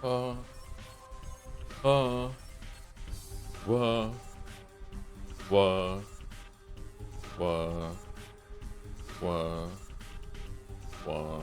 Uh, uh, wah, wah, wah, wah, wah.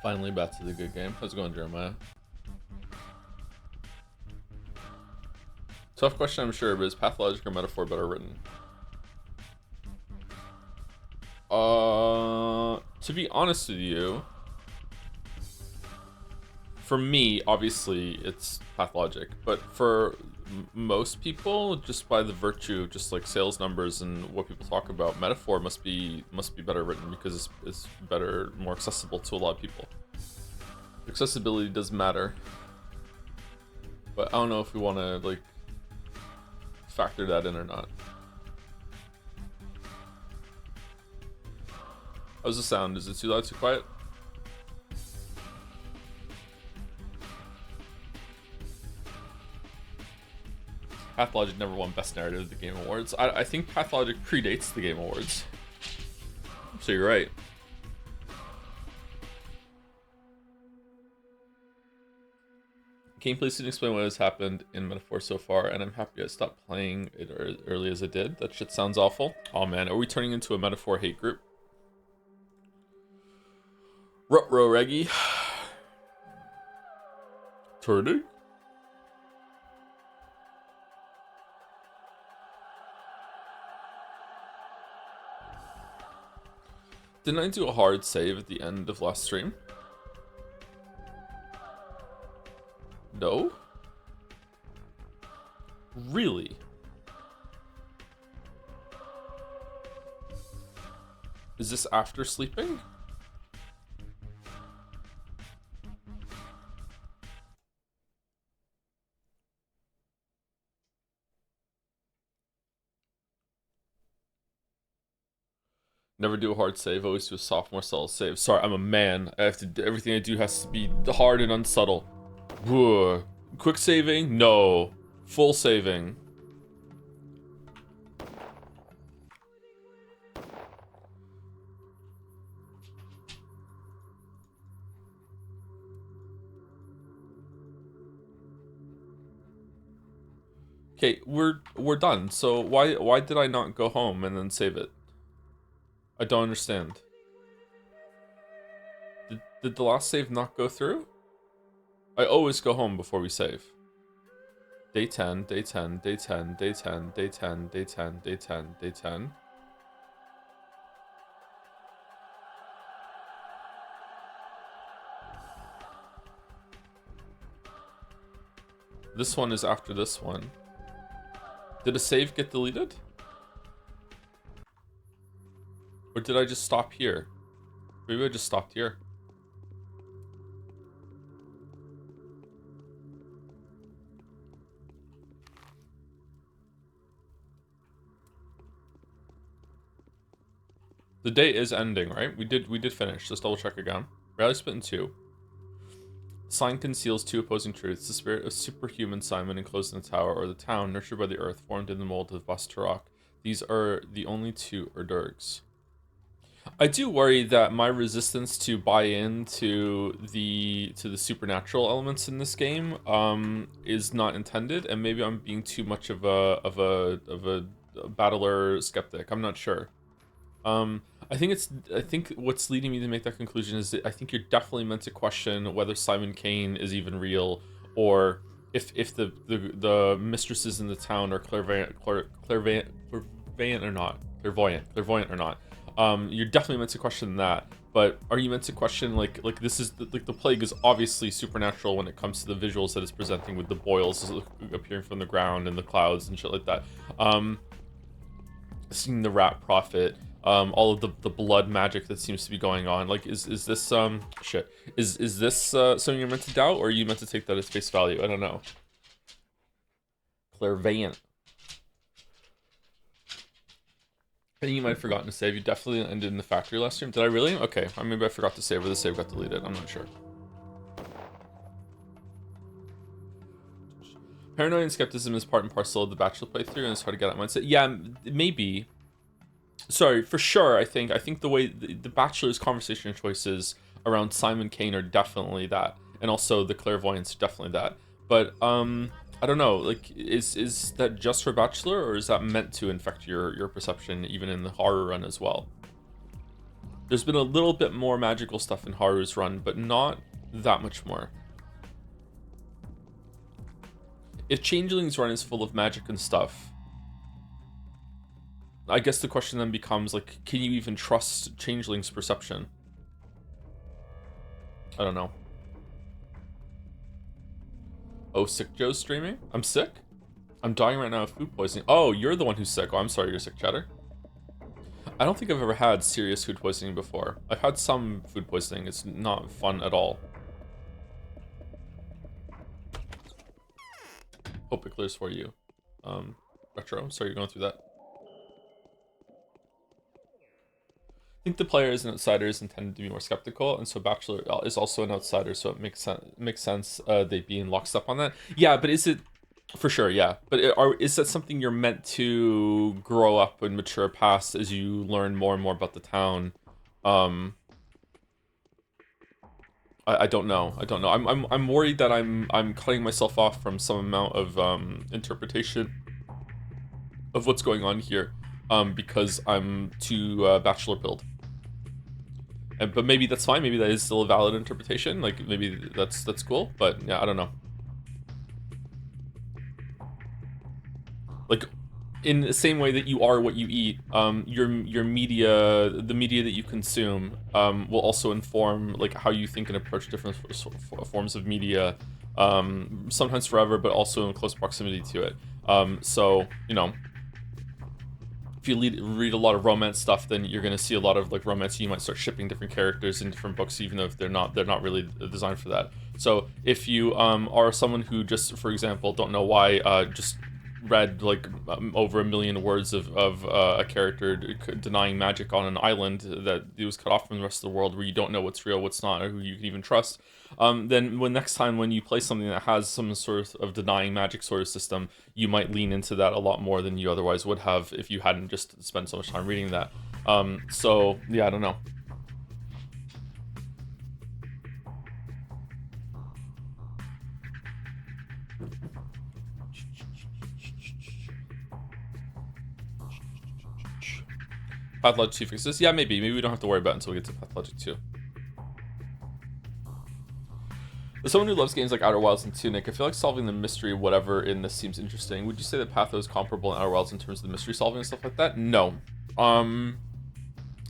Finally back to the good game. How's it going, Jeremiah? Tough question, I'm sure, but is pathologic or metaphor better written? To be honest with you, for me, obviously, it's pathologic, but for most people, just by the virtue of just like sales numbers and what people talk about, metaphor must be better written because it's better, more accessible to a lot of people. Accessibility does matter, but I don't know if we want to like factor that in or not. How's the sound? Is it too loud, too quiet? Pathologic never won Best Narrative at the Game Awards. I think Pathologic predates the Game Awards. So you're right. Gameplay didn't explain what has happened in Metaphor so far, and I'm happy I stopped playing it as early as I did. That shit sounds awful. Oh man, are we turning into a Metaphor hate group? Rutro Reggie. Turdy? Didn't I do a hard save at the end of last stream? No? Really? Is this after sleeping? Never do a hard save, always do a sophomore solid save. Sorry, I'm a man. I have to, everything I do has to be hard and unsubtle. Whoa. Quick saving? No. Full saving. Okay, we're done. So why did I not go home and then save it? I don't understand. Did the last save not go through? I always go home before we save. Day 10, day 10, day 10, day 10, day 10, day 10, day 10, day 10. This one is after this one. Did a save get deleted? Or did I just stop here? Maybe I just stopped here. The day is ending, right? We did finish. Let's double check again. Rally split in two. Sign conceals two opposing truths. The spirit of superhuman Simon enclosed in the tower, or the town nurtured by the earth, formed in the mold of Bastarok. These are the only two Erdurgs. I do worry that my resistance to buy into the supernatural elements in this game is not intended, and maybe I'm being too much of a battler skeptic. I'm not sure. I think what's leading me to make that conclusion is that I think you're definitely meant to question whether Simon Kane is even real, or if the mistresses in the town are clairvoyant or not, clairvoyant or not. You're definitely meant to question that, but are you meant to question like this is like the plague is obviously supernatural when it comes to the visuals that it's presenting with the boils appearing from the ground and the clouds and shit like that. Seeing the rat prophet, all of the blood magic that seems to be going on. Like, is this shit? Is this something you're meant to doubt, or are you meant to take that as face value? I don't know. clairvoyant. I think you might have forgotten to save. You definitely ended in the factory last stream. Did I really? Okay, or maybe I forgot to save, or the save got deleted. I'm not sure. Paranoia and skepticism is part and parcel of the Bachelor playthrough, and it's hard to get that mindset. Yeah, maybe. Sorry, for sure. I think the way the Bachelor's conversation choices around Simon Kane are definitely that, and also the clairvoyance definitely that. But I don't know. Like, is that just for Bachelor, or is that meant to infect your perception even in the Haru run as well? There's been a little bit more magical stuff in Haru's run, but not that much more. If Changeling's run is full of magic and stuff, I guess the question then becomes, like, can you even trust Changeling's perception? I don't know. Oh, Sick Joe's streaming? I'm sick? I'm dying right now of food poisoning. Oh, you're the one who's sick. Oh, I'm sorry you're sick, Chatter. I don't think I've ever had serious food poisoning before. I've had some food poisoning. It's not fun at all. Hope it clears for you. Retro, sorry you're going through that. I think the player is an outsider is intended to be more skeptical, and so Bachelor is also an outsider, so it makes sense they be in lockstep on that. Yeah, but is it for sure? Yeah, but is that something you're meant to grow up and mature past as you learn more and more about the town? I don't know. I don't know. I'm worried that I'm cutting myself off from some amount of interpretation of what's going on here, because I'm too Bachelor pilled. But maybe that's fine. Maybe that is still a valid interpretation. Like, maybe that's cool. But yeah, I don't know. Like, in the same way that you are what you eat, your media, the media that you consume, will also inform like how you think and approach different forms of media. Sometimes forever, but also in close proximity to it. So you know, if you read a lot of romance stuff, then you're gonna see a lot of like romance. You might start shipping different characters in different books, even though if they're not really designed for that. So if you are someone who just, for example, don't know why, just read like over 1 million words of a character denying magic on an island that it was cut off from the rest of the world, where you don't know what's real, what's not, or who you can even trust, then next time when you play something that has some sort of denying magic sort of system, you might lean into that a lot more than you otherwise would have if you hadn't just spent so much time reading that. So yeah, I don't know. Pathologic 2 fixes? Yeah, maybe we don't have to worry about it until we get to Pathologic 2. As someone who loves games like Outer Wilds and Tunic, I feel like solving the mystery whatever in this seems interesting. Would you say that Patho is comparable in Outer Wilds in terms of the mystery solving and stuff like that? No.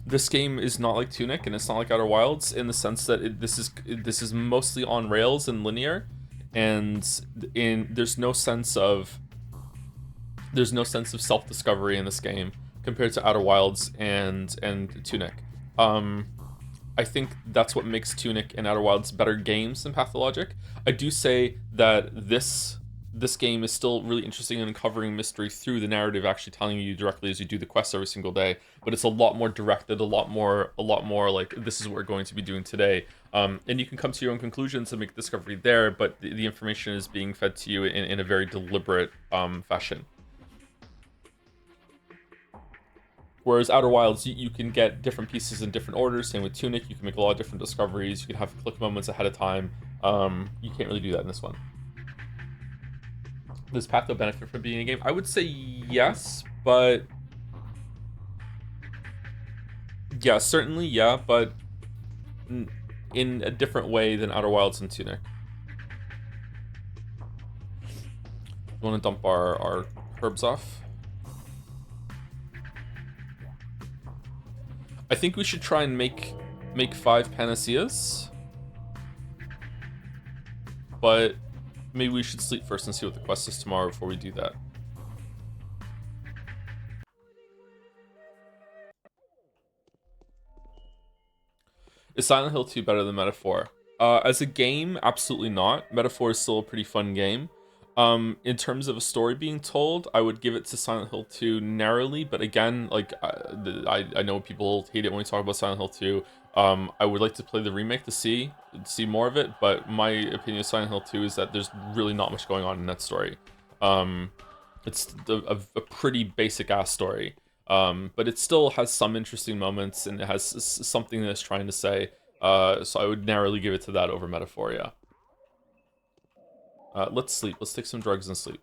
This game is not like Tunic, and it's not like Outer Wilds in the sense that this is mostly on rails and linear, and there's no sense of self-discovery in this game compared to Outer Wilds and Tunic. I think that's what makes Tunic and Outer Wilds better games than Pathologic. I do say that this game is still really interesting in uncovering mystery through the narrative, actually telling you directly as you do the quests every single day. But it's a lot more directed, a lot more like, this is what we're going to be doing today. And you can come to your own conclusions and make discovery there, but the information is being fed to you in a very deliberate fashion. Whereas Outer Wilds, you can get different pieces in different orders. Same with Tunic, you can make a lot of different discoveries. You can have click moments ahead of time. You can't really do that in this one. Does Patho benefit from being a game? I would say yes, but yeah, certainly yeah, but in a different way than Outer Wilds and Tunic. We want to dump our herbs off. I think we should try and make 5 panaceas, but maybe we should sleep first and see what the quest is tomorrow before we do that. Is Silent Hill 2 better than Metaphor? As a game, absolutely not. Metaphor is still a pretty fun game. In terms of a story being told, I would give it to Silent Hill 2 narrowly, but again, like I know people hate it when we talk about Silent Hill 2. I would like to play the remake to see more of it, but my opinion of Silent Hill 2 is that there's really not much going on in that story. It's a pretty basic ass story, but it still has some interesting moments and it has something that it's trying to say. So I would narrowly give it to that over Metaphoria. Let's sleep. Let's take some drugs and sleep.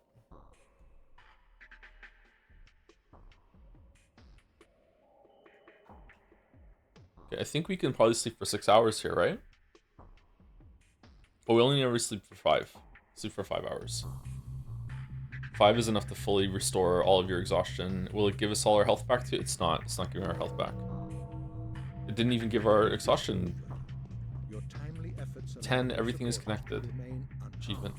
Okay, I think we can probably sleep for 6 hours here, right? But we only ever sleep for 5. Sleep for 5 hours. 5 is enough to fully restore all of your exhaustion. Will it give us all our health back too? It's not. It's not giving our health back. It didn't even give our exhaustion. 10, everything is connected. Achievement.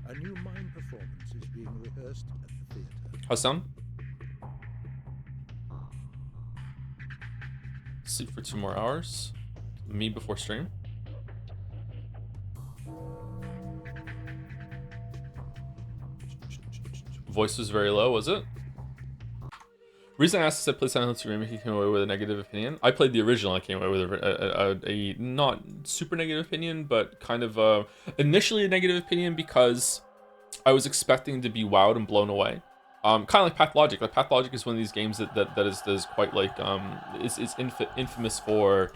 A new mime performance is being rehearsed at the theater. How's sound? Sleep for 2 more hours. Me before stream. Voice was very low, was it? Reason I asked is I played Silent Hill 2 Remake, he came away with a negative opinion. I played the original, I came away with a not super negative opinion, but kind of initially a negative opinion because I was expecting to be wowed and blown away. Kind of like Pathologic. Like Pathologic is one of these games that is quite like is infamous for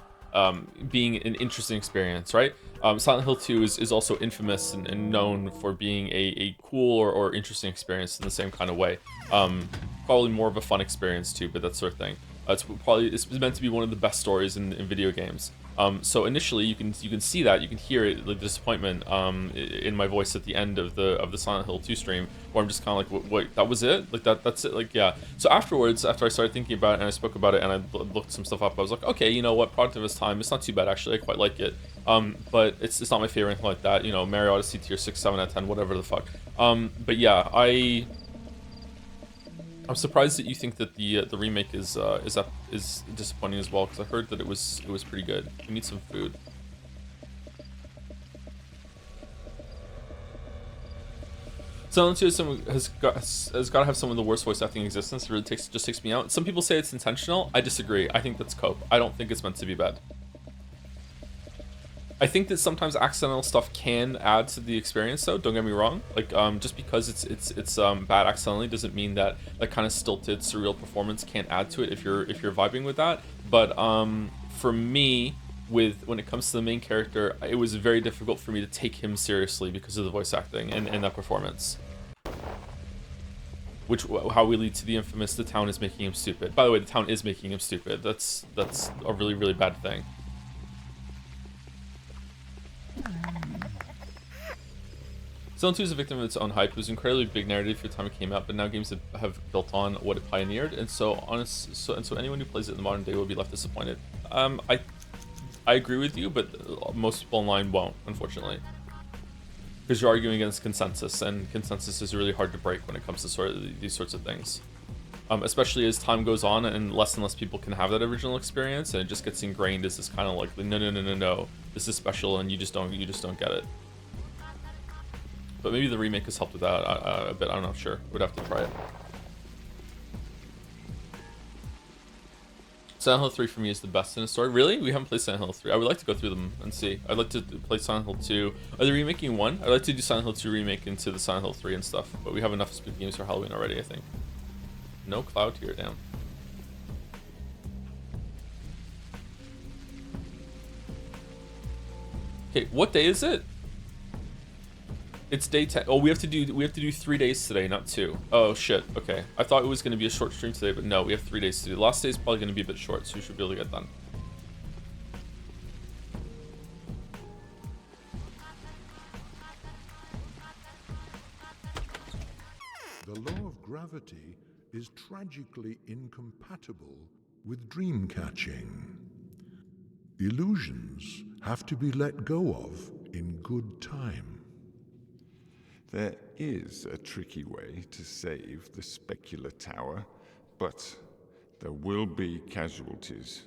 being an interesting experience, right? Silent Hill 2 is also infamous and known for being a cool or interesting experience in the same kind of way. Probably more of a fun experience too, but that sort of thing. It's meant to be one of the best stories in video games. So initially, you can see that, you can hear it, the disappointment in my voice at the end of the Silent Hill 2 stream, where I'm just kind of like, wait, that was it? Like that's it? Like, yeah. So afterwards, after I started thinking about it and I spoke about it and I looked some stuff up, I was like, okay, you know what, product of its time, it's not too bad actually, I quite like it. But it's not my favorite or anything like that. You know, Mario Odyssey tier 6, 7 out of 10, whatever the fuck. But yeah, I'm surprised that you think that the remake is disappointing as well, because I heard that it was pretty good. We need some food. Silent Hill has got to have some of the worst voice acting in existence. It really just takes me out. Some people say it's intentional. I disagree. I think that's cope. I don't think it's meant to be bad. I think that sometimes accidental stuff can add to the experience, though. Don't get me wrong. Like, just because it's bad accidentally doesn't mean that kind of stilted, surreal performance can't add to it if you're vibing with that. But for me, when it comes to the main character, it was very difficult for me to take him seriously because of the voice acting and that performance. How we lead to the infamous "the town is making him stupid." By the way, the town is making him stupid. That's a really, really bad thing. Silent 2 is a victim of its own hype. It was incredibly big narrative for the time it came out, but now games have built on what it pioneered, and so anyone who plays it in the modern day will be left disappointed. I agree with you, but most people online won't, unfortunately, because you're arguing against consensus, and consensus is really hard to break when it comes to these sorts of things. Especially as time goes on and less people can have that original experience, and it just gets ingrained as this kind of like no, this is special, and you just don't get it. But maybe the remake has helped with that a bit. I'm not sure. We'd have to try it. Silent Hill 3 for me is the best in the story. Really? We haven't played Silent Hill 3. I would like to go through them and see. I'd like to play Silent Hill 2. Are they remaking 1? I'd like to do Silent Hill 2 remake into the Silent Hill 3 and stuff. But we have enough spooky games for Halloween already, I think. No cloud here, damn. Okay, what day is it? It's day 10. Oh, we have to do 3 days today, not 2. Oh shit. Okay. I thought it was going to be a short stream today, but no, we have 3 days to do. The last day is probably going to be a bit short, so we should be able to get done. The law of gravity is tragically incompatible with dream catching. Illusions have to be let go of in good time. There is a tricky way to save the specular tower, but there will be casualties.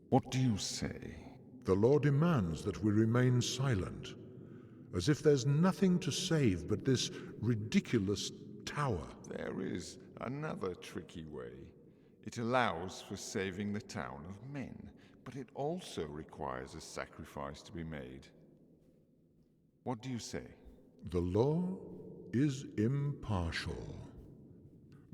What do you say? The law demands that we remain silent. as if there's nothing to save but this ridiculous tower. There is another tricky way. It allows for saving the town of men, but it also requires a sacrifice to be made. What do you say? The law is impartial.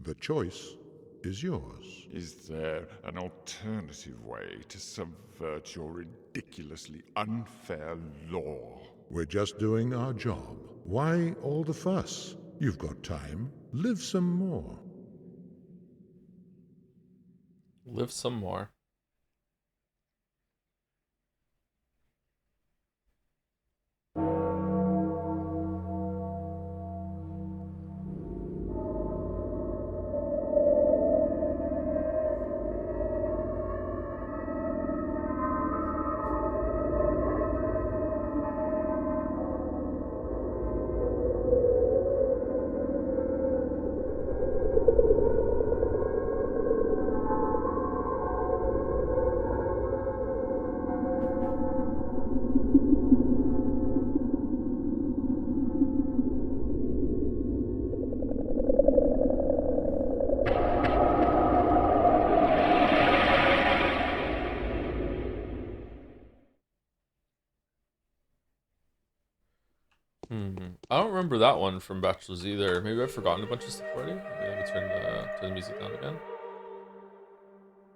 The choice is yours. Is there an alternative way to subvert your ridiculously unfair law? We're just doing our job. Why all the fuss? You've got time. Live some more. Live some more. I don't remember that one from Bachelors either. Maybe I've forgotten a bunch of stuff already. Maybe let me turn the music down again.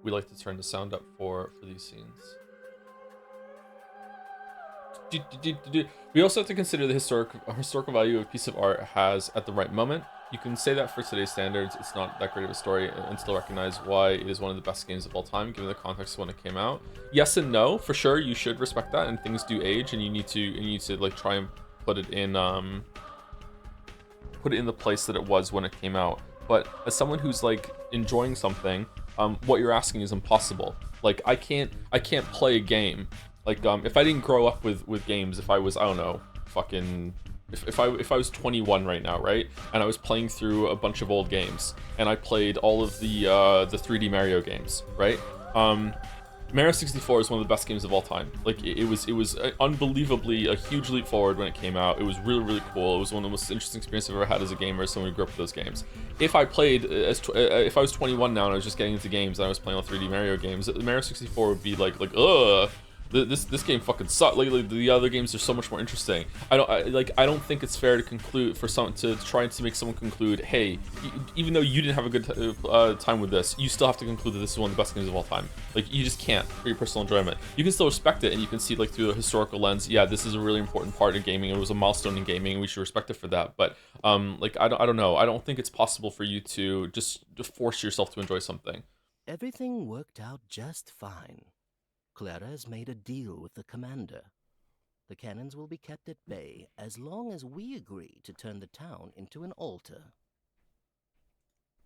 We like to turn the sound up for these scenes. We also have to consider the historical value a piece of art has at the right moment. You can say that for today's standards, it's not that great of a story, and still recognize why it is one of the best games of all time, given the context of when it came out. Yes and no, for sure. You should respect that, and things do age, and you need to like try and put it in the place that it was when it came out. But as someone who's like enjoying something, what you're asking is impossible. Like I can't play a game. Like if I didn't grow up with games, if I was, I don't know, fucking if I was 21 right now, right, and I was playing through a bunch of old games, and I played all of the 3D Mario games, right? Mario 64 is one of the best games of all time. Like it was unbelievably a huge leap forward when it came out. It was really cool. It was one of the most interesting experiences I've ever had as a gamer, as someone who grew up with those games. If I played if I was 21 now and I was just getting into games and I was playing all 3D Mario games, Mario 64 would be like ugh. This game fucking sucks. Like the other games are so much more interesting. I don't think it's fair to conclude for someone to try to make someone conclude, hey, even though you didn't have a good time with this, you still have to conclude that this is one of the best games of all time. Like you just can't for your personal enjoyment. You can still respect it, and you can see like through the historical lens. Yeah, this is a really important part of gaming. It was a milestone in gaming, and we should respect it for that. But like I don't know. I don't think it's possible for you to just force yourself to enjoy something. Everything worked out just fine. Clara has made a deal with the commander. The cannons will be kept at bay as long as we agree to turn the town into an altar.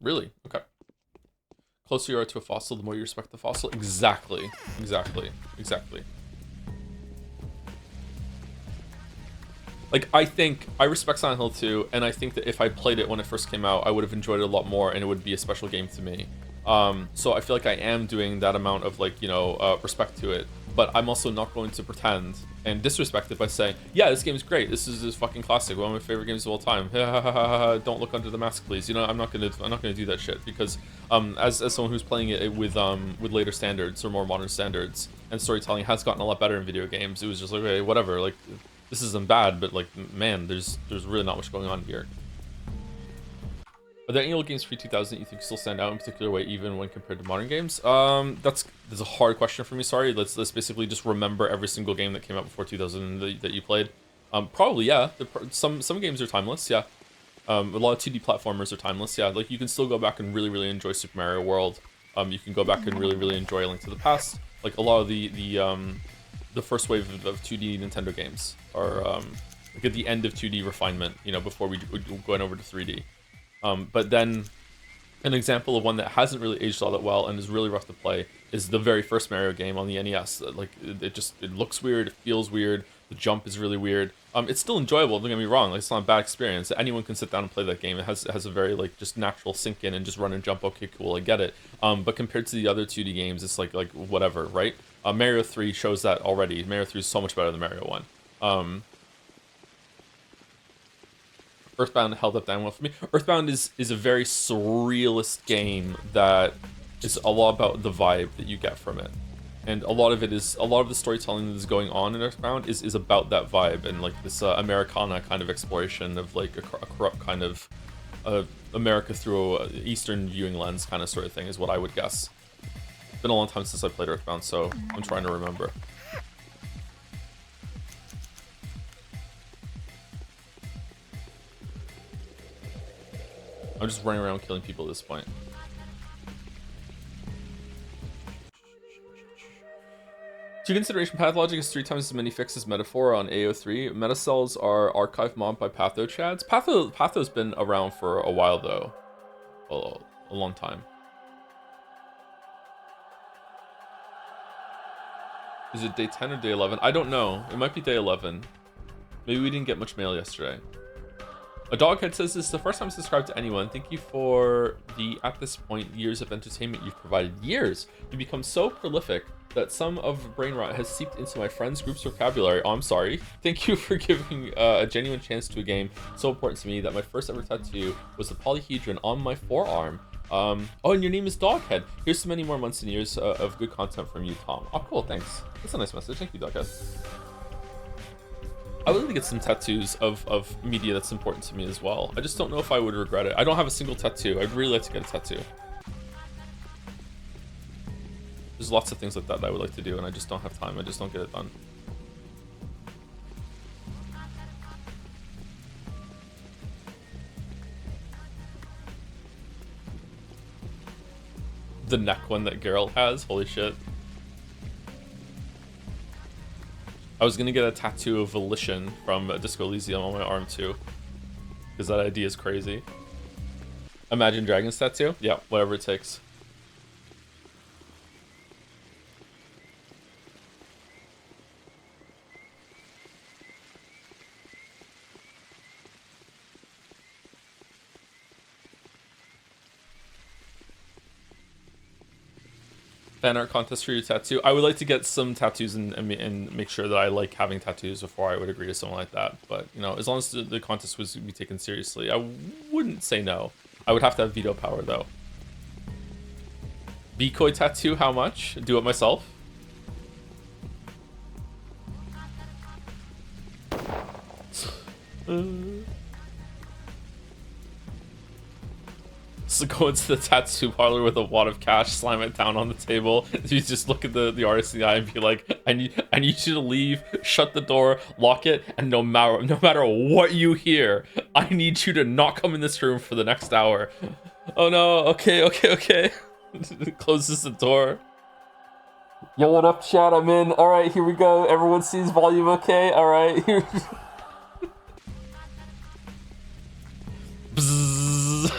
Really? Okay. Closer you are to a fossil, the more you respect the fossil. Exactly. Like, I respect Silent Hill 2, and I think that if I played it when it first came out, I would have enjoyed it a lot more, and it would be a special game to me. So I feel like I am doing that amount of, like, you know, respect to it, but I'm also not going to pretend and disrespect it by saying, yeah, this game is great. This is fucking classic. One of my favorite games of all time. Don't look under the mask, please. You know, I'm not gonna do that shit because, as someone who's playing it with later standards or more modern standards, and storytelling has gotten a lot better in video games. It was just like, okay, whatever. Like, this isn't bad, but like, man, there's really not much going on here. Are there any old games pre-2000 that you think still stand out in a particular way, even when compared to modern games? That's a hard question for me. Sorry. Let's basically just remember every single game that came out before 2000 that you played. Probably, yeah. Some games are timeless, yeah. A lot of 2D platformers are timeless, yeah. Like you can still go back and really enjoy Super Mario World. You can go back and really enjoy Link to the Past. Like a lot of the first wave of 2D Nintendo games are like at the end of 2D refinement. You know, before we going over to 3D. But then an example of one that hasn't really aged all that well and is really rough to play is the very first Mario game on the NES. Like it looks weird, it feels weird, the jump is really weird. It's still enjoyable, don't get me wrong, like it's not a bad experience. Anyone can sit down and play that game. It has a very like just natural sink in and just run and jump, okay, cool, I get it. But compared to the other 2D games, it's like whatever, right? Mario 3 shows that already. Mario 3 is so much better than Mario 1. Earthbound held up that well for me. Earthbound is a very surrealist game that is a lot about the vibe that you get from it. And a lot of the storytelling that is going on in Earthbound is about that vibe and like this Americana kind of exploration of like a corrupt kind of America through a Eastern viewing lens kind of sort of thing is what I would guess. It's been a long time since I played Earthbound, so I'm trying to remember. I'm just running around killing people at this point. To consideration, Pathologic is 3 times as many fixes as Metaphor on AO3. Metacells are archive mobbed by Patho chads. Patho's been around for a while though. A long time. Is it day 10 or day 11? I don't know. It might be day 11. Maybe we didn't get much mail yesterday. A Doghead says this is the first time subscribed to anyone. Thank you for the, at this point, years of entertainment you've provided. Years! You become so prolific that some of brain rot has seeped into my friends' group's vocabulary. Oh, I'm sorry. Thank you for giving a genuine chance to a game so important to me that my first ever tattoo was the polyhedron on my forearm. Oh, and your name is Doghead. Here's so many more months and years of good content from you, Tom. Oh, cool, thanks. That's a nice message. Thank you, Doghead. I would like to get some tattoos of media that's important to me as well. I just don't know if I would regret it. I don't have a single tattoo. I'd really like to get a tattoo. There's lots of things like that I would like to do, and I just don't have time. I just don't get it done. The neck one that Geralt has, holy shit. I was gonna get a tattoo of Volition from Disco Elysium on my arm too, because that idea is crazy. Imagine Dragons tattoo? Yeah, whatever it takes. Fan art contest for your tattoo. I would like to get some tattoos and make sure that I like having tattoos before I would agree to something like that. But, you know, as long as the contest was to be taken seriously, I wouldn't say no. I would have to have veto power, though. Decoy tattoo, how much? Do it myself. So go into the tattoo parlor with a wad of cash, slam it down on the table. You just look at the artist in the eye and be like, I need you to leave, shut the door, lock it, and no matter what you hear, I need you to not come in this room for the next hour. Oh no, okay. Closes the door. Yo, what up, chat? I'm in. Alright, here we go. Everyone sees volume okay? Alright, here. Bzzz.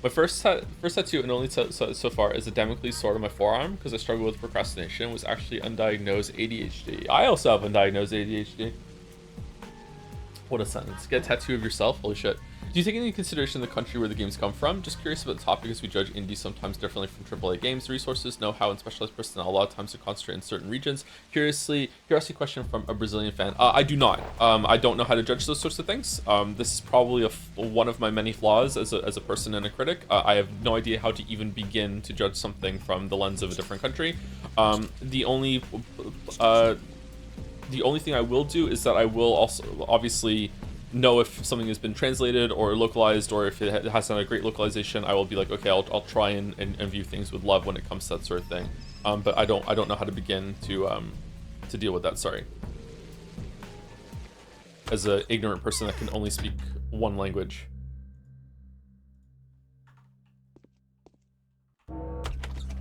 My first tattoo and only so far is a Damocles sword on my forearm because I struggle with procrastination. Was actually undiagnosed ADHD. I also have undiagnosed ADHD. What a sentence. Get a tattoo of yourself? Holy shit. Do you take into consideration the country where the games come from? Just curious about the topic as we judge indies sometimes differently from AAA games. Resources, know-how, and specialized personnel a lot of times to concentrate in certain regions. Curiosity question from a Brazilian fan. I do not. I don't know how to judge those sorts of things. This is probably one of my many flaws as a person and a critic. I have no idea how to even begin to judge something from the lens of a different country. The only thing I will do is that I will also obviously know if something has been translated or localized, or if it hasn't had a great localization. I will be like, okay, I'll try and view things with love when it comes to that sort of thing. But I don't know how to begin to deal with that. Sorry, as an ignorant person that can only speak one language.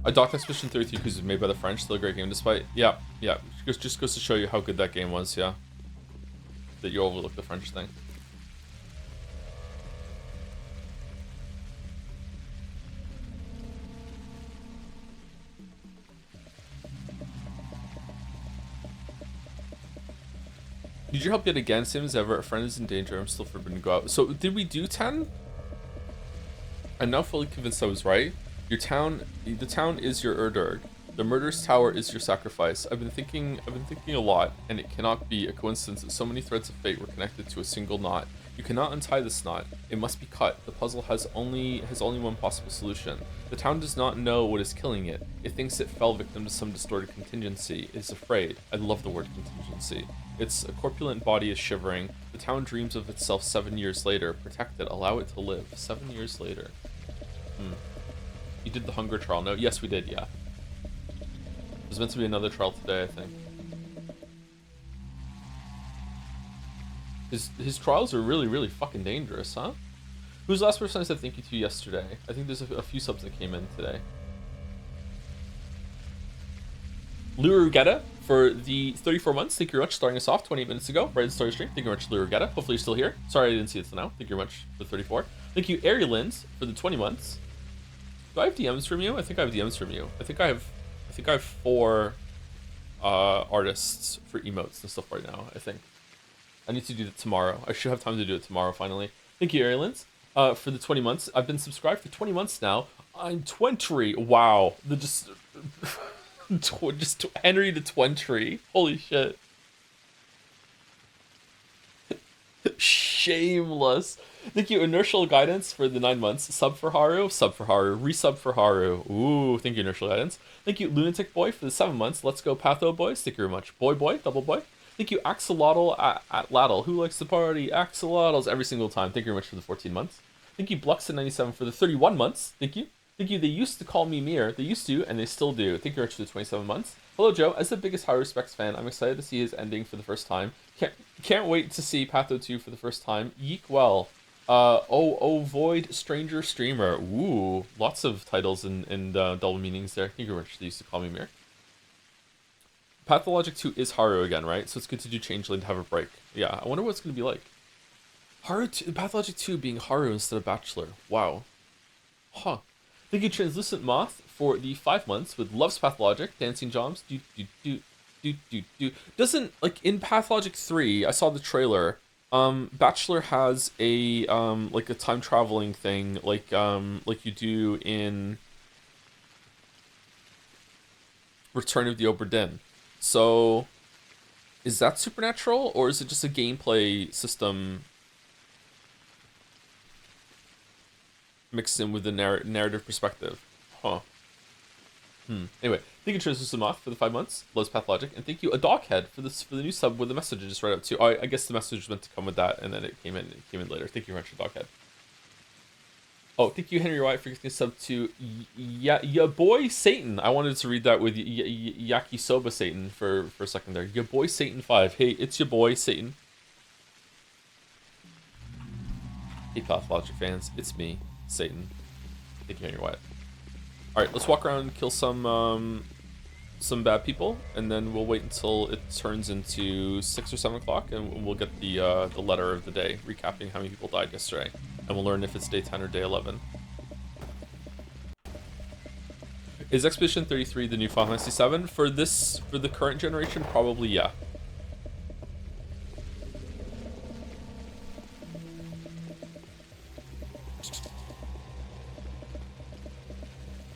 A Doc Expedition 33 because it's made by the French, still a great game despite. Yeah. Just goes to show you how good that game was. Yeah. That you overlook the French thing. Need your help yet again? Same as ever. A friend is in danger. I'm still forbidden to go out. So did we do 10? I'm not fully convinced I was right. The town is your Erdurg. The murderous tower is your sacrifice. I've been thinking a lot, and it cannot be a coincidence that so many threads of fate were connected to a single knot. You cannot untie this knot. It must be cut. The puzzle has only one possible solution. The town does not know what is killing it. It thinks it fell victim to some distorted contingency. It is afraid. I love the word contingency. Its corpulent body is shivering. The town dreams of itself 7 years later. Protect it. Allow it to live. 7 years later. You did the hunger trial. No? Yes, we did, yeah. There's meant to be another trial today, I think. His trials are really, really fucking dangerous, huh? Who's the last person I said thank you to yesterday? I think there's a few subs that came in today. Lurugetta for the 34 months. Thank you very much. Starting us off 28 minutes ago, right at the start of the stream. Thank you very much, Lurugetta. Hopefully you're still here. Sorry I didn't see it till now. Thank you very much for 34. Thank you, Arielins, for the 20 months. Do I have DMs from you? I think I have DMs from you. I think I have 4 artists for emotes and stuff right now, I think. I need to do that tomorrow. I should have time to do it tomorrow, finally. Thank you, Arielins, for the 20 months. I've been subscribed for 20 months now. I'm 20. Wow. Just Henry the 20. Holy shit. Shameless. Thank you, Inertial Guidance, for the 9 months. Sub for Haru, resub for Haru. Ooh, thank you, Inertial Guidance. Thank you, Lunatic Boy, for the 7 months. Let's go, Patho Boys. Thank you very much. Boy, double boy. Thank you, Axolotl at Laddle. Who likes to party? Axolotls every single time. Thank you very much for the 14 months. Thank you, Bluxon97, for the 31 months. Thank you. Thank you, they used to call me Mir. They used to, and they still do. Thank you very much for the 27 months. Hello, Joe. As the biggest Haruspex fan, I'm excited to see his ending for the first time. Can't wait to see Patho 2 for the first time. Yeek well. Void Stranger Streamer. Ooh, lots of titles and double meanings there. Thank you very much. They used to call me Mir. Pathologic 2 is Haru again, right? So it's good to do Changling to have a break. Yeah, I wonder what it's going to be like. Pathologic 2 being Haru instead of Bachelor. Wow. Huh. Thank you, Translucent Moth, for the 5 months with Loves Pathologic, Dancing Joms, Doesn't, like, in Pathologic 3, I saw the trailer, Bachelor has a, like a time traveling thing, like you do in Return of the Obra Dinn. So, is that supernatural, or is it just a gameplay system mixed in with the narrative perspective? Huh. Anyway, thank you, Translucent Moth, for the 5 months. Loves Pathologic, and thank you, a Doghead, for the new sub with the message I just read out too. I guess the message was meant to come with that, and then it came in later. Thank you very much, Doghead. Oh, thank you, Henry White, for getting a sub to ya boy Satan. I wanted to read that with Yakisoba Satan for a second there. Ya boy Satan 5. Hey, it's your boy Satan. Hey, Pathologic fans, it's me, Satan. Thank you, Henry White. All right, let's walk around and kill some bad people, and then we'll wait until it turns into 6 or 7 o'clock, and we'll get the letter of the day, recapping how many people died yesterday, and we'll learn if it's day 10 or day 11. Is Expedition 33 the new Final Fantasy 7? For the current generation, probably yeah.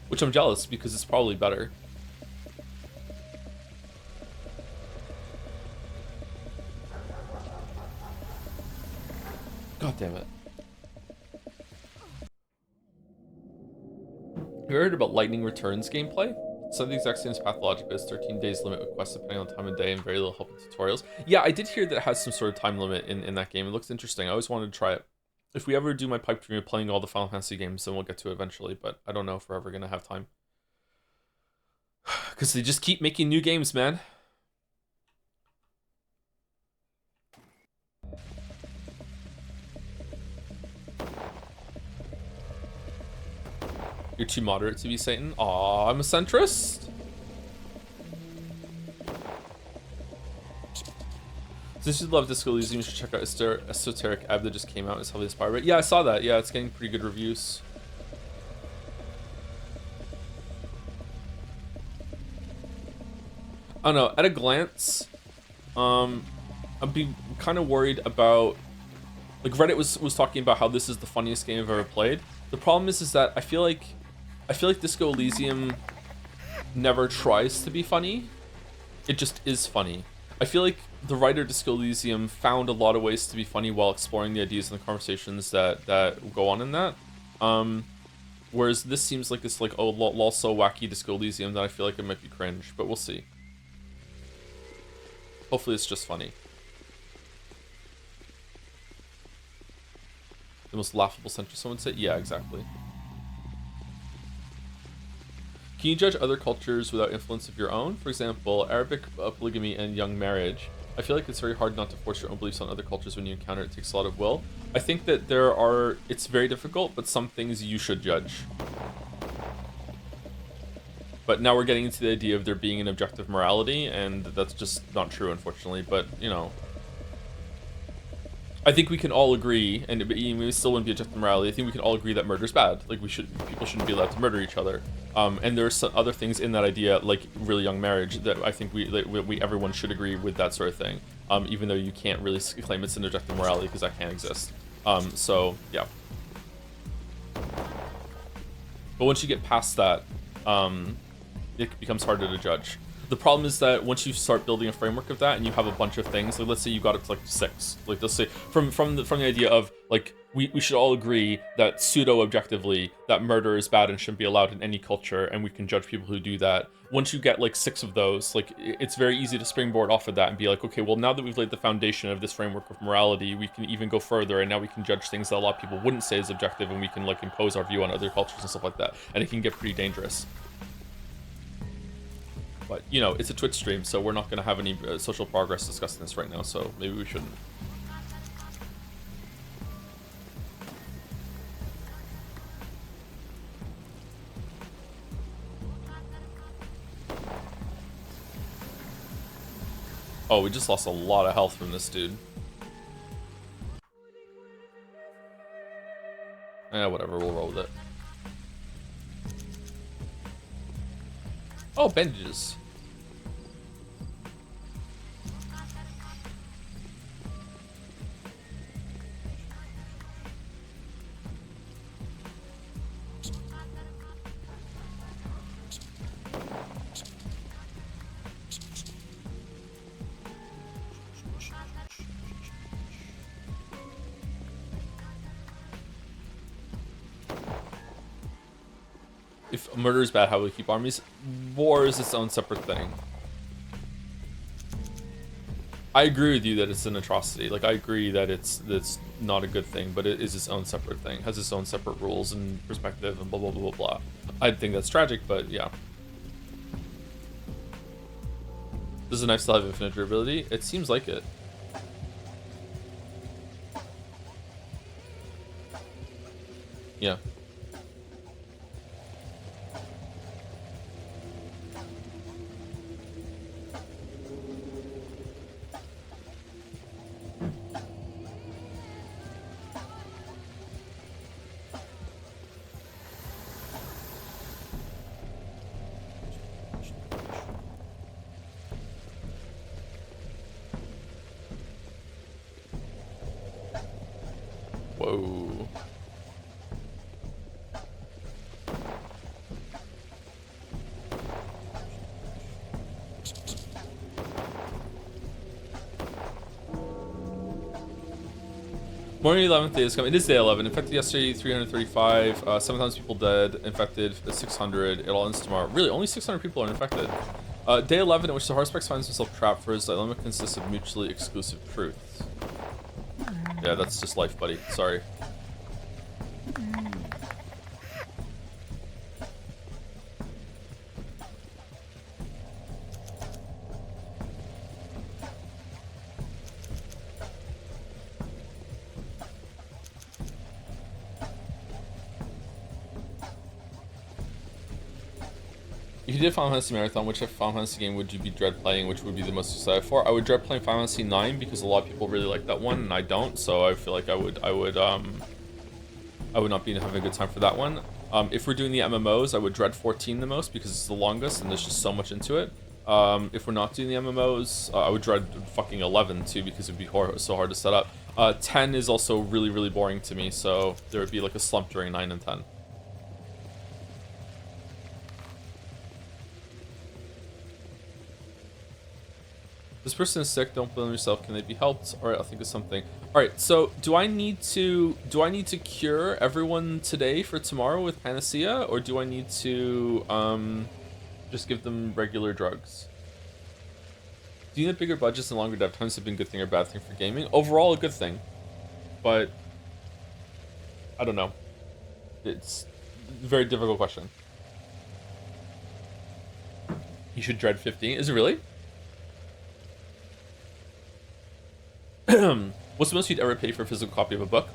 Which I'm jealous, because it's probably better. God damn it. You heard about Lightning Returns gameplay? It's not the exact same as Pathologic, but it's 13 days limit with quests depending on time of day and very little help with tutorials. Yeah, I did hear that it has some sort of time limit in that game. It looks interesting. I always wanted to try it. If we ever do my pipe dream of playing all the Final Fantasy games, then we'll get to it eventually, but I don't know if we're ever going to have time. Because they just keep making new games, man. You're too moderate to be Satan? Aw, I'm a centrist? Since you love Disco Elysium, you should check out Esoteric Ebb that just came out. It's heavily inspired by it. Yeah, I saw that. Yeah, it's getting pretty good reviews. I don't know. At a glance, I'd be kind of worried about... Like, Reddit was talking about how this is the funniest game I've ever played. The problem is that I feel like I feel like Disco Elysium never tries to be funny. It just is funny. I feel like the writer Disco Elysium found a lot of ways to be funny while exploring the ideas and the conversations that go on in that. Whereas this seems like it's like, oh, lol, so wacky Disco Elysium that I feel like it might be cringe, but we'll see. Hopefully it's just funny. The most laughable century, someone said? Yeah, exactly. Can you judge other cultures without influence of your own? For example, Arabic polygamy and young marriage. I feel like it's very hard not to force your own beliefs on other cultures when you encounter it. It takes a lot of will. I think that it's very difficult, but some things you should judge. But now we're getting into the idea of there being an objective morality, and that's just not true, unfortunately. But, you know, I think we can all agree, and we still wouldn't be objective morality. I think we can all agree that murder's bad. Like, people shouldn't be allowed to murder each other. And there's some other things in that idea, like really young marriage, that I think everyone should agree with that sort of thing. Even though you can't really claim it's an objective morality because that can't exist. So yeah. But once you get past that, it becomes harder to judge. The problem is that once you start building a framework of that and you have a bunch of things, like let's say you got it to like 6, like let's say from the idea of like we should all agree that pseudo-objectively that murder is bad and shouldn't be allowed in any culture, and we can judge people who do that. Once you get like 6 of those, like it's very easy to springboard off of that and be like, okay, well now that we've laid the foundation of this framework of morality, we can even go further, and now we can judge things that a lot of people wouldn't say is objective, and we can like impose our view on other cultures and stuff like that, and it can get pretty dangerous. But, you know, it's a Twitch stream, so we're not going to have any social progress discussing this right now, so maybe we shouldn't. Oh, we just lost a lot of health from this dude. Whatever, we'll roll with it. Oh, bandages. If murder is bad, how will we keep armies? War is its own separate thing. I agree with you that it's an atrocity. Like, I agree that it's not a good thing, but it is its own separate thing. It has its own separate rules and perspective and blah, blah, blah, blah, blah. I think that's tragic, but yeah. Does a knife still have infinite durability? It seems like it. Yeah. Whoa. Morning 11th day is coming. It is day 11. Infected yesterday, 335. 7,000 people dead. Infected, 600. It all ends tomorrow. Really, only 600 people are infected. Day 11, in which the Haruspex finds himself trapped, for his dilemma consists of mutually exclusive truths. Yeah, that's just life, buddy. Sorry. If you did Final Fantasy Marathon, which Final Fantasy game would you be dread playing? Which would be the most excited for? I would dread playing Final Fantasy 9 because a lot of people really like that one, and I don't. So I feel like I would not be having a good time for that one. If we're doing the MMOs, I would dread 14 the most because it's the longest and there's just so much into it. If we're not doing the MMOs, I would dread fucking 11 too because it'd be so hard to set up. 10 is also really, really boring to me, so there would be like a slump during 9 and 10. This person is sick. Don't blame yourself. Can they be helped? All right, I'll think of something. All right. So do I need to cure everyone today for tomorrow with panacea, or do I need to just give them regular drugs? Do you know bigger budgets and longer dev times have been a good thing or bad thing for gaming? Overall, a good thing, but I don't know. It's a very difficult question. You should dread 15. Is it really? What's the most you'd ever pay for a physical copy of a book?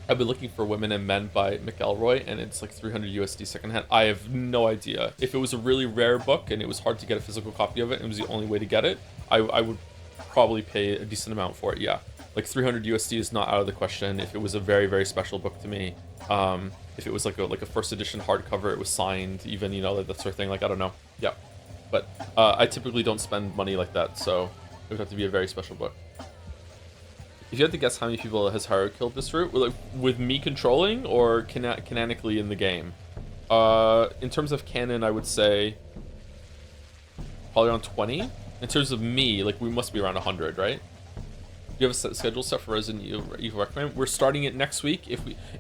I've been looking for Women and Men by McElroy, and it's like 300 USD secondhand. I have no idea. If it was a really rare book and it was hard to get a physical copy of it, and it was the only way to get it, I would probably pay a decent amount for it, yeah. Like 300 USD is not out of the question if it was a very, very special book to me. If it was like a first edition hardcover, it was signed, even, you know, like that sort of thing, like, I don't know. Yeah. But I typically don't spend money like that, so it would have to be a very special book. If you had to guess how many people has Haru killed this route, with me controlling or canonically in the game? In terms of canon, I would say probably around 20. In terms of me, like, we must be around 100, right? Do you have a schedule set for Resident Evil Requiem? We're starting it next week.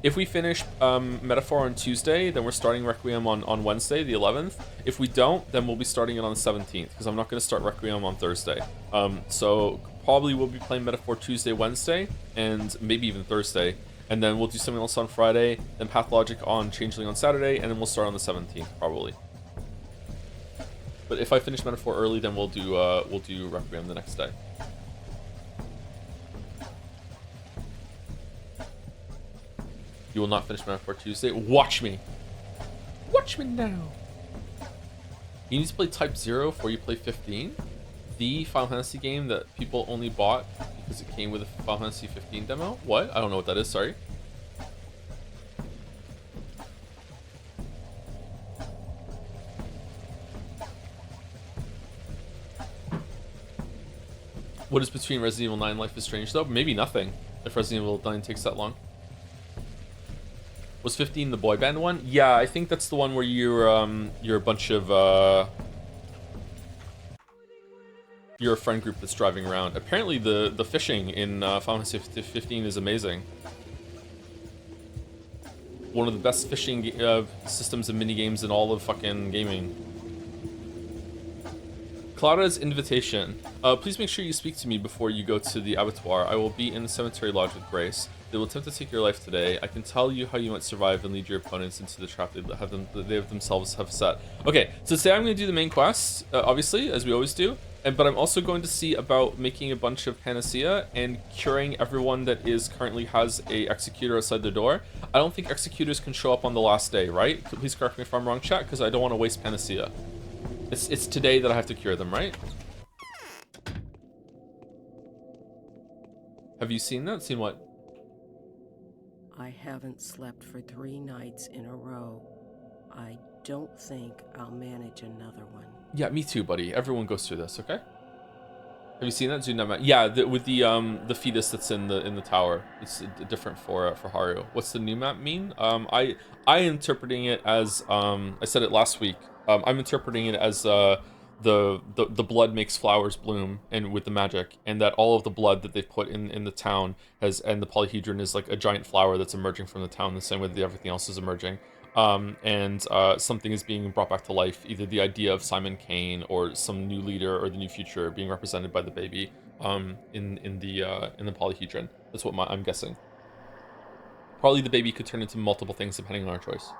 If we finish Metaphor on Tuesday, then we're starting Requiem on Wednesday, the 11th. If we don't, then we'll be starting it on the 17th, because I'm not going to start Requiem on Thursday. So probably we'll be playing Metaphor Tuesday, Wednesday, and maybe even Thursday. And then we'll do something else on Friday, then Pathologic on Changling on Saturday, and then we'll start on the 17th, probably. But if I finish Metaphor early, then we'll do Requiem the next day. You will not finish Metaphor Tuesday. Watch me. Watch me now. You need to play Type 0 before you play 15. The Final Fantasy game that people only bought because it came with a Final Fantasy 15 demo. What? I don't know what that is, sorry. What is between Resident Evil 9 and Life is Strange, though? Maybe nothing, if Resident Evil 9 takes that long. Was 15 the boy band one? Yeah, I think that's the one where you're a bunch of you're a friend group that's driving around. Apparently the fishing in Final Fantasy 15 is amazing. One of the best fishing systems and minigames in all of fucking gaming. Clara's invitation. Please make sure you speak to me before you go to the abattoir. I will be in the cemetery lodge with Grace. They will attempt to take your life today. I can tell you how you might survive and lead your opponents into the trap they themselves have set. Okay, so today I'm going to do the main quest, obviously, as we always do. But I'm also going to see about making a bunch of panacea and curing everyone that currently has a executor outside the door. I don't think executors can show up on the last day, right? Please correct me if I'm wrong, chat, because I don't want to waste panacea. It's today that I have to cure them, right? Have you seen that? Seen what? I haven't slept for 3 nights in a row. I don't think I'll manage another one. Yeah, me too, buddy. Everyone goes through this, okay? Have you seen that? Zunama? Yeah, with the fetus that's in the tower. It's different for Haru. What's the new map mean? I interpreting it as I said it last week. I'm interpreting it as the blood makes flowers bloom, and with the magic, and that all of the blood that they put in the town and the polyhedron is like a giant flower that's emerging from the town the same way that everything else is emerging. Something is being brought back to life, either the idea of Simon Kane or some new leader or the new future being represented by the baby in the polyhedron. That's what I'm guessing. Probably the baby could turn into multiple things depending on our choice.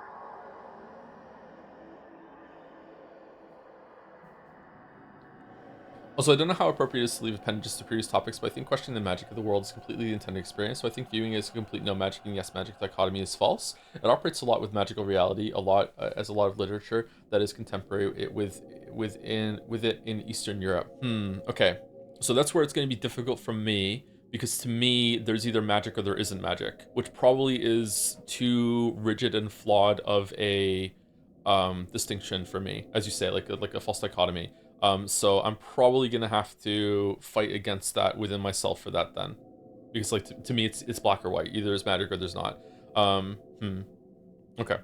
Also, I don't know how appropriate it is to leave appendages to previous topics, but I think questioning the magic of the world is completely the intended experience, so I think viewing it as a complete no magic and yes magic dichotomy is false. It operates a lot with magical reality, as a lot of literature that is contemporary with it in Eastern Europe. Okay. So that's where it's going to be difficult for me, because to me, there's either magic or there isn't magic, which probably is too rigid and flawed of a distinction for me, as you say, like a false dichotomy. So I'm probably gonna have to fight against that within myself for that then, because like to me it's black or white. Either there's magic or there's not. Okay.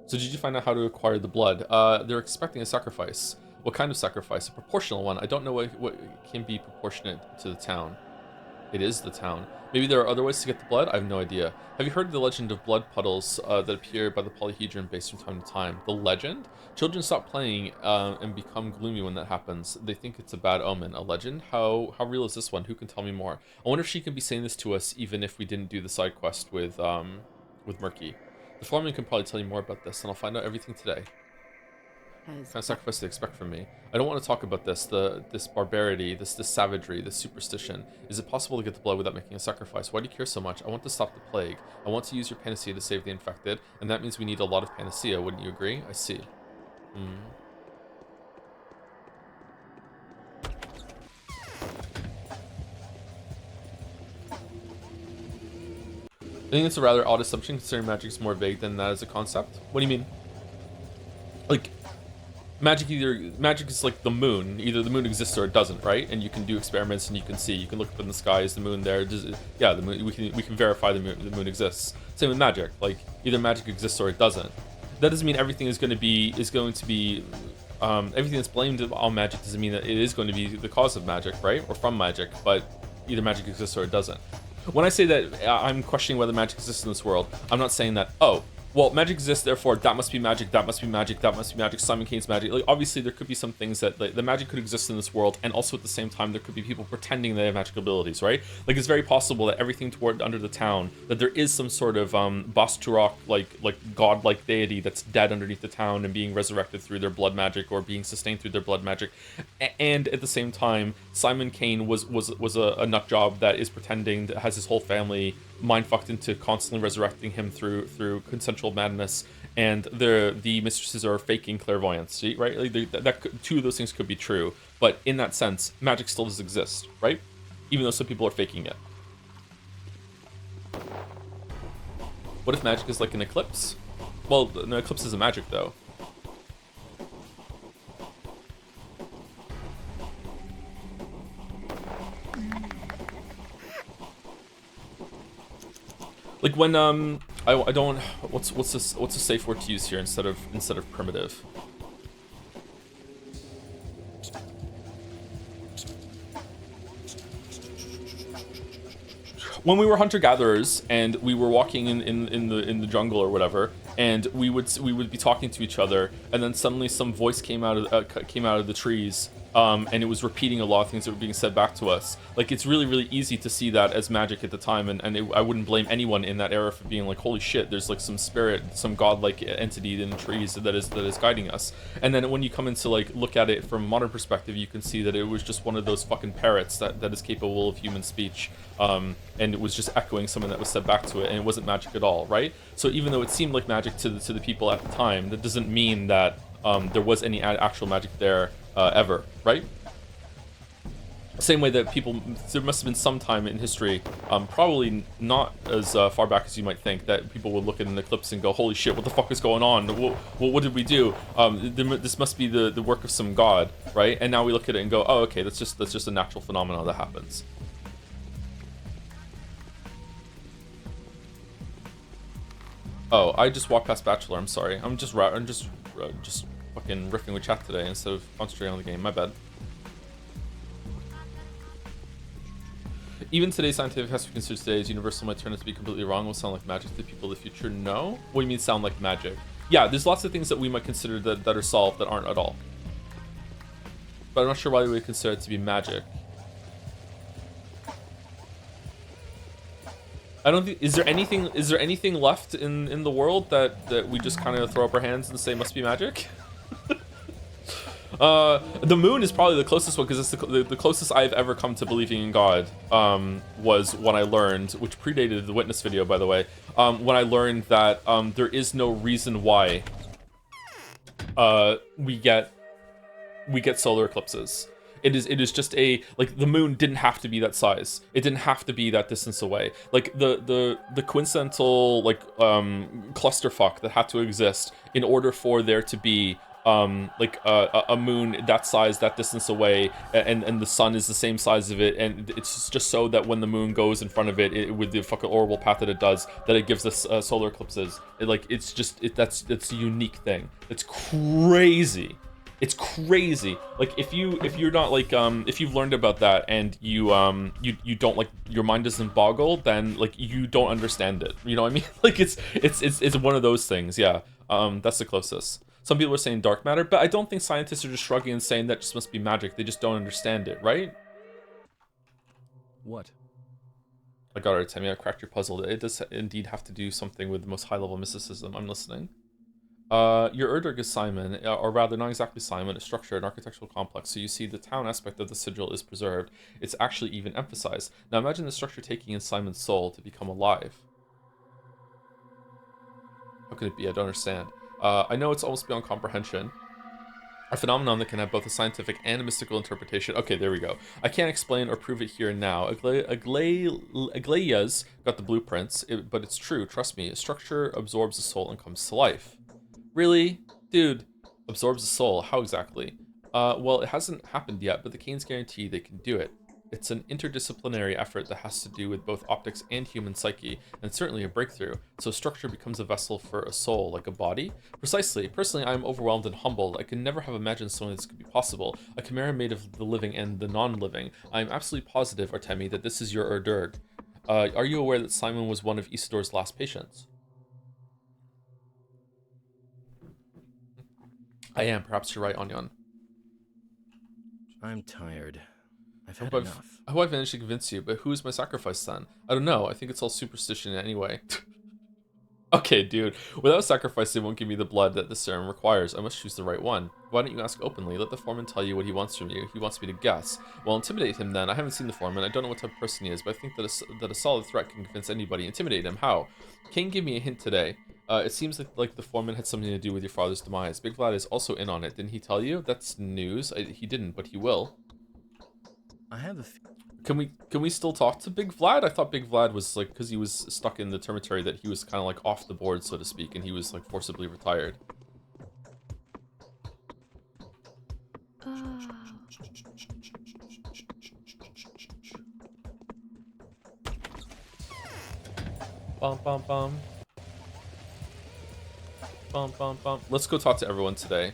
So did you find out how to acquire the blood? They're expecting a sacrifice. What kind of sacrifice? A proportional one. I don't know what can be proportionate to the town. It is the town. Maybe there are other ways to get the blood? I have no idea. Have you heard of the legend of blood puddles that appear by the polyhedron base from time to time? The legend? Children stop playing and become gloomy when that happens. They think it's a bad omen. A legend? How real is this one? Who can tell me more? I wonder if she can be saying this to us even if we didn't do the side quest with Murky. The foreman can probably tell you more about this, and I'll find out everything today. What kind of sacrifice do they expect from me? I don't want to talk about this, this barbarity, this savagery, this superstition. Is it possible to get the blood without making a sacrifice? Why do you care so much? I want to stop the plague. I want to use your panacea to save the infected, and that means we need a lot of panacea, wouldn't you agree? I see. I think it's a rather odd assumption considering magic is more vague than that as a concept. What do you mean? Like, magic is like the moon. Either the moon exists or it doesn't, right? And you can do experiments and you can see. You can look up in the sky, is the moon there? Yeah, the moon. We can verify the moon exists. Same with magic. Like, either magic exists or it doesn't. That doesn't mean everything is going to be everything that's blamed on magic doesn't mean that it is going to be the cause of magic, right? Or from magic. But either magic exists or it doesn't. When I say that I'm questioning whether magic exists in this world, I'm not saying that, oh, well, magic exists, therefore that must be magic, that must be magic, that must be magic, Simon Kane's magic. Like, obviously, there could be some things that the magic could exist in this world, and also at the same time, there could be people pretending they have magical abilities, right? Like, it's very possible that everything toward under the town, that there is some sort of Basturok, like godlike deity that's dead underneath the town and being resurrected through their blood magic or being sustained through their blood magic. And at the same time, Simon Kane was a nut job that is pretending that has his whole family mind fucked into constantly resurrecting him through consensual madness, and the mistresses are faking clairvoyance, right? Like two of those things could be true, but in that sense, magic still does exist, right? Even though some people are faking it. What if magic is like an eclipse? Well, an eclipse is a magic, though. Like when I don't what's a safe word to use here instead of primitive? When we were hunter-gatherers and we were walking in the jungle or whatever, and we would be talking to each other, and then suddenly some voice came out of the trees. And it was repeating a lot of things that were being said back to us. Like, it's really, really easy to see that as magic at the time, and I wouldn't blame anyone in that era for being like, holy shit, there's like some spirit, some godlike entity in the trees that is guiding us. And then when you come into like look at it from a modern perspective, you can see that it was just one of those fucking parrots that is capable of human speech, and it was just echoing something that was said back to it, and it wasn't magic at all, right? So even though it seemed like magic to the people at the time, that doesn't mean that there was any actual magic there ever, right? Same way that there must have been some time in history, probably not as far back as you might think, that people would look at an eclipse and go, holy shit, what the fuck is going on? What did we do? This must be the work of some god, right? And now we look at it and go, oh, okay, that's just a natural phenomenon that happens. Oh, I just walked past Bachelor. I'm sorry. I'm just fucking riffing with chat today instead of concentrating on the game. My bad. Even today's scientific has to be considered today as universal might turn out to be completely wrong. Will sound like magic to people of the future? No. What do you mean sound like magic? Yeah, there's lots of things that we might consider that are solved that aren't at all. But I'm not sure why we would consider it to be magic. I don't think is there anything left in the world that we just kind of throw up our hands and say must be magic? The moon is probably the closest one, because it's the closest I've ever come to believing in God. Was when I learned, which predated the Witness video, by the way, when I learned that there is no reason why we get solar eclipses. It is just like the moon didn't have to be that size. It didn't have to be that distance away. Like the coincidental like clusterfuck that had to exist in order for there to be like a moon that size, that distance away, and the sun is the same size of it, and it's just so that when the moon goes in front of it, with the fucking orbital path that it does, that it gives us solar eclipses. That's a unique thing. It's crazy. It's crazy. Like if you're not like if you've learned about that and you don't like, your mind doesn't boggle, then like you don't understand it. You know what I mean? Like it's one of those things. Yeah. That's the closest. Some people are saying dark matter, but I don't think scientists are just shrugging and saying that just must be magic. They just don't understand it, right? What? I got it, Timmy. I cracked your puzzle. It does indeed have to do something with the most high-level mysticism. I'm listening. Your Erdurg is Simon, or rather, not exactly Simon, a structure, an architectural complex. So you see, the town aspect of the sigil is preserved. It's actually even emphasized. Now imagine the structure taking in Simon's soul to become alive. How could it be? I don't understand. I know it's almost beyond comprehension. A phenomenon that can have both a scientific and a mystical interpretation. Okay, there we go. I can't explain or prove it here and now. Aglaya's got the blueprints, but it's true, trust me. A structure absorbs the soul and comes to life. Really? Dude, absorbs the soul. How exactly? Well, it hasn't happened yet, but the Canes guarantee they can do it. It's an interdisciplinary effort that has to do with both optics and human psyche, and certainly a breakthrough. So structure becomes a vessel for a soul, like a body? Precisely. Personally, I am overwhelmed and humbled. I could never have imagined something this could be possible. A chimera made of the living and the non-living. I am absolutely positive, Artemi, that this is your Erdurg. Are you aware that Simon was one of Isildur's last patients? I am. Perhaps you're right, Anyan. I'm tired. I've I had hope enough. I hope I managed to convince you, but who is my sacrifice then? I don't know. I think it's all superstition anyway. Okay, dude. Without sacrifice, they won't give me the blood that the serum requires. I must choose the right one. Why don't you ask openly? Let the foreman tell you what he wants from you. He wants me to guess. Well, intimidate him then. I haven't seen the foreman. I don't know what type of person he is, but I think that a solid threat can convince anybody. Intimidate him. How? Kane gave me a hint today. It seems like the foreman had something to do with your father's demise. Big Vlad is also in on it. Didn't he tell you? That's news. He didn't, but he will. I have a Can we still talk to Big Vlad? I thought Big Vlad was like, because he was stuck in the termitary, that he was kind of like off the board, so to speak, and he was like forcibly retired. Bum bum bum. Bum bum bum. Let's go talk to everyone today.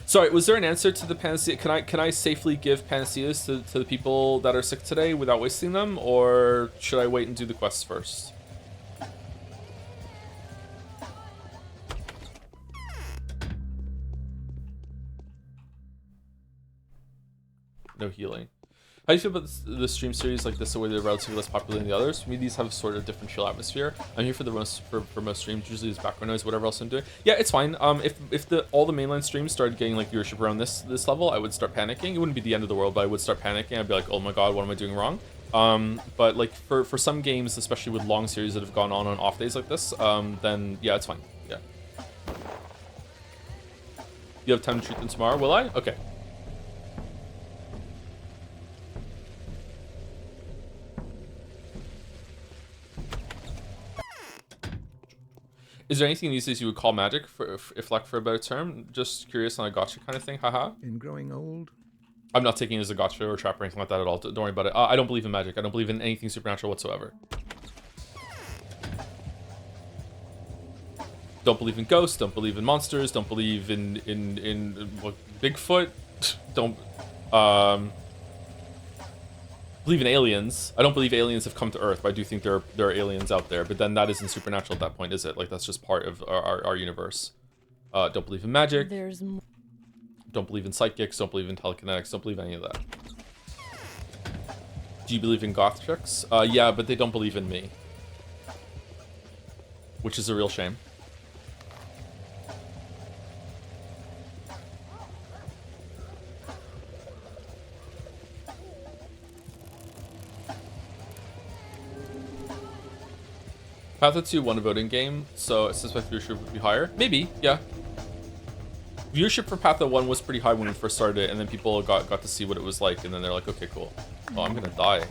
Sorry, was there an answer to the panacea? Can I safely give panaceas to the people that are sick today without wasting them, or should I wait and do the quests first? No healing. How do you feel about the stream series like this, where they're relatively less popular than the others? For me, these have sort of different chill atmosphere. I'm here for the most for most streams. Usually, it's background noise, whatever else I'm doing. Yeah, it's fine. If all the mainline streams started getting like viewership around this level, I would start panicking. It wouldn't be the end of the world, but I would start panicking. I'd be like, oh my god, what am I doing wrong? But like for some games, especially with long series that have gone on off days like this, then yeah, it's fine. Yeah. You have time to treat them tomorrow? Will I? Okay. Is there anything these days you would call magic, if lack for a better term? Just curious on a gotcha kind of thing, haha. In growing old? I'm not taking it as a gotcha or trap or anything like that at all. Don't worry about it. I don't believe in magic. I don't believe in anything supernatural whatsoever. Don't believe in ghosts. Don't believe in monsters. Don't believe in what, Bigfoot. Don't believe in aliens. I don't believe aliens have come to Earth, but I do think there are aliens out there. But then that isn't supernatural at that point, is it? Like, that's just part of our universe. Don't believe in magic. Don't believe in psychics. Don't believe in telekinetics. Don't believe any of that. Do you believe in goth chicks? Yeah, but they don't believe in me, which is a real shame. Patho 2 won a voting game, so it says my viewership would be higher. Maybe, yeah. Viewership for Patho 1 was pretty high when we first started it, and then people got to see what it was like, and then they're like, okay, cool. Oh, I'm gonna die.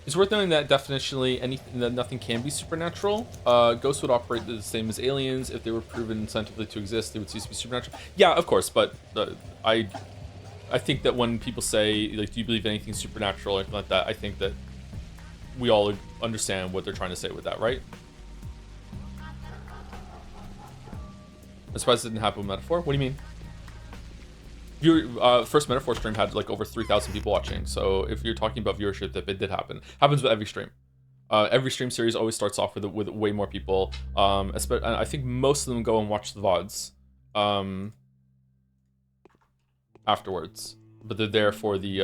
It's worth noting that definitionally anything that nothing can be supernatural. Ghosts would operate the same as aliens. If they were proven scientifically to exist, they would cease to be supernatural. Yeah, of course, but I think that when people say, like, do you believe in anything supernatural or anything like that, I think that we all understand what they're trying to say with that, right? I'm surprised it didn't happen with Metaphor. What do you mean? Your first Metaphor stream had like over 3,000 people watching, so if you're talking about viewership, that it did happen. Happens with every stream. Every stream series always starts off with way more people. I think most of them go and watch the VODs afterwards, but they're there for the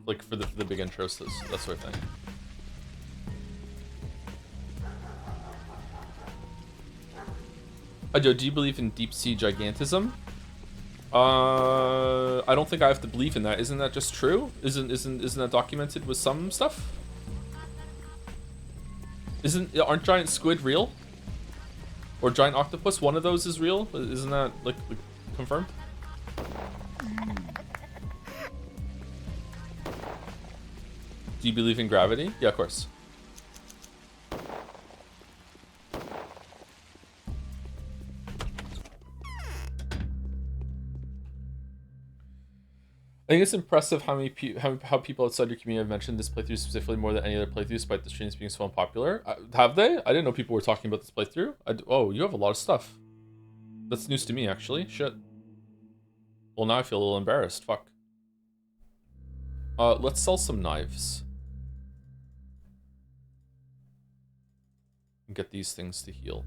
like for the big intros, that sort of thing. Joe, do you believe in deep sea gigantism? I don't think I have to believe in that. Isn't that just true? Isn't that documented with some stuff? Aren't giant squid real? Or giant octopus? One of those is real? Isn't that like confirmed? Do you believe in gravity? Yeah, of course. I think it's impressive how many how people outside your community have mentioned this playthrough specifically more than any other playthrough, despite the streams being so unpopular. Have they? I didn't know people were talking about this playthrough. Oh, you have a lot of stuff. That's news to me, actually. Shit. Well, now I feel a little embarrassed. Fuck. Let's sell some knives. And get these things to heal.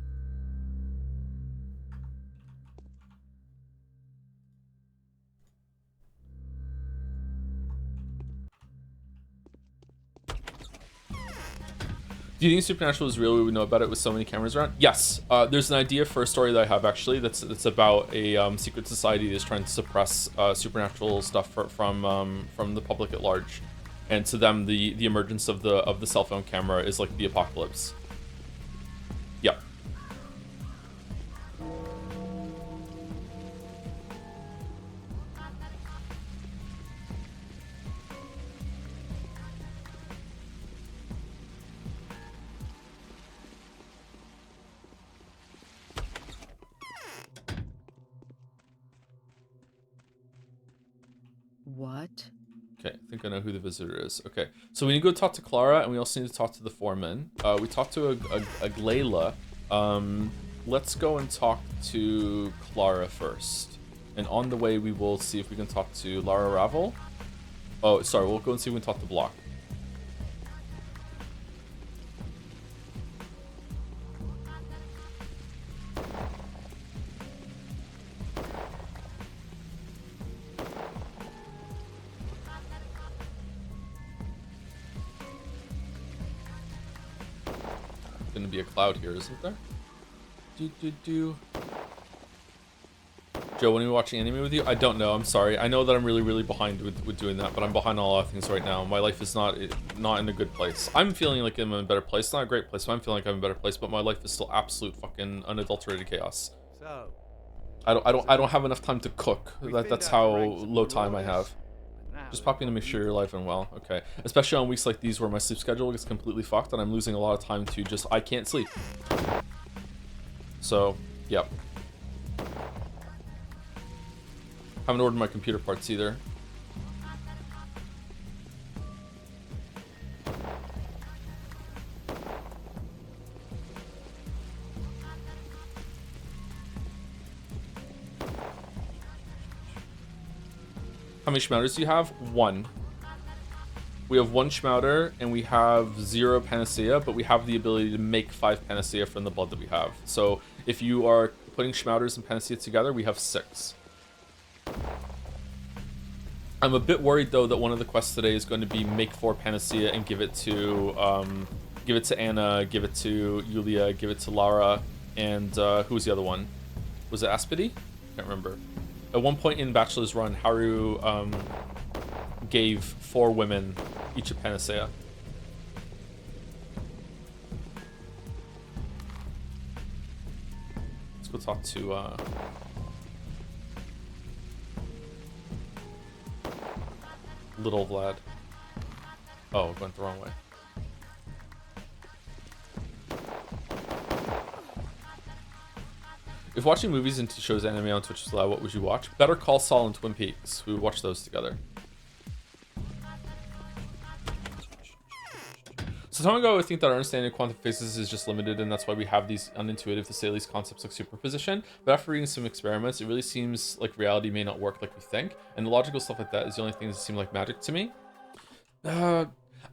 Do you think Supernatural is real? We would know about it with so many cameras around. Yes, there's an idea for a story that I have actually. That's about a secret society that's trying to suppress supernatural stuff from the public at large, and to them the emergence of the cell phone camera is like the apocalypse. Yep. What? Okay, I think I know who the visitor is. Okay, so we need to go talk to Clara, and we also need to talk to the foreman. We talked to a Glayla. Let's go and talk to Clara first. And on the way, we will see if we can talk to Lara Ravel. Oh, sorry, we'll go and see if we can talk to Block. Gonna be a cloud here, isn't there? Joe, when are we watching anime with you? I don't know. I'm sorry. I know that I'm really behind with doing that, but I'm behind on a lot of things right now. My life is not in a good place. I'm feeling like I'm in a better place. It's not a great place, but I'm feeling like I'm in a better place. But my life is still absolute fucking unadulterated chaos. So I don't have enough time to cook. That's how low time I have. Just popping to make sure you're alive and well. Okay. Especially on weeks like these where my sleep schedule gets completely fucked and I'm losing a lot of time to just, I can't sleep. So, yep. Haven't ordered my computer parts either. How many schmouters do you have? One. We have one schmouter and we have 0 panacea, but we have the ability to make 5 panacea from the blood that we have. So if you are putting schmouters and panacea together, we have 6. I'm a bit worried though that one of the quests today is going to be make 4 panacea and give it to Anna, give it to Yulia, give it to Lara, and who was the other one? Was it Aspidi? Can't remember. At one point in Bachelor's Run, Haru gave 4 women each a panacea. Let's go talk to Little Vlad. Oh, went the wrong way. If watching movies and shows anime on Twitch was allowed, what would you watch? Better Call Saul and Twin Peaks. We would watch those together. So time ago, I think that our understanding of quantum physics is just limited, and that's why we have these unintuitive, to say least, concepts like superposition. But after reading some experiments, it really seems like reality may not work like we think, and the logical stuff like that is the only things that seem like magic to me. I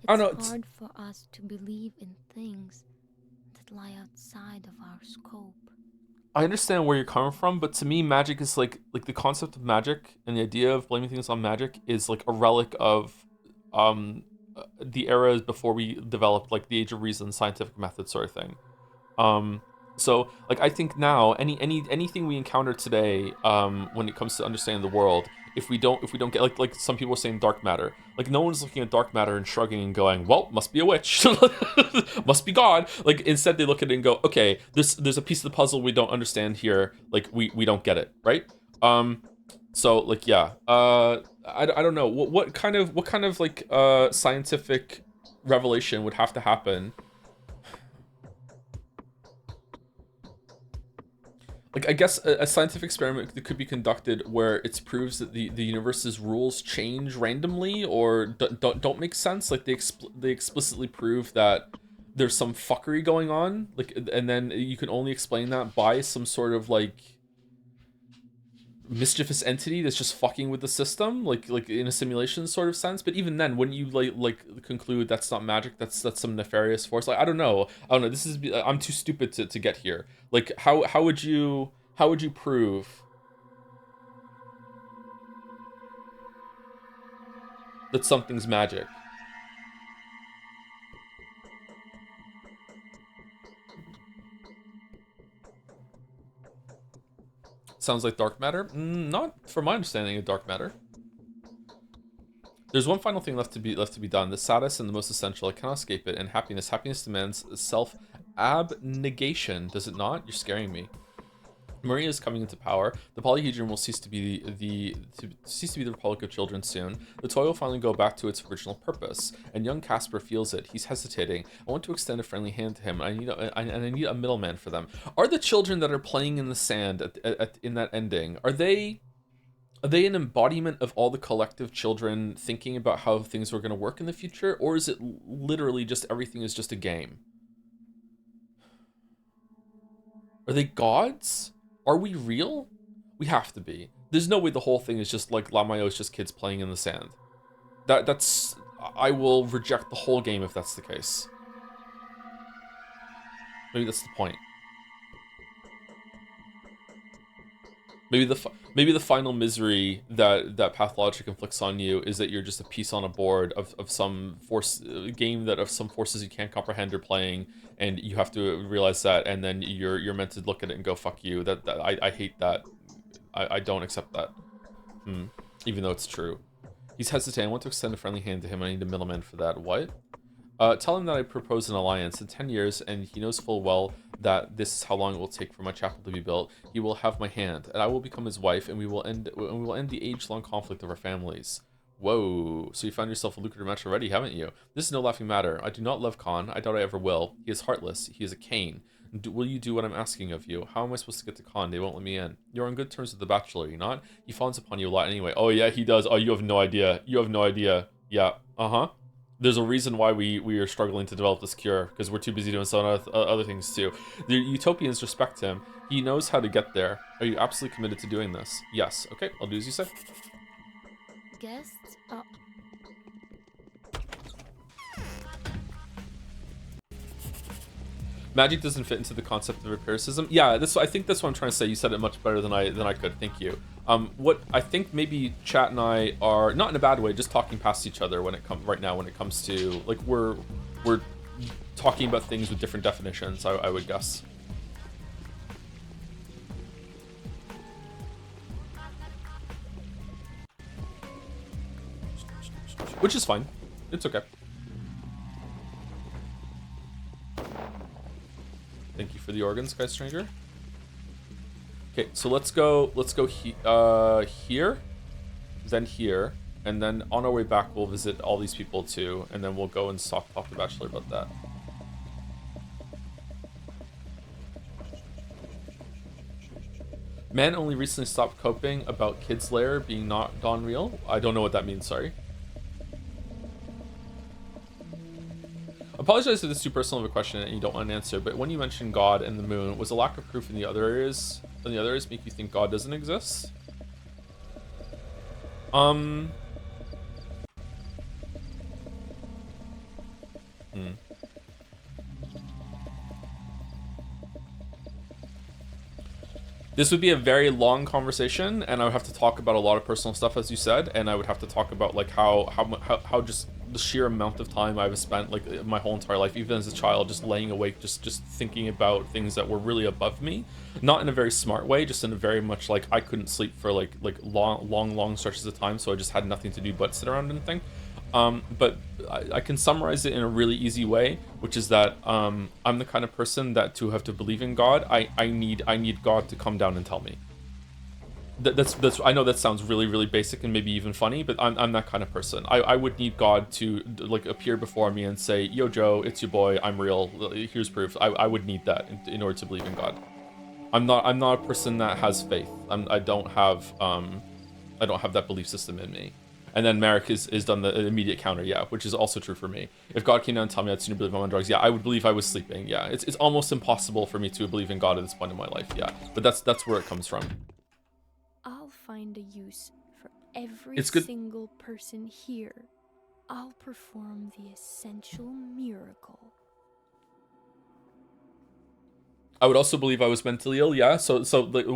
don't know. It's hard for us to believe in things that lie outside of our scope. I understand where you're coming from, but to me, magic is like the concept of magic and the idea of blaming things on magic is like a relic of the eras before we developed like the age of reason, scientific method sort of thing. So like I think now anything we encounter today when it comes to understanding the world, if we don't get like some people are saying dark matter, like no one's looking at dark matter and shrugging and going, well, must be a witch, must be God. Like instead they look at it and go, okay, there's a piece of the puzzle we don't understand here, like we don't get it, right? So like yeah, I don't know what kind of like scientific revelation would have to happen. Like I guess a scientific experiment that could be conducted where it proves that the universe's rules change randomly or don't make sense. Like they explicitly prove that there's some fuckery going on. Like and then you can only explain that by some sort of like mischievous entity that's just fucking with the system, like in a simulation sort of sense. But even then, wouldn't you like conclude that's not magic? That's some nefarious force. Like I don't know. This is I'm too stupid to get here. Like how would you prove that something's magic? Sounds like dark matter? Not from my understanding of dark matter. There's one final thing left to be done. The saddest and the most essential. I cannot escape it. And happiness. Happiness demands self-abnegation, does it not? You're scaring me. Maria is coming into power. The polyhedron will cease to be the Republic of Children soon. The toy will finally go back to its original purpose. And young Casper feels it. He's hesitating. I want to extend a friendly hand to him. I need a middleman for them. Are the children that are playing in the sand in that ending? Are they an embodiment of all the collective children thinking about how things were going to work in the future, or is it literally just everything is just a game? Are they gods? Are we real? We have to be. There's no way the whole thing is just like Lamayo is just kids playing in the sand. That's I will reject the whole game if that's the case. Maybe that's the point. Maybe the final misery that Pathologic inflicts on you is that you're just a piece on a board of some game that of some forces you can't comprehend or playing, and you have to realize that, and then you're meant to look at it and go fuck you. I hate that. I don't accept that. Even though it's true. He's hesitating. I want to extend a friendly hand to him. I need a middleman for that. What? Tell him that I propose an alliance in 10 years, and he knows full well that this is how long it will take for my chapel to be built. He will have my hand, and I will become his wife, and we will end the age-long conflict of our families. Whoa, so you found yourself a lucrative match already, haven't you? This is no laughing matter. I do not love Khan. I doubt I ever will. He is heartless. He is a Cain. Will you do what I'm asking of you? How am I supposed to get to Khan? They won't let me in. You're on good terms with the Bachelor, you're not? He fawns upon you a lot anyway. Oh yeah, he does. Oh, you have no idea. You have no idea. Yeah, There's a reason why we are struggling to develop this cure, because we're too busy doing some other things too. The Utopians respect him. He knows how to get there. Are you absolutely committed to doing this? Yes. Okay, I'll do as you say. Guests? Magic doesn't fit into the concept of empiricism. Yeah, I think that's what I'm trying to say. You said it much better than I could. Thank you. What I think maybe Chat and I are, not in a bad way, just talking past each other when it comes to like we're talking about things with different definitions. I would guess. Which is fine. It's okay. Thank you for the organs, Sky Stranger. Okay, so let's go here, then here, and then on our way back we'll visit all these people too, and then we'll go and talk to the Bachelor about that. Man only recently stopped coping about Kid's Lair being not unreal. I don't know what that means, sorry. Apologize if this is too personal of a question and you don't want an answer, but when you mentioned God and the moon, was a lack of proof in the other areas make you think God doesn't exist? Hmm. This would be a very long conversation, and I would have to talk about a lot of personal stuff, as you said, and I would have to talk about like how just the sheer amount of time I've spent like my whole entire life, even as a child, just laying awake, just thinking about things that were really above me, not in a very smart way, just in a very much like I couldn't sleep for like long stretches of time, so I just had nothing to do but sit around and think. But I can summarize it in a really easy way, which is that I'm the kind of person that to have to believe in God, I need God to come down and tell me. That's I know that sounds really basic and maybe even funny, but I'm that kind of person. I would need God to like appear before me and say, "Yo, Joe, it's your boy. I'm real. Here's proof." I would need that in order to believe in God. I'm not a person that has faith. I don't have that belief system in me. And then Merrick is done the immediate counter, yeah, which is also true for me. If God came down and told me I'd sooner believe I'm on drugs, yeah, I would believe I was sleeping, yeah. It's almost impossible for me to believe in God at this point in my life, yeah. But that's where it comes from. I'll find a use for every It's good. single person here. I'll perform the essential miracle. I would also believe I was mentally ill, yeah. So the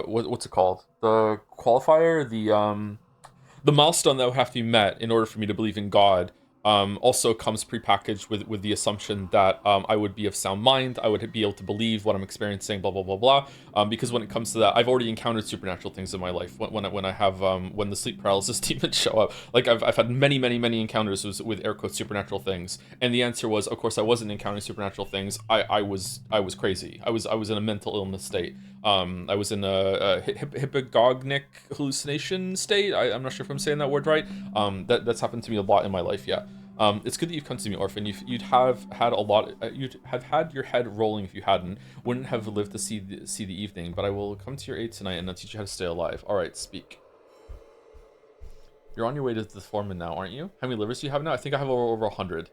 what's it called? The qualifier, the milestone that would have to be met in order for me to believe in God also comes prepackaged with the assumption that I would be of sound mind, I would be able to believe what I'm experiencing, blah blah blah blah. Because when it comes to that, I've already encountered supernatural things in my life. When I have when the sleep paralysis demons show up, like I've had many encounters with air quotes supernatural things, and the answer was, of course, I wasn't encountering supernatural things. I was crazy. I was in a mental illness state. I was in a hypnagogic hallucination state. I'm not sure if I'm saying that word right. That's happened to me a lot in my life. Yeah. It's good that you've come to me, Orphan. You'd have had a lot. You'd have had your head rolling if you hadn't. Wouldn't have lived to see the evening. But I will come to your aid tonight and I'll teach you how to stay alive. All right, speak. You're on your way to the foreman now, aren't you? How many livers do you have now? I think I have over 100.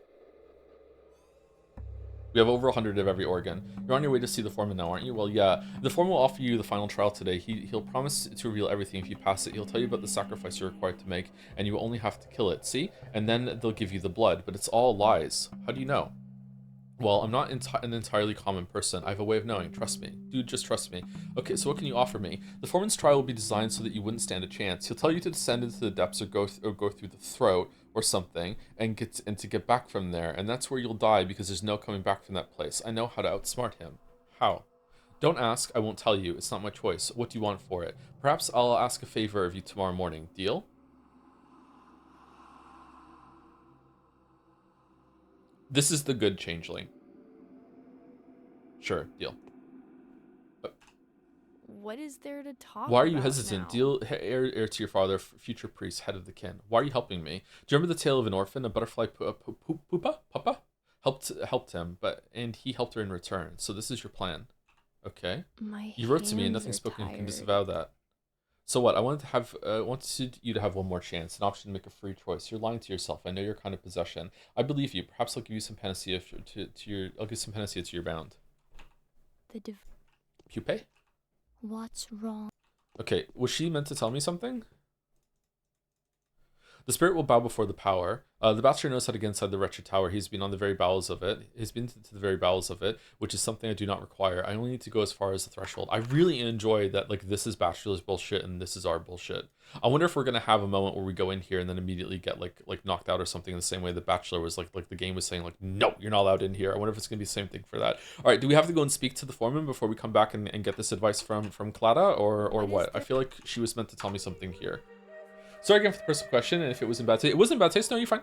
We have over 100 of every organ. You're on your way to see the foreman now, aren't you? Well, yeah. The foreman will offer you the final trial today. He'll promise to reveal everything if you pass it. He'll tell you about the sacrifice you're required to make, and you will only have to kill it, see? And then they'll give you the blood, but it's all lies. How do you know? Well, I'm not an entirely common person. I have a way of knowing. Trust me. Dude, just trust me. Okay, so what can you offer me? The foreman's trial will be designed so that you wouldn't stand a chance. He'll tell you to descend into the depths or go through the throat or something and to get back from there. And that's where you'll die because there's no coming back from that place. I know how to outsmart him. How? Don't ask. I won't tell you. It's not my choice. What do you want for it? Perhaps I'll ask a favor of you tomorrow morning. Deal? This is the good changeling. Sure, deal. What is there to talk about? Why are you hesitant? Now? Deal, heir to your father, future priest, head of the kin. Why are you helping me? Do you remember the tale of an orphan? A butterfly Papa helped him, and he helped her in return. So this is your plan. Okay. You wrote to me, and nothing spoken can disavow that. So what? I wanted you to have one more chance, an option to make a free choice. You're lying to yourself. I know your kind of possession. I believe you. Perhaps I'll give you some panacea I'll give some panacea to your bound. Pupae? What's wrong? Okay, was she meant to tell me something? The spirit will bow before the power. The bachelor knows how to get inside the wretched tower. He's been on the very bowels of it. He's been to the very bowels of it, which is something I do not require. I only need to go as far as the threshold. I really enjoy that, like, this is bachelor's bullshit and this is our bullshit. I wonder if we're gonna have a moment where we go in here and then immediately get like knocked out or something in the same way the bachelor was like the game was saying, like, no, you're not allowed in here. I wonder if it's gonna be the same thing for that. All right, do we have to go and speak to the foreman before we come back and get this advice from Clara or what? I feel like she was meant to tell me something here. Sorry again for the personal question, and if it was in bad taste. It wasn't in bad taste, no, you're fine.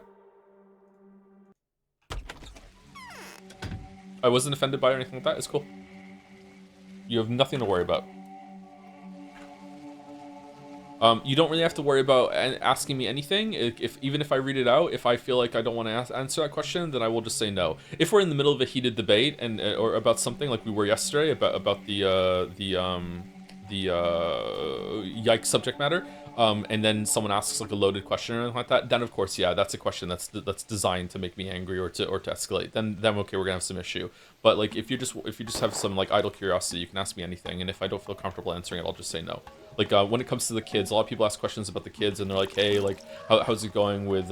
I wasn't offended by it or anything like that, it's cool. You have nothing to worry about. You don't really have to worry about asking me anything. Even if I read it out, if I feel like I don't want to answer that question, then I will just say no. If we're in the middle of a heated debate and or about something like we were yesterday about the yikes subject matter, and then someone asks like a loaded question or anything like that, then of course, yeah, that's a question that's designed to make me angry or to escalate. Then okay, we're gonna have some issue. But like if you just have some like idle curiosity, you can ask me anything, and if I don't feel comfortable answering it, I'll just say no. Like when it comes to the kids, a lot of people ask questions about the kids, and they're like, "Hey, like, how's it going with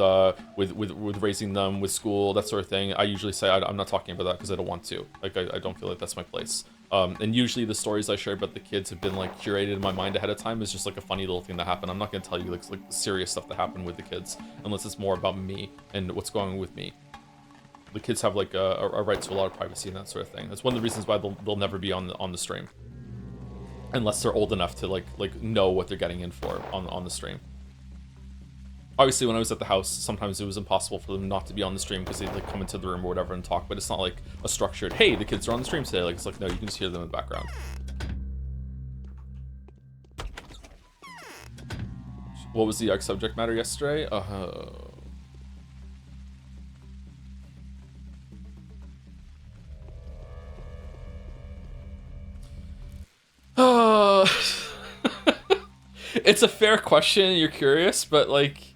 raising them, with school, that sort of thing?" I usually say I'm not talking about that because I don't want to. Like, I don't feel like that's my place. And usually the stories I share about the kids have been like curated in my mind ahead of time. It's just like a funny little thing that happened. I'm not gonna tell you like serious stuff that happened with the kids unless it's more about me and what's going on with me. The kids have like a right to a lot of privacy and that sort of thing. That's one of the reasons why they'll never be on the stream. Unless they're old enough to like know what they're getting in for on the stream. Obviously, when I was at the house, sometimes it was impossible for them not to be on the stream because they'd like come into the room or whatever and talk. But it's not like a structured, "Hey, the kids are on the stream today." Like it's like, no, you can just hear them in the background. What was the subject matter yesterday? It's a fair question. You're curious, but like,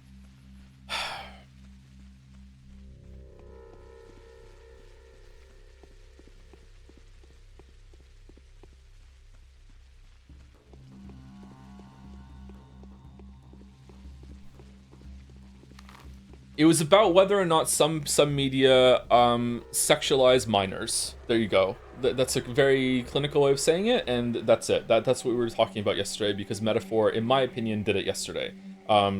it was about whether or not some media sexualize minors. There you go. That's a very clinical way of saying it, and that's it. That's what we were talking about yesterday, because Metaphor, in my opinion, did it yesterday.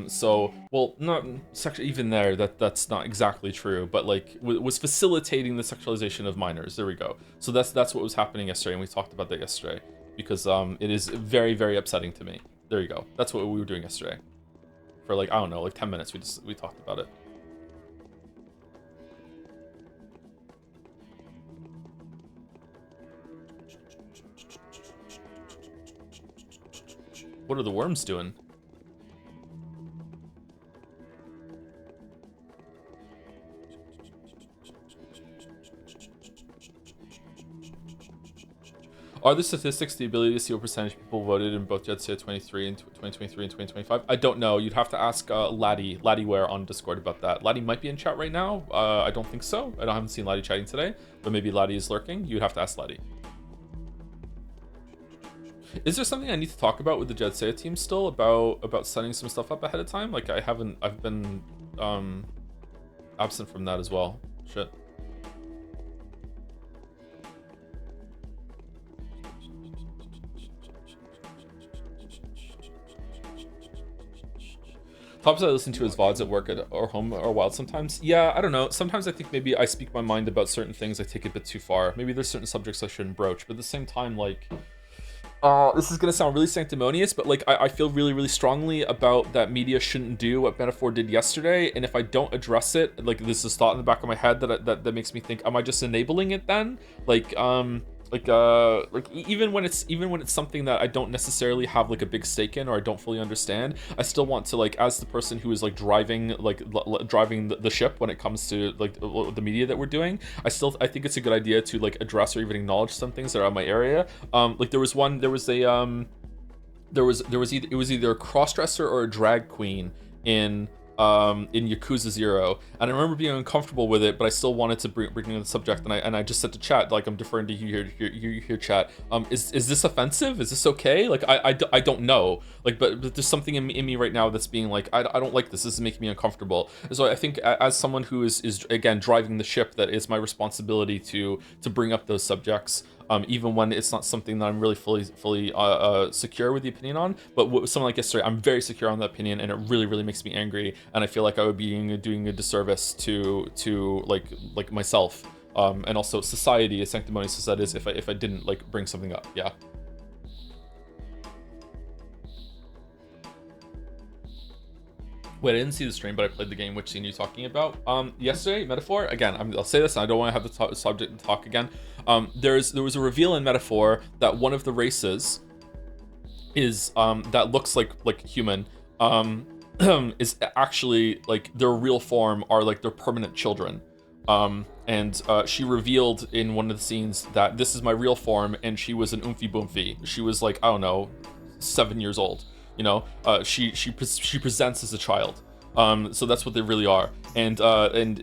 So, well, not sexual, even there, that's not exactly true, but like was facilitating the sexualization of minors. There we go. So that's what was happening yesterday, and we talked about that yesterday, because it is very, very upsetting to me. There you go. That's what we were doing yesterday. For like, I don't know, like 10 minutes, we talked about it. What are the worms doing? Are the statistics the ability to see what percentage of people voted in both Jet Set 23 and 2023 and 2025? I don't know. You'd have to ask Laddyware on Discord about that. Laddie might be in chat right now. I don't think so. I haven't seen Laddie chatting today, but maybe Laddie is lurking. You'd have to ask Laddie. Is there something I need to talk about with the Jedsea team still about setting some stuff up ahead of time? Like I've been absent from that as well. Shit. Topics I listen to as VODs at work or home are wild sometimes. Yeah, I don't know. Sometimes I think maybe I speak my mind about certain things. I take it a bit too far. Maybe there's certain subjects I shouldn't broach, but at the same time, like, this is gonna sound really sanctimonious, but like I feel really, really strongly about that media shouldn't do what Metaphor did yesterday, and if I don't address it, like this is thought in the back of my head that makes me think, am I just enabling it then? Like even when it's something that I don't necessarily have like a big stake in or I don't fully understand, I still want to, like, as the person who is like driving the ship when it comes to like the media that we're doing, I think it's a good idea to like address or even acknowledge some things that are in my area. Like there was either a crossdresser or a drag queen in Yakuza 0, and I remember being uncomfortable with it, but I still wanted to bring in the subject, and I just said to chat, like, I'm deferring to you here chat, is this offensive? Is this okay? Like, I don't know, like, but there's something in me right now that's being like, I don't like this is making me uncomfortable. And so I think as someone who is again driving the ship, that is my responsibility to bring up those subjects. Even when it's not something that I'm really fully secure with the opinion on, but something like yesterday, I'm very secure on the opinion, and it really, really makes me angry, and I feel like I would be doing a disservice to like myself, and also society, as sanctimonious as that is, if I didn't like bring something up. Yeah. Wait, I didn't see the stream, but I played the game. Which scene are you talking about? Yesterday, Metaphor. Again, I'll say this, and I don't want to have the subject talk again. There was a reveal in Metaphor that one of the races is that looks like human is actually like their real form are like their permanent children. And she revealed in one of the scenes that this is my real form, and she was an oomphy boomfy. She was like, I don't know, 7 years old. You know, she presents as a child. So that's what they really are. And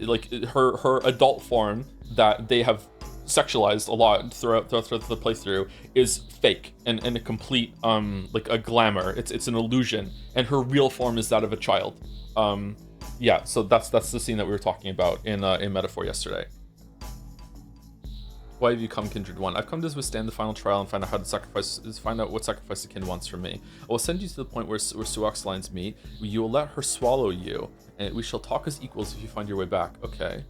like her adult form that they have sexualized a lot throughout the playthrough is fake and a complete like a glamour. It's an illusion, and her real form is that of a child. Yeah, so that's the scene that we were talking about in Metaphor yesterday. Why have you come, Kindred One? I've come to withstand the final trial and find out what sacrifice the kin wants from me. I will send you to the point where Suak's lines meet. You will let her swallow you, and we shall talk as equals if you find your way back. Okay.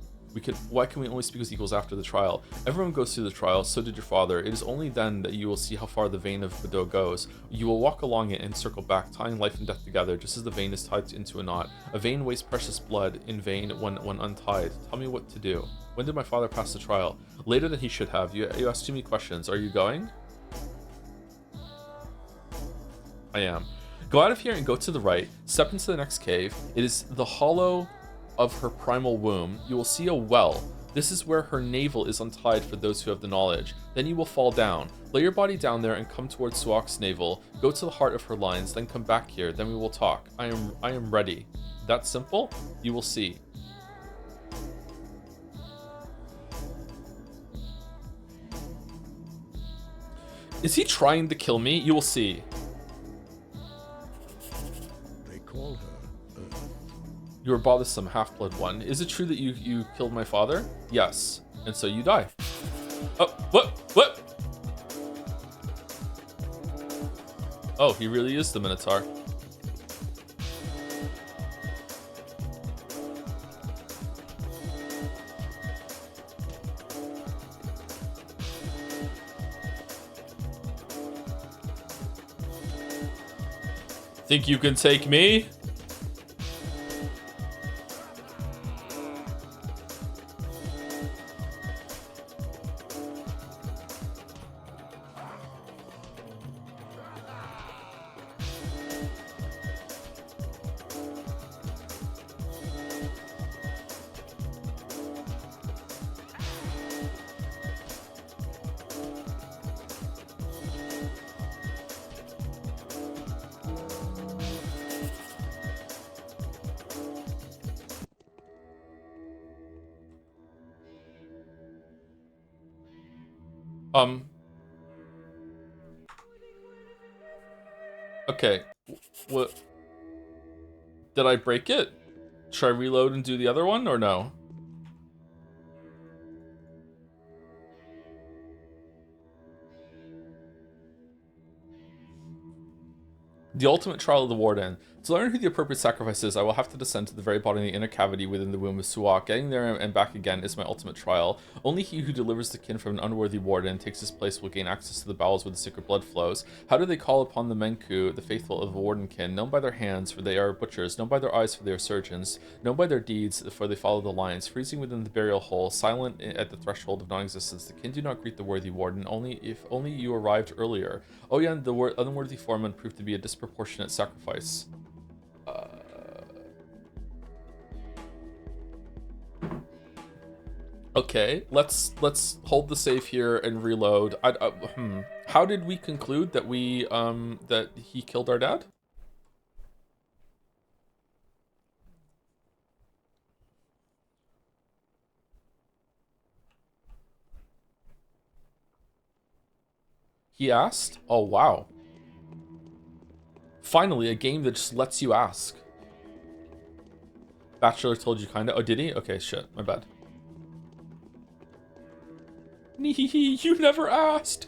Why can we only speak as equals after the trial? Everyone goes through the trial, so did your father. It is only then that you will see how far the vein of Patho goes. You will walk along it and circle back, tying life and death together, just as the vein is tied into a knot. A vein wastes precious blood in vain when untied. Tell me what to do. When did my father pass the trial? Later than he should have. You asked too many questions. Are you going? I am. Go out of here and go to the right. Step into the next cave. It is the hollow of her primal womb. You will see a well. This is where her navel is untied for those who have the knowledge. Then you will fall down. Lay your body down there and come towards Suak's navel. Go to the heart of her lines, then come back here. Then we will talk. I am ready. That simple? You will see. Is he trying to kill me? You will see. They call her Earth. You are bothersome, half-blood one. Is it true that you killed my father? Yes. And so you die. Oh, what? Oh, he really is the Minotaur. Think you can take me? Okay. What? Did I break it? Should I reload and do the other one or no? The ultimate trial of the Warden. To learn who the appropriate sacrifice is, I will have to descend to the very bottom of the inner cavity within the womb of Suak. Getting there and back again is my ultimate trial. Only he who delivers the kin from an unworthy warden and takes his place will gain access to the bowels where the sacred blood flows. How do they call upon the Menku, the faithful of the warden kin? Known by their hands, for they are butchers. Known by their eyes, for they are surgeons. Known by their deeds, for they follow the lines. Freezing within the burial hole, silent at the threshold of non-existence, the kin do not greet the worthy warden, if only you arrived earlier. Oh yeah, the unworthy foreman proved to be a disproportionate sacrifice. Okay, let's hold the save here and reload. How did we conclude that that he killed our dad? He asked? Oh wow. Finally, a game that just lets you ask. Bachelor told you kinda. Oh, did he? Okay, shit, my bad. You never asked.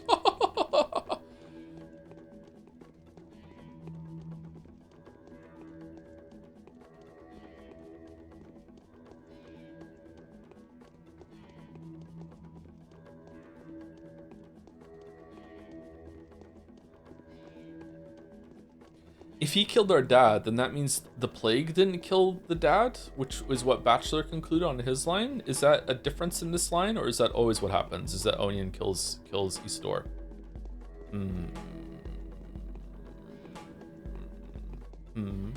If he killed our dad, then that means the plague didn't kill the dad, which is what Bachelor concluded on his line. Is that a difference in this line, or is that always what happens? Is that Onion kills Istor? Hmm.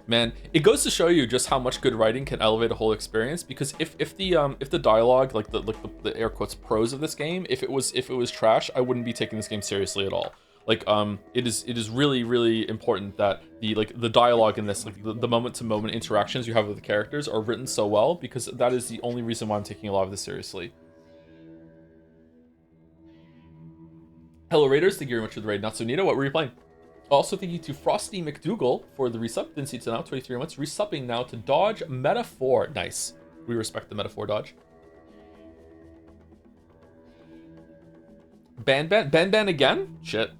Man, it goes to show you just how much good writing can elevate a whole experience. Because if the dialogue, like the air quotes prose of this game, if it was trash, I wouldn't be taking this game seriously at all. Like it is really important that the dialogue in this, like the moment to moment interactions you have with the characters are written so well, because that is the only reason why I'm taking a lot of this seriously. Hello Raiders, thank you very much for the raid. Not so Nito, what were you playing? Also, thank you to Frosty McDougal for the resub. Didn't see it till now, 23 months. Resubbing now to Dodge Metaphor. Nice. We respect the Metaphor Dodge. Ban again? Shit.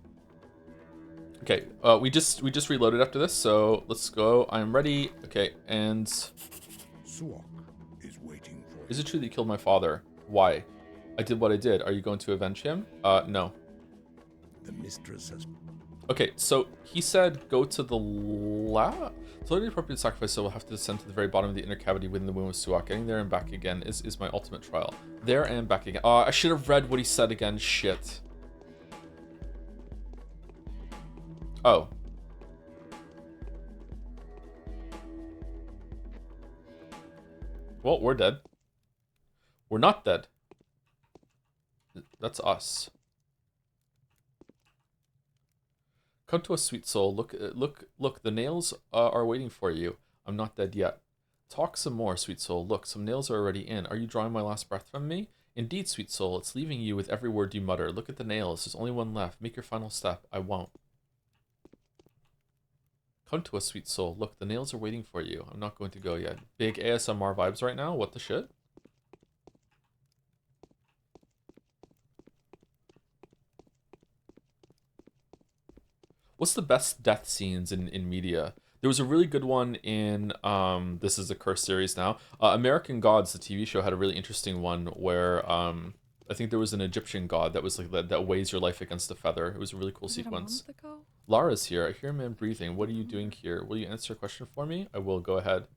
Okay, we just reloaded after this, so let's go. I'm ready. Okay, and Suok is waiting for is it true that you killed my father? Why? I did what I did. Are you going to avenge him? No. the mistress has. Okay, so he said go to the lab. So the appropriate sacrifice, so we'll have to descend to the very bottom of the inner cavity within the womb of Suak. Getting there and back again is my ultimate trial. There and back again. I should have read what he said again. Shit. Oh. Well, we're dead. We're not dead. That's us. Come to us, sweet soul. Look. The nails are waiting for you. I'm not dead yet. Talk some more, sweet soul. Look, some nails are already in. Are you drawing my last breath from me? Indeed, sweet soul. It's leaving you with every word you mutter. Look at the nails. There's only one left. Make your final step. I won't. Come to us, sweet soul. Look, the nails are waiting for you. I'm not going to go yet. Big ASMR vibes right now. What the shit? What's the best death scenes in media? There was a really good one in this is a Curse series now. American Gods, the TV show, had a really interesting one where I think there was an Egyptian god that was like that weighs your life against a feather. It was a really cool sequence. Lara's here. I hear a man breathing. What are you doing here? Will you answer a question for me? I will. Go ahead.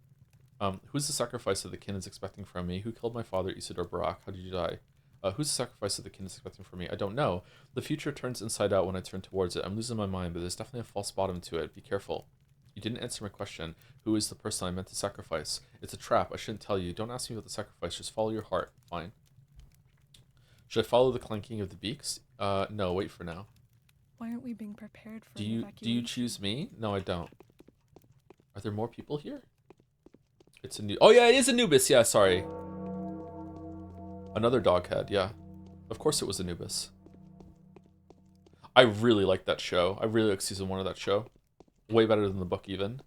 Who's the sacrifice that the kin is expecting from me? Who killed my father, Isidore Barak? How did you die? Who's the sacrifice that the kin is expecting from me? I don't know. The future turns inside out when I turn towards it. I'm losing my mind, but there's definitely a false bottom to it. Be careful. You didn't answer my question. Who is the person I meant to sacrifice? It's a trap. I shouldn't tell you. Don't ask me about the sacrifice. Just follow your heart. Fine. Should I follow the clanking of the beaks? No, wait for now. Why aren't we being prepared for Do you choose me? No, I don't. Are there more people here? It's a new. Oh yeah, it is Anubis. Yeah, sorry. Another dog head. Yeah, of course it was Anubis. I really like that show. I really like season 1 of that show. Way better than the book even.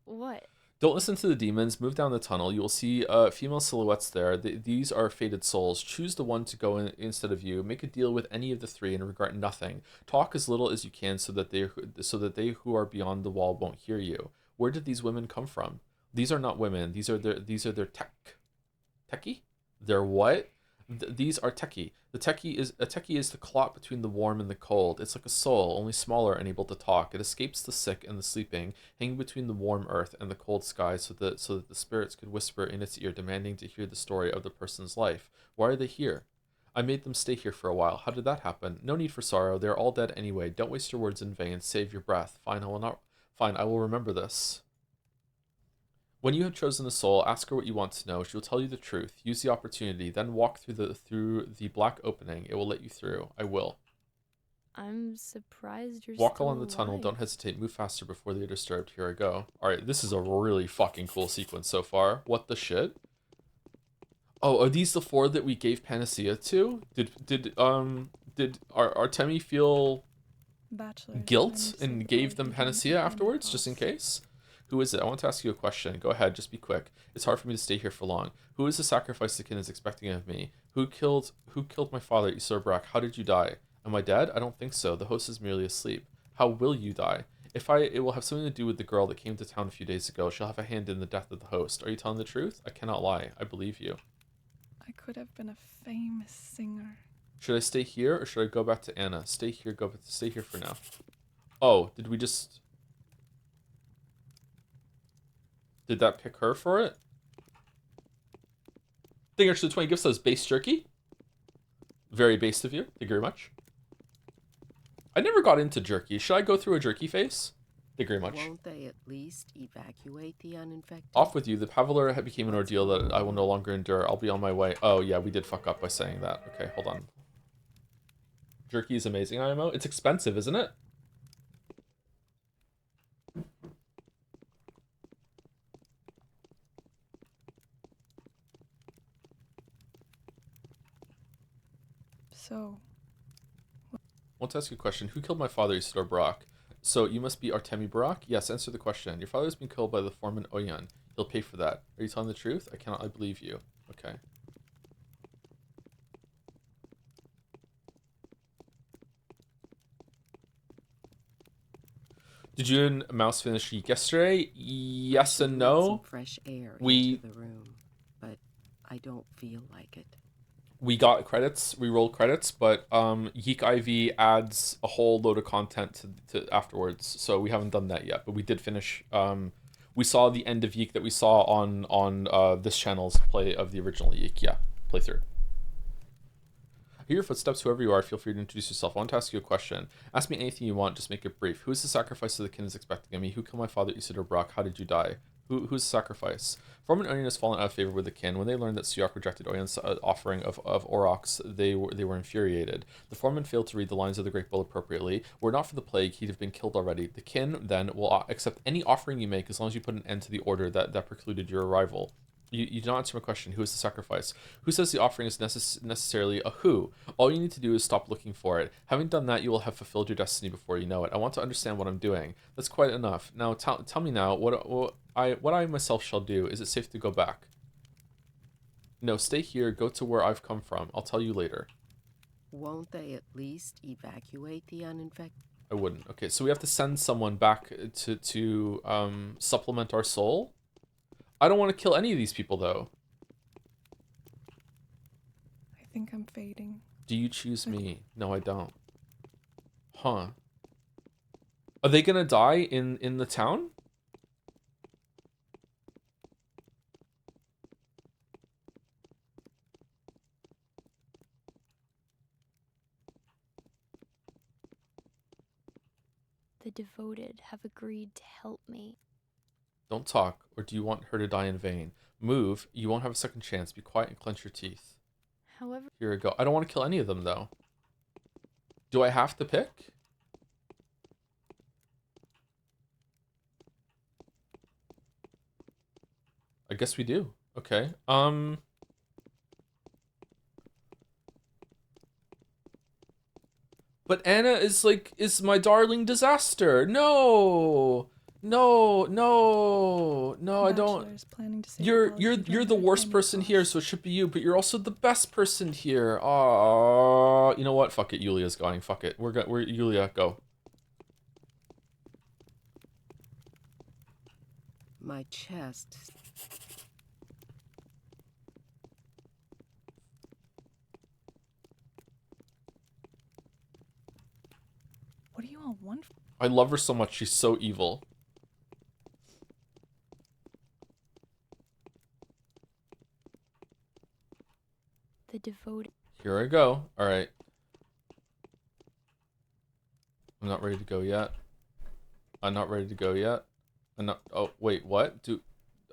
What? Don't listen to the demons. Move down the tunnel. You will see female silhouettes there. These are fated souls. Choose the one to go in instead of you. Make a deal with any of the three and regret nothing. Talk as little as you can so that they who are beyond the wall won't hear you. Where did these women come from? These are not women. These are their techie? They're what? These are techie. A techie is the clot between the warm and the cold. It's like a soul, only smaller and able to talk. It escapes the sick and the sleeping, hanging between the warm earth and the cold sky, so that the spirits could whisper in its ear, demanding to hear the story of the person's life. Why are they here? I made them stay here for a while. How did that happen? No need for sorrow. They are all dead anyway. Don't waste your words in vain. Save your breath. Fine, I will remember this. When you have chosen a soul, ask her what you want to know. She will tell you the truth. Use the opportunity, then walk through the black opening. It will let you through. I will. I'm surprised you're Walk still along the tunnel. alive. Don't hesitate. Move faster before they are disturbed. Here I go. All right, this is a really fucking cool sequence so far. What the shit? Oh, are these the 4 that we gave Panacea to? Did Artemi feel Bachelors, guilt and gave them Panacea afterwards, just in case? Who is it? I want to ask you a question. Go ahead, just be quick. It's hard for me to stay here for long. Who is the sacrifice the kin is expecting of me? Who killed my father, Isur Brak? How did you die? Am I dead? I don't think so. The host is merely asleep. How will you die? It will have something to do with the girl that came to town a few days ago. She'll have a hand in the death of the host. Are you telling the truth? I cannot lie. I believe you. I could have been a famous singer. Should I stay here or should I go back to Anna? Stay here. Stay here for now. Oh, did we just... Did that pick her for it? Thank you for the 20 gifts. That was base jerky. Very based of you. Thank you very much. I never got into jerky. Should I go through a jerky phase? Thank you very much. Won't they at least evacuate the uninfected? Off with you. The Pavlor became an ordeal that I will no longer endure. I'll be on my way. Oh, yeah, we did fuck up by saying that. Okay, hold on. Jerky is amazing, IMO. It's expensive, isn't it? So, I want to ask you a question. Who killed my father, Isidore Brock? So you must be Artemi Brock? Yes, answer the question. Your father has been killed by the foreman Oyan. He'll pay for that. Are you telling the truth? I believe you. Okay. Did you and Mouse finish Geek yesterday? Yes and Let some no. fresh air We- into the room, but I don't feel like it. We got credits, we rolled credits, but Geek IV adds a whole load of content to afterwards, so we haven't done that yet. But we did finish. We saw the end of Geek that we saw on this channel's play of the original Geek. Yeah, playthrough. Hear your footsteps, whoever you are. Feel free to introduce yourself. I want to ask you a question. Ask me anything you want. Just make it brief. Who is the sacrifice of the kin is expecting of me? Who killed my father, Isidore Brock? How did you die? Who's the sacrifice? Foreman Onion has fallen out of favor with the kin. When they learned that Suyok rejected Oyon's offering of Aurochs, they were infuriated. The foreman failed to read the lines of the Great Bull appropriately. Were it not for the plague, he'd have been killed already. The kin, then, will accept any offering you make as long as you put an end to the order that precluded your arrival. You do not answer my question. Who is the sacrifice? Who says the offering is necessarily a who? All you need to do is stop looking for it. Having done that, you will have fulfilled your destiny before you know it. I want to understand what I'm doing. That's quite enough. Now, tell me now, what I myself shall do. Is it safe to go back? No, stay here. Go to where I've come from. I'll tell you later. Won't they at least evacuate the uninfected? I wouldn't. Okay, so we have to send someone back to supplement our soul? I don't want to kill any of these people, though. I think I'm fading. Do you choose me? No, I don't. Huh. Are they gonna die in the town? The devoted have agreed to help me. Don't talk, or do you want her to die in vain? Move, you won't have a second chance. Be quiet and clench your teeth. However, Here we go. I don't want to kill any of them, though. Do I have to pick? I guess we do. Okay. But Anna is my darling disaster. No. No, no, no, I don't. Bachelor's planning to save You're Paul's the children worst at any person here, cost. so it should be you, but you're also the best person here. Oh, you know what? Fuck it. Yulia's going. Fuck it. We're Yulia, go. My chest. What do you all want? I love her so much. She's so evil. the devoted. Here I go. All right. I'm not ready to go yet. I'm not ready to go yet. I'm not. Oh wait, what?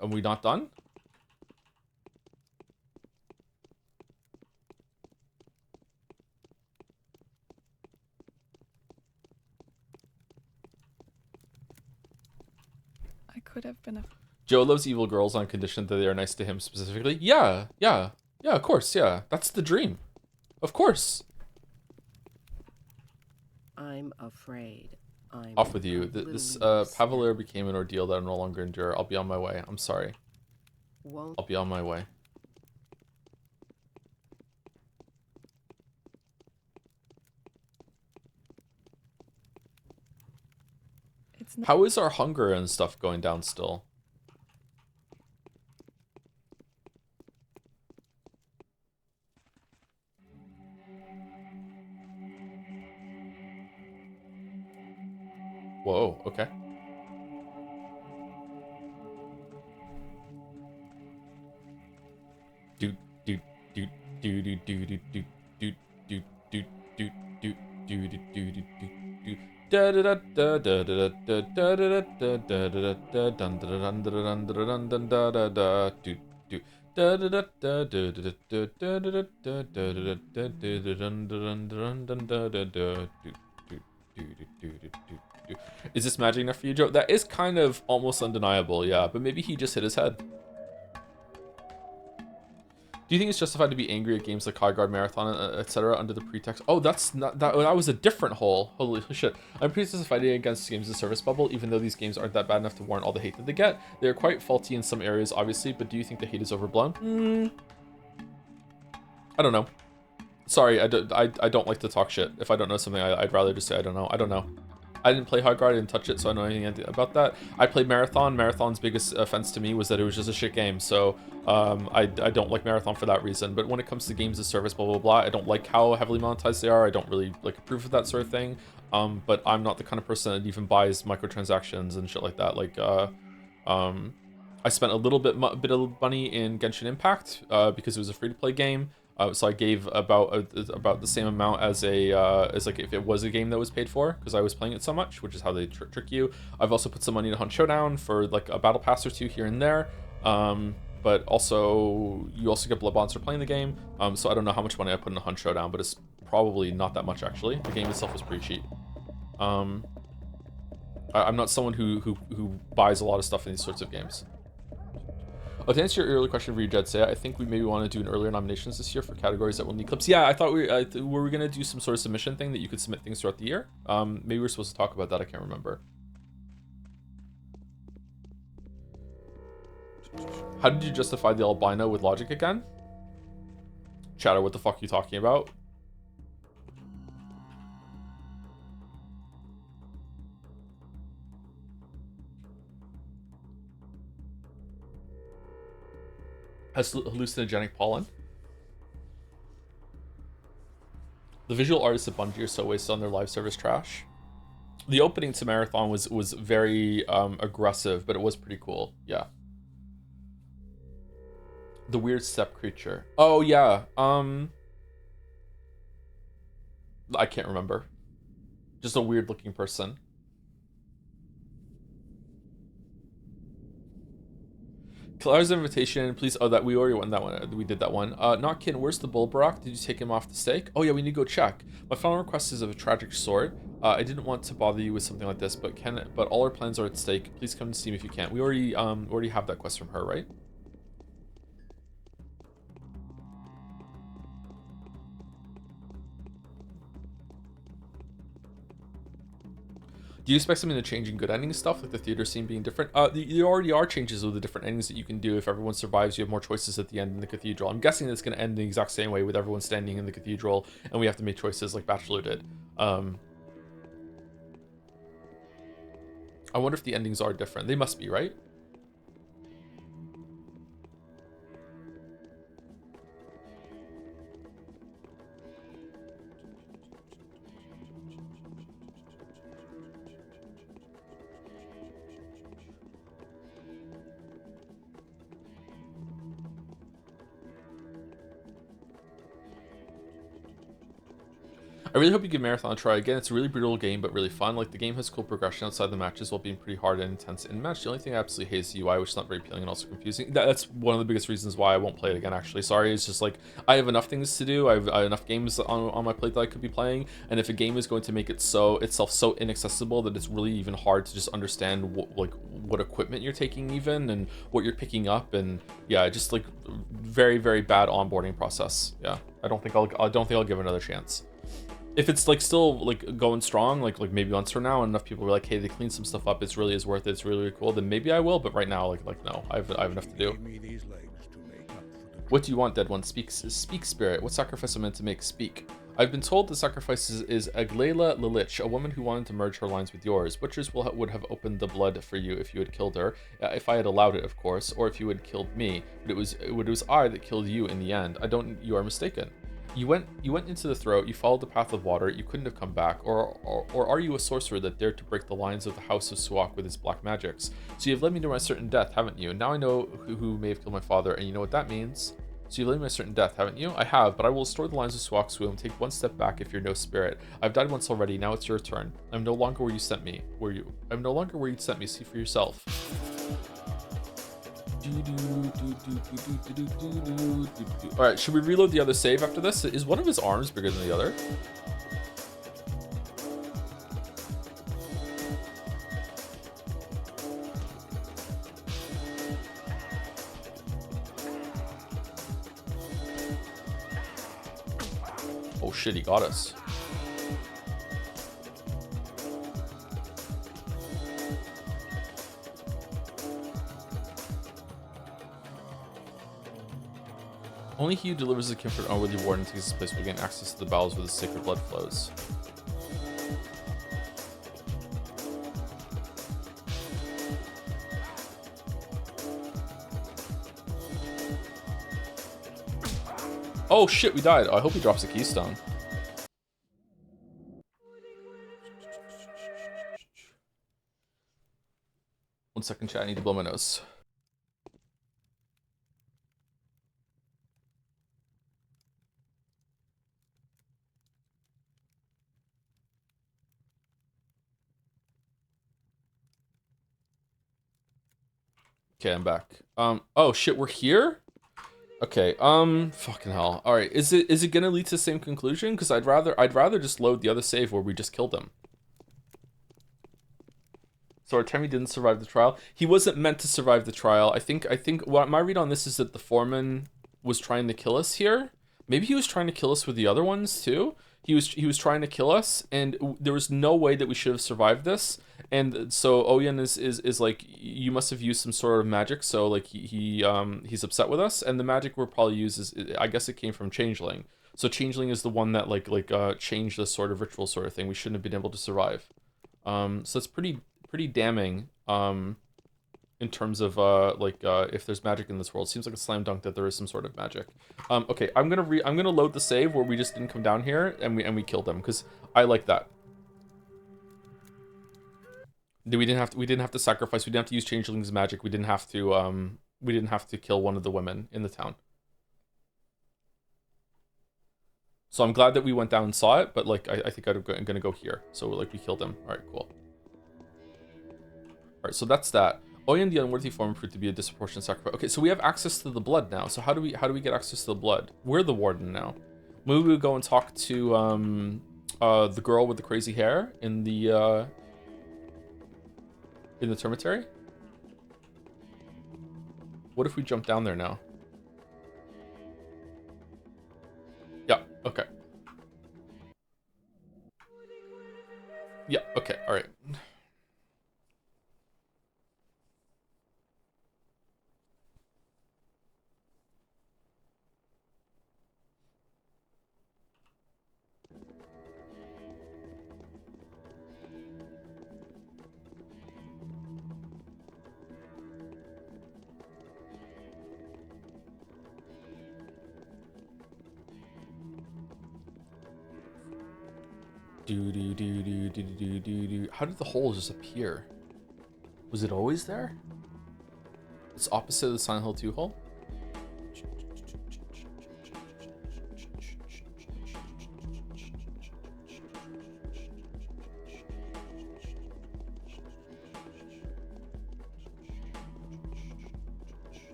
Are we not done? I could have been a. Joe loves evil girls on condition that they are nice to him specifically. Yeah, yeah, yeah. Of course, yeah. That's the dream. Of course. I'm afraid. I'm Off with you. a This little loose Pavalier now. became an ordeal that I no longer endure. I'll be on my way. I'm sorry. Won't I'll be on my way. It's not. How is our hunger and stuff going down still? Whoa, okay. Do do do do do do do do do do do do do do do do do do. Da da da da da da da da da da da da da dun dun dun dun dun dun da da da do do da da da da da da da da da da da da da dun dun dun dun da da da do do do do do do. Is this magic enough for you, Joe? That is kind of almost undeniable, yeah. But maybe he just hit his head. Do you think it's justified to be angry at games like High Guard Marathon, etc., under the pretext? Oh, that's not that. That was a different hole. Holy shit! I'm pretty justified against games in the service bubble, even though these games aren't that bad enough to warrant all the hate that they get. They are quite faulty in some areas, obviously, but do you think the hate is overblown? I don't know. Sorry, I don't like to talk shit. If I don't know something, I'd rather just say I don't know. I don't know. I didn't play High Guard, I didn't touch it, so I don't know anything about that. I played Marathon. Marathon's biggest offense to me was that it was just a shit game, so I don't like Marathon for that reason. But when it comes to games as service, blah, blah, blah, I don't like how heavily monetized they are. I don't really like approve of that sort of thing. But I'm not the kind of person that even buys microtransactions and shit like that. Like, I spent a little bit of money in Genshin Impact because it was a free-to-play game. So I gave about the same amount as like if it was a game that was paid for, because I was playing it so much, which is how they trick you. I've also put some money into Hunt Showdown for like a battle pass or two here and there. But also you also get blood bonds for playing the game. So I don't know how much money I put into Hunt Showdown, but it's probably not that much actually. The game itself was pretty cheap. I'm not someone who buys a lot of stuff in these sorts of games. Oh, to answer your earlier question for you, Jed, say I think we maybe want to do an earlier nominations this year for categories that will need clips. Yeah, I thought were we gonna do some sort of submission thing that you could submit things throughout the year? Maybe we're supposed to talk about that. I can't remember. How did you justify the albino with logic again? Chatter, what the fuck are you talking about? Hallucinogenic pollen. The visual artists at Bungie are so wasted on their live service trash. The opening to Marathon was very aggressive, but it was pretty cool. Yeah. The weird step creature. Oh yeah. I can't remember. Just a weird looking person. Clara's invitation, please. Oh, that we already won that one. We did that one. Not Kin, where's the bull Barak? Did you take him off the stake? Oh yeah, we need to go check. My final request is of a tragic sort. I didn't want to bother you with something like this, but all our plans are at stake. Please come to see me if you can. We already have that quest from her, right? Do you expect something to change in good ending stuff, like the theater scene being different? There already are changes with the different endings that you can do. If everyone survives, you have more choices at the end in the cathedral. I'm guessing it's going to end the exact same way with everyone standing in the cathedral, and we have to make choices like Bachelor did. I wonder if the endings are different. They must be, right? I really hope you give Marathon a try. Again, it's a really brutal game, but really fun. Like, the game has cool progression outside the matches while being pretty hard and intense in match. The only thing I absolutely hate is the UI, which is not very appealing and also confusing. That's one of the biggest reasons why I won't play it again, actually. Sorry, it's just like, I have enough things to do. I have enough games on my plate that I could be playing. And if a game is going to make itself so inaccessible that it's really even hard to just understand what equipment you're taking even and what you're picking up, and yeah, just like very, very bad onboarding process. Yeah, I don't think I'll give it another chance. If it's like still like going strong, like maybe months from now, and enough people are like, hey, they cleaned some stuff up, it's really worth it, it's really, really cool, then maybe I will. But right now, like no, I have enough to do. What do you want, dead one? Speak, spirit. What sacrifice am I meant to make? Speak. I've been told the sacrifice is Aglaela Lilich, a woman who wanted to merge her lines with yours. Butchers would have opened the blood for you if you had killed her, if I had allowed it, of course, or if you had killed me. But it was I that killed you in the end. You are mistaken. You went into the throat, you followed the path of water, you couldn't have come back, or are you a sorcerer that dared to break the lines of the House of Suak with his black magics? So you have led me to my certain death, haven't you? Now I know who may have killed my father, and you know what that means? So you lay me a certain death, haven't you? I have, but I will restore the lines of Swaxu and take one step back if you're no spirit. I've died once already, now it's your turn. I'm no longer where you sent me. I'm no longer where you sent me, see for yourself. Alright, should we reload the other save after this? Is one of his arms bigger than the other? Oh shit, he got us. Only he who delivers the comfort unworthy warden takes his place will gain access to the bowels where the sacred blood flows. Oh shit, we died. Oh, I hope he drops a keystone. One second, chat. I need to blow my nose. Okay, I'm back. Oh shit, we're here? Okay, fucking hell. Alright, is it gonna lead to the same conclusion? Because I'd rather just load the other save where we just killed him. So Artemi didn't survive the trial. He wasn't meant to survive the trial. I think what my read on this is that the foreman was trying to kill us here. Maybe he was trying to kill us with the other ones too. He was trying to kill us, and there was no way that we should have survived this. And so Oyen is like, you must have used some sort of magic. So like he's upset with us, and the magic we'll probably use is, I guess it came from Changling. So Changling is the one that changed this sort of ritual sort of thing. We shouldn't have been able to survive. So it's pretty damning in terms of if there's magic in this world. It seems like a slam dunk that there is some sort of magic. Okay, I'm gonna load the save where we just didn't come down here and we killed them, because I like that. We didn't have to sacrifice. We didn't have to use Changeling's magic. We didn't have to kill one of the women in the town. So I'm glad that we went down and saw it, but like I think I'm gonna go here. So like we killed him. All right, cool. All right, so that's that. Oyen, the unworthy form, proved to be a disproportionate sacrifice. Okay, so we have access to the blood now. So how do we get access to the blood? We're the warden now. Maybe we go and talk to the girl with the crazy hair in the termitary. What if we jump down there now? Yeah. Okay. Yeah. Okay. All right. How did the hole just appear? Was it always there? It's opposite of the Silent Hill 2 hole?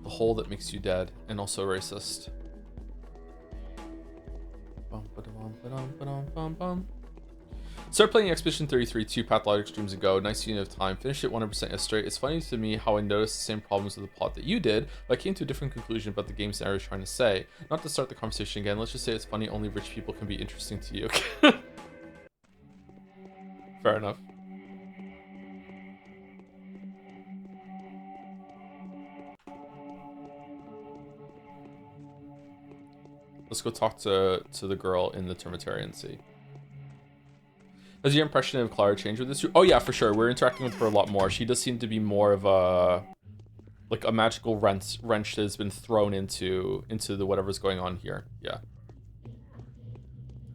Hole that makes you dead and also racist. Started playing Expedition 33 2 Pathologic streams ago. Nice unit of time. Finished it 100% yesterday. It's funny to me how I noticed the same problems with the plot that you did, but I came to a different conclusion about the game scenario is trying to say. Not to start the conversation again, let's just say it's funny only rich people can be interesting to you. Fair enough. Let's go talk to the girl in the termitary and see. Has your impression of Clara changed with this? Oh yeah, for sure. We're interacting with her a lot more. She does seem to be more of a magical wrench that has been thrown into the whatever's going on here. Yeah.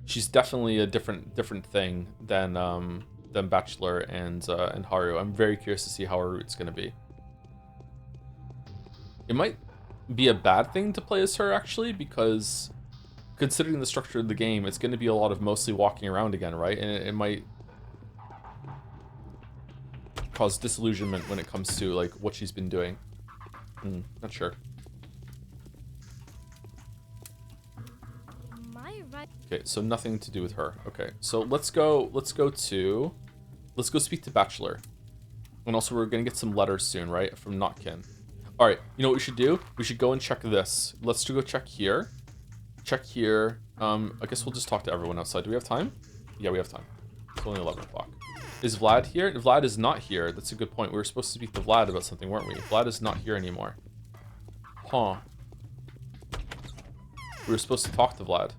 She's definitely a different thing than than Bachelor and Haru. I'm very curious to see how our route's going to be. It might be a bad thing to play as her, actually, because considering the structure of the game, it's going to be a lot of mostly walking around again, right? And it might cause disillusionment when it comes to like what she's been doing. Not sure. Okay, so nothing to do with her. Okay, so let's go speak to Bachelor. And also we're gonna get some letters soon, right? From Notkin. Alright, you know what we should do? We should go and check this. Let's go check here. Check here. I guess we'll just talk to everyone outside. Do we have time? Yeah, we have time. It's only 11 o'clock. Is Vlad here? Vlad is not here. That's a good point. We were supposed to speak to Vlad about something, weren't we? Vlad is not here anymore. Huh. We were supposed to talk to Vlad.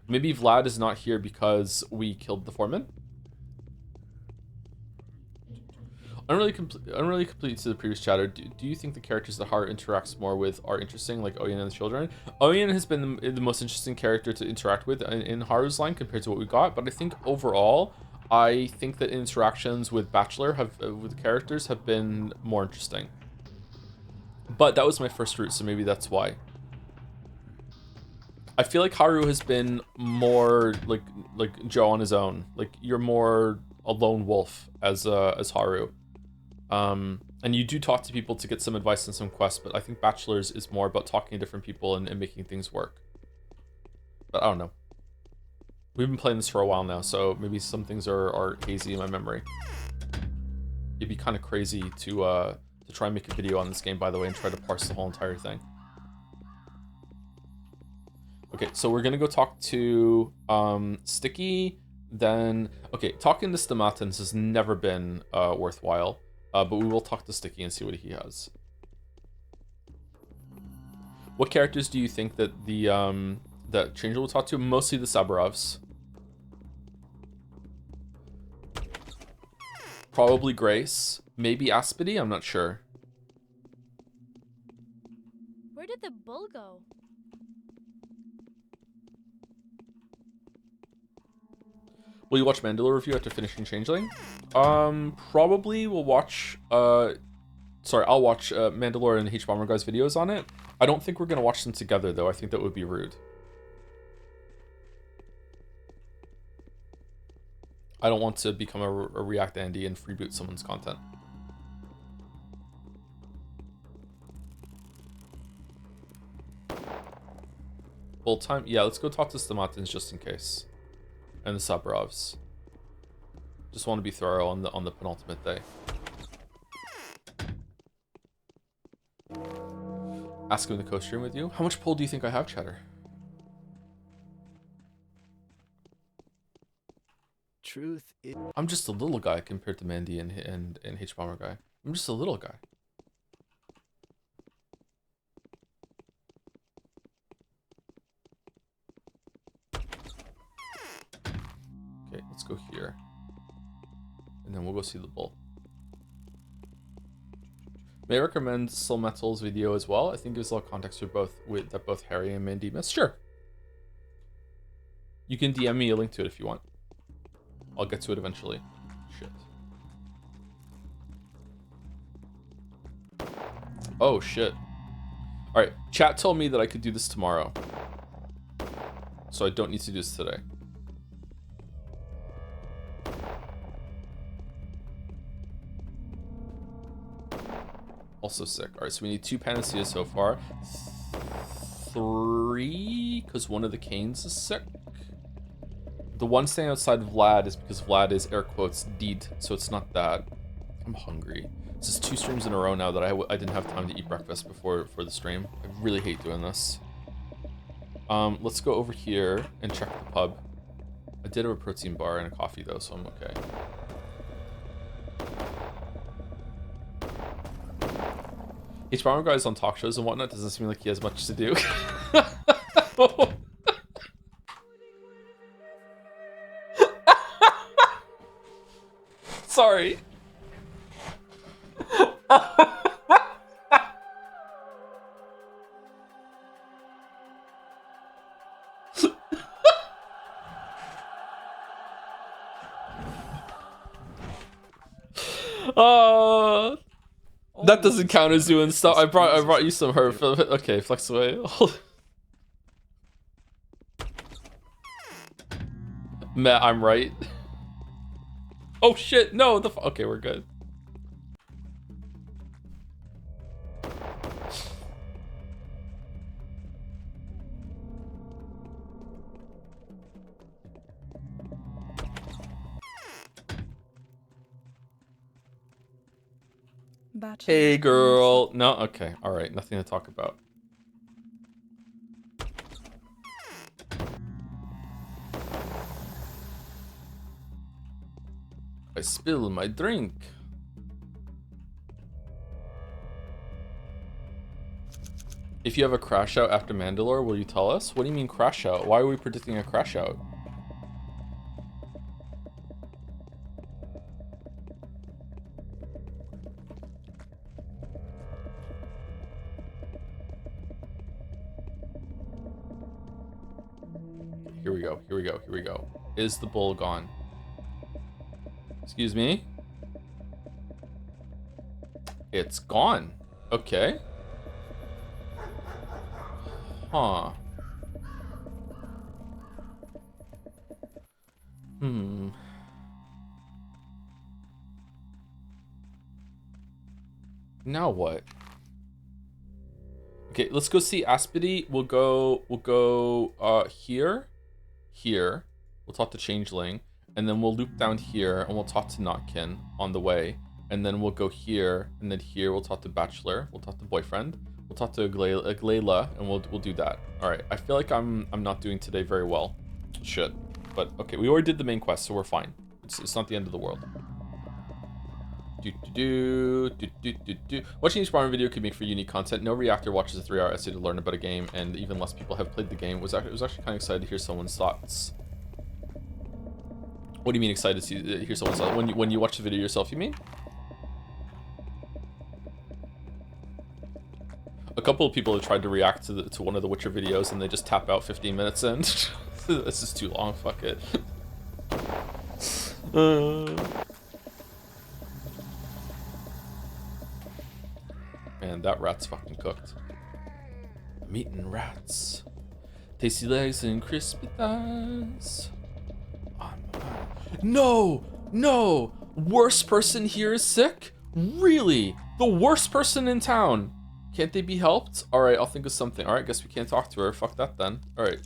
Maybe Vlad is not here because we killed the foreman? Unreally complete to the previous chatter. Do you think the characters that Haru interacts more with are interesting, like Oyen and the children? Oyen has been the most interesting character to interact with in Haru's line compared to what we got, but I think overall, I think that interactions with Bachelor with the characters have been more interesting. But that was my first route, so maybe that's why. I feel like Haru has been more like Joe on his own. Like you're more a lone wolf as Haru. And you do talk to people to get some advice and some quests, but I think Bachelor's is more about talking to different people and making things work. But I don't know. We've been playing this for a while now, so maybe some things are hazy in my memory. It'd be kind of crazy to try and make a video on this game, by the way, and try to parse the whole entire thing. Okay, so we're gonna go talk to Sticky, then... Okay, talking to Stamatins has never been worthwhile, but we will talk to Sticky and see what he has. What characters do you think that that Changel will talk to? Mostly the Saburovs. Probably Grace. Maybe Aspity, I'm not sure. Where did the bull go? Will you watch Mandalore review after finishing Changling? Probably we'll watch, sorry, I'll watch Mandalore and H-Bomber Guy's videos on it. I don't think we're gonna watch them together, though. I think that would be rude. I don't want to become a React Andy and freeboot someone's content. Full time? Yeah, let's go talk to Stamatins just in case. And the Saburovs. Just want to be thorough on the penultimate day. Ask him to co-stream with you. How much pull do you think I have, Chatter? Truth is... I'm just a little guy compared to Mandy and H-Bomber Guy. I'm just a little guy. Okay, let's go here. And then we'll go see the bull. May I recommend Soul Metal's video as well? I think gives a lot of context for both Harry and Mandy missed. Sure. You can DM me a link to it if you want. I'll get to it eventually. Shit. Oh, shit. Alright, chat told me that I could do this tomorrow. So I don't need to do this today. Also sick. Alright, so we need 2 panaceas so far. 3, because one of the canes is sick. The one staying outside Vlad is because Vlad is, air quotes, deed, so it's not that. I'm hungry. This is 2 streams in a row now that I didn't have time to eat breakfast for the stream. I really hate doing this. Let's go over here and check the pub. I did have a protein bar and a coffee though, so I'm okay. H-Bomber Guy's on talk shows and whatnot. Doesn't seem like he has much to do. Sorry. Oh, that doesn't Almost count as doing perfect. stuff. I This brought is you some herb. Okay, flex away. Matt, I'm right. Oh shit! No, okay, we're good. Hey, girl. No, okay, all right, nothing to talk about. I spill my drink. If you have a crash out after Mandalore, will you tell us? What do you mean crash out? Why are we predicting a crash out? Here we go, here we go, here we go. Is the bull gone? Excuse me? It's gone. Okay. Huh. Hmm. Now what? Okay, let's go see Aspity. We'll go here. We'll talk to Changling, and then we'll loop down here and we'll talk to Notkin on the way. And then we'll go here, and then here we'll talk to Bachelor, we'll talk to Boyfriend, we'll talk to Glayla, and we'll do that. Alright, I feel like I'm not doing today very well. Shit. But okay, we already did the main quest, so we're fine. It's not the end of the world. Watching each Barman video could make for unique content. No reactor watches a 3-hour essay to learn about a game, and even less people have played the game. It was actually kind of excited to hear someone's thoughts. What do you mean excited to hear someone's thoughts? When you watch the video yourself, you mean? A couple of people have tried to react to one of the Witcher videos, and they just tap out 15 minutes in. This is too long. Fuck it. Man, that rat's fucking cooked. I'm eating rats. Tasty legs and crispy thighs. No! No! Worst person here is sick? Really? The worst person in town? Can't they be helped? Alright, I'll think of something. Alright, guess we can't talk to her. Fuck that then. Alright.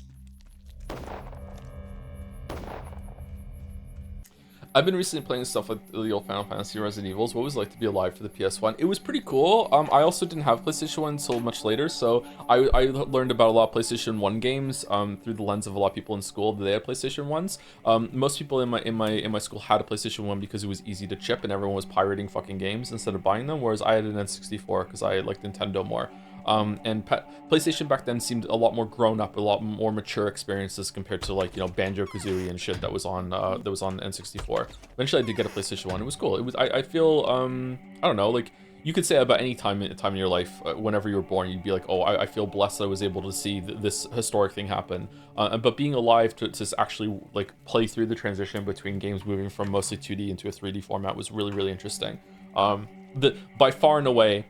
I've been recently playing stuff like the old Final Fantasy Resident Evils. What was it like to be alive for the PS1? It was pretty cool. I also didn't have PlayStation 1 until much later, so I learned about a lot of PlayStation 1 games through the lens of a lot of people in school. They had PlayStation 1s. Most people in my school had a PlayStation 1 because it was easy to chip and everyone was pirating fucking games instead of buying them, whereas I had an N64 because I liked Nintendo more. And PlayStation back then seemed a lot more grown up, a lot more mature experiences compared to, like, you know, Banjo-Kazooie and shit that was on N64. Eventually I did get a PlayStation 1. It was cool. It was I feel I don't know, like, you could say about any time in your life, whenever you were born, you'd be like, oh, I feel blessed that I was able to see this historic thing happen. But being alive to actually, like, play through the transition between games moving from mostly 2D into a 3D format was really, really interesting. By far and away,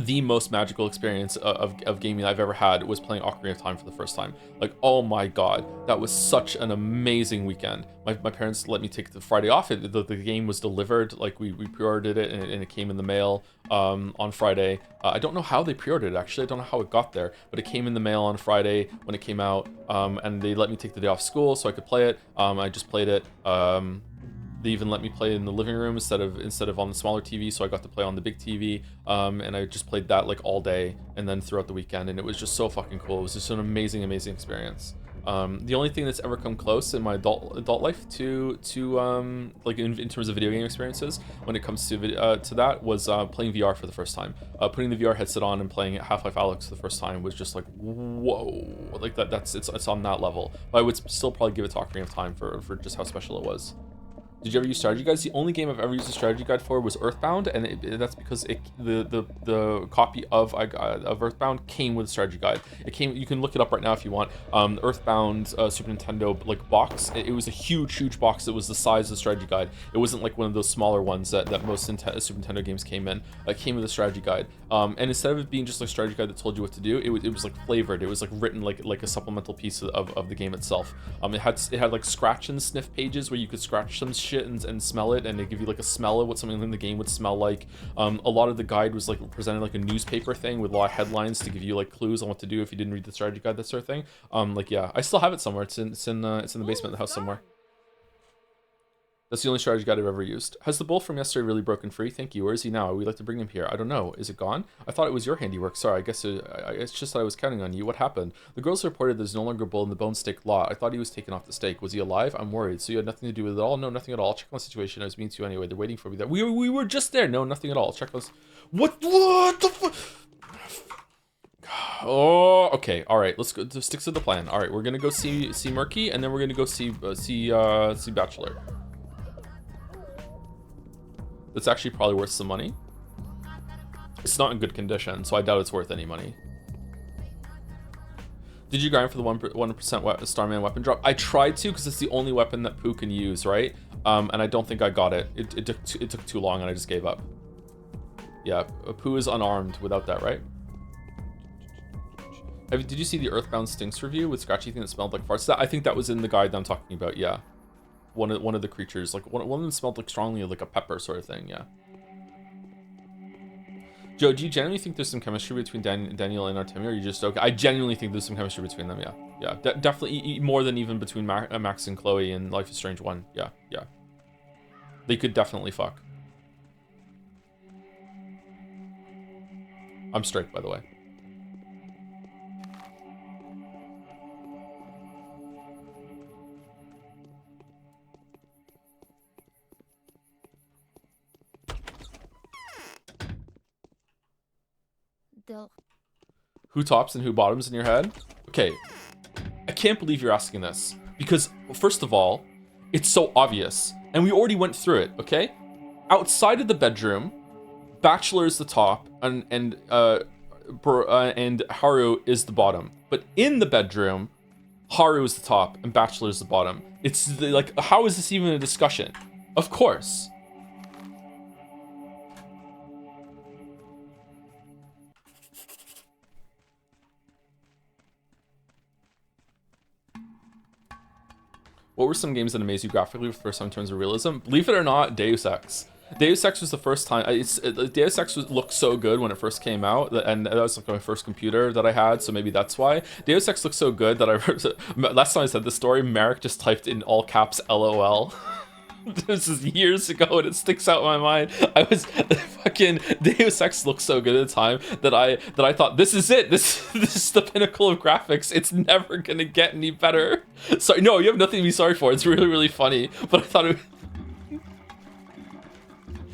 the most magical experience of gaming I've ever had was playing Ocarina of Time for the first time. Like, oh my god, that was such an amazing weekend. My parents let me take the Friday off. The game was delivered, like, we pre-ordered it, and it came in the mail on Friday. I don't know how they pre-ordered it, actually. I don't know how it got there, but it came in the mail on Friday when it came out, and they let me take the day off school so I could play it. I just played it. They even let me play in the living room instead of on the smaller TV, so I got to play on the big TV, and I just played that, like, all day and then throughout the weekend, and it was just so fucking cool. It was just an amazing experience. The only thing that's ever come close in my adult life to like in terms of video game experiences when it comes to that was playing VR for the first time. Putting the VR headset on and playing Half-Life Alyx for the first time was just like, whoa, like it's on that level. But I would still probably give it to Ocarina of Time for just how special it was. Did you ever use strategy guides? The only game I've ever used a strategy guide for was Earthbound, and that's because the copy of Earthbound came with a strategy guide. It came. You can look it up right now if you want. Earthbound Super Nintendo like box. It was a huge box that was the size of the strategy guide. It wasn't like one of those smaller ones that most Super Nintendo games came in. It came with a strategy guide. And instead of it being just like a strategy guide that told you what to do, it was like flavored. It was like written like a supplemental piece of the game itself. It had like scratch and sniff pages where you could scratch some shit and smell it, and they give you like a smell of what something in the game would smell like. A lot of the guide was like presented like a newspaper thing with a lot of headlines to give you like clues on what to do if you didn't read the strategy guide, that sort of thing. Like yeah, I still have it somewhere. It's in the basement of the house somewhere. That's the only strategy guide I've ever used. Has the bull from yesterday really broken free? Thank you. Where is he now? We'd like to bring him here. I don't know. Is it gone? I thought it was your handiwork. Sorry, I guess it's just that I was counting on you. What happened? The girls reported there's no longer a bull in the bone steak lot. I thought he was taken off the stake. Was he alive? I'm worried. So you had nothing to do with it at all? No, nothing at all. I'll check on the situation. I was mean to you anyway. They're waiting for me there. We were just there. No, nothing at all. Check on this. What the fuck? Oh, okay. All right. Let's go. Stick to the plan. All right. We're gonna go see Murky, and then we're gonna go see Bachelor. That's actually probably worth some money. It's not in good condition, so I doubt it's worth any money. Did you grind for the 1% Starman weapon drop? I tried to, because it's the only weapon that Pooh can use, right? And I don't think I got it. It took too long, and I just gave up. Yeah, Pooh is unarmed without that, right? Did you see the Earthbound Stinks review with scratchy thing that smelled like farts? I think that was in the guide that I'm talking about, yeah. One of the creatures, like one of them smelled like strongly like a pepper sort of thing, yeah. Joe, do you genuinely think there's some chemistry between Daniel and Artemia, or are you just okay? I genuinely think there's some chemistry between them, yeah. Definitely more than even between Max and Chloe in Life is Strange 1, yeah. They could definitely fuck. I'm straight, by the way. Who tops and who bottoms in your head? Okay, I can't believe you're asking this, because first of all, it's so obvious, and we already went through it. Okay, outside of the bedroom, Bachelor is the top, and Haru is the bottom. But in the bedroom, Haru is the top and Bachelor is the bottom. It's like, how is this even a discussion? Of course. What were some games that amazed you graphically for the first time in terms of realism? Believe it or not, Deus Ex. Deus Ex was the first time. Deus Ex looked so good when it first came out, and that was like my first computer that I had, so maybe that's why. Deus Ex looked so good that last time I said this story, Merrick just typed in all caps LOL. This is years ago, and it sticks out in my mind. I was fucking Deus Ex looked so good at the time that I thought, this is it. This is the pinnacle of graphics. It's never gonna get any better. Sorry, no, you have nothing to be sorry for. It's really funny, but I thought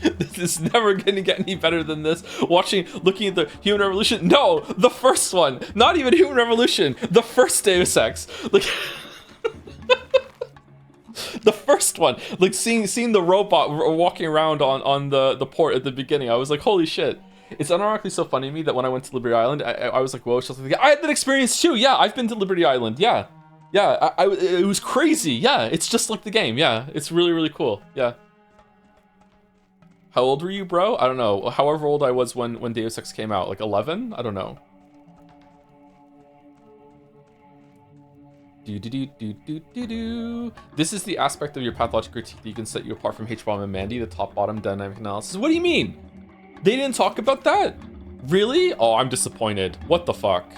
this is never gonna get any better than this. Looking at the Human Revolution. No, the first one. Not even Human Revolution. The first Deus Ex. Like. The first one, like seeing the robot walking around on the port at the beginning, I was like, holy shit. It's unironically so funny to me that when I went to Liberty Island, I was like, whoa, I had that experience too. Yeah, I've been to Liberty Island. Yeah, it was crazy. Yeah, it's just like the game. Yeah, it's really cool. Yeah. How old were you, bro? I don't know. However old I was when Deus Ex came out, like 11? I don't know. This is the aspect of your pathologic critique that you can set you apart from H-Bomb and Mandy, the top-bottom dynamic analysis. What do you mean? They didn't talk about that? Really? Oh, I'm disappointed. What the fuck?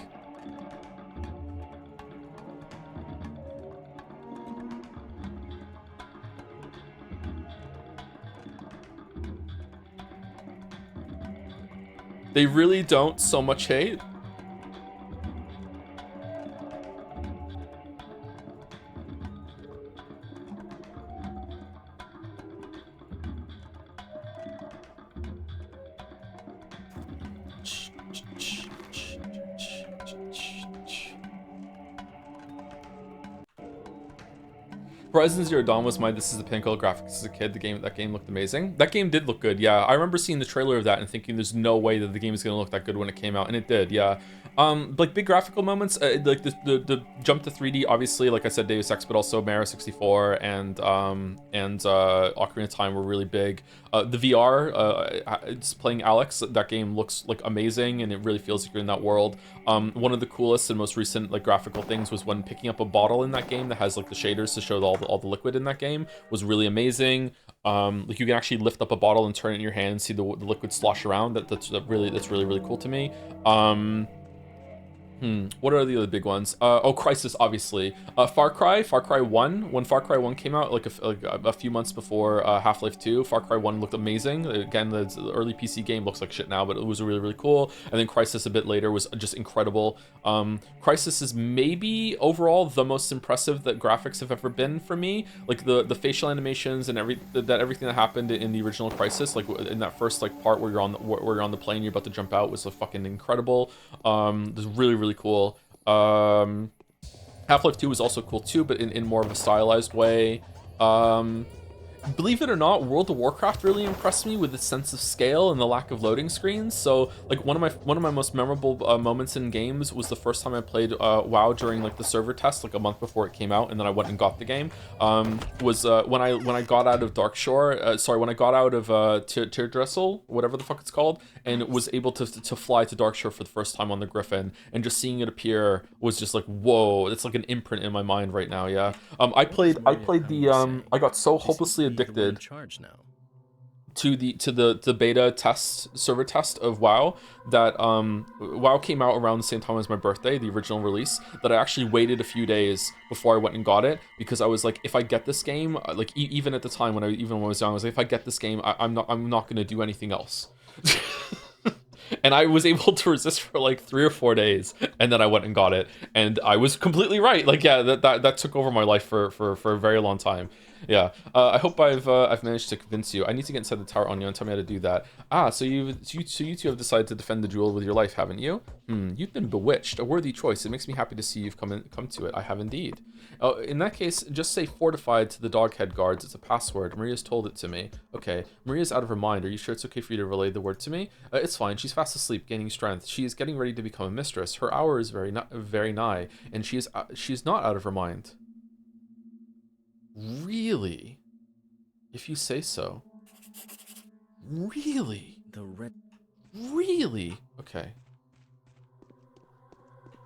They really don't so much hate? Horizon Zero Dawn was my This is the pinnacle of graphics as a kid. That game looked amazing. That game did look good, yeah. I remember seeing the trailer of that and thinking there's no way that the game is gonna look that good when it came out, and it did, yeah. Like big graphical moments, like the jump to 3D, obviously, like I said, Deus Ex, but also Mario 64 and Ocarina of Time were really big. The VR, it's playing Alex. That game looks like amazing, and it really feels like you're in that world. One of the coolest and most recent like graphical things was when picking up a bottle in that game that has like the shaders to show all the liquid in that game was really amazing. Like you can actually lift up a bottle and turn it in your hand and see the liquid slosh around. That's really cool to me. What are the other big ones? Oh, Crysis, obviously. Far Cry 1. When Far Cry 1 came out, like a few months before Half-Life 2, Far Cry 1 looked amazing. Again, the early PC game looks like shit now, but it was really cool. And then Crysis a bit later was just incredible. Crysis is maybe overall the most impressive that graphics have ever been for me. Like the facial animations and everything that happened in the original Crysis, like in that first like part where you're on the plane, you're about to jump out, was fucking incredible. It was really cool. Half-Life 2 was also cool too, but in more of a stylized way. Believe it or not, World of Warcraft really impressed me with its sense of scale and the lack of loading screens. So like one of my most memorable moments in games was the first time I played WoW during like the server test, like a month before it came out, and then I went and got the game. Was when I got out of when I got out of Teardressel, whatever the fuck it's called, and was able to fly to Darkshore for the first time on the Griffin, and just seeing it appear was just like, whoa, it's like an imprint in my mind right now. Yeah. I played the I got so hopelessly addicted to the beta test server test of WoW that WoW came out around the same time as my birthday, the original release, that I actually waited a few days before I went and got it, because I was like, if I get this game, like even at the time when I was young, I was like, if I get this game, I'm not gonna do anything else. And I was able to resist for like 3 or 4 days, and then I went and got it, and I was completely right. Like, yeah, that took over my life for a very long time. Yeah. I hope I've managed to convince you. I need to get inside the tower on you and tell me how to do that. So you two have decided to defend the jewel with your life, haven't you? You've been bewitched. A worthy choice. It makes me happy to see you've come to it. I have indeed. In that case, just say fortified to the doghead guards. It's a password. Maria's told it to me. Okay. Maria's out of her mind. Are you sure it's okay for you to relay the word to me? It's fine. She's fast asleep, gaining strength. She is getting ready to become a mistress. Her hour is very nigh, and she's not out of her mind. Really? If you say so. Really? Really? Okay.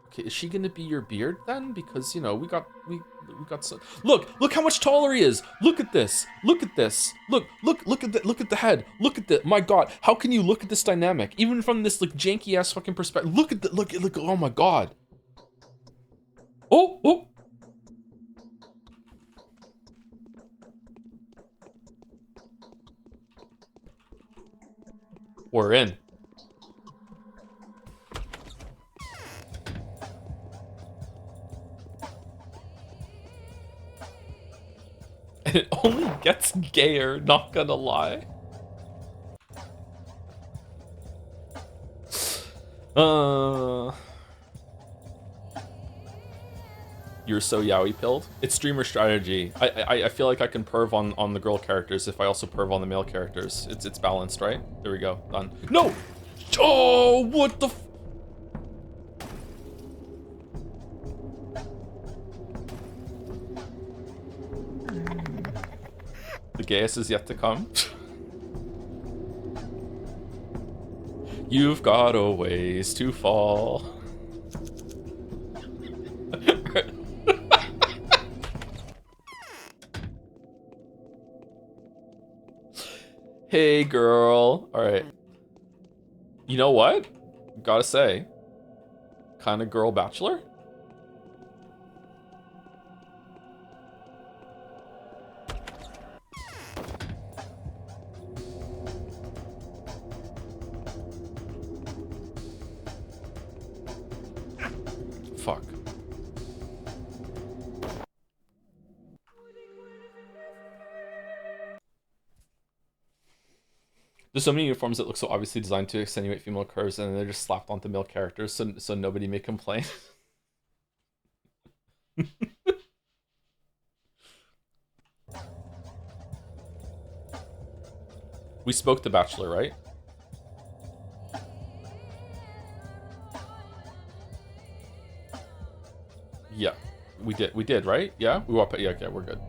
Okay, is she gonna be your beard then? Because, you know, we got so look how much taller he is. Look at this. Look at this. Look at the head. Look at the, my god, how can you look at this dynamic? Even from this like janky ass fucking perspective. Look, oh my god. Oh. We're in. And it only gets gayer, not gonna lie. You're so yaoi pilled. It's streamer strategy. I feel like I can perv on the girl characters if I also perv on the male characters. It's balanced, right? There we go. Done. No! Oh, what the f— The gayest is yet to come. You've got a ways to fall. Hey, girl. All right. You know what? Gotta say, kind of girl bachelor. Fuck. There's so many uniforms that look so obviously designed to accentuate female curves, and they're just slapped onto male characters, so nobody may complain. We spoke the Bachelor, right? Yeah, we did. We did, right? Yeah, we walked. Yeah, okay, we're good.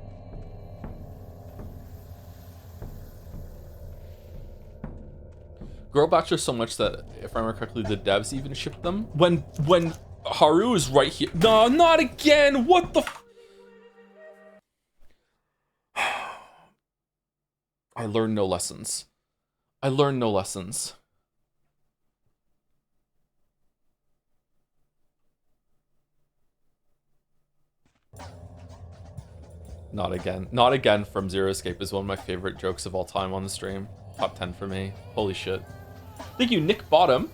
Girl Bachelor so much that, if I remember correctly, the devs even shipped them. When Haru is right here. No, not again. What the? I learned no lessons. I learned no lessons. Not again. Not again from Zero Escape is one of my favorite jokes of all time on the stream. Top 10 for me. Holy shit. Thank you, Nick Bottom,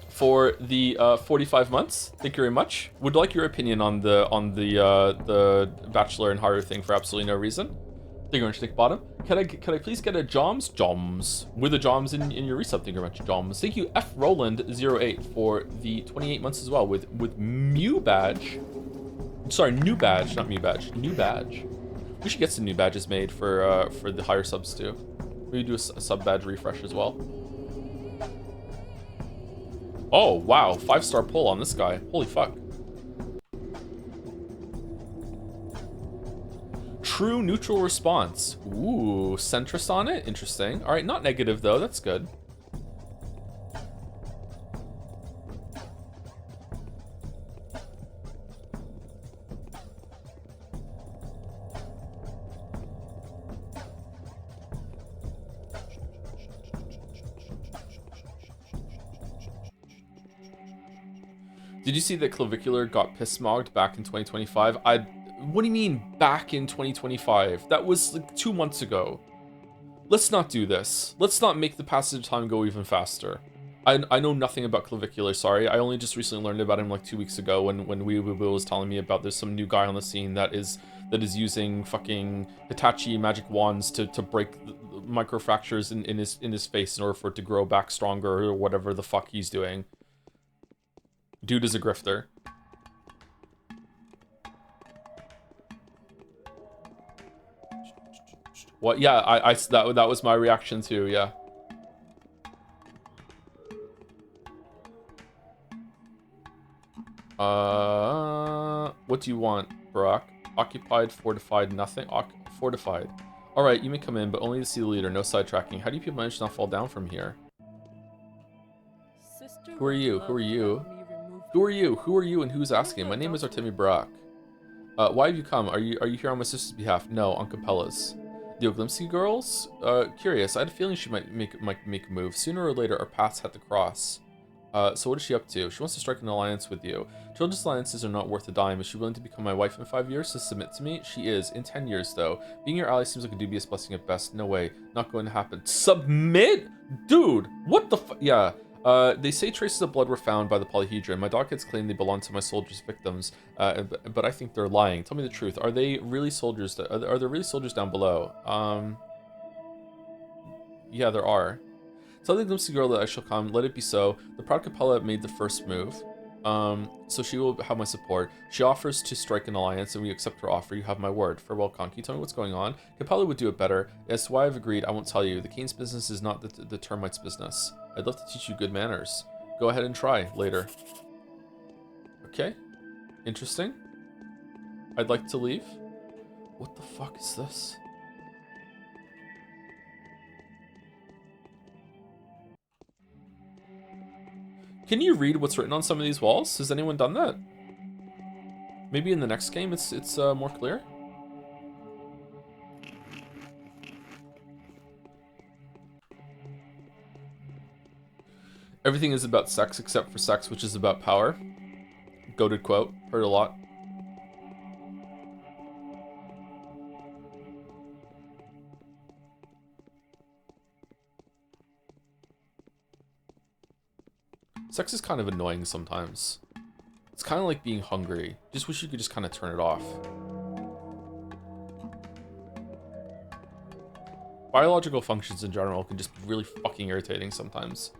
for the 45 months. Thank you very much. Would like your opinion on the Bachelor and Haru thing for absolutely no reason. Thank you very much, Nick Bottom. Can I please get a Joms with a Joms in your resub? Thank you very much, Joms. Thank you, F Roland 08 for the 28 months as well with Mew badge. Sorry, new badge, not Mew badge. New badge. We should get some new badges made for the higher subs too. Maybe do a sub badge refresh as well. Oh wow, 5-star pull on this guy. Holy fuck. True neutral response. Ooh, centrist on it. Interesting. All right, not negative though. That's good. Did you see that Clavicular got piss-mogged back in 2025? What do you mean back in 2025? That was like 2 months ago. Let's not do this. Let's not make the passage of time go even faster. I know nothing about Clavicular, sorry. I only just recently learned about him like 2 weeks ago when Weeaboo was telling me about there's some new guy on the scene that is using fucking Hitachi magic wands to break the microfractures in his face in order for it to grow back stronger or whatever the fuck he's doing. Dude is a grifter. What? Yeah, that was my reaction too. Yeah. What do you want, Barack? Occupied, fortified, nothing. Fortified. All right, you may come in, but only to see the leader. No sidetracking. How do you people manage to not fall down from here? Who are you? Who are you? Who are you? Who are you? And who's asking? My name is Artemi Barak. Why have you come? Are you here on my sister's behalf? No, on Capella's. The Oglimsky girls? Curious. I had a feeling she might make a move. Sooner or later, our paths had to cross. So what is she up to? She wants to strike an alliance with you. Children's alliances are not worth a dime. Is she willing to become my wife in 5 years to submit to me? She is. In 10 years, though. Being your ally seems like a dubious blessing at best. No way. Not going to happen. Submit? Dude, what the fu- Yeah. They say traces of blood were found by the polyhedron. My dogheads claim they belong to my soldiers' victims, but I think they're lying. Tell me the truth. Are they really soldiers? Are there really soldiers down below? Yeah, there are. Tell the glimpsy girl that I shall come. Let it be so. The proud Capella made the first move, so she will have my support. She offers to strike an alliance, and we accept her offer. You have my word. Farewell, Conky. Tell me what's going on. Capella would do it better. As to why I've agreed, I won't tell you. The Cane's business is not the termites' business. I'd love to teach you good manners. Go ahead and try later. Okay. Interesting. I'd like to leave. What the fuck is this? Can you read what's written on some of these walls? Has anyone done that? Maybe in the next game it's more clear? Everything is about sex except for sex, which is about power. Goated quote. Heard a lot. Sex is kind of annoying sometimes. It's kind of like being hungry. Just wish you could just kind of turn it off. Biological functions in general can just be really fucking irritating sometimes.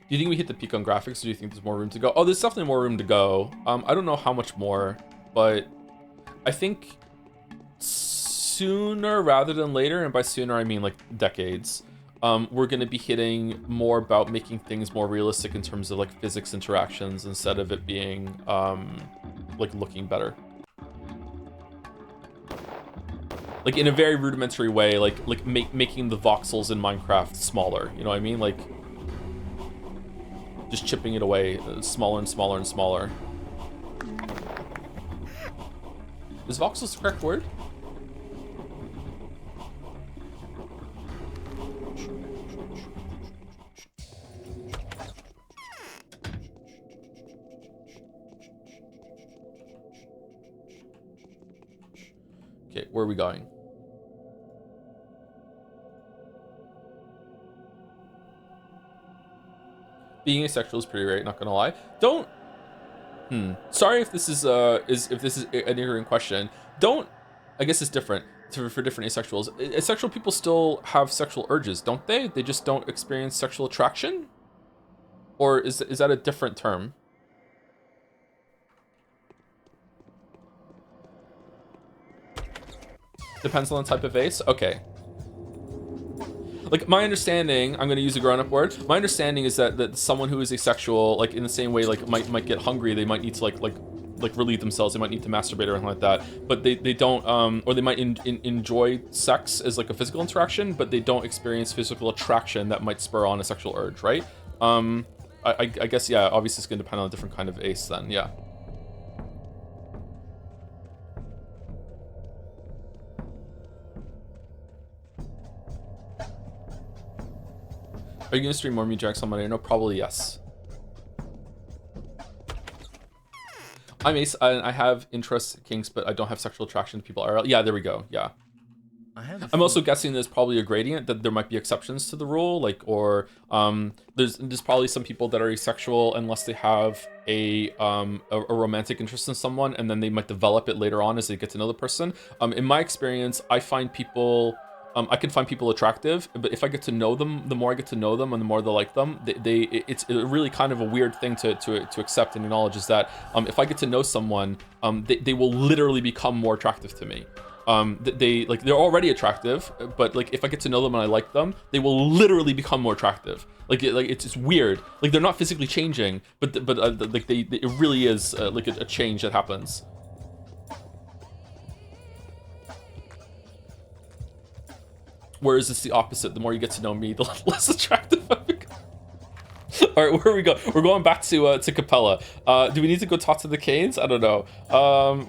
Do you think we hit the peak on graphics, or do you think there's more room to go? Oh, there's definitely more room to go. I don't know how much more, but I think sooner rather than later, and by sooner I mean like decades, we're going to be hitting more about making things more realistic in terms of like physics interactions instead of it being like looking better. Like in a very rudimentary way, like making the voxels in Minecraft smaller, you know what I mean? Like just chipping it away smaller and smaller and smaller. Is voxels the correct word? Okay, where are we going? Being asexual is pretty great, not gonna lie. Don't. Sorry if this is if this is an ignorant question. Don't. I guess it's different for different asexuals. Asexual people still have sexual urges, don't they? They just don't experience sexual attraction. Or is that a different term? Depends on the type of ace. Okay. Like my understanding, I'm going to use a grown-up word. My understanding is that someone who is asexual, like in the same way, like might get hungry, they might need to like relieve themselves. They might need to masturbate or anything like that. But they don't, or they might enjoy sex as like a physical interaction, but they don't experience physical attraction that might spur on a sexual urge, right? I guess yeah. Obviously, it's going to depend on a different kind of ace then. Yeah. Are you gonna stream more Me Jax on Monday? No, probably yes. I'm ace. I have interest kinks, but I don't have sexual attraction to people IRL. Yeah, there we go. Yeah. I'm also guessing there's probably a gradient, that there might be exceptions to the rule, like, or there's probably some people that are asexual unless they have a romantic interest in someone, and then they might develop it later on as they get to know the person. In my experience, I find people. I can find people attractive, but if I get to know them, the more I get to know them and the more they like them, it's really kind of a weird thing to accept and acknowledge, is that if I get to know someone, they will literally become more attractive to me. They're already attractive, but like if I get to know them and I like them, they will literally become more attractive. It's weird. Like they're not physically changing, but it really is like a change that happens. Whereas it's the opposite. The more you get to know me, the less attractive I become. All right, where we go? We're going back to Capella. Do we need to go talk to the Canes? I don't know.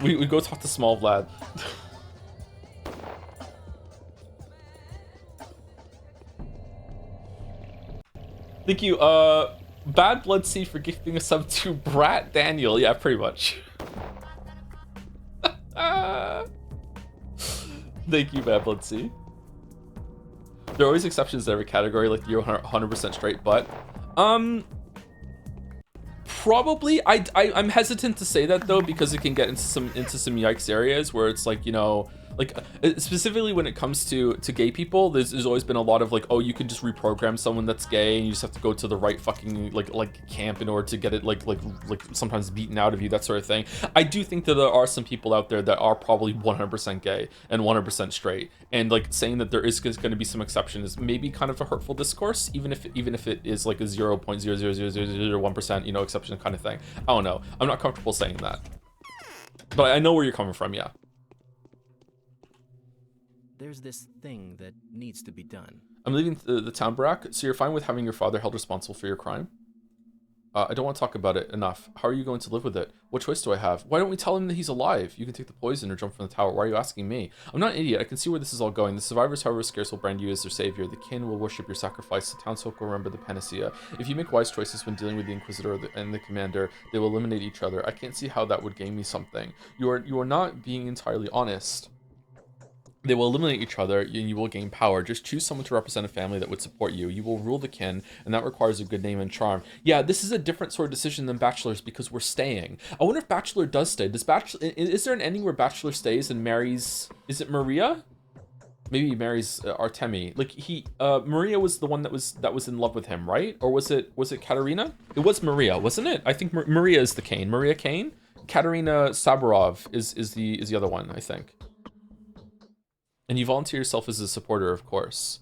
We go talk to Small Vlad. Thank you, Bad Blood C for gifting a sub to Brat Daniel. Yeah, pretty much. Thank you, Bad Blood C. There are always exceptions to every category, like you're 100% straight, but probably I'm hesitant to say that though, because it can get into some yikes areas where it's like, you know, like specifically when it comes to gay people, there's always been a lot of like, oh, you can just reprogram someone that's gay and you just have to go to the right fucking like camp in order to get it like sometimes beaten out of you, that sort of thing. I do think that there are some people out there that are probably 100% gay and 100% straight, and like saying that there is going to be some exception is maybe kind of a hurtful discourse, even if it is like a 0.00001%, you know, exception kind of thing. I don't know. I'm not comfortable saying that, but I know where you're coming from. Yeah. There's this thing that needs to be done. I'm leaving the town, Barack, so you're fine with having your father held responsible for your crime? I don't want to talk about it enough. How are you going to live with it? What choice do I have? Why don't we tell him that he's alive? You can take the poison or jump from the tower. Why are you asking me? I'm not an idiot. I can see where this is all going. The survivors, however scarce, will brand you as their savior. The kin will worship your sacrifice. The townsfolk will remember the panacea. If you make wise choices when dealing with the Inquisitor and the Commander, they will eliminate each other. I can't see how that would gain me something. You are not being entirely honest. They will eliminate each other and you will gain power. Just choose someone to represent a family that would support you. You will rule the kin, and that requires a good name and charm. Yeah, this is a different sort of decision than Bachelor's because we're staying. I wonder if Bachelor does stay. Is there an ending where Bachelor stays and marries, is it Maria? Maybe he marries Artemi. Like Maria was the one that was in love with him, right? Or was it Katerina? It was Maria, wasn't it? I think Maria is the Kane. Maria Kane? Katerina Saburov is the other one, I think. And you volunteer yourself as a supporter, of course.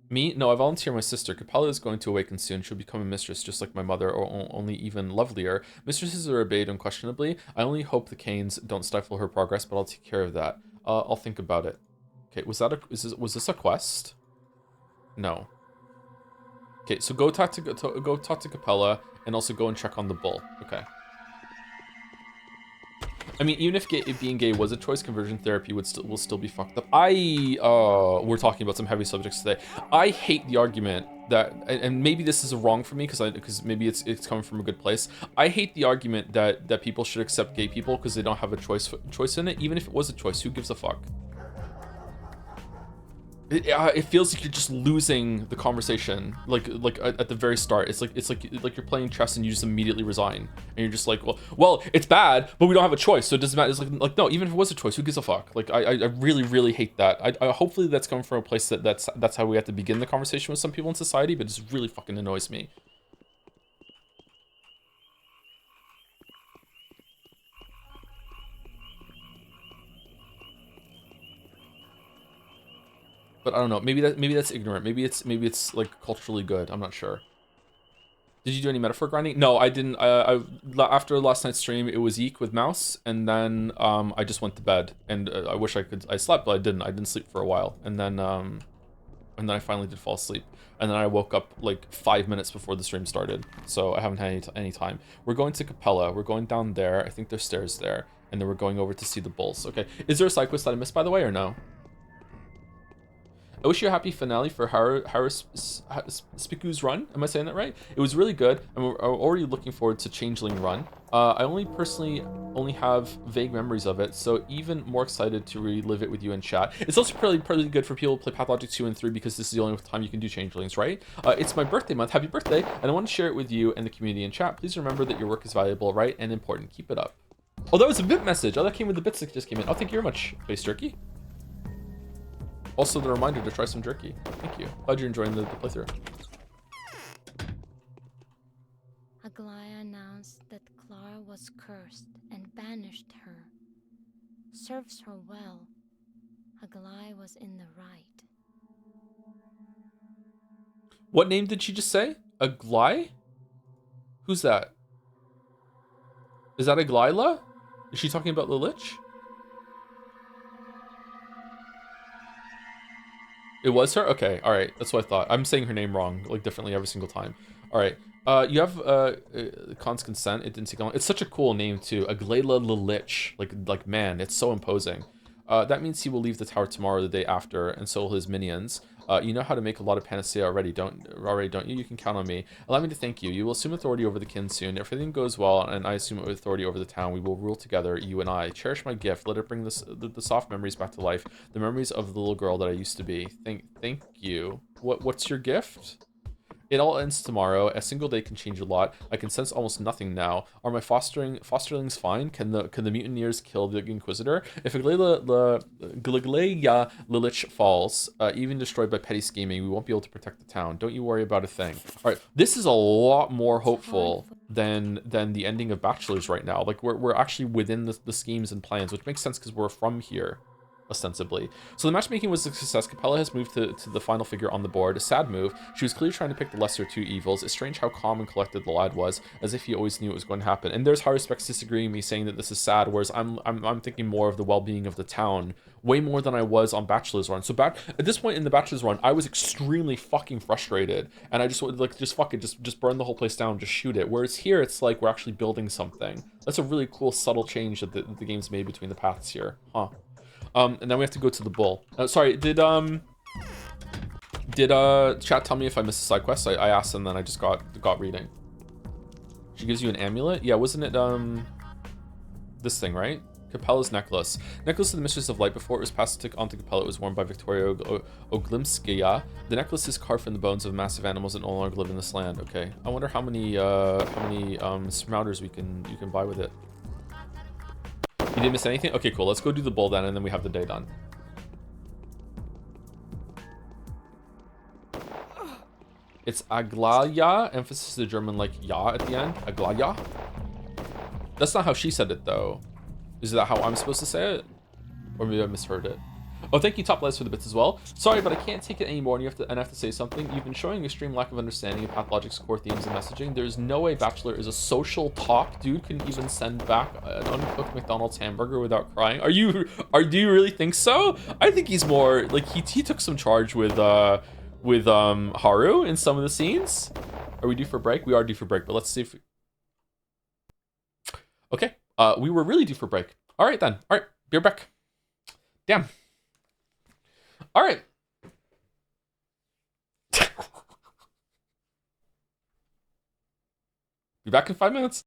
Me? No, I volunteer my sister. Capella is going to awaken soon. She'll become a mistress just like my mother, or only even lovelier. Mistresses are obeyed unquestionably. I only hope the Canes don't stifle her progress, but I'll take care of that. I'll think about it. Okay, was this a quest? No. Okay, so go talk to Capella, and also go and check on the bull. Okay. I mean, even if being gay was a choice, conversion therapy will still be fucked up. We're talking about some heavy subjects today. I hate the argument that, and maybe this is wrong for me because maybe it's coming from a good place. I hate the argument that people should accept gay people because they don't have a choice in it. Even if it was a choice, who gives a fuck? It feels like you're just losing the conversation, like at the very start. It's like you're playing chess and you just immediately resign, and you're just like, well, it's bad, but we don't have a choice, so it doesn't matter. It's like no, even if it was a choice, who gives a fuck? Like I really hate that. I hopefully that's coming from a place that's how we have to begin the conversation with some people in society, but it just really fucking annoys me. But I don't know. Maybe that's ignorant. Maybe it's like culturally good. I'm not sure. Did you do any metaphor grinding? No, I didn't. After last night's stream, it was Eek with Mouse, and then I just went to bed. And I wish I slept, but I didn't. I didn't sleep for a while, and then I finally did fall asleep. And then I woke up like 5 minutes before the stream started, so I haven't had any time. We're going to Capella. We're going down there. I think there's stairs there, and then we're going over to see the bulls. Okay. Is there a side quest that I missed, by the way, or no? I wish you a happy finale for Haruspex run. Am I saying that right? It was really good. I'm already looking forward to Changling run. I personally only have vague memories of it, so even more excited to relive it with you in chat. It's also pretty good for people to play Pathologic 2 and 3 because this is the only time you can do Changelings, right? It's my birthday month. Happy birthday, and I want to share it with you and the community in chat. Please remember that your work is valuable, right, and important. Keep it up. Oh, that was a bit message. Oh, that came with the bits that just came in. Oh, thank you very much, Face Jerky. Also, the reminder to try some jerky. Thank you. Glad you're enjoying the playthrough. Aglaya announced that Clara was cursed and banished her. Serves her well. Aglaya was in the right. What name did she just say? Aglai? Who's that? Is that Aglaila? Is she talking about the Lich? It was her? Okay, alright. That's what I thought. I'm saying her name wrong, like differently every single time. Alright. You have Khan's consent. It didn't take long. It's such a cool name too. Aglaila Lilich. Like man, it's so imposing. That means he will leave the tower tomorrow or the day after, and so will his minions. You know how to make a lot of panacea already, don't you? You can count on me. Allow me to thank you. You will assume authority over the kin soon. If everything goes well, and I assume authority over the town, we will rule together, you and I. Cherish my gift. Let it bring the soft memories back to life. The memories of the little girl that I used to be. Thank you. What's your gift? It all ends tomorrow. A single day can change a lot. I can sense almost nothing now. Are my fosterlings fine? Can the mutineers kill the Inquisitor? If Aglaia Lilich falls, even destroyed by petty scheming, we won't be able to protect the town. Don't you worry about a thing. All right, this is a lot more hopeful than the ending of Bachelors right now. Like we're actually within the schemes and plans, which makes sense because we're from here. Ostensibly. So the matchmaking was a success. Capella has moved to the final figure on the board. A sad move. She was clearly trying to pick the lesser two evils. It's strange how calm and collected the lad was, as if he always knew it was going to happen. And there's Haruspex disagreeing with me, saying that this is sad, whereas I'm thinking more of the well-being of the town, way more than I was on Bachelor's Run. So at this point in the Bachelor's Run, I was extremely fucking frustrated, and I just would like fuck it, just burn the whole place down, just shoot it. Whereas here, it's like we're actually building something. That's a really cool subtle change that the game's made between the paths here, huh? And then we have to go to the bull. Sorry, did chat tell me if I missed a side quest? I asked and then I just got reading. She gives you an amulet? Yeah, wasn't it this thing, right? Capella's necklace. Necklace of the Mistress of Light. Before it was passed on to Capella, it was worn by Victoria Oglimskaya. The necklace is carved from the bones of massive animals that no longer live in this land. Okay. I wonder how many sprouters you can buy with it. You didn't miss anything? Okay, cool. Let's go do the bull then, and then we have the day done. It's Aglaia. Emphasis the German like ja at the end. Aglaia. That's not how she said it, though. Is that how I'm supposed to say it? Or maybe I misheard it. Oh, thank you, Top Les, for the bits as well. Sorry, but I can't take it anymore, and I have to say something. You've been showing extreme lack of understanding of Pathologic's core themes and messaging. There's no way Bachelor is a social talk dude can even send back an uncooked McDonald's hamburger without crying. Do you really think so? I think he's more like he took some charge with Haru in some of the scenes. Are we due for break? We are due for break, but let's see if okay. We were really due for break. All right then. All right, be right back. Damn. All right. Be back in 5 minutes.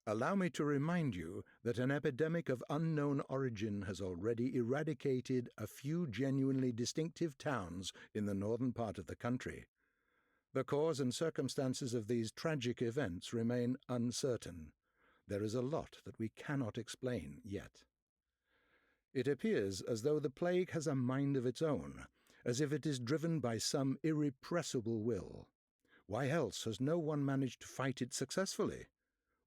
Allow me to remind you that an epidemic of unknown origin has already eradicated a few genuinely distinctive towns in the northern part of the country. The cause and circumstances of these tragic events remain uncertain. There is a lot that we cannot explain yet. It appears as though the plague has a mind of its own, as if it is driven by some irrepressible will. Why else has no one managed to fight it successfully?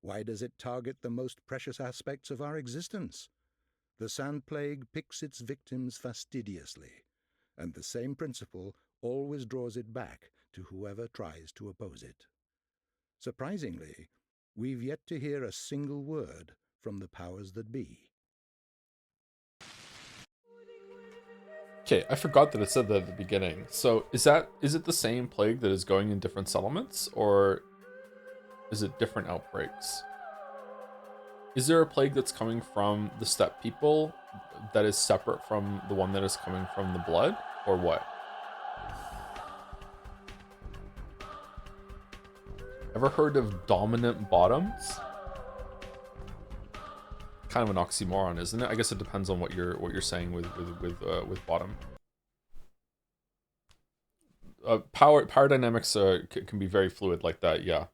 Why does it target the most precious aspects of our existence? The sand plague picks its victims fastidiously, and the same principle always draws it back to whoever tries to oppose it. Surprisingly, we've yet to hear a single word from the powers that be. Okay, I forgot that it said that at the beginning. So is it the same plague that is going in different settlements, or is it different outbreaks? Is there a plague that's coming from the steppe people that is separate from the one that is coming from the blood, or what? Ever heard of dominant bottoms? Kind of an oxymoron, isn't it? I guess it depends on what you're saying with bottom. Power dynamics can be very fluid like that, yeah.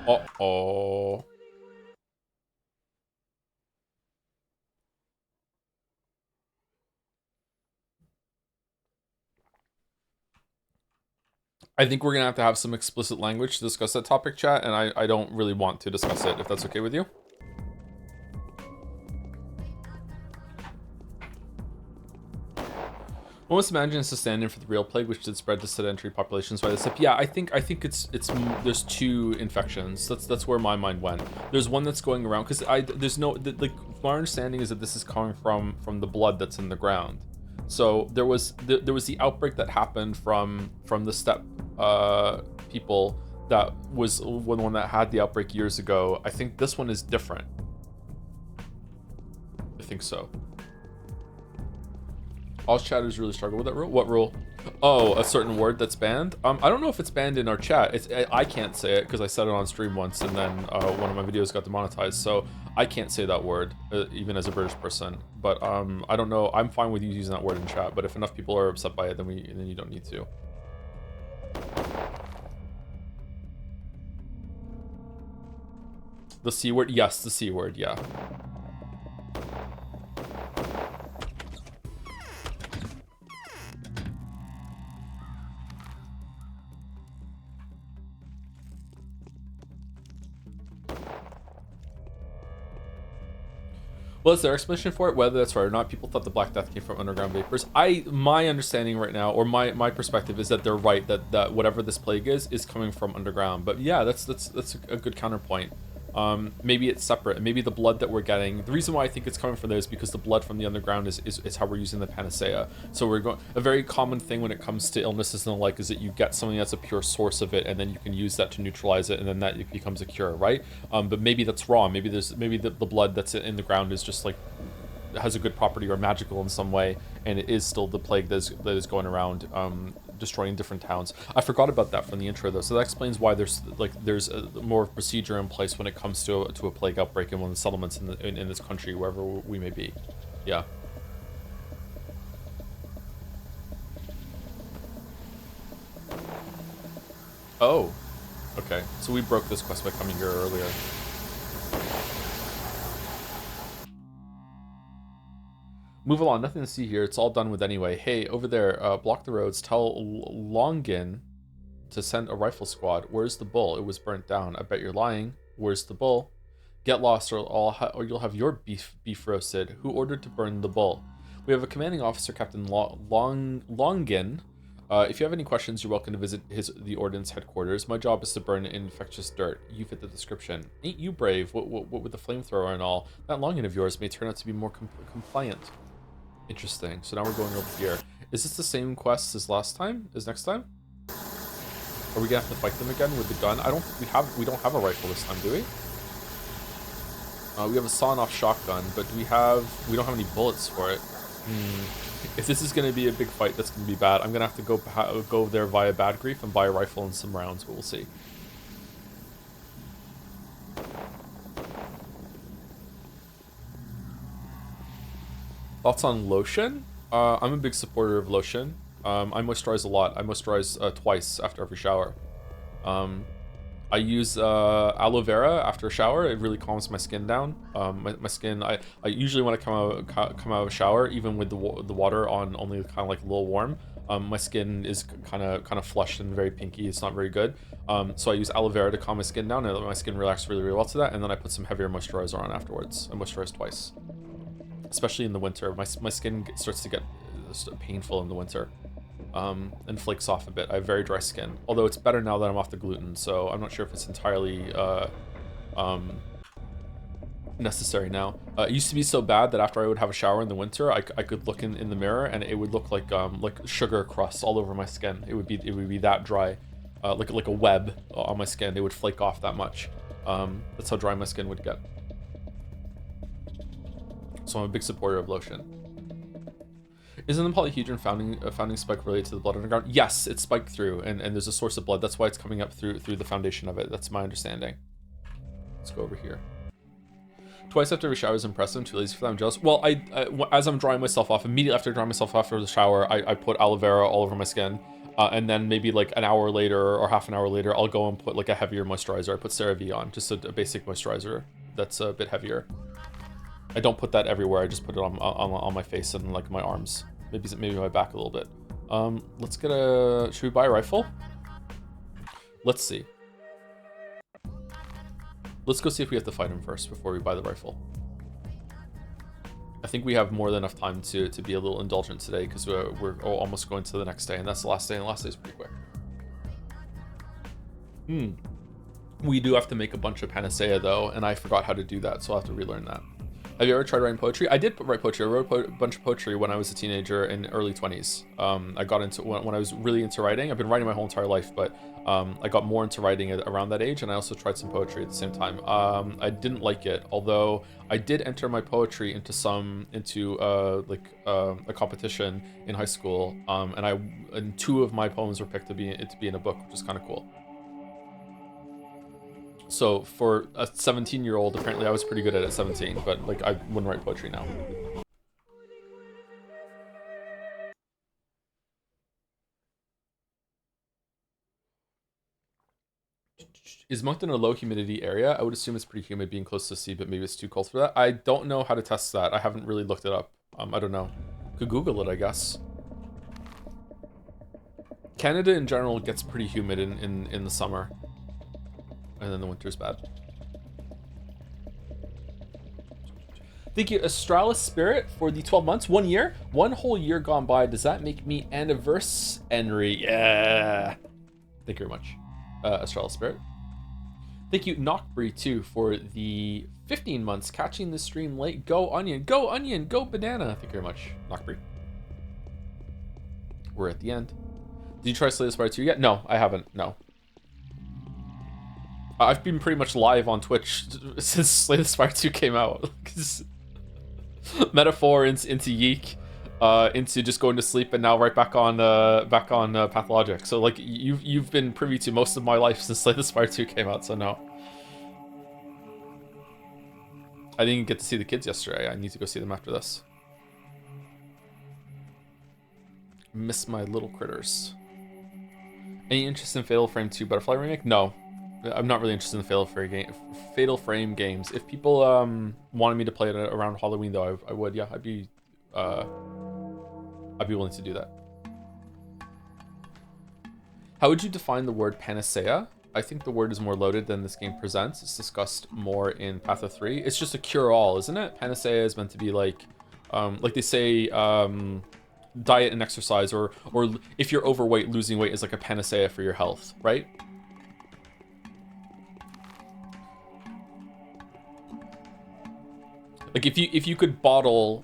Uh-oh. I think we're gonna have some explicit language to discuss that topic, chat, and I don't really want to discuss it, if that's okay with you. Almost imagine it's a stand-in for the real plague, which did spread to sedentary populations by the steppe. Yeah, I think it's there's two infections. That's where my mind went. There's one that's going around because there's no like my understanding is that this is coming from the blood that's in the ground. So there was the outbreak that happened from the steppe people that was one that had the outbreak years ago. I think this one is different. I think so. All chatters really struggle with that rule. What rule? Oh, a certain word that's banned. I don't know if it's banned in our chat. I can't say it because I said it on stream once, and then one of my videos got demonetized. So I can't say that word, even as a British person. But I don't know. I'm fine with you using that word in chat. But if enough people are upset by it, then you don't need to. The C word? Yes, the C word. Yeah. Well, is there explanation for it? Whether that's right or not, people thought the Black Death came from underground vapors. My understanding right now, or my perspective, is that they're right, that whatever this plague is coming from underground. But yeah, that's a good counterpoint. Maybe it's separate. Maybe the blood that we're getting, the reason why I think it's coming from there is because the blood from the underground is how we're using the panacea. So we're going, a very common thing when it comes to illnesses and the like is that you get something that's a pure source of it, and then you can use that to neutralize it, and then that becomes a cure, right? But maybe that's wrong. Maybe the blood that's in the ground is just like has a good property or magical in some way, and it is still the plague that is going around destroying different towns. I forgot about that from the intro though, so that explains why there's more procedure in place when it comes to a plague outbreak in one of the settlements in this country, wherever we may be. Yeah. Oh, okay. So we broke this quest by coming here earlier. Move along, nothing to see here. It's all done with anyway. Hey, over there, block the roads. Tell Longin to send a rifle squad. Where's the bull? It was burnt down. I bet you're lying. Where's the bull? Get lost, or you'll have your beef roasted. Who ordered to burn the bull? We have a commanding officer, Captain Longin. If you have any questions, you're welcome to visit the ordnance headquarters. My job is to burn infectious dirt. You fit the description. Ain't you brave? What with the flamethrower and all? That Longin of yours may turn out to be more compliant. Interesting. So now we're going over here. Is this the same quest as last time? As next time? Are we gonna have to fight them again with the gun? I don't think we don't have a rifle this time, do we? We have a sawn-off shotgun, but we don't have any bullets for it. If this is going to be a big fight, that's going to be bad. I'm going to have to go there via Bad Grief and buy a rifle and some rounds, but we'll see. Thoughts on lotion? I'm a big supporter of lotion. I moisturize a lot. I moisturize twice after every shower. I use aloe vera after a shower. It really calms my skin down. My skin, I usually when I come out of a shower, even with the water on only kind of like a little warm, my skin is kind of flushed and very pinky. It's not very good. So I use aloe vera to calm my skin down and let my skin relax really, really well to that. And then I put some heavier moisturizer on afterwards. I moisturize twice, especially in the winter. My skin starts to get painful in the winter. And flakes off a bit. I have very dry skin. Although it's better now that I'm off the gluten, so I'm not sure if it's entirely necessary now. It used to be so bad that after I would have a shower in the winter, I could look in the mirror and it would look like sugar crust all over my skin. It would be that dry, like a web on my skin. It would flake off that much. That's how dry my skin would get. So I'm a big supporter of lotion. Isn't the polyhedron founding spike related to the blood underground? Yes, it's spiked through, and there's a source of blood. That's why it's coming up through the foundation of it. That's my understanding. Let's go over here. Twice after every shower is impressive. I'm too lazy for that. I'm jealous. Well, as I'm drying myself off, immediately after drying myself off after the shower, I put aloe vera all over my skin. And then maybe like an hour later or half an hour later, I'll go and put like a heavier moisturizer. I put CeraVe on, just a basic moisturizer that's a bit heavier. I don't put that everywhere. I just put it on my face and like my arms. Maybe my back a little bit. Let's get should we buy a rifle? Let's see. Let's go see if we have to fight him first before we buy the rifle. I think we have more than enough time to be a little indulgent today because we're almost going to the next day, and that's the last day, and the last day is pretty quick. We do have to make a bunch of panacea though, and I forgot how to do that, so I'll have to relearn that. Have you ever tried writing poetry? I did write poetry. I wrote a bunch of poetry when I was a teenager in early 20s. I got into when I was really into writing. I've been writing my whole entire life, but I got more into writing around that age, and I also tried some poetry at the same time. I didn't like it, although I did enter my poetry into a competition in high school, and 2 of my poems were picked to be in a book, which is kind of cool. So for a 17-year-old, apparently I was pretty good at it at 17, but like I wouldn't write poetry now. Is Moncton a low humidity area? I would assume it's pretty humid being close to the sea, but maybe it's too cold for that. I don't know how to test that. I haven't really looked it up. I don't know. Could Google it, I guess. Canada in general gets pretty humid in the summer. And then the winter's bad. Thank you, Astralis Spirit, for the 12 months. 1 year. 1 whole year gone by. Does that make me anniversary? Yeah. Thank you very much, Astralis Spirit. Thank you, Knockbree, too, for the 15 months. Catching the stream late. Go Onion. Go Onion. Go Banana. Thank you very much, Knockbree. We're at the end. Did you try Slay the Spire 2 yet? No, I haven't. No. I've been pretty much live on Twitch since Slay the Spire 2 came out. Metaphor into Yeek, into just going to sleep, and now right back on Pathologic. So like you've been privy to most of my life since Slay the Spire 2 came out. So no, I didn't get to see the kids yesterday. I need to go see them after this. Miss my little critters. Any interest in Fatal Frame 2 Butterfly remake? No. I'm not really interested in Fatal Frame games. If people wanted me to play it around Halloween, though, I would. Yeah, I'd be willing to do that. How would you define the word panacea? I think the word is more loaded than this game presents. It's discussed more in Patho 3. It's just a cure-all, isn't it? Panacea is meant to be like they say, diet and exercise, or if you're overweight, losing weight is like a panacea for your health, right? Like if you could bottle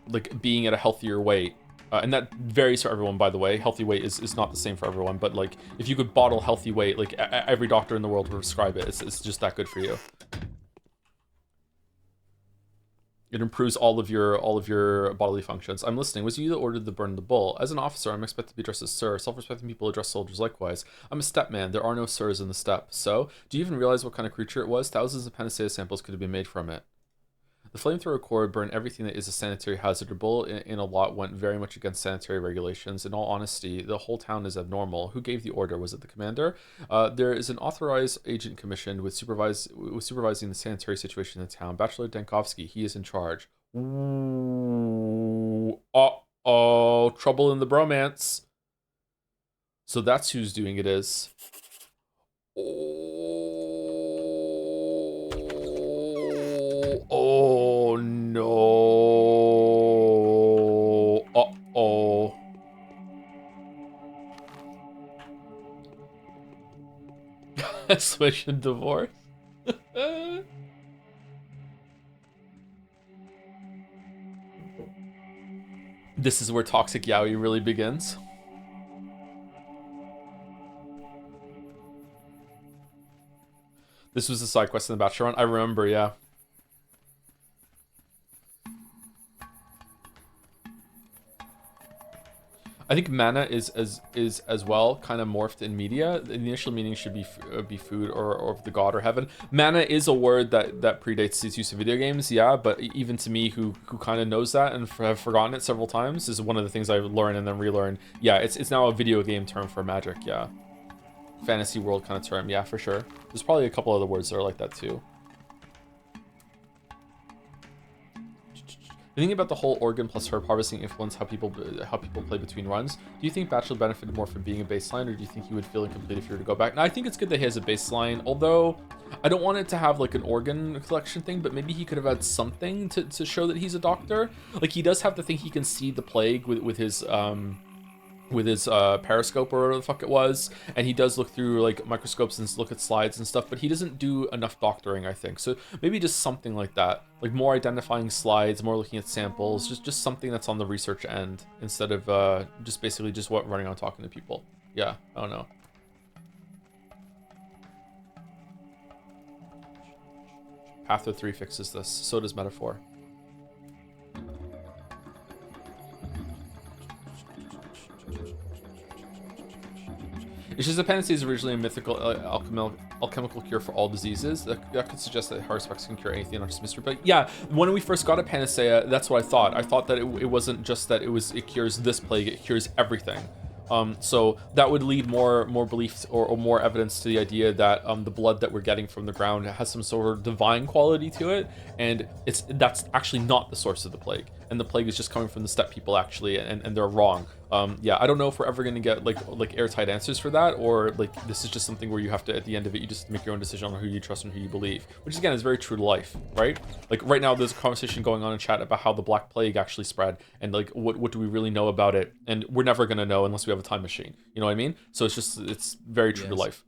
like being at a healthier weight, and that varies for everyone, by the way. Healthy weight is not the same for everyone, but like if you could bottle healthy weight, like every doctor in the world would prescribe it. It's just that good for you. It improves all of your bodily functions. I'm listening. Was it you that ordered the burn of the bull? As an officer, I'm expected to be addressed as sir. Self-respecting people address soldiers likewise. I'm a step man. There are no sirs in the steppe. So, do you even realize what kind of creature it was? Thousands of panacea samples could have been made from it. The flamethrower cord burned everything that is a sanitary hazard. A bull in a lot went very much against sanitary regulations. In all honesty, the whole town is abnormal. Who gave the order? Was it the commander? There is an authorized agent commissioned with supervising the sanitary situation in the town. Bachelor Dankovsky, he is in charge. Ooh, uh-oh, trouble in the bromance. So that's who's doing it is. Oh no. Uh-oh. Switch and divorce. This is where toxic yaoi really begins. This was a side quest in the Bachelor run. I remember, yeah. I think mana is as well kind of morphed in media. The initial meaning should be food or the god or heaven. Mana is a word that predates its use in video games, yeah. But even to me, who kind of knows that and have forgotten it several times, is one of the things I learned and then relearned. Yeah, it's now a video game term for magic. Yeah, fantasy world kind of term. Yeah, for sure. There's probably a couple other words that are like that too. The thing about the whole organ plus herb harvesting influence how people play between runs. Do you think Bachelor benefited more from being a baseline, or do you think he would feel incomplete if you were to go back? Now, I think it's good that he has a baseline, although I don't want it to have like an organ collection thing, but maybe he could have had something to show that he's a doctor. Like, he does have the thing he can see the plague with his periscope or whatever the fuck it was, and he does look through like microscopes and look at slides and stuff, but he doesn't do enough doctoring, I think. So maybe just something like that, like more identifying slides, more looking at samples, just something that's on the research end instead of just basically just running around talking to people. Yeah, I don't know. Patho 3 fixes this, so does Metaphor. It's just that panacea is originally a mythical alchemical cure for all diseases. That could suggest that Haruspex can cure anything, not just mystery. But yeah, when we first got a panacea, that's what I thought. I thought that it wasn't just that it cures this plague, it cures everything. So that would lead more belief or more evidence to the idea that the blood that we're getting from the ground has some sort of divine quality to it, and that's actually not the source of the plague, and the plague is just coming from the steppe people actually, and they're wrong. Yeah, I don't know if we're ever going to get like airtight answers for that, or like this is just something where you have to, at the end of it, you just make your own decision on who you trust and who you believe, which again is very true to life, right? Like right now there's a conversation going on in chat about how the Black Plague actually spread, and like what do we really know about it, and we're never going to know unless we have a time machine, you know what I mean? So it's very true to life.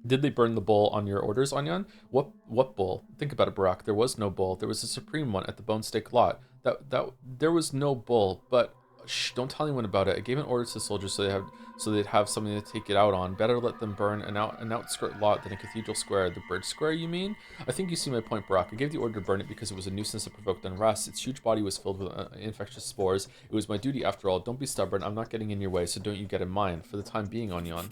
Did they burn the bull on your orders, Anyan? What bull? Think about it, Barack. There was no bull. There was a supreme one at the Bone Steak lot. There was no bull, but shh, don't tell anyone about it. I gave an order to the soldiers so they'd have something to take it out on. Better let them burn an outskirt lot than a cathedral square. The bridge square, you mean? I think you see my point, Barack. I gave the order to burn it because it was a nuisance that provoked unrest. Its huge body was filled with infectious spores. It was my duty after all. Don't be stubborn. I'm not getting in your way, so don't you get in mine. For the time being, Anyan.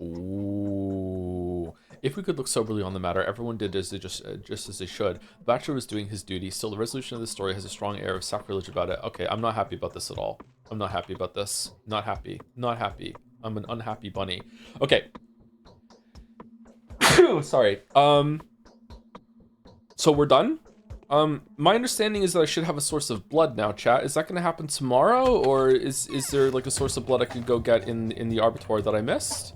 Ooh. If we could look soberly on the matter, everyone did just as they should. The Bachelor was doing his duty. Still, the resolution of the story has a strong air of sacrilege about it. Okay, I'm not happy about this at all. I'm not happy about this. Not happy. Not happy. I'm an unhappy bunny. Okay. Sorry. So we're done? My understanding is that I should have a source of blood now, chat. Is that going to happen tomorrow? Or is there like a source of blood I could go get in the Arbitor that I missed?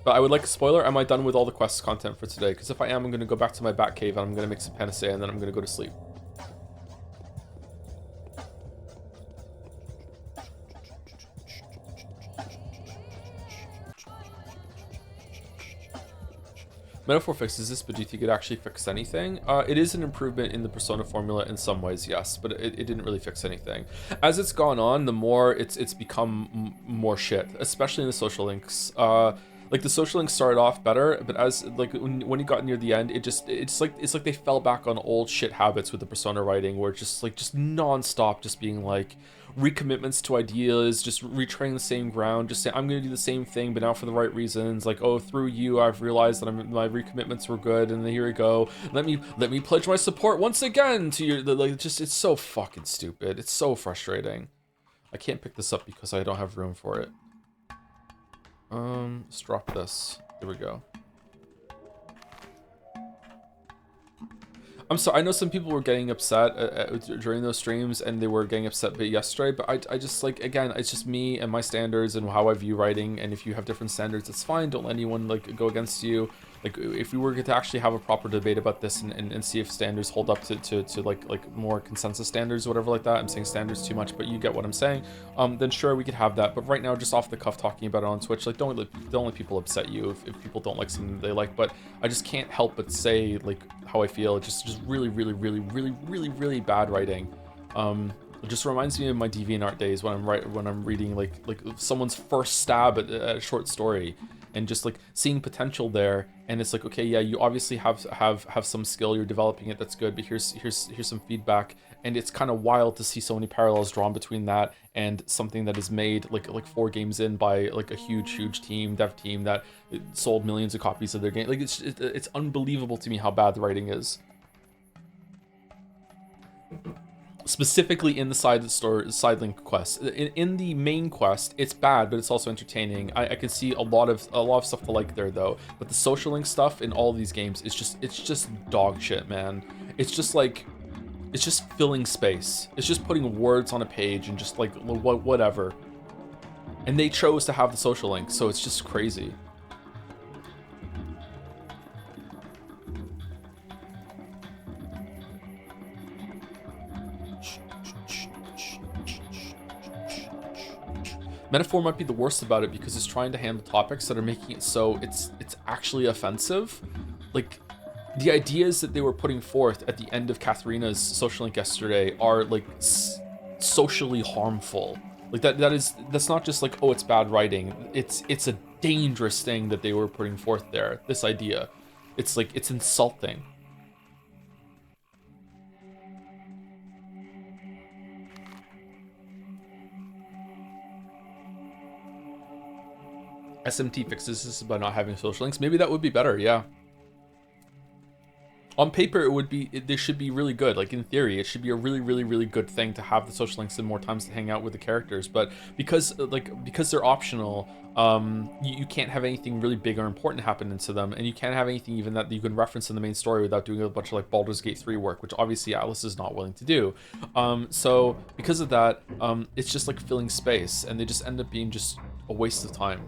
But I would like a spoiler. Am I done with all the quest content for today? Because if I am, I'm going to go back to my bat cave and I'm going to make some panacea and then I'm going to go to sleep. Metaphor fixes this, but do you think it actually fixed anything? It is an improvement in the persona formula in some ways, yes, but it didn't really fix anything. As it's gone on, the more it's become more shit, especially in the social links. Like the social links started off better, but as like when it got near the end, it's like they fell back on old shit habits with the persona writing, where it's just nonstop, just being like recommitments to ideas, just retreading the same ground, just saying I'm gonna do the same thing, but now for the right reasons. Like, oh, through you, I've realized that my recommitments were good, and then here we go. Let me pledge my support once again to your like. Just it's so fucking stupid. It's so frustrating. I can't pick this up because I don't have room for it. Let's drop this. There we go. I'm sorry, I know some people were getting upset during those streams, and they were getting upset yesterday, but I just, like, again, it's just me and my standards and how I view writing, and if you have different standards, it's fine. Don't let anyone, like, go against you. Like, if we were to actually have a proper debate about this and see if standards hold up to like more consensus standards or whatever like that, I'm saying standards too much, but you get what I'm saying, then sure, we could have that. But right now, just off the cuff talking about it on Twitch, like, don't let people upset you if people don't like something they like. But I just can't help but say, like, how I feel. It's just really bad writing. It just reminds me of my DeviantArt days when I'm reading like someone's first stab at a short story, and just like seeing potential there, and it's like, okay, yeah, you obviously have some skill, you're developing it, that's good, but here's some feedback. And it's kind of wild to see so many parallels drawn between that and something that is made like 4 games in by like a huge dev team that sold millions of copies of their game. Like, it's unbelievable to me how bad the writing is. Specifically in the side link quest. In the main quest, it's bad, but it's also entertaining. I can see a lot of stuff to like there though. But the social link stuff in all of these games is just dog shit, man. It's just filling space. It's just putting words on a page and just like whatever. And they chose to have the social link, so it's just crazy. Metaphor might be the worst about it because it's trying to handle topics that are making it so it's actually offensive. Like, the ideas that they were putting forth at the end of Katharina's social link yesterday are like socially harmful. Like that's not just like, oh, it's bad writing. It's a dangerous thing that they were putting forth there. This idea, it's like, it's insulting. SMT fixes this by not having social links. Maybe that would be better, yeah. On paper, they should be really good. Like, in theory, it should be a really good thing to have the social links and more times to hang out with the characters. But because they're optional, you can't have anything really big or important happen into them, and you can't have anything even that you can reference in the main story without doing a bunch of like Baldur's Gate 3 work, which obviously Atlas is not willing to do. So because of that, it's just like filling space, and they just end up being just a waste of time.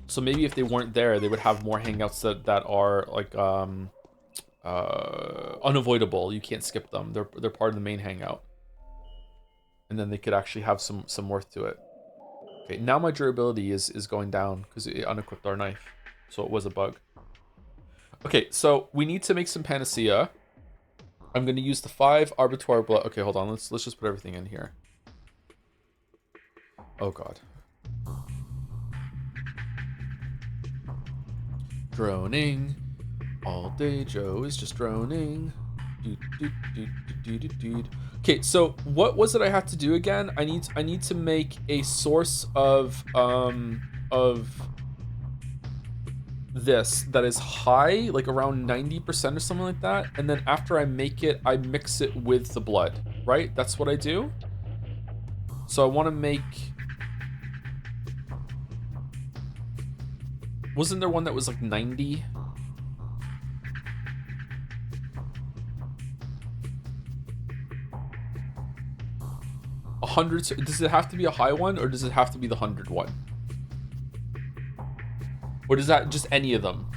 So maybe if they weren't there, they would have more hangouts that are like unavoidable. You can't skip them. They're part of the main hangout, and then they could actually have some worth to it. Okay, now my durability is going down because it unequipped our knife, so it was a bug. Okay, so we need to make some panacea. I'm going to use the 5 arbitoire blood. Okay, hold on. Let's just put everything in here. Oh god. Droning. All day Joe is just droning. Okay, so what was it I had to do again? I need to make a source of this that is high, like around 90% or something like that. And then after I make it, I mix it with the blood, right? That's what I do. So I want to make... Wasn't there one that was like 90? Does it have to be a high one, or does it have to be the 100 one? Or does that just any of them?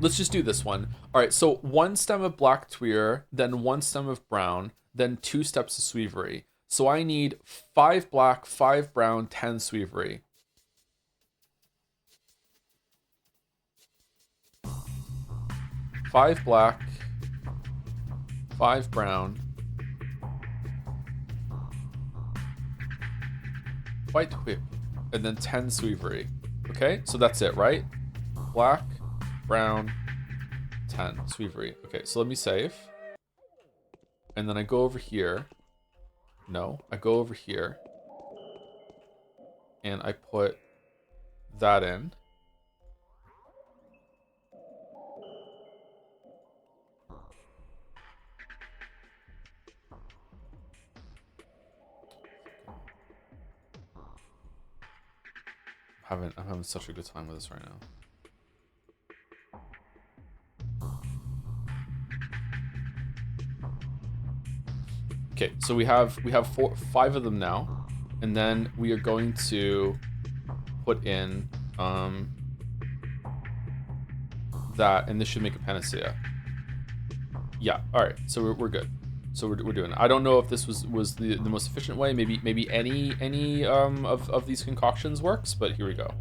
Let's just do this one. All right, so 1 stem of black tweer, then 1 stem of brown, then 2 steps of sweevery. So I need 5 black, 5 brown, 10 sweevery. Five black, 5 brown, white whip, and then 10 Sweevery. Okay, so that's it, right? Black, brown, 10 Sweevery. Okay, so let me save. And then I go over here. No, I go over here. And I put that in. I'm having such a good time with this right now. Okay, so we have 5 of them now, and then we are going to put in that, and this should make a panacea. Yeah, all right, so we're good. So we're doing it. I don't know if this was the most efficient way. Maybe any of these concoctions works, but here we go.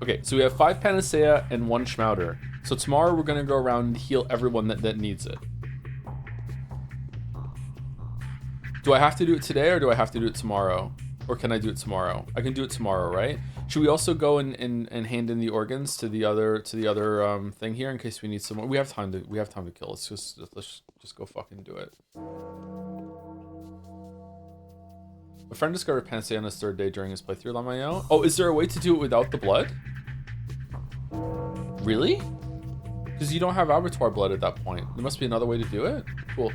Okay, so we have 5 Panacea and 1 Schmouder. So tomorrow we're gonna go around and heal everyone that needs it. Do I have to do it today or do I have to do it tomorrow? Or can I do it tomorrow? I can do it tomorrow, right? Should we also go and hand in the organs to the other thing here in case we need some more? We have time to kill. Let's just go fucking do it. A friend discovered Panacea on his 3rd day during his playthrough, Lamayo. Oh, is there a way to do it without the blood? Really? Because you don't have abattoir blood at that point. There must be another way to do it? Cool.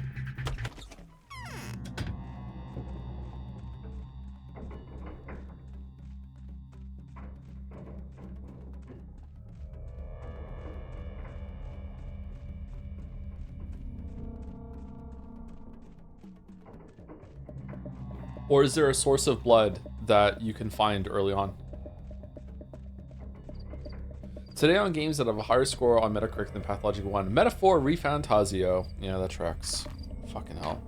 Or is there a source of blood that you can find early on? Today on games that have a higher score on Metacritic than Pathologic 1. Metaphor Refantasio. Yeah, that tracks. Fucking hell.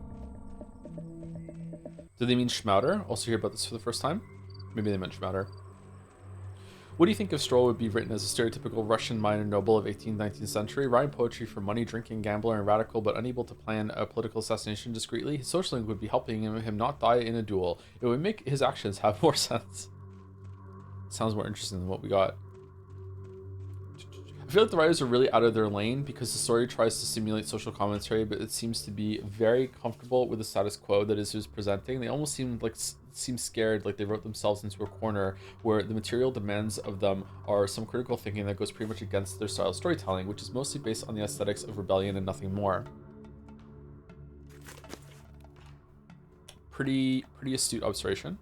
Do they mean Schmouder? Also hear about this for the first time? Maybe they meant Schmouder. What do you think if Stroll would be written as a stereotypical Russian minor noble of 18th, 19th century, writing poetry for money, drinking, gambler, and radical, but unable to plan a political assassination discreetly? His socialing would be helping him not die in a duel. It would make his actions have more sense. Sounds more interesting than what we got. I feel like the writers are really out of their lane because the story tries to simulate social commentary, but it seems to be very comfortable with the status quo that is presenting. They almost seem scared, like they wrote themselves into a corner where the material demands of them are some critical thinking that goes pretty much against their style of storytelling, which is mostly based on the aesthetics of rebellion and nothing more. Pretty astute observation.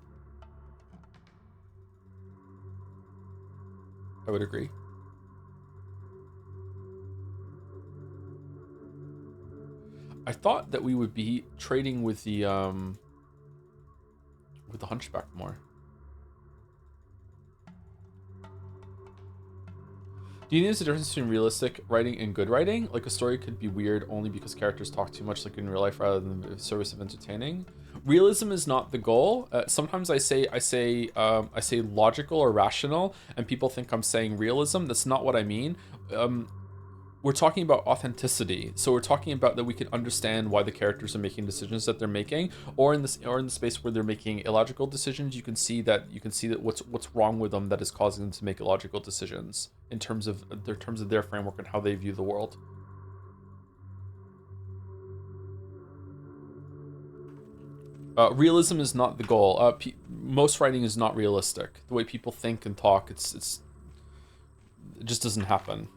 I would agree. I thought that we would be trading with the Hunchback more. Do you think there's a difference between realistic writing and good writing? Like a story could be weird only because characters talk too much like in real life rather than the service of entertaining. Realism is not the goal. Sometimes I say logical or rational and people think I'm saying realism. That's not what I mean. We're talking about authenticity, so we're talking about that we can understand why the characters are making decisions that they're making, or in the space where they're making illogical decisions, you can see that what's wrong with them that is causing them to make illogical decisions in terms of their framework and how they view the world. Realism is not the goal. Most writing is not realistic. The way people think and talk, it just doesn't happen.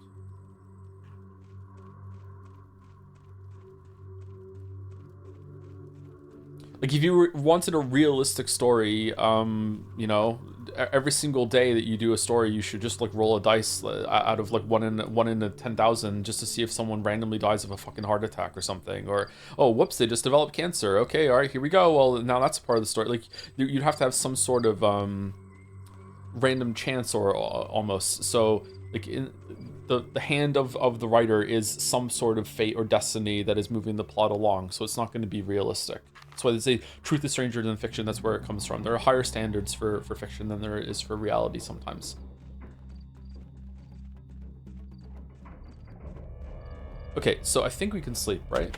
Like if you wanted a realistic story, you know, every single day that you do a story, you should just like roll a dice out of like one in a 10,000 just to see if someone randomly dies of a fucking heart attack or something, or oh whoops, they just developed cancer. Okay, all right, here we go. Well, now that's part of the story. Like you'd have to have some sort of random chance or almost. So like the hand of the writer is some sort of fate or destiny that is moving the plot along, so it's not going to be realistic. That's why they say truth is stranger than fiction. That's where it comes from. There are higher standards for fiction than there is for reality sometimes. Okay, so I think we can sleep, right?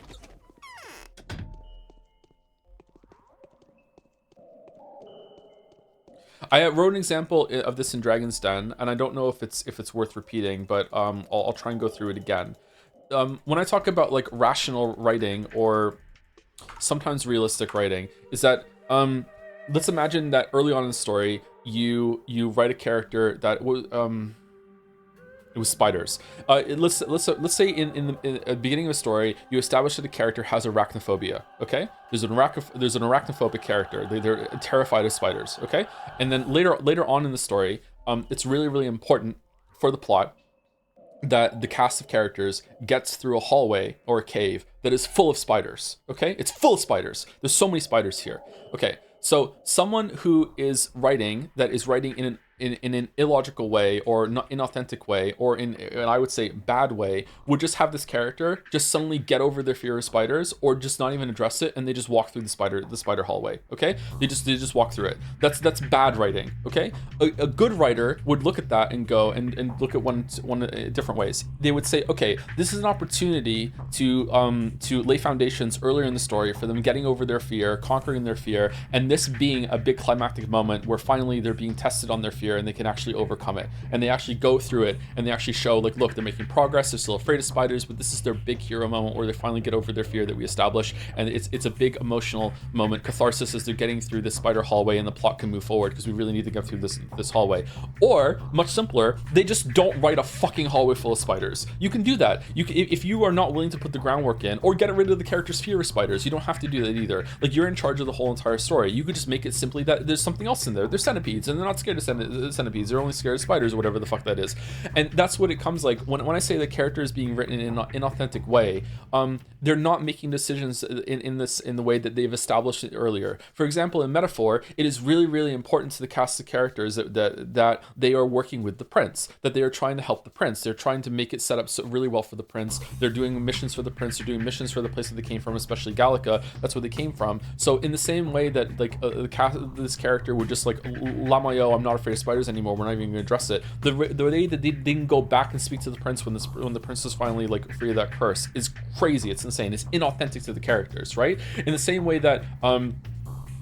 I wrote an example of this in Dragon's Den, and I don't know if it's worth repeating, but I'll try and go through it again. When I talk about like rational writing or sometimes realistic writing, is that let's imagine that early on in the story you write a character that was it was spiders. Let's say in the beginning of a story, you establish that the character has arachnophobia. Okay, there's an arachnophobic character. They're terrified of spiders. Okay, and then later on in the story, it's really important for the plot that the cast of characters gets through a hallway or a cave that is full of spiders. Okay, it's full of spiders. There's so many spiders here. Okay, so someone who is writing in an illogical way or not inauthentic way or in I would say bad way would just have this character just suddenly get over their fear of spiders or just not even address it, and they just walk through the spider hallway. Okay, they just walk through it. That's bad writing. Okay, a good writer would look at that and go and look at one different ways. They would say, okay, this is an opportunity to lay foundations earlier in the story for them getting over their fear, conquering their fear, and this being a big climactic moment where finally they're being tested on their fear and they can actually overcome it, and they actually go through it and they actually show like, look, they're making progress, they're still afraid of spiders, but this is their big hero moment where they finally get over their fear that we establish, and it's a big emotional moment, catharsis, as they're getting through this spider hallway and the plot can move forward because we really need to get through this hallway. Or much simpler, they just don't write a fucking hallway full of spiders. You can do that. If you are not willing to put the groundwork in or get rid of the character's fear of spiders, you don't have to do that either. Like, you're in charge of the whole entire story. You could just make it simply that there's something else in there. There's centipedes and they're not scared of centipedes, they're only scared of spiders or whatever the fuck that is. And that's what it comes like when I say the character is being written in an inauthentic way. They're not making decisions in the way that they've established it earlier. For example, in Metaphor, it is really important to the cast of characters that they are working with the prince, that they are trying to help the prince, they're trying to make it set up so really well for the prince, they're doing missions for the prince, they're doing missions for the place that they came from, especially Gallica. That's where they came from. So in the same way that like this character would just like, Lamayo, I'm not afraid of spiders anymore, we're not even going to address it. The way that they didn't go back and speak to the prince when the prince was finally like free of that curse is crazy. It's insane. It's inauthentic to the characters, right? In the same way that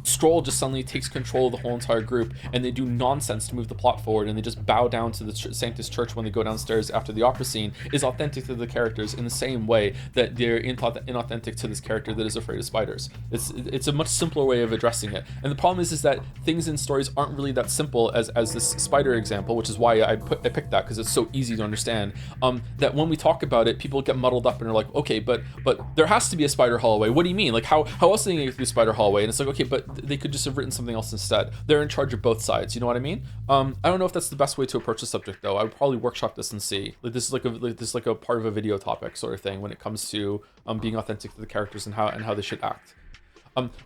Stroll just suddenly takes control of the whole entire group and they do nonsense to move the plot forward, and they just bow down to the Sanctus Church when they go downstairs after the opera scene, is authentic to the characters in the same way that they're inauthentic to this character that is afraid of spiders. It's a much simpler way of addressing it. And the problem is that things in stories aren't really that simple as this spider example, which is why I picked that, because it's so easy to understand. That when we talk about it, people get muddled up and are like, okay, but there has to be a spider hallway. What do you mean? Like, how else are they going to get through the spider hallway? And it's like, okay, but they could just have written something else instead. They're in charge of both sides. You know what I mean? I don't know if that's the best way to approach the subject, though. I would probably workshop this and see. Like, this is like a part of a video topic sort of thing when it comes to being authentic to the characters and how they should act.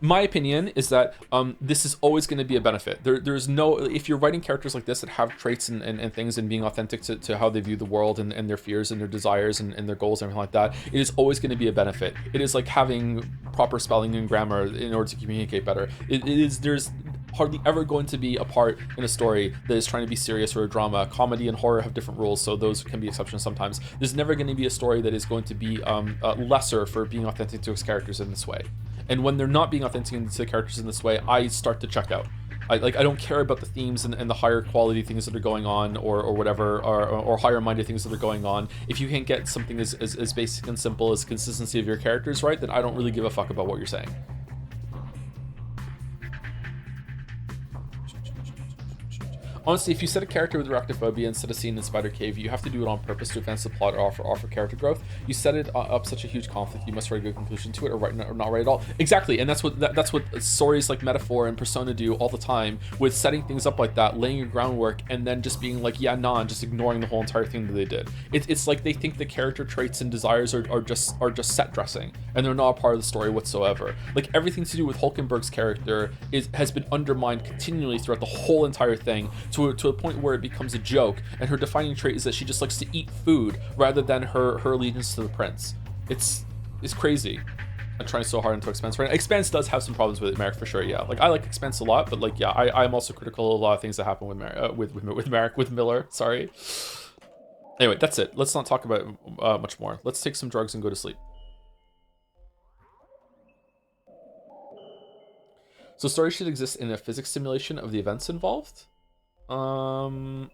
My opinion is that this is always going to be a benefit. There's no, if you're writing characters like this that have traits and things and being authentic to how they view the world and their fears and their desires and their goals and everything like that, it is always going to be a benefit. It is like having proper spelling and grammar in order to communicate better. There's hardly ever going to be a part in a story that is trying to be serious or a drama. Comedy and horror have different rules, so those can be exceptions sometimes. There's never going to be a story that is going to be lesser for being authentic to its characters in this way. And when they're not being authentic to the characters in this way, I start to check out. I don't care about the themes and the higher quality things that are going on or whatever, or higher minded things that are going on. If you can't get something as basic and simple as consistency of your characters right, then I don't really give a fuck about what you're saying. Honestly, if you set a character with arachnophobia and set a scene in Spider Cave, you have to do it on purpose to advance the plot or offer character growth. You set it up such a huge conflict, you must write a good conclusion to it, or not write at all. Exactly, and that's what stories like Metaphor and Persona do all the time, with setting things up like that, laying your groundwork, and then just being like, yeah, nah, and just ignoring the whole entire thing that they did. It's like they think the character traits and desires are just set dressing, and they're not a part of the story whatsoever. Like, everything to do with Hulkenberg's character has been undermined continually throughout the whole entire thing, to a point where it becomes a joke, and her defining trait is that she just likes to eat food rather than her allegiance to the prince. It's crazy. I'm trying so hard into Expanse right now. Expanse does have some problems with it, Merrick, for sure. Yeah, like I like Expanse a lot, but like yeah, I'm also critical of a lot of things that happen with with Miller. Sorry. Anyway, that's it. Let's not talk about it much more. Let's take some drugs and go to sleep. So story should exist in a physics simulation of the events involved. I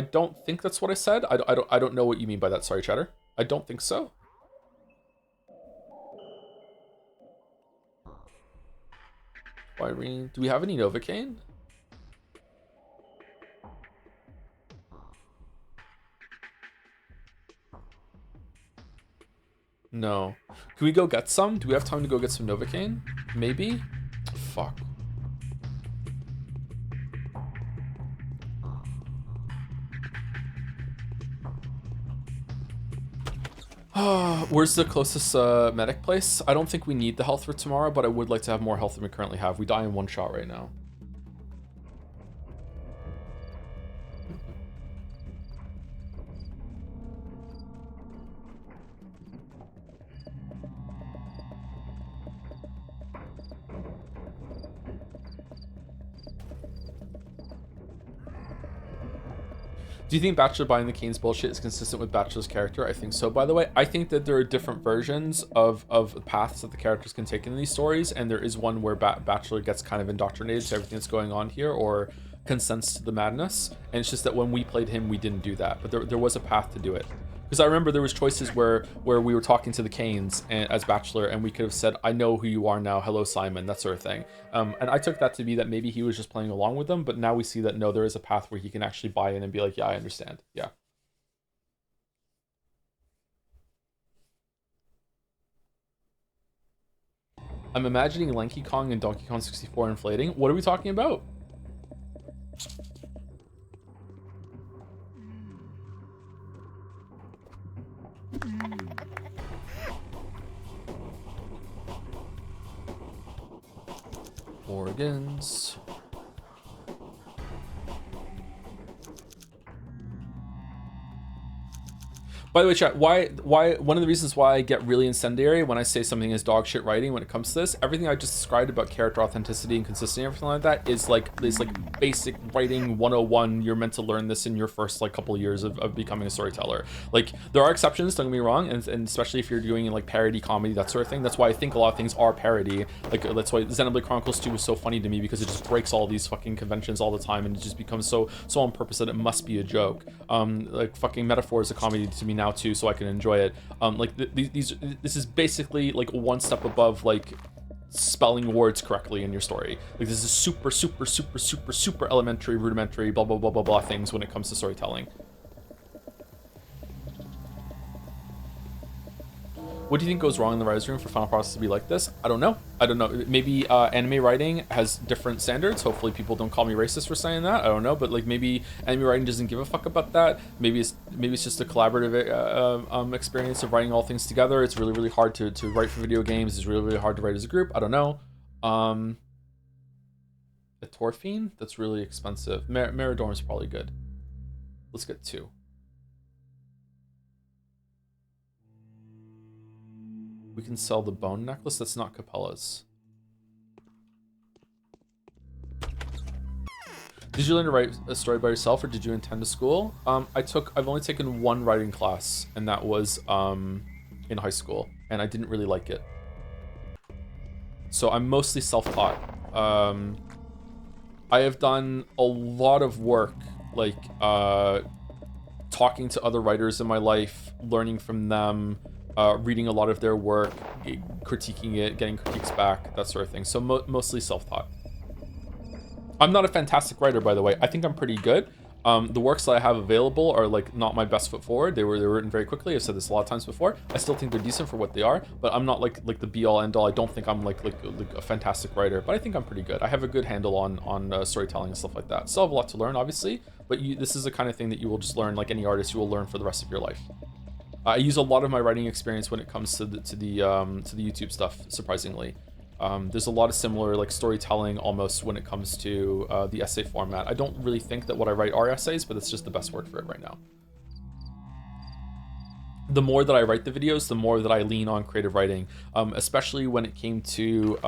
don't think that's what I said. I don't know what you mean by that. Sorry, chatter. I don't think so. Irene, do we have any Novocaine? No. Can we go get some? Do we have time to go get some Novocaine? Maybe? Fuck. Where's the closest medic place? I don't think we need the health for tomorrow, but I would like to have more health than we currently have. We die in one shot right now. Do you think Bachelor buying the Cane's bullshit is consistent with Bachelor's character? I think so, by the way. I think that there are different versions of paths that the characters can take in these stories, and there is one where Bachelor gets kind of indoctrinated to everything that's going on here, or consents to the madness. And it's just that when we played him, we didn't do that. But there was a path to do it. Because I remember there was choices where we were talking to the Canes as Bachelor, and we could have said, I know who you are now, hello Simon, that sort of thing. And I took that to be that maybe he was just playing along with them, but now we see that no, there is a path where he can actually buy in and be like, yeah, I understand, yeah. I'm imagining Lanky Kong and Donkey Kong 64 inflating. What are we talking about? Organs. By the way, chat, why one of the reasons why I get really incendiary when I say something is dog shit writing when it comes to this, everything I just described about character authenticity and consistency and everything like that is like basic writing 101. You're meant to learn this in your first like couple of years of becoming a storyteller. Like there are exceptions, don't get me wrong, and especially if you're doing like parody comedy, that sort of thing. That's why I think a lot of things are parody. Like that's why Xenoblade Chronicles 2 was so funny to me, because it just breaks all these fucking conventions all the time, and it just becomes so on purpose that it must be a joke. Like fucking Metaphor is a comedy to me now too, so I can enjoy it. Like this is basically like one step above like spelling words correctly in your story. Like this is super elementary, rudimentary, blah blah blah blah blah things when it comes to storytelling. What do you think goes wrong in the writer's room for Final Process to be like this? I don't know. Maybe anime writing has different standards. Hopefully people don't call me racist for saying that. I don't know, but like maybe anime writing doesn't give a fuck about that. Maybe it's just a collaborative experience of writing all things together. It's really hard to write for video games. It's really hard to write as a group. I don't know. A Torfine? That's really expensive. Meridorm's probably good. Let's get 2. We can sell the bone necklace. That's not Capella's. Did you learn to write a story by yourself, or did you attend a school? I've only taken one writing class, and that was in high school, and I didn't really like it. So I'm mostly self-taught. I have done a lot of work, like talking to other writers in my life, learning from them, reading a lot of their work, critiquing it, getting critiques back, that sort of thing. So mostly self-taught. I'm not a fantastic writer, by the way. I think I'm pretty good. The works that I have available are like not my best foot forward. They were written very quickly. I've said this a lot of times before. I still think they're decent for what they are, but I'm not like the be all end all. I don't think I'm like a fantastic writer, but I think I'm pretty good. I have a good handle on storytelling and stuff like that. Still have a lot to learn, obviously, but this is the kind of thing that you will just learn, like any artist, you will learn for the rest of your life. I use a lot of my writing experience when it comes to the YouTube stuff, surprisingly. There's a lot of similar like storytelling almost when it comes to the essay format. I don't really think that what I write are essays, but it's just the best word for it right now. The more that I write the videos, the more that I lean on creative writing, especially when it came to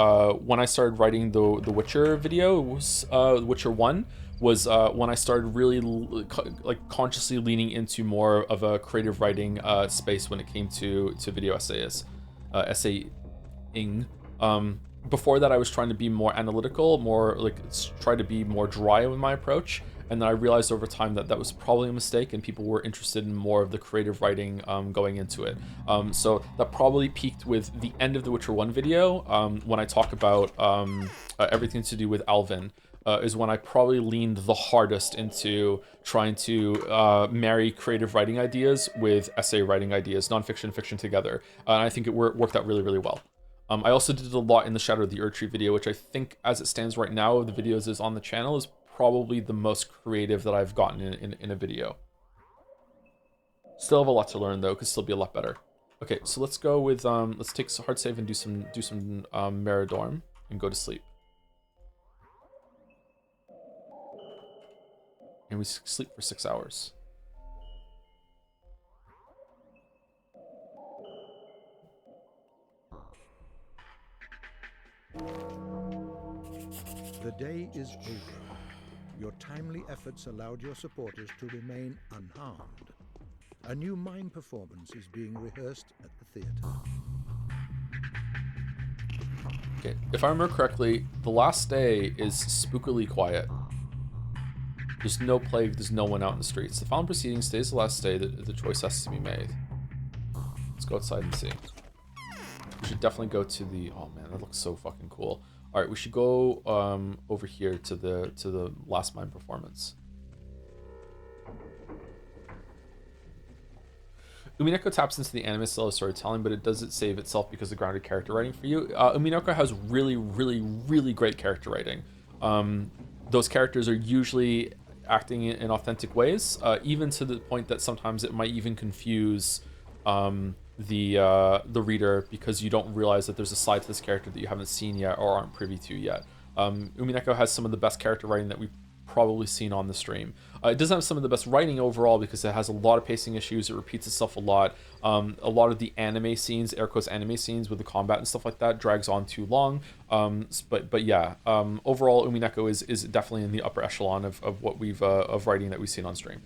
when I started writing the Witcher video, was Witcher 1, was when I started really like consciously leaning into more of a creative writing space when it came to video essaying. Before that, I was trying to be more analytical, more like try to be more dry with my approach. And then I realized over time that that was probably a mistake, and people were interested in more of the creative writing going into it. So that probably peaked with the end of the Witcher 1 video, when I talk about everything to do with Alvin, is when I probably leaned the hardest into trying to marry creative writing ideas with essay writing ideas, nonfiction, fiction together. And I think it worked out really, really well. I also did a lot in the Shadow of the Erdtree video, which I think, as it stands right now, of the videos is on the channel, is probably the most creative that I've gotten in a video. Still have a lot to learn though, could still be a lot better. Okay, so let's go with let's take a hard save and do some Meridorm and go to sleep. And we sleep for 6 hours. The day is over. Your timely efforts allowed your supporters to remain unharmed. A new mime performance is being rehearsed at the theater. Okay, if I remember correctly, the last day is spookily quiet. There's no plague, there's no one out in the streets. The final proceeding stays the last day, the choice has to be made. Let's go outside and see. We should definitely go to the, oh man, that looks so fucking cool. All right, we should go over here to the last mime performance. Umineko taps into the anime style of storytelling, but it doesn't save itself because of grounded character writing for you. Umineko has really, really, really great character writing. Those characters are usually acting in authentic ways, even to the point that sometimes it might even confuse the reader, because you don't realize that there's a side to this character that you haven't seen yet or aren't privy to yet. Umineko has some of the best character writing that we've probably seen on the stream. It doesn't have some of the best writing overall because it has a lot of pacing issues. It repeats itself a lot. A lot of the anime scenes, air quotes anime scenes with the combat and stuff like that, drags on too long. But yeah, overall Umineko is definitely in the upper echelon of what we've of writing that we've seen on stream.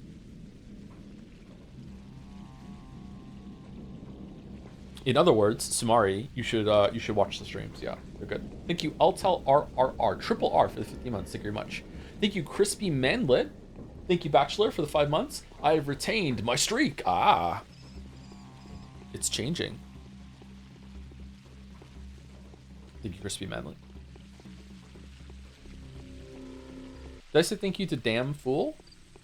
In other words, Sumari, you should watch the streams. Yeah, they're good. Thank you, Altel RRR, triple R for the 50 months. Thank you very much. Thank you, Crispy Manlet. Thank you, Bachelor, for the 5 months. I have retained my streak. Ah, it's changing. Thank you, Crispy Manlet. Did I say thank you to Damn Fool?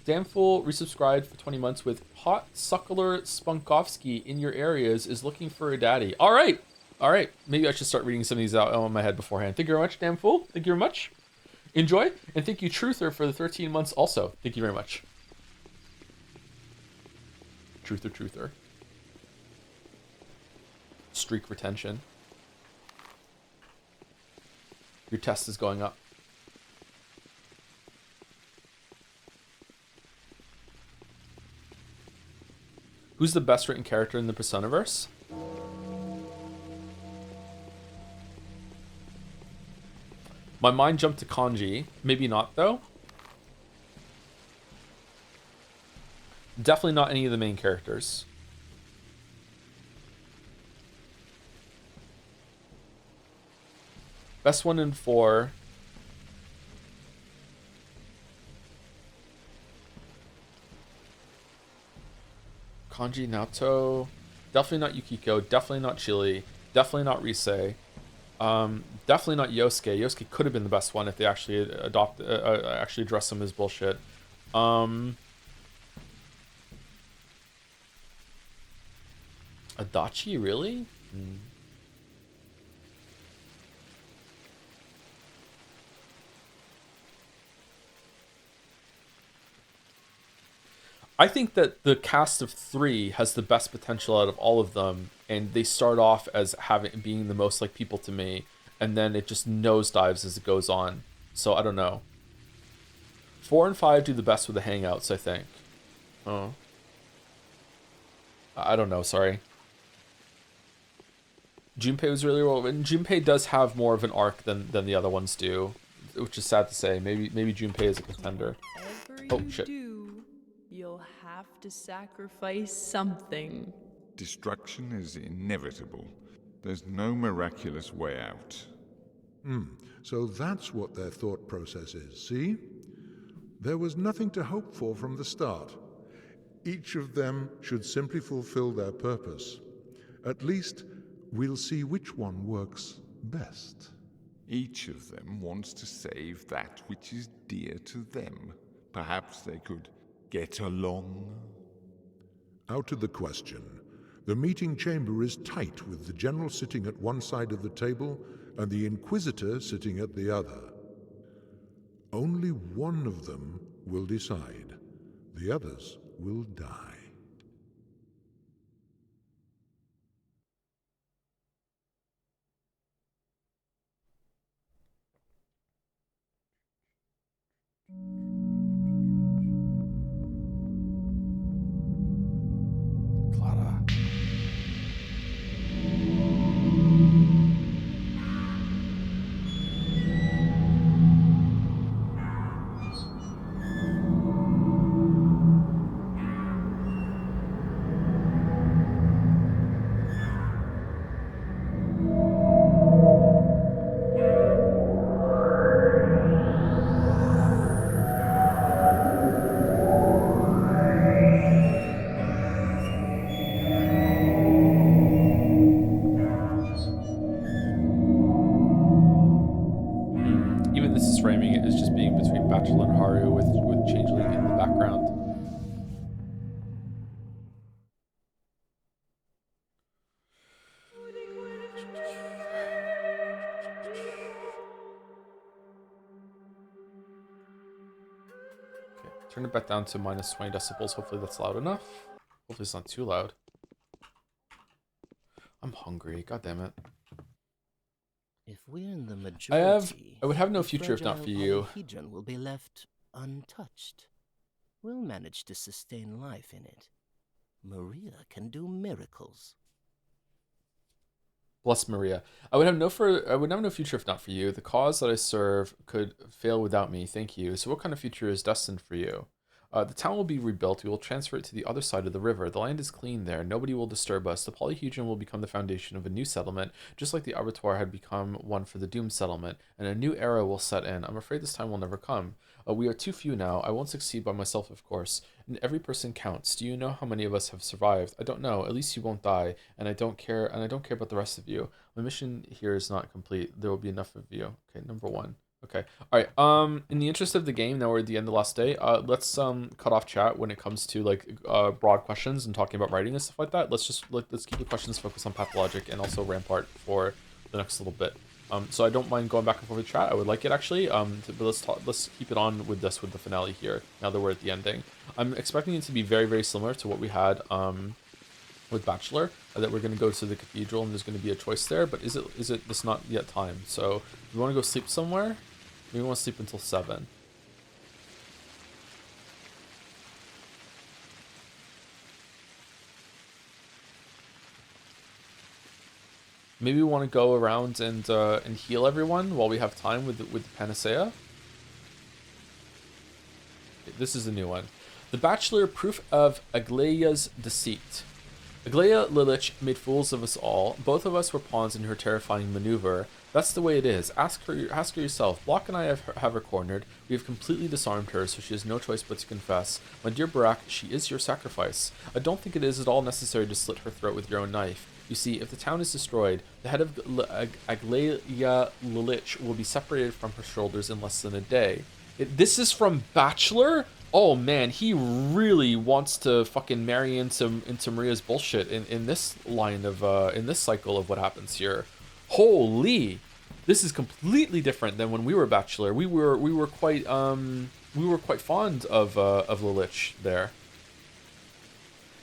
Damn Fool resubscribed for 20 months with Hot Suckler Spunkovsky in your areas is looking for a daddy. All right. Maybe I should start reading some of these out on my head beforehand. Thank you very much, Damn Fool. Thank you very much. Enjoy. And thank you, Truther, for the 13 months also. Thank you very much. Truther. Streak retention. Your test is going up. Who's the best written character in the Personaverse? My mind jumped to Kanji. Maybe not, though. Definitely not any of the main characters. Best one in 4. Kanji Naoto. Definitely not Yukiko. Definitely not Chili. Definitely not Rise. Definitely not Yosuke. Yosuke could have been the best one if they actually actually addressed some of his bullshit. Adachi, really? I think that the cast of 3 has the best potential out of all of them, and they start off as being the most like people to me, and then it just nosedives as it goes on. So I don't know. 4 and 5 do the best with the hangouts, I think. Oh. I don't know, sorry. Junpei was really well written. Junpei does have more of an arc than the other ones do, which is sad to say. Maybe Junpei is a contender. Whatever you Shit. do, you'll have to sacrifice something. Destruction is inevitable. There's no miraculous way out. So that's what their thought process is, see? There was nothing to hope for from the start. Each of them should simply fulfill their purpose. At least, we'll see which one works best. Each of them wants to save that which is dear to them. Perhaps they could get along? Out to the question. The meeting chamber is tight, with the general sitting at one side of the table and the Inquisitor sitting at the other. Only one of them will decide. The others will die. Clara. Even this is framing it as just being between Bachelor and Haru with Changling in the background. Okay, turn it back down to minus 20 decibels. Hopefully that's loud enough. Hopefully it's not too loud. I'm hungry. God damn it. If we're in the majority, I would have no the future if not for fragile you. polyhedron will be left untouched. We'll manage to sustain life in it. Maria can do miracles. Bless Maria. I would have no future if not for you. The cause that I serve could fail without me. Thank you. So what kind of future is destined for you? The town will be rebuilt. We will transfer it to the other side of the river. The land is clean there. Nobody will disturb us. The polyhedron will become the foundation of a new settlement, just like the abattoir had become one for the doomed settlement, and a new era will set in. I'm afraid this time will never come. We are too few now. I won't succeed by myself, of course. And every person counts. Do you know how many of us have survived? I don't know. At least you won't die. And I don't care. And I don't care about the rest of you. My mission here is not complete. There will be enough of you. Okay, number 1. Okay. All right. In the interest of the game, now we're at the end of the last day. Let's cut off chat when it comes to like broad questions and talking about writing and stuff like that. Let's keep the questions focused on Pathologic and also Rampart for the next little bit. So I don't mind going back and forth with chat. I would like it actually. But let's keep it on with the finale here. Now that we're at the ending, I'm expecting it to be very, very similar to what we had with Bachelor. That we're going to go to the cathedral and there's going to be a choice there. But is it? It's not yet time. So we want to go sleep somewhere. We want to sleep until 7. Maybe we want to go around and heal everyone while we have time with the panacea. Okay, this is a new one. The Bachelor, proof of Aglaya's deceit. Aglaya Lilich made fools of us all. Both of us were pawns in her terrifying maneuver. That's the way it is. Ask her yourself. Block and I have her cornered. We have completely disarmed her, so she has no choice but to confess. My dear Barak, she is your sacrifice. I don't think it is at all necessary to slit her throat with your own knife. You see, if the town is destroyed, the head of Aglaya Lilich will be separated from her shoulders in less than a day. This is from Bachelor? Oh man, he really wants to fucking marry into Maria's bullshit in this line of in this cycle of what happens here. Holy, this is completely different than when we were Bachelor. We were quite fond of Lilich there.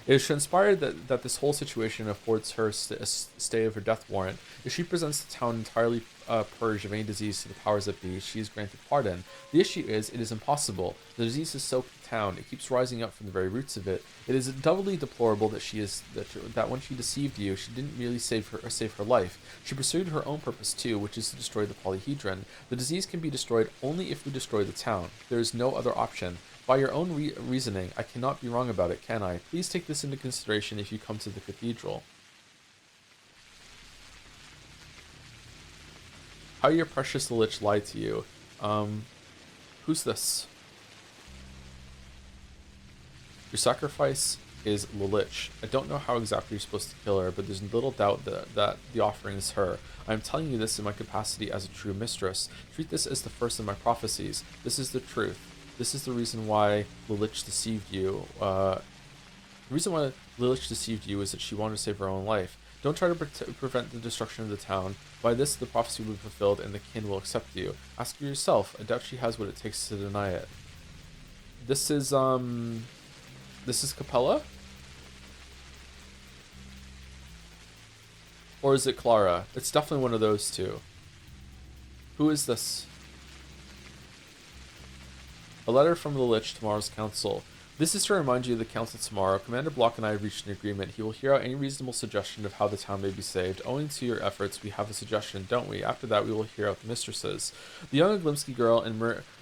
It is transpired that this whole situation affords her a stay of her death warrant. If she presents the town entirely purge of any disease to the powers that be, she is granted pardon. The issue is, it is impossible. The disease has soaked the town. It keeps rising up from the very roots of it. It is doubly deplorable that that when she deceived you, she didn't merely save her life. She pursued her own purpose too, which is to destroy the polyhedron. The disease can be destroyed only if we destroy the town. There is no other option. By your own reasoning, I cannot be wrong about it, can I? Please take this into consideration if you come to the cathedral. How your precious Lich lied to you. Who's this? Your sacrifice is Lilich. I don't know how exactly you're supposed to kill her, but there's little doubt that the offering is her. I am telling you this in my capacity as a true mistress. Treat this as the first of my prophecies. This is the truth. This is the reason why Lilich deceived you. The reason why Lilich deceived you is that she wanted to save her own life. Don't try to prevent the destruction of the town. By this, the prophecy will be fulfilled and the kin will accept you. Ask her yourself. I doubt she has what it takes to deny it. This is Capella? Or is it Clara? It's definitely one of those two. Who is this? A letter from the Lich, tomorrow's council. This is to remind you of the council tomorrow. Commander Block and I have reached an agreement. He will hear out any reasonable suggestion of how the town may be saved. Owing to your efforts, we have a suggestion, don't we? After that, we will hear out the mistresses. The young Glimsky girl and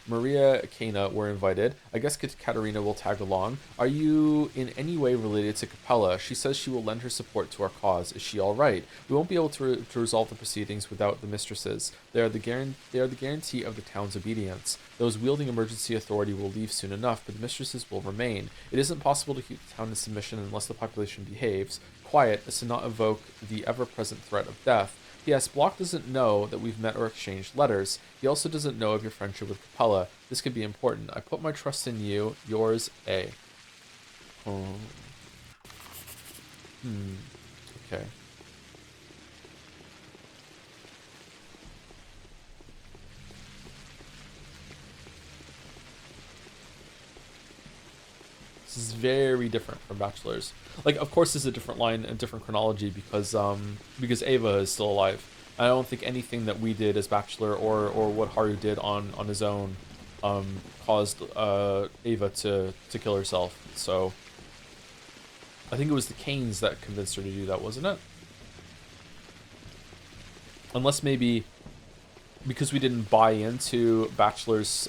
Maria Kana were invited. I guess Katerina will tag along. Are you in any way related to Capella? She says she will lend her support to our cause. Is she all right? We won't be able to resolve the proceedings without the mistresses. They are the guarantee of the town's obedience. Those wielding emergency authority will leave soon enough, but the mistresses will remain. It isn't possible to keep the town in submission unless the population behaves. Quiet as to not evoke the ever-present threat of death. P.S. Block doesn't know that we've met or exchanged letters. He also doesn't know of your friendship with Capella. This could be important. I put my trust in you. Yours, A. Oh. Okay. This is very different from Bachelor's. Like, of course, this is a different line and different chronology because Ava is still alive. I don't think anything that we did as Bachelor or what Haru did on his own caused Ava to kill herself. So I think it was the Canes that convinced her to do that, wasn't it? Unless maybe because we didn't buy into Bachelor's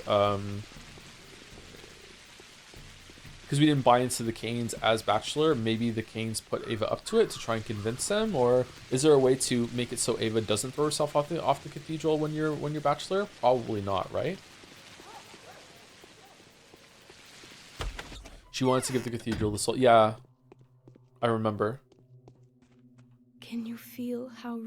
because we didn't buy into the Canes as Bachelor, maybe the Canes put Ava up to it to try and convince them, or is there a way to make it so Ava doesn't throw herself off the cathedral when you're Bachelor? Probably not, right? She wanted to give the cathedral the soul. Yeah, I remember. Can you feel how...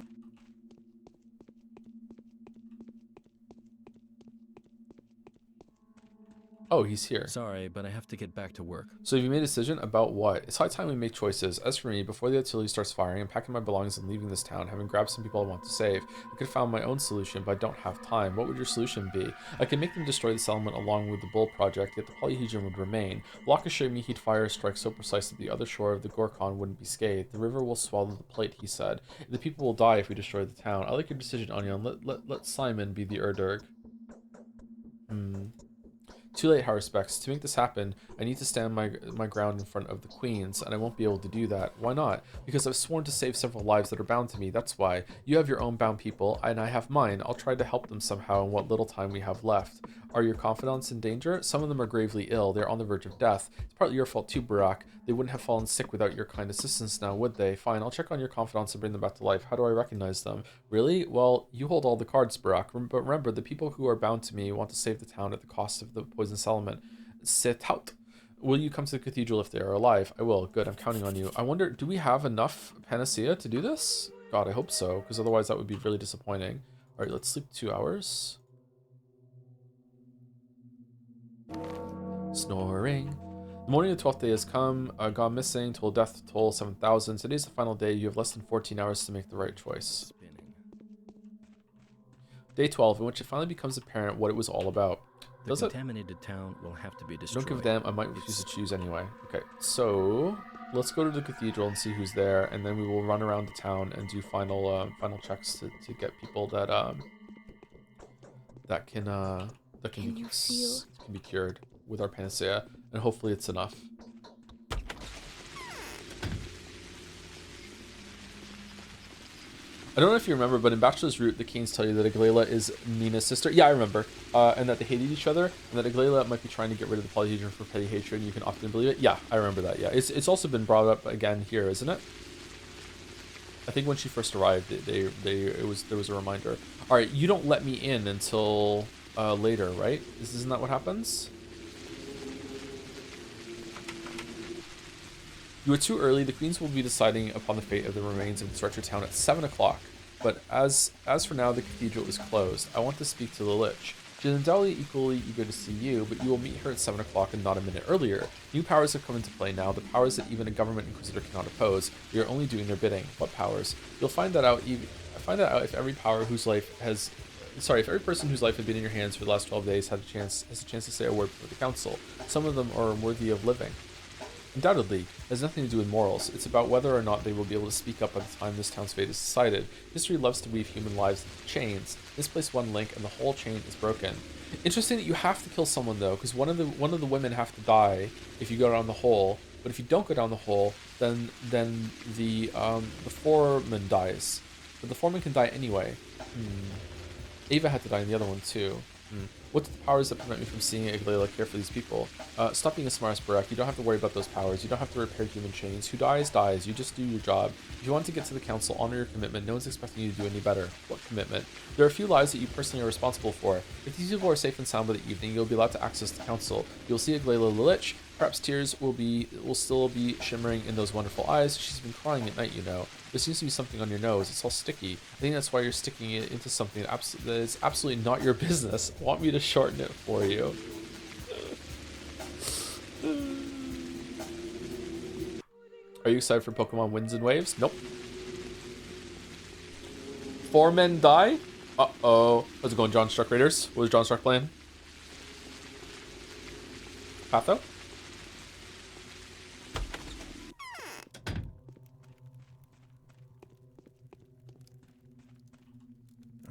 Oh, he's here. Sorry, but I have to get back to work. So have you made a decision about what? It's high time we make choices. As for me, before the artillery starts firing, I'm packing my belongings and leaving this town, having grabbed some people I want to save. I could have found my own solution, but I don't have time. What would your solution be? I could make them destroy the settlement along with the Bull Project, yet the polyhedron would remain. Block assured me he'd fire a strike so precise that the other shore of the Gorkon wouldn't be scathed. The river will swallow the plate, he said. The people will die if we destroy the town. I like your decision, Onion. Let Simon be the Erdurg. Too late, Haruspex. To make this happen, I need to stand my ground in front of the queens, and I won't be able to do that. Why not? Because I've sworn to save several lives that are bound to me, that's why. You have your own bound people, and I have mine. I'll try to help them somehow in what little time we have left. Are your confidants in danger? Some of them are gravely ill. They're on the verge of death. It's partly your fault too, Barak. They wouldn't have fallen sick without your kind assistance now, would they? Fine, I'll check on your confidants and bring them back to life. How do I recognize them? Really? Well, you hold all the cards, Barak. But remember, the people who are bound to me want to save the town at the cost of the poison settlement. Set out. Will you come to the cathedral if they are alive? I will. Good, I'm counting on you. I wonder, do we have enough panacea to do this? God, I hope so, because otherwise that would be really disappointing. All right, let's sleep 2 hours. Snoring. The morning of the 12th day has come, gone missing, toll death toll 7,000. Today's the final day. You have less than 14 hours to make the right choice. Day 12, in which it finally becomes apparent what it was all about. The contaminated town will have to be destroyed. Don't give a damn, I might refuse to choose anyway. Okay, so let's go to the cathedral and see who's there, and then we will run around the town and do final checks to get people that that can Can you feel? can be cured with our panacea, and hopefully it's enough. I don't know if you remember, but in Bachelor's Root, the Kings tell you that Aglaela is Nina's sister. Yeah, I remember. And that they hated each other, and that Aglaela might be trying to get rid of the polyhedron for petty hatred, and you can often believe it. Yeah, I remember that. Yeah, it's also been brought up again here, isn't it? I think when she first arrived, there was a reminder. All right, you don't let me in until later, right? Isn't that what happens? You are too early. The Queens will be deciding upon the fate of the remains of the Stretcher Town at 7 o'clock. But as for now, the cathedral is closed. I want to speak to the Lich. She is undoubtedly equally eager to see you, but you will meet her at 7 o'clock and not a minute earlier. New powers have come into play now, the powers that even a government inquisitor cannot oppose. We are only doing their bidding. What powers? You'll find that out. If every power whose life has, if every person whose life has been in your hands for the last 12 days has a chance to say a word before the council. Some of them are worthy of living. Undoubtedly, it has nothing to do with morals. It's about whether or not they will be able to speak up by the time this town's fate is decided. History loves to weave human lives into chains. Misplace one link and the whole chain is broken. Interesting that you have to kill someone though, because one of the women have to die if you go down the hole. But if you don't go down the hole, then the foreman dies. But the foreman can die anyway. Ava had to die in the other one too. What are the powers that prevent me from seeing Aglaela care for these people? Stop being a smartass, Barak. You don't have to worry about those powers. You don't have to repair human chains. Who dies, dies. You just do your job. If you want to get to the council, honor your commitment. No one's expecting you to do any better. What commitment? There are a few lives that you personally are responsible for. If these people are safe and sound by the evening, you'll be allowed to access the council. You'll see Aglaela the Lich. Perhaps tears will still be shimmering in those wonderful eyes. She's been crying at night, you know. There seems to be something on your nose. It's all sticky. I think that's why you're sticking it into something that is absolutely not your business. Want me to shorten it for you? Are you excited for Pokemon Winds and Waves? Nope. 4 men die? Uh-oh. How's it going, John Struck Raiders? What is John Struck playing? Patho?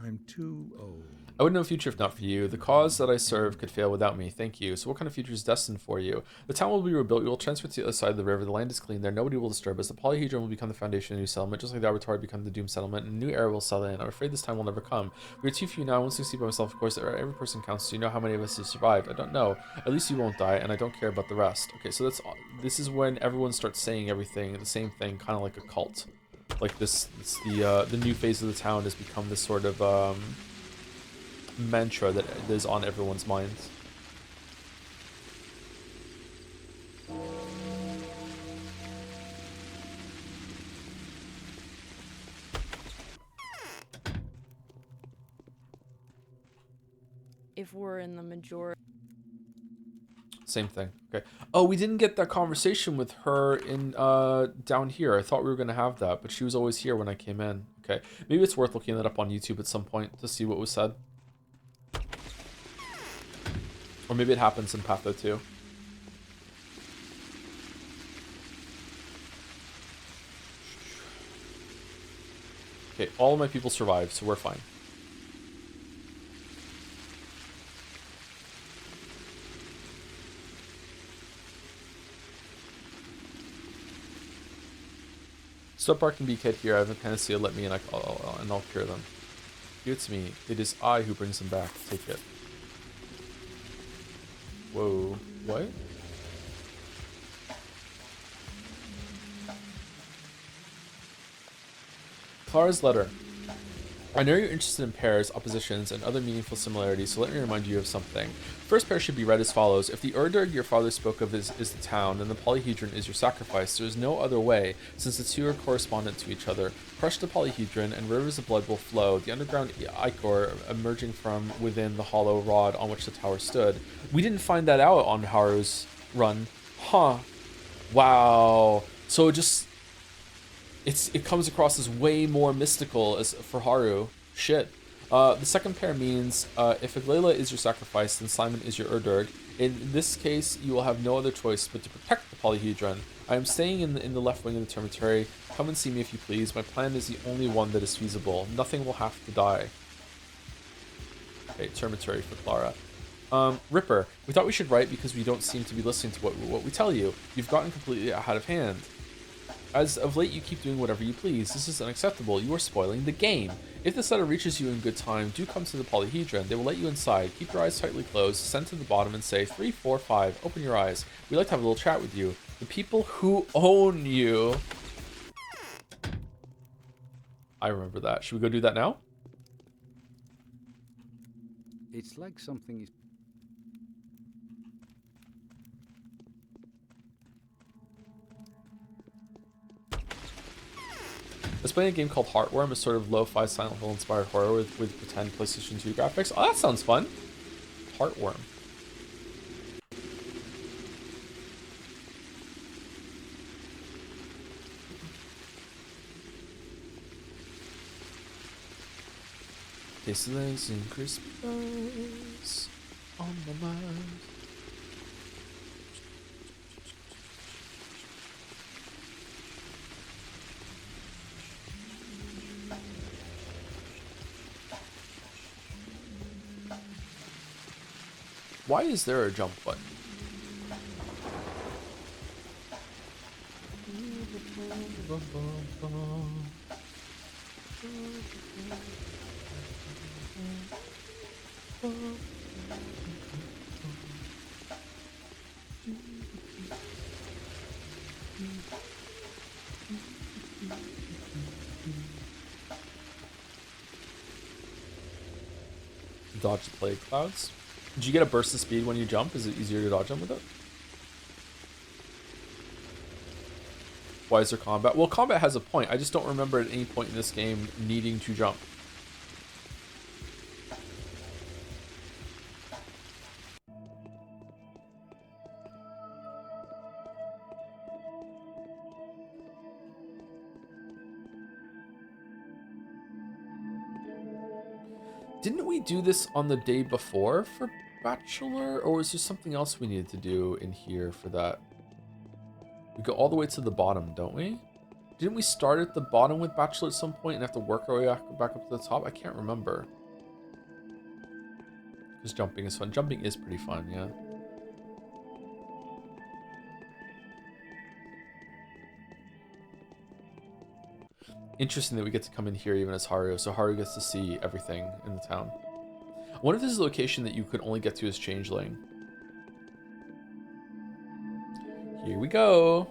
I'm too old. I would know a future if not for you. The cause that I serve could fail without me. Thank you. So what kind of future is destined for you? The town will be rebuilt. We will transfer to the other side of the river. The land is clean there. Nobody will disturb us. The polyhedron will become the foundation of the new settlement, just like the Arbitor become the doomed settlement, and a new era will settle in. I'm afraid this time will never come. We are too few now. I won't succeed by myself, of course. Every person counts. So you know how many of us have survived. I don't know. At least you won't die, and I don't care about the rest. Okay, so this is when everyone starts saying everything, the same thing, kind of like a cult. Like this, the new phase of the town has become this sort of mantra that is on everyone's minds. If we're in the majority. Same thing. Okay. Oh, we didn't get that conversation with her in down here. I thought we were gonna have that, but she was always here when I came in. Okay. Maybe it's worth looking that up on YouTube at some point to see what was said. Or maybe it happens in Patho too. Okay, all of my people survived, so we're fine. Stop barking, BK here. I have a panacea. Let me in, and I'll cure them. Give it to me. It is I who brings them back. Take it. Whoa. What? Clara's letter. I know you're interested in pairs, oppositions, and other meaningful similarities, so let me remind you of something. The first pair should be read as follows. If the Urdur your father spoke of is the town, then the polyhedron is your sacrifice. There is no other way, since the two are correspondent to each other. Crush the polyhedron, and rivers of blood will flow, the underground ichor emerging from within the hollow rod on which the tower stood. We didn't find that out on Haru's run. Huh. Wow. So it comes across as way more mystical as for Haru. Shit. The second pair means if Aglaela is your sacrifice, then Simon is your Urdur. In this case, you will have no other choice but to protect the polyhedron. I am staying in the left wing of the dormitory. Come and see me if you please. My plan is the only one that is feasible. Nothing will have to die. Okay, termitory for Clara. Ripper, we thought we should write because we don't seem to be listening to what we tell you. You've gotten completely out of hand. As of late, you keep doing whatever you please. This is unacceptable. You are spoiling the game. If this letter reaches you in good time, do come to the polyhedron. They will let you inside. Keep your eyes tightly closed. Send to the bottom and say 3, 4, 5. Open your eyes. We'd like to have a little chat with you. The people who own you. I remember that. Should we go do that now? It's like something is... Let's play a game called Heartworm, a sort of lo-fi Silent Hill inspired horror with pretend PlayStation 2 graphics. Oh, that sounds fun. Heartworm. Tasteless and Christmas on my mind. Why is there a jump button? Dodge the plague clouds. Did you get a burst of speed when you jump? Is it easier to dodge them with it? Why is there combat? Well, combat has a point. I just don't remember at any point in this game needing to jump. Didn't we do this on the day before for Bachelor? Or was there something else we needed to do in here for that? We go all the way to the bottom, don't we? Didn't we start at the bottom with Bachelor at some point and have to work our way back up to the top? I can't remember. Because jumping is fun. Jumping is pretty fun, yeah. Interesting that we get to come in here even as Haru, so Haru gets to see everything in the town. I wonder if this is a location that you could only get to as Changling. Here we go.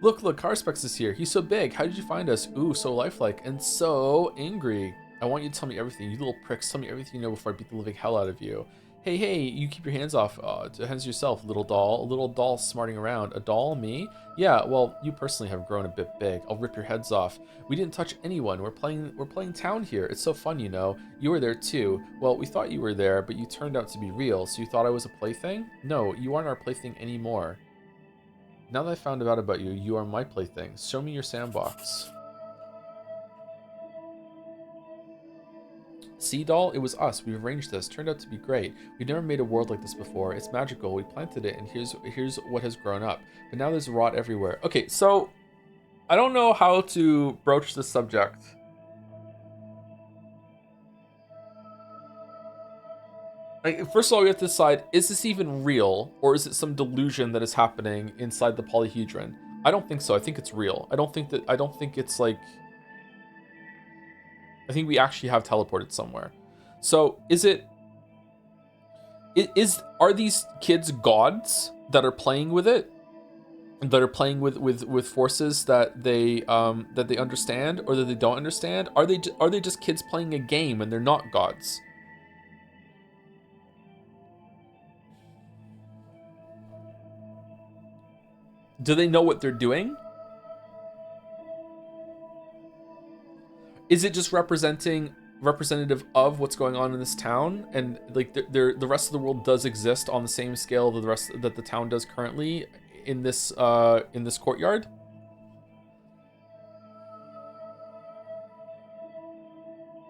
Look, Haruspex is here. He's so big. How did you find us? Ooh, so lifelike and so angry. I want you to tell me everything. You little pricks, tell me everything you know before I beat the living hell out of you. Hey, you keep your hands off. Hands yourself, little doll. A little doll smarting around. A doll, me? Yeah, well, you personally have grown a bit big. I'll rip your heads off. We didn't touch anyone. We're playing town here. It's so fun, you know. You were there too. Well, we thought you were there, but you turned out to be real. So you thought I was a plaything? No, you aren't our plaything anymore. Now that I found out about you, you are my plaything. Show me your sandbox. See, doll? It was us. We arranged this. Turned out to be great. We've never made a world like this before. It's magical. We planted it, and here's what has grown up. But now there's rot everywhere. Okay, so I don't know how to broach this subject. First of all, we have to decide, is this even real, or is it some delusion that is happening inside the polyhedron? I don't think so. I think it's real. I don't think it's like... I think we actually have teleported somewhere. So, are these kids gods that are playing with it? That are playing with forces that they understand or that they don't understand? Are they just kids playing a game and they're not gods? Do they know what they're doing? is it just representative of what's going on in this town, and like the rest of the world does exist on the same scale that the town does currently in this courtyard?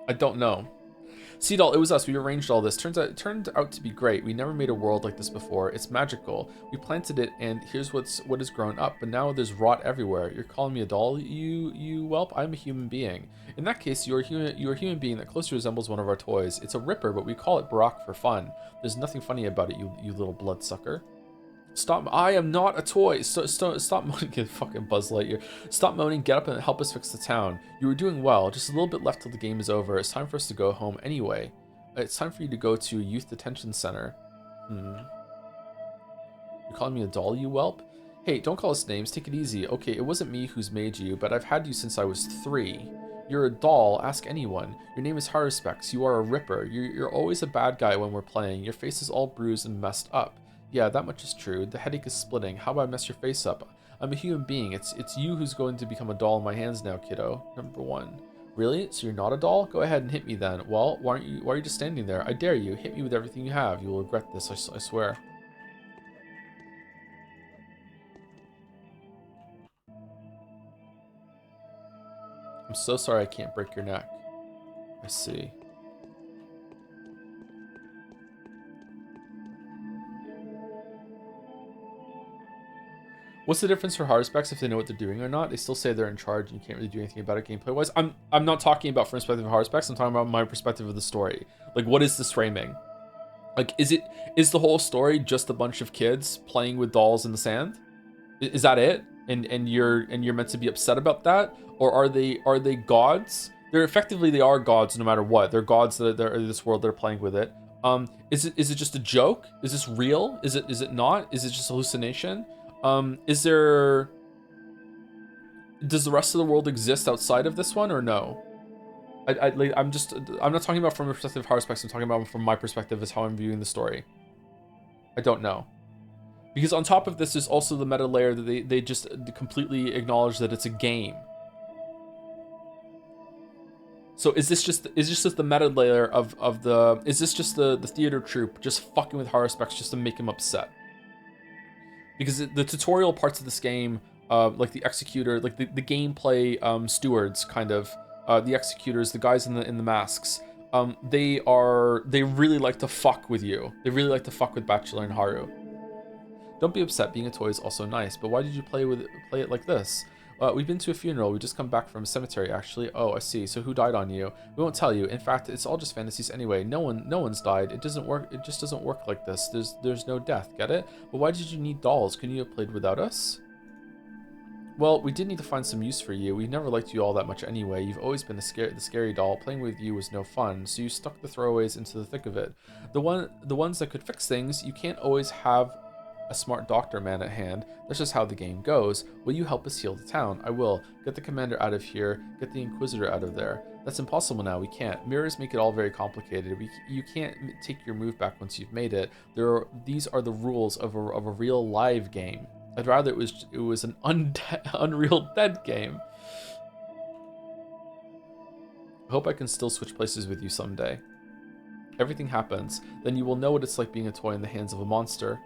I don't know. Seedall, it was us. We arranged all this. It turned out to be great. We never made a world like this before. It's magical. We planted it, and here's what has grown up. But now there's rot everywhere. You're calling me a doll, you whelp? I'm a human being. In that case, you're a human being that closely resembles one of our toys. It's a ripper, but we call it Barack for fun. There's nothing funny about it, you little bloodsucker. Stop! I am not a toy. Stop moaning, you fucking Buzz Lightyear. Stop moaning. Get up and help us fix the town. You were doing well. Just a little bit left till the game is over. It's time for us to go home anyway. It's time for you to go to a youth detention center. You're calling me a doll, you whelp? Hey, don't call us names. Take it easy. Okay, it wasn't me who's made you, but I've had you since I was 3. You're a doll. Ask anyone. Your name is Haruspex. You are a ripper. You're always a bad guy when we're playing. Your face is all bruised and messed up. Yeah, that much is true. The headache is splitting. How about I mess your face up? I'm a human being. It's you who's going to become a doll in my hands now, kiddo. Number 1. Really? So you're not a doll? Go ahead and hit me then. Well, why are you just standing there? I dare you. Hit me with everything you have. You will regret this, I swear. I'm so sorry I can't break your neck. I see. What's the difference for Haruspex if they know what they're doing or not? They still say they're in charge and you can't really do anything about it gameplay-wise. I'm not talking about from the perspective of Haruspex. I'm talking about my perspective of the story. Like, what is this framing? Like, is the whole story just a bunch of kids playing with dolls in the sand? Is that it? And you're meant to be upset about that? Or are they gods? They are gods no matter what. They're gods that are in this world. They're playing with it. Is it just a joke? Is this real? Is it not? Is it just hallucination? Does the rest of the world exist outside of this one or no? I'm not talking about from the perspective of Haruspex. I'm talking about from my perspective as how I'm viewing the story. I don't know. Because on top of this, there's also the meta layer that they just completely acknowledge that it's a game. So is this just the meta layer of the, is this just the theater troupe just fucking with Haruspex just to make him upset? Because the tutorial parts of this game, like the executor, like the gameplay stewards, kind of, the executors, the guys in the masks, they really like to fuck with you. They really like to fuck with Bachelor and Haru. Don't be upset. Being a toy is also nice, but why did you play it like this? We've been to a funeral. We just come back from a cemetery, actually. Oh, I see. So who died on you? We won't tell you. In fact, it's all just fantasies anyway. No one's died. It doesn't work. It just doesn't work like this. There's no death. Get it? But why did you need dolls? Couldn't you have played without us? Well, we did need to find some use for you. We never liked you all that much anyway. You've always been the scary doll. Playing with you was no fun, so you stuck the throwaways into the thick of it. The ones that could fix things. You can't always have a smart doctor man at hand. That's just how the game goes. Will you help us heal the town? I will. Get the commander out of here. Get the inquisitor out of there. That's impossible now. We can't. Mirrors make it all very complicated. You can't take your move back once you've made it. These are the rules of a real live game. I'd rather it was an unreal dead game. I hope I can still switch places with you someday. Everything happens. Then you will know what it's like being a toy in the hands of a monster.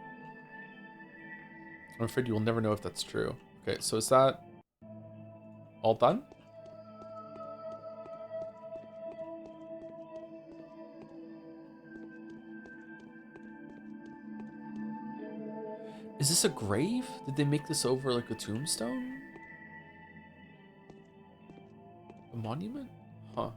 I'm afraid you will never know if that's true. Okay, so is that all done? Is this a grave? Did they make this over like a tombstone? A monument? Huh.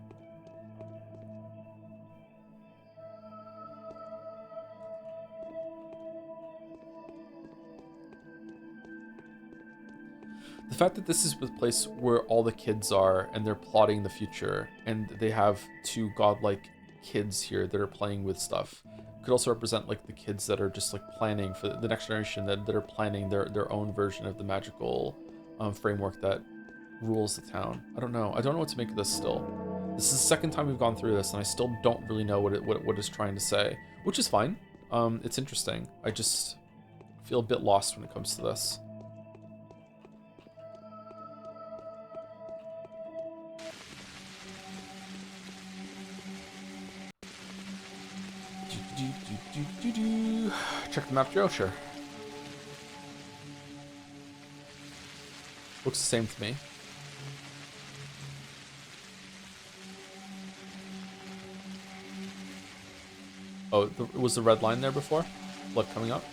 The fact that this is the place where all the kids are and they're plotting the future and they have 2 godlike kids here that are playing with stuff could also represent like the kids that are just like planning for the next generation that are planning their own version of the magical framework that rules the town. I don't know what to make of this still. This is the second time we've gone through this and I still don't really know what it's trying to say, which is fine. It's interesting. I just feel a bit lost when it comes to this. Check the map, Joe. Sure. Looks the same to me. Oh, was the red line there before? Look, coming up.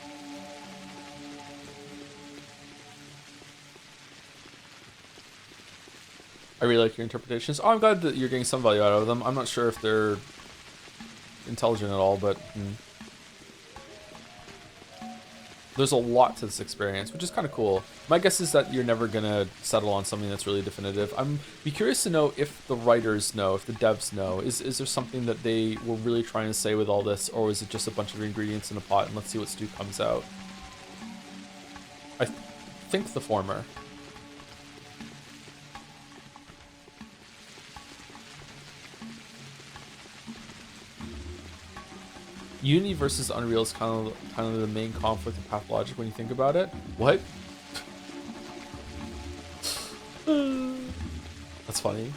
I really like your interpretations. Oh, I'm glad that you're getting some value out of them. I'm not sure if they're intelligent at all, but there's a lot to this experience, which is kind of cool. My guess is that you're never gonna settle on something that's really definitive. I'm be curious to know if the writers know, if the devs know. Is there something that they were really trying to say with all this, or is it just a bunch of ingredients in a pot and let's see what stew comes out? I think the former. Unity versus Unreal is kind of the main conflict in Pathologic when you think about it. What? That's funny.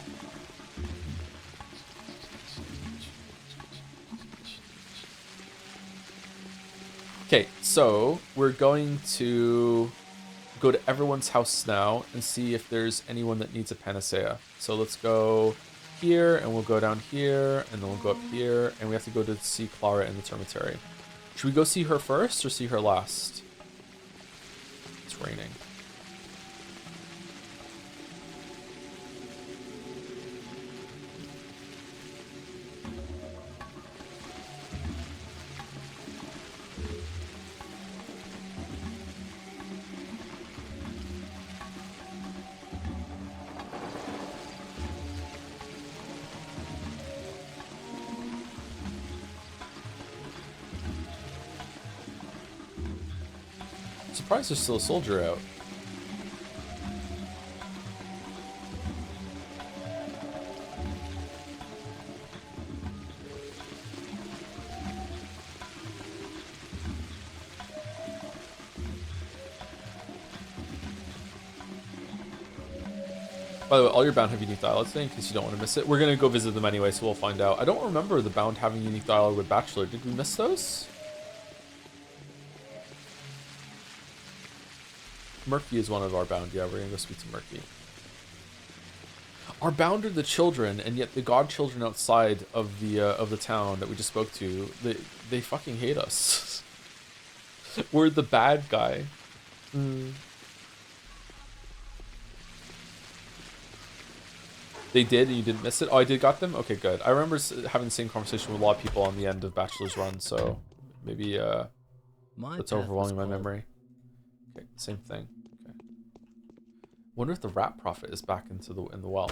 Okay, so we're going to go to everyone's house now and see if there's anyone that needs a panacea. So let's go here, and we'll go down here, and then we'll go up here, and we have to go to see Clara in the Termitary. Should we go see her first or see her last? It's raining. Surprised there's still a soldier out. By the way, all your bound have unique dialogue today in case you don't want to miss it. We're going to go visit them anyway, so we'll find out. I don't remember the bound having unique dialogue with Bachelor. Did we miss those? Murky is one of our bound. Yeah, we're gonna go speak to Murky. Our bound are the children, and yet the godchildren outside of the town that we just spoke to, they fucking hate us. We're the bad guy. They did, and you didn't miss it. Oh, I did got them. Okay, good. I remember having the same conversation with a lot of people on the end of Bachelor's Run, so maybe that's overwhelming my memory. Okay, same thing. Wonder if the rat prophet is back in the well.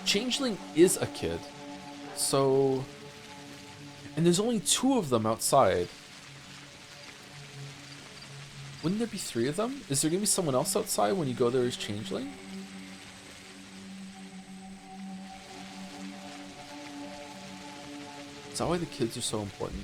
Changling is a kid, so, and there's only 2 of them outside. Wouldn't there be 3 of them? Is there gonna be someone else outside when you go there as Changeling? Is that why the kids are so important?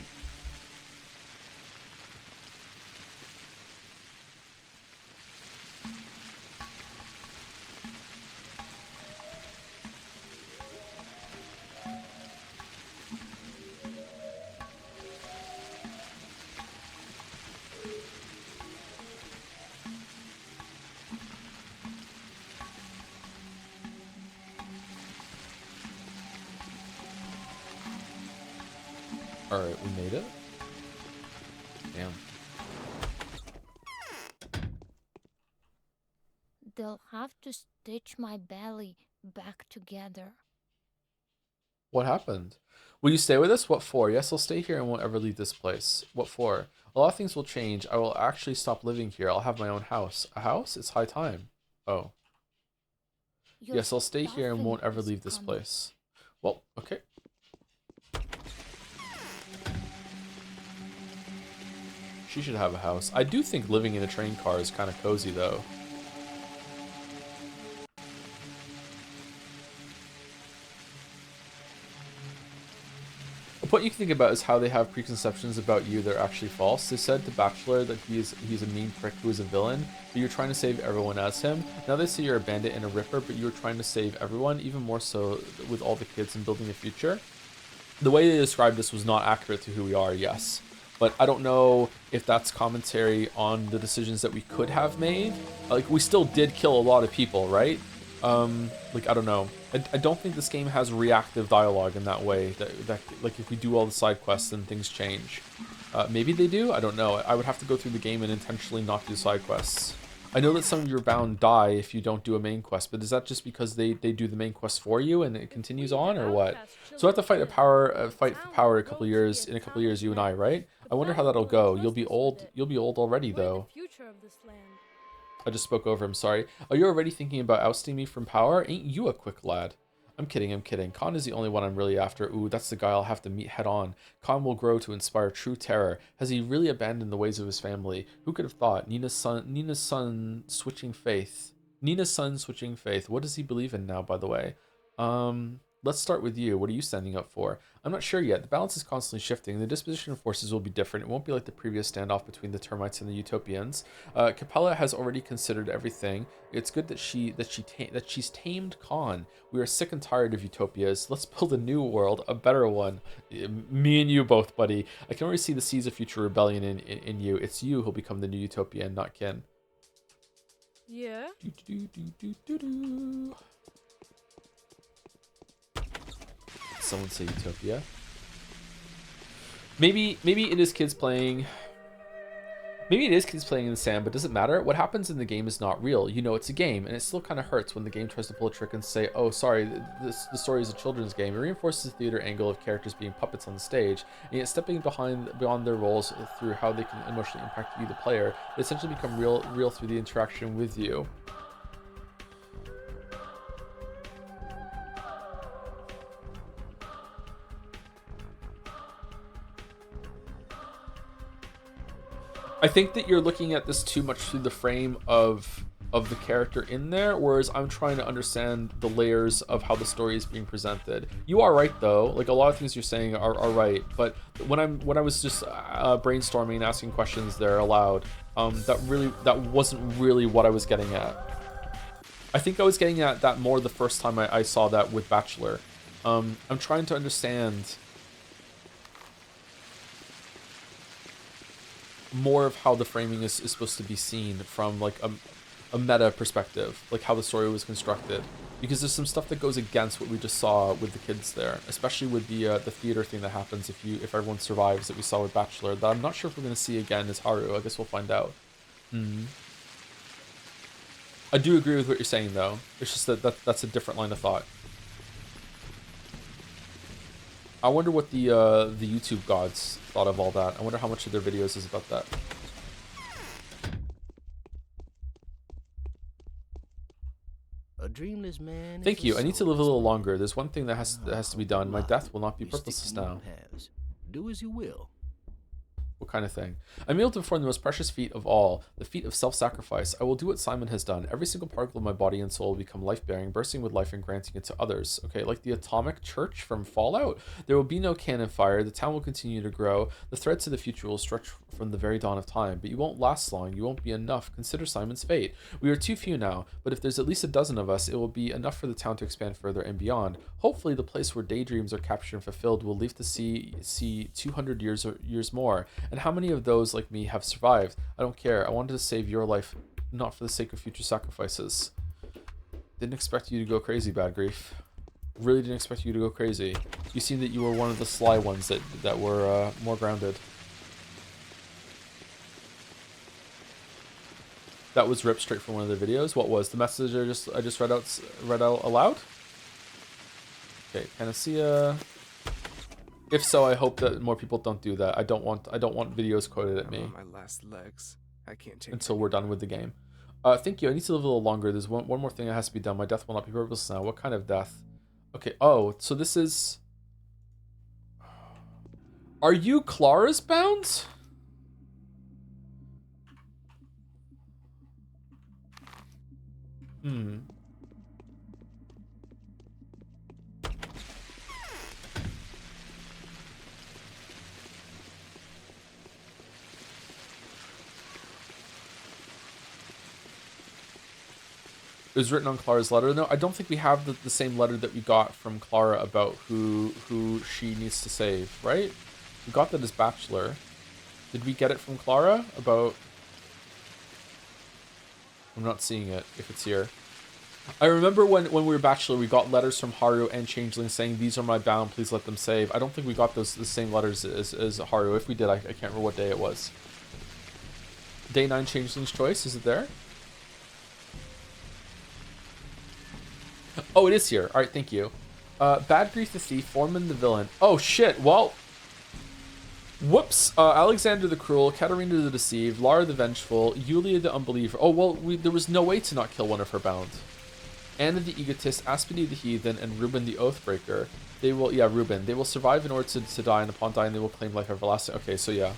Alright, we made it. Damn. They'll have to stitch my belly back together. What happened? Will you stay with us? What for? Yes, I'll stay here and won't ever leave this place. What for? A lot of things will change. I will actually stop living here. I'll have my own house. A house? It's high time. Oh. Yes, I'll stay here and won't ever leave this place. Well, okay. She should have a house. I do think living in a train car is kind of cozy, though. point you can think about is how they have preconceptions about you that are actually false. They said to Bachelor that he's a mean prick who is a villain, but you're trying to save everyone as him. Now they say you're a bandit and a ripper, but you're trying to save everyone, even more so with all the kids and building a future. The way they described this was not accurate to who we are, yes. But I don't know if that's commentary on the decisions that we could have made. Like, we still did kill a lot of people, right? Like, I don't know. I don't think this game has reactive dialogue in that way. That like, if we do all the side quests, then things change. Maybe they do? I don't know. I would have to go through the game and intentionally not do side quests. I know that some of your bound die if you don't do a main quest, but is that just because they do the main quest for you and it continues on, or what? So I have to fight fight for power in a couple years, you and I, right? I wonder how that'll go. You'll be old already, though. I just spoke over him, sorry. Are you already thinking about ousting me from power? Ain't you a quick lad? I'm kidding. Khan is the only one I'm really after. Ooh, that's the guy I'll have to meet head on. Khan will grow to inspire true terror. Has he really abandoned the ways of his family? Who could have thought? Nina's son switching faith. What does he believe in now, by the way? Let's start with you. What are you standing up for? I'm not sure yet. The balance is constantly shifting. The disposition of forces will be different. It won't be like the previous standoff between the termites and the utopians. Capella has already considered everything. It's good that she's tamed Khan. We are sick and tired of utopias. Let's build a new world, a better one. Me and you both, buddy. I can already see the seeds of future rebellion in you. It's you who'll become the new utopian, not Kin. Yeah. Someone say utopia. Maybe it is kids playing. Maybe it is kids playing in the sand, but does it matter? What happens in the game is not real. You know it's a game, and it still kind of hurts when the game tries to pull a trick and say, oh, sorry, the story is a children's game. It reinforces the theater angle of characters being puppets on the stage, and yet stepping beyond their roles through how they can emotionally impact you, the player. They essentially become real through the interaction with you. I think that you're looking at this too much through the frame of the character in there, whereas I'm trying to understand the layers of how the story is being presented. You are right though, like a lot of things you're saying are right, but when I was just brainstorming and asking questions there aloud, that wasn't really what I was getting at. I think I was getting at that more the first time I saw that with Bachelor. I'm trying to understand more of how the framing is supposed to be seen from like a meta perspective, like how the story was constructed, because there's some stuff that goes against what we just saw with the kids there, especially with the theater thing that happens if everyone survives that we saw with Bachelor, that I'm not sure if we're going to see again as Haru. I guess we'll find out. I do agree with what you're saying though. It's just that's a different line of thought. I wonder what the YouTube gods thought of all that. I wonder how much of their videos is about that. A dreamless man. Thank you. I need to live a little longer. There's one thing that has to be done. My death will not be purposeless now. Do as you will. What kind of thing? I'm able to perform the most precious feat of all, the feat of self-sacrifice. I will do what Simon has done. Every single particle of my body and soul will become life-bearing, bursting with life and granting it to others. Okay, like the atomic church from Fallout? There will be no cannon fire. The town will continue to grow. The threads to the future will stretch from the very dawn of time, but you won't last long. You won't be enough. Consider Simon's fate. We are too few now, but if there's at least a dozen of us, it will be enough for the town to expand further and beyond. Hopefully, the place where daydreams are captured and fulfilled will live to see 200 years more. And how many of those like me have survived? I don't care. I wanted to save your life, not for the sake of future sacrifices. Didn't expect you to go crazy, Bad Grief. Really didn't expect you to go crazy. You seemed that you were one of the sly ones that were more grounded. That was ripped straight from one of the videos. What was the message I just read out aloud? Okay, Panacea. If so, I hope that more people don't do that. I don't want videos quoted at me. My last legs. I can't change until we're done with the game. Thank you. I need to live a little longer. There's one more thing that has to be done. My death will not be purposeless now. What kind of death? Okay. Oh, so this is. Are you Clara's bound? It was written on Clara's letter. No, I don't think we have the same letter that we got from Clara about who she needs to save, right? We got that as Bachelor. Did we get it from Clara about... I'm not seeing it, if it's here. I remember when we were Bachelor, we got letters from Haru and Changling saying, these are my bound, please let them save. I don't think we got the same letters as Haru. If we did, I can't remember what day it was. Day 9 Changeling's Choice, is it there? Oh, it is here. All right, thank you. Bad Grief the Thief, Foreman the Villain. Oh, shit. Well, whoops. Alexander the Cruel, Katerina the Deceived, Lara the Vengeful, Yulia the Unbeliever. Oh, well, there was no way to not kill one of her bound. Anna the Egotist, Aspity the Heathen, and Reuben the Oathbreaker. They will, yeah, Reuben. They will survive in order to die, and upon dying, they will claim life everlasting. Okay, so yeah.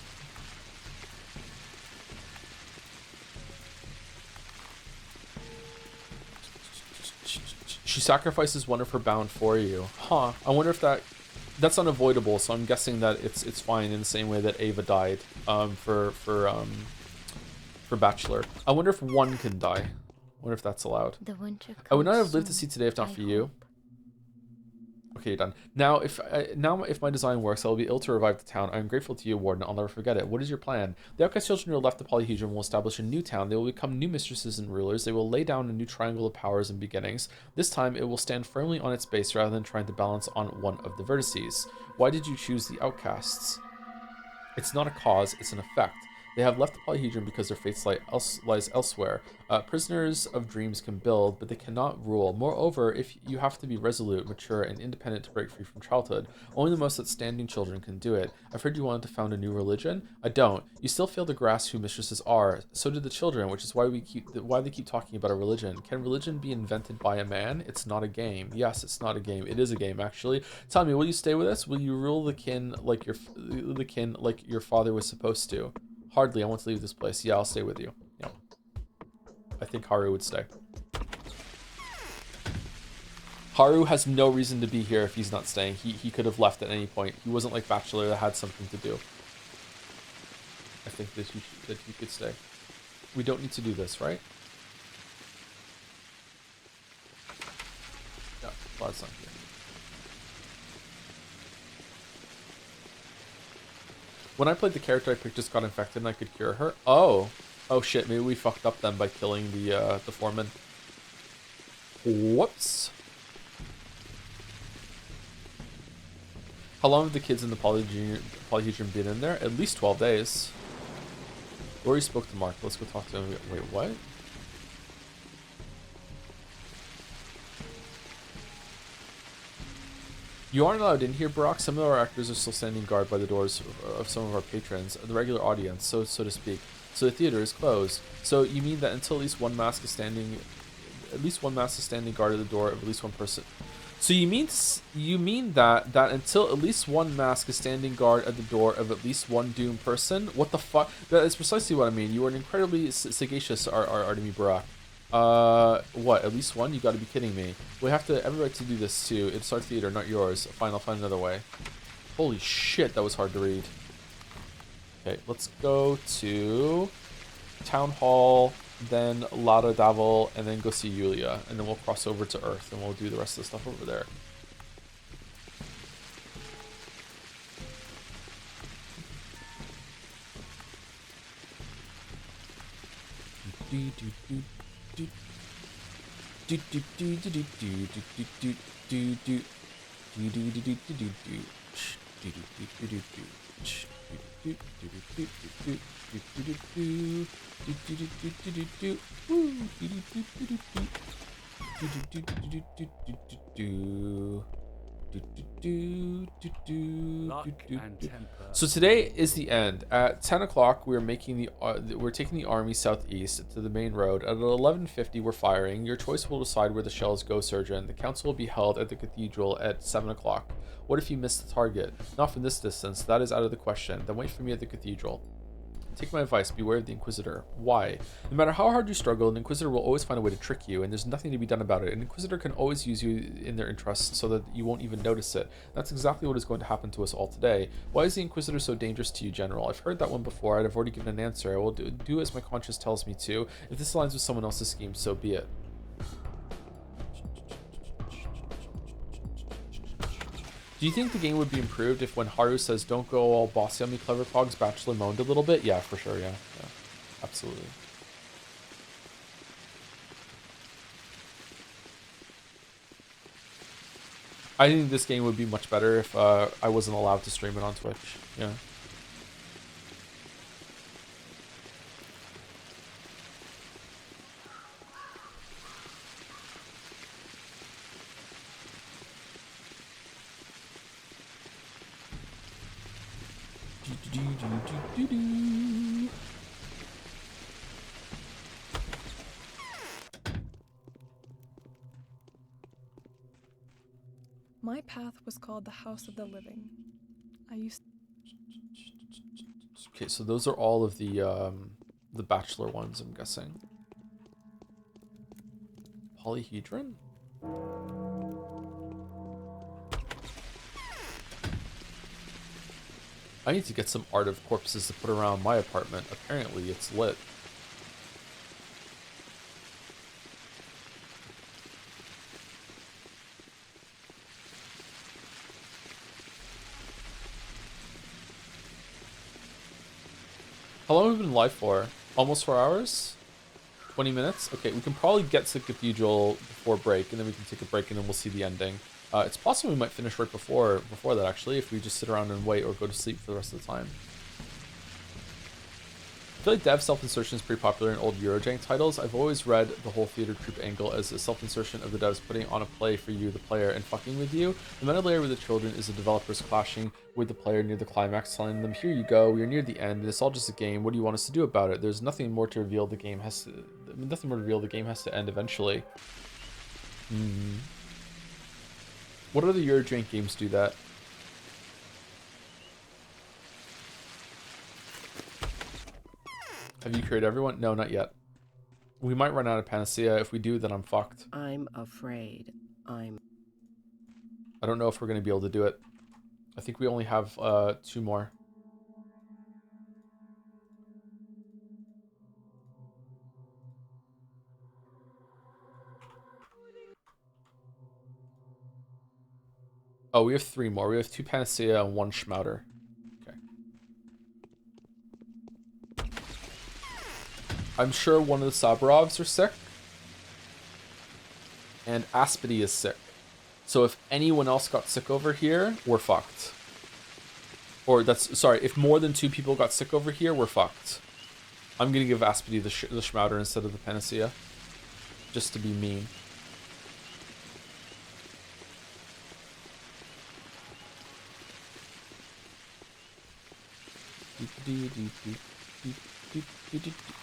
She sacrifices one of her bound for you. Huh. I wonder if that's unavoidable, so I'm guessing that it's fine in the same way that Ava died for Bachelor. I wonder if one can die. I wonder if that's allowed. The winter I would not have comes lived to soon, see today if not I for you. hope. Okay, you're done. Now, if my design works, I will be ill to revive the town. I am grateful to you, Warden. I'll never forget it. What is your plan? The outcast children who have left the polyhedron will establish a new town. They will become new mistresses and rulers. They will lay down a new triangle of powers and beginnings. This time, it will stand firmly on its base rather than trying to balance on one of the vertices. Why did you choose the outcasts? It's not a cause, it's an effect. They have left the polyhedron because their fate lies elsewhere. Prisoners of dreams can build, but they cannot rule. Moreover, if you have to be resolute, mature, and independent to break free from childhood. Only the most outstanding children can do it. I've heard you wanted to found a new religion. I don't. You still fail to grasp who mistresses are. So did the children, which is why they keep talking about a religion. Can religion be invented by a man? It's not a game. Yes, it's not a game. It is a game, actually. Tell me, will you stay with us? Will you rule the kin like your father was supposed to? Hardly. I want to leave this place. Yeah, I'll stay with you. Yeah. I think Haru would stay. Haru has no reason to be here if he's not staying. He could have left at any point. He wasn't like Bachelor that had something to do. I think that he could stay. We don't need to do this, right? Yeah, Vlad's not here. When I played the character I picked just got infected and I could cure her. Oh shit, maybe we fucked up then by killing the foreman. Whoops. How long have the kids in the polyhedron been in there? At least 12 days. Rory spoke to Mark. Let's go talk to him. Wait, what? You aren't allowed in here, Brock. Some of our actors are still standing guard by the doors of some of our patrons, the regular audience, so to speak. So the theater is closed. So you mean that until at least one mask is standing guard at the door of at least one person? So you mean that until at least one mask is standing guard at the door of at least one doomed person? What the fuck? That is precisely what I mean. You are an incredibly sagacious Artemi Brock. What? At least one? You gotta be kidding me. We have to every right to do this too. It's our theater, not yours. Fine, I'll find another way. Holy shit, that was hard to read. Okay, let's go to Town Hall, then Lada Davil, and then go see Yulia, and then we'll cross over to Earth, and we'll do the rest of the stuff over there. So today is the end. At 10 o'clock, we're taking the army southeast to the main road. At 11:50, we're firing. Your choice will decide where the shells go, Surgeon. The council will be held at the cathedral at 7 o'clock. What if you miss the target? Not from this distance. That is out of the question. Then wait for me at the cathedral. Take my advice, beware of the Inquisitor. Why? No matter how hard you struggle, an Inquisitor will always find a way to trick you, and there's nothing to be done about it. An Inquisitor can always use you in their interests so that you won't even notice it. That's exactly what is going to happen to us all today. Why is the Inquisitor so dangerous to you, General? I've heard that one before. I'd have already given an answer. I will do as my conscience tells me to. If this aligns with someone else's scheme, so be it. Do you think the game would be improved if when Haru says, "Don't go all bossy on me, clever cogs," Bachelor moaned a little bit? Yeah, for sure. Yeah. Absolutely. I think this game would be much better if I wasn't allowed to stream it on Twitch. Yeah. My path was called the House of the Living. I used. Okay, so those are all of the Bachelor ones, I'm guessing. Polyhedron? I need to get some art of corpses to put around my apartment. Apparently it's lit. How long have we been live for? Almost 4 hours? 20 minutes? Okay, we can probably get to the cathedral before break, and then we can take a break, and then we'll see the ending. It's possible we might finish right before that, actually, if we just sit around and wait or go to sleep for the rest of the time. I feel like dev self-insertion is pretty popular in old Eurojank titles. I've always read the whole theater troupe angle as a self-insertion of the devs putting on a play for you, the player, and fucking with you. The meta layer with the children is the developers clashing with the player near the climax, telling them, "Here you go, we are near the end, and it's all just a game. What do you want us to do about it? There's nothing more to reveal. The game has to end eventually." What other Eurojank games do that? Have you created everyone? No, not yet. We might run out of Panacea. If we do, then I'm fucked. I'm afraid I don't know if we're going to be able to do it. I think we only have 2 more. Oh, we have 3 more. We have 2 Panacea and 1 Schmouter. Okay. I'm sure one of the Sabarovs are sick. And Aspity is sick. So if anyone else got sick over here, we're fucked. Or if more than 2 people got sick over here, we're fucked. I'm going to give Aspity the Schmouter instead of the Panacea. Just to be mean.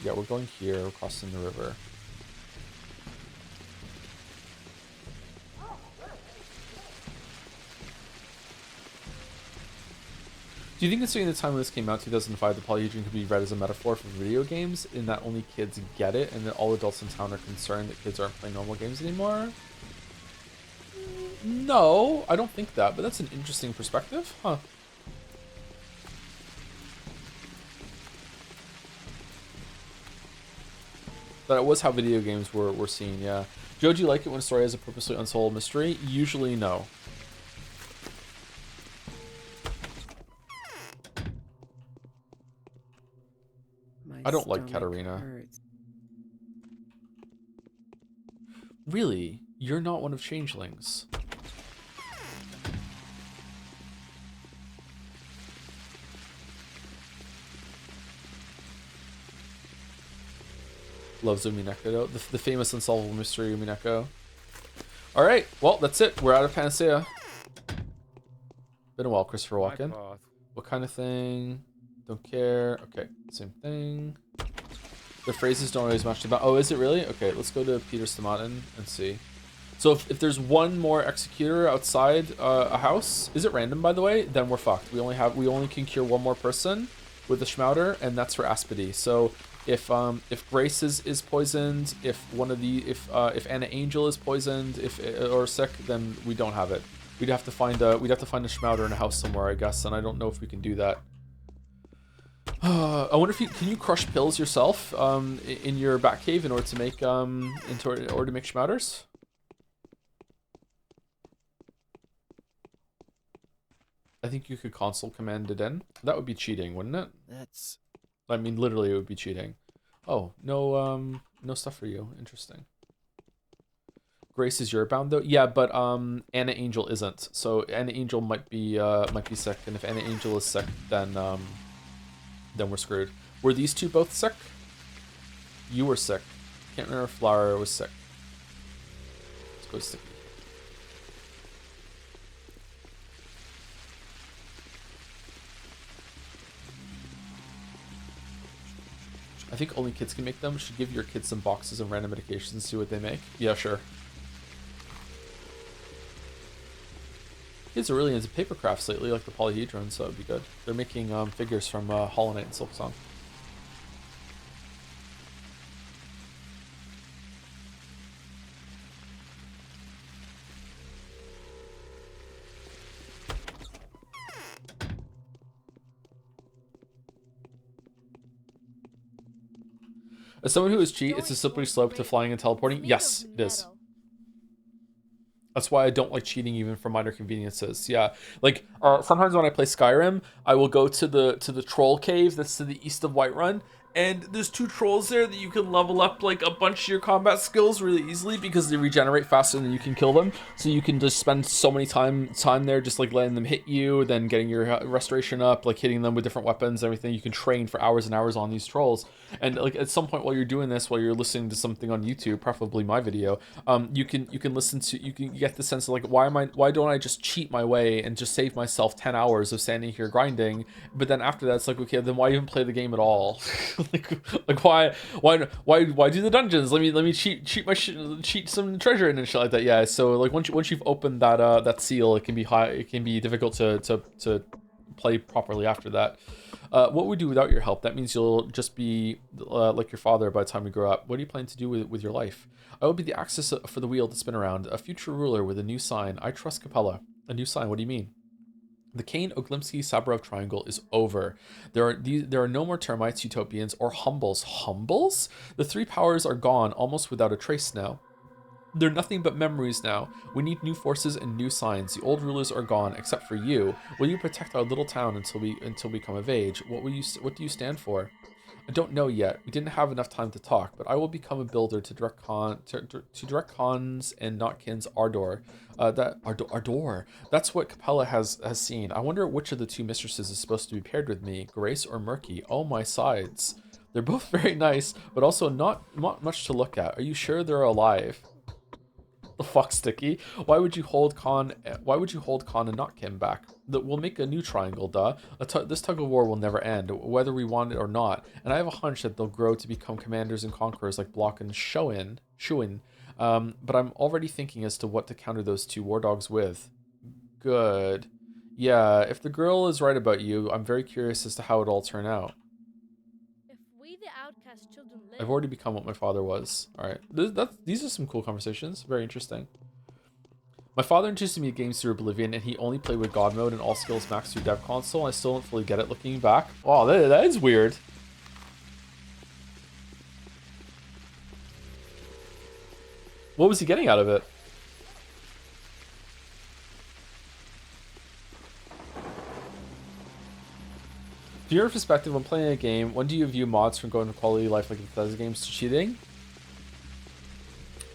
Yeah, we're going here. We're crossing the river. Do you think considering the time when this came out, 2005, the polyhedron could be read as a metaphor for video games in that only kids get it and that all adults in town are concerned that kids aren't playing normal games anymore? No, I don't think that, but that's an interesting perspective. Huh. That was how video games were seen, yeah. Joe, do you like it when a story has a purposely unsolved mystery? Usually, no. I don't like Katarina. Hurts. Really? You're not one of Changelings. Loves Umineko though. The famous unsolvable mystery Umineko. Alright, well, that's it. We're out of Panacea. Been a while, Christopher Walken. What kind of thing? Don't care. Okay, same thing. The phrases don't always match about. Oh, is it really? Okay, let's go to Peter Stamatin and see. So if there's one more executor outside a house, is it random by the way? Then we're fucked. We only can cure one more person with the Schmouter, and that's for Aspity. So if Grace is poisoned, if Anna Angel is poisoned, or sick, then we don't have it. We'd have to find a Schmouter in a house somewhere, I guess, and I don't know if we can do that. I wonder if can you crush pills yourself in your Batcave in order to make Schmouters? think you could console command it in. That would be cheating, wouldn't it? That's... I mean, literally, it would be cheating. Oh, no, no stuff for you. Interesting. Grace is your bound though. Yeah, but Anna Angel isn't. So Anna Angel might be sick, and if Anna Angel is sick, then we're screwed. Were these two both sick? You were sick. Can't remember if Flower was sick. Let's go Sticky. I think only kids can make them. Should give your kids some boxes of random medications and see what they make. Yeah, sure. Kids are really into paper crafts lately, like the polyhedron, so it'd be good. They're making figures from Hollow Knight and Silksong. As someone who is cheat, it's a slippery slope to flying and teleporting. Yes, it is. That's why I don't like cheating even for minor conveniences. Yeah, like sometimes when I play Skyrim, I will go to the troll cave that's to the east of Whiterun, and there's 2 trolls there that you can level up like a bunch of your combat skills really easily because they regenerate faster than you can kill them. So you can just spend so many time there just like letting them hit you, then getting your restoration up, like hitting them with different weapons, everything. You can train for hours and hours on these trolls. And like at some point while you're doing this, while you're listening to something on YouTube, preferably my video, you can get the sense of like, why don't I just cheat my way and just save myself 10 hours of standing here grinding? But then after that, it's like, okay, then why even play the game at all? like why do the dungeons? Let me cheat some treasure in and shit like that. Yeah. So like once you've opened that seal, it can be difficult to play properly after that. What would we do without your help? That means you'll just be like your father by the time we grow up. What do you plan to do with your life? I will be the axis for the wheel to spin around, a future ruler with a new sign. I trust Capella. A new sign, what do you mean? The Kane Oglimsky Sabarov triangle is over. There are no more termites, utopians, or humbles. Humbles? The 3 powers are gone, almost without a trace now. They're nothing but memories now. We need new forces and new signs. The old rulers are gone, except for you. Will you protect our little town until we come of age? What do you stand for? I don't know yet. We didn't have enough time to talk, but I will become a builder to direct Khan's and Notkin's Ardor. Ardor. That's what Capella has seen. I wonder which of the 2 mistresses is supposed to be paired with me, Grace or Murky. Oh my sides. They're both very nice, but also not much to look at. Are you sure they're alive? The fuck, Sticky? Why would you hold Khan and not Kim back? We'll make a new triangle, duh. This tug of war will never end, whether we want it or not. And I have a hunch that they'll grow to become commanders and conquerors like Block and Shuin. But I'm already thinking as to what to counter those 2 war dogs with. Good. Yeah, if the girl is right about you, I'm very curious as to how it all turn out. I've already become what my father was. All right, these are some cool conversations. Very interesting. My father introduced me to games through Oblivion, and he only played with God mode and all skills maxed through Dev Console. I still don't fully get it looking back. Wow, that is weird. What was he getting out of it? From your perspective, when playing a game, when do you view mods from going to quality of life like Bethesda games to cheating?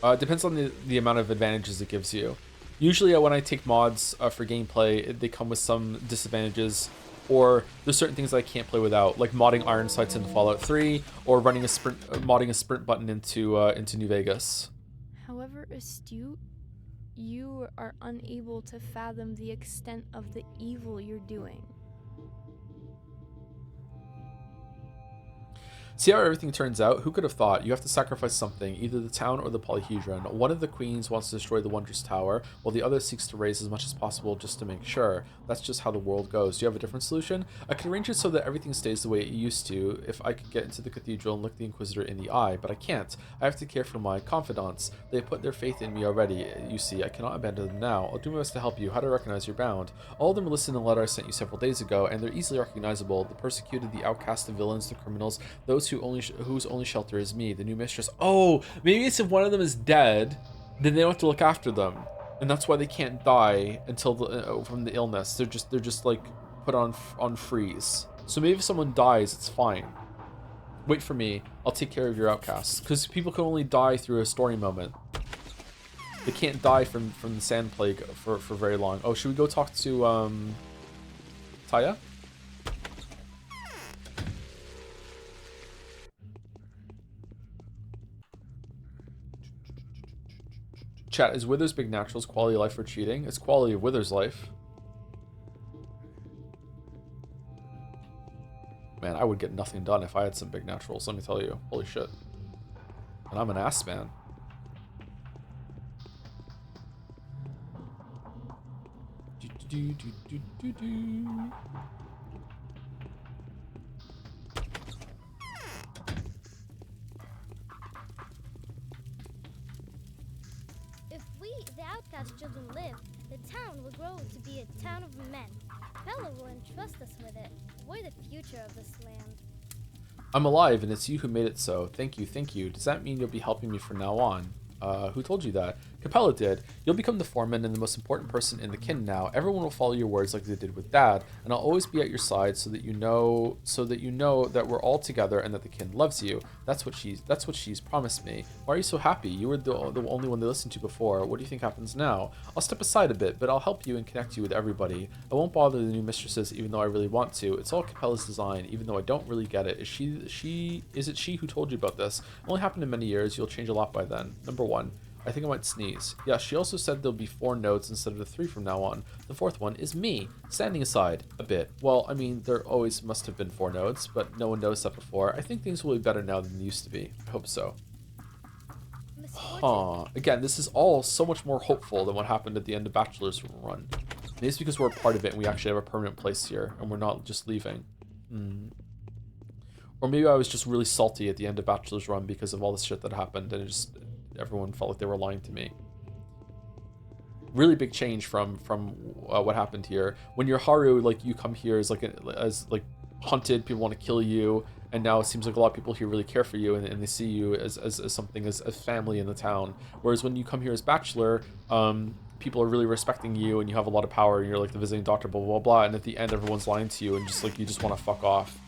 It depends on the amount of advantages it gives you. Usually when I take mods for gameplay, they come with some disadvantages, or there's certain things I can't play without, like modding iron sights into Fallout 3, or modding a sprint button into New Vegas. However astute, you are unable to fathom the extent of the evil you're doing. See how everything turns out? Who could have thought? You have to sacrifice something, either the town or the polyhedron. One of the queens wants to destroy the Wondrous Tower, while the other seeks to raise as much as possible just to make sure. That's just how the world goes. Do you have a different solution? I can arrange it so that everything stays the way it used to, if I could get into the cathedral and look the Inquisitor in the eye, but I can't. I have to care for my confidants. They have put their faith in me already, you see. I cannot abandon them now. I'll do my best to help you. How do I recognize you're bound? All of them listed in the letter I sent you several days ago, and they're easily recognizable. The persecuted, the outcast, the villains, the criminals, those whose only shelter is me, the new mistress. Oh, maybe it's if one of them is dead, then they don't have to look after them. and that's why they can't die until from the illness. They're just like put on freeze. So maybe if someone dies, it's fine. Wait for me. I'll take care of your outcasts. Because people can only die through a story moment. They can't die from the sand plague for very long. Oh, should we go talk to Taya? Chat, is Wither's Big Naturals quality of life or cheating? It's quality of Wither's life. Man, I would get nothing done if I had some Big Naturals, let me tell you. Holy shit. And I'm an ass man. If we, the outcast children, live, the town will grow to be a town of men. Bella will entrust us with it. We're the future of this land. I'm alive, and it's you who made it so. Thank you, thank you. Does that mean you'll be helping me from now on? Who told you that? Capella did. You'll become the foreman and the most important person in the kin now. Everyone will follow your words like they did with Dad, and I'll always be at your side so that you know that we're all together and that the kin loves you. That's what she's promised me. Why are you so happy? You were the only one they listened to before. What do you think happens now? I'll step aside a bit, but I'll help you and connect you with everybody. I won't bother the new mistresses even though I really want to. It's all Capella's design, even though I don't really get it. Is it she who told you about this? It only happened in many years. You'll change a lot by then. Number 1. I think I might sneeze. Yeah, she also said there'll be 4 nodes instead of the 3 from now on. The 4th one is me, standing aside a bit. Well, I mean, there always must have been 4 nodes, but no one noticed that before. I think things will be better now than they used to be. I hope so. Huh. Again, this is all so much more hopeful than what happened at the end of Bachelor's Run. Maybe it's because we're a part of it and we actually have a permanent place here, and we're not just leaving. Or maybe I was just really salty at the end of Bachelor's Run because of all this shit that happened, and everyone felt like they were lying to me. Really big change from what happened here. When you're Haru, like, you come here as hunted, people want to kill you, and now it seems like a lot of people here really care for you, and they see you as something, as family in the town. Whereas when you come here as Bachelor, people are really respecting you, and you have a lot of power, and you're like the visiting doctor, blah blah blah, and at the end everyone's lying to you, and just like you just want to fuck off.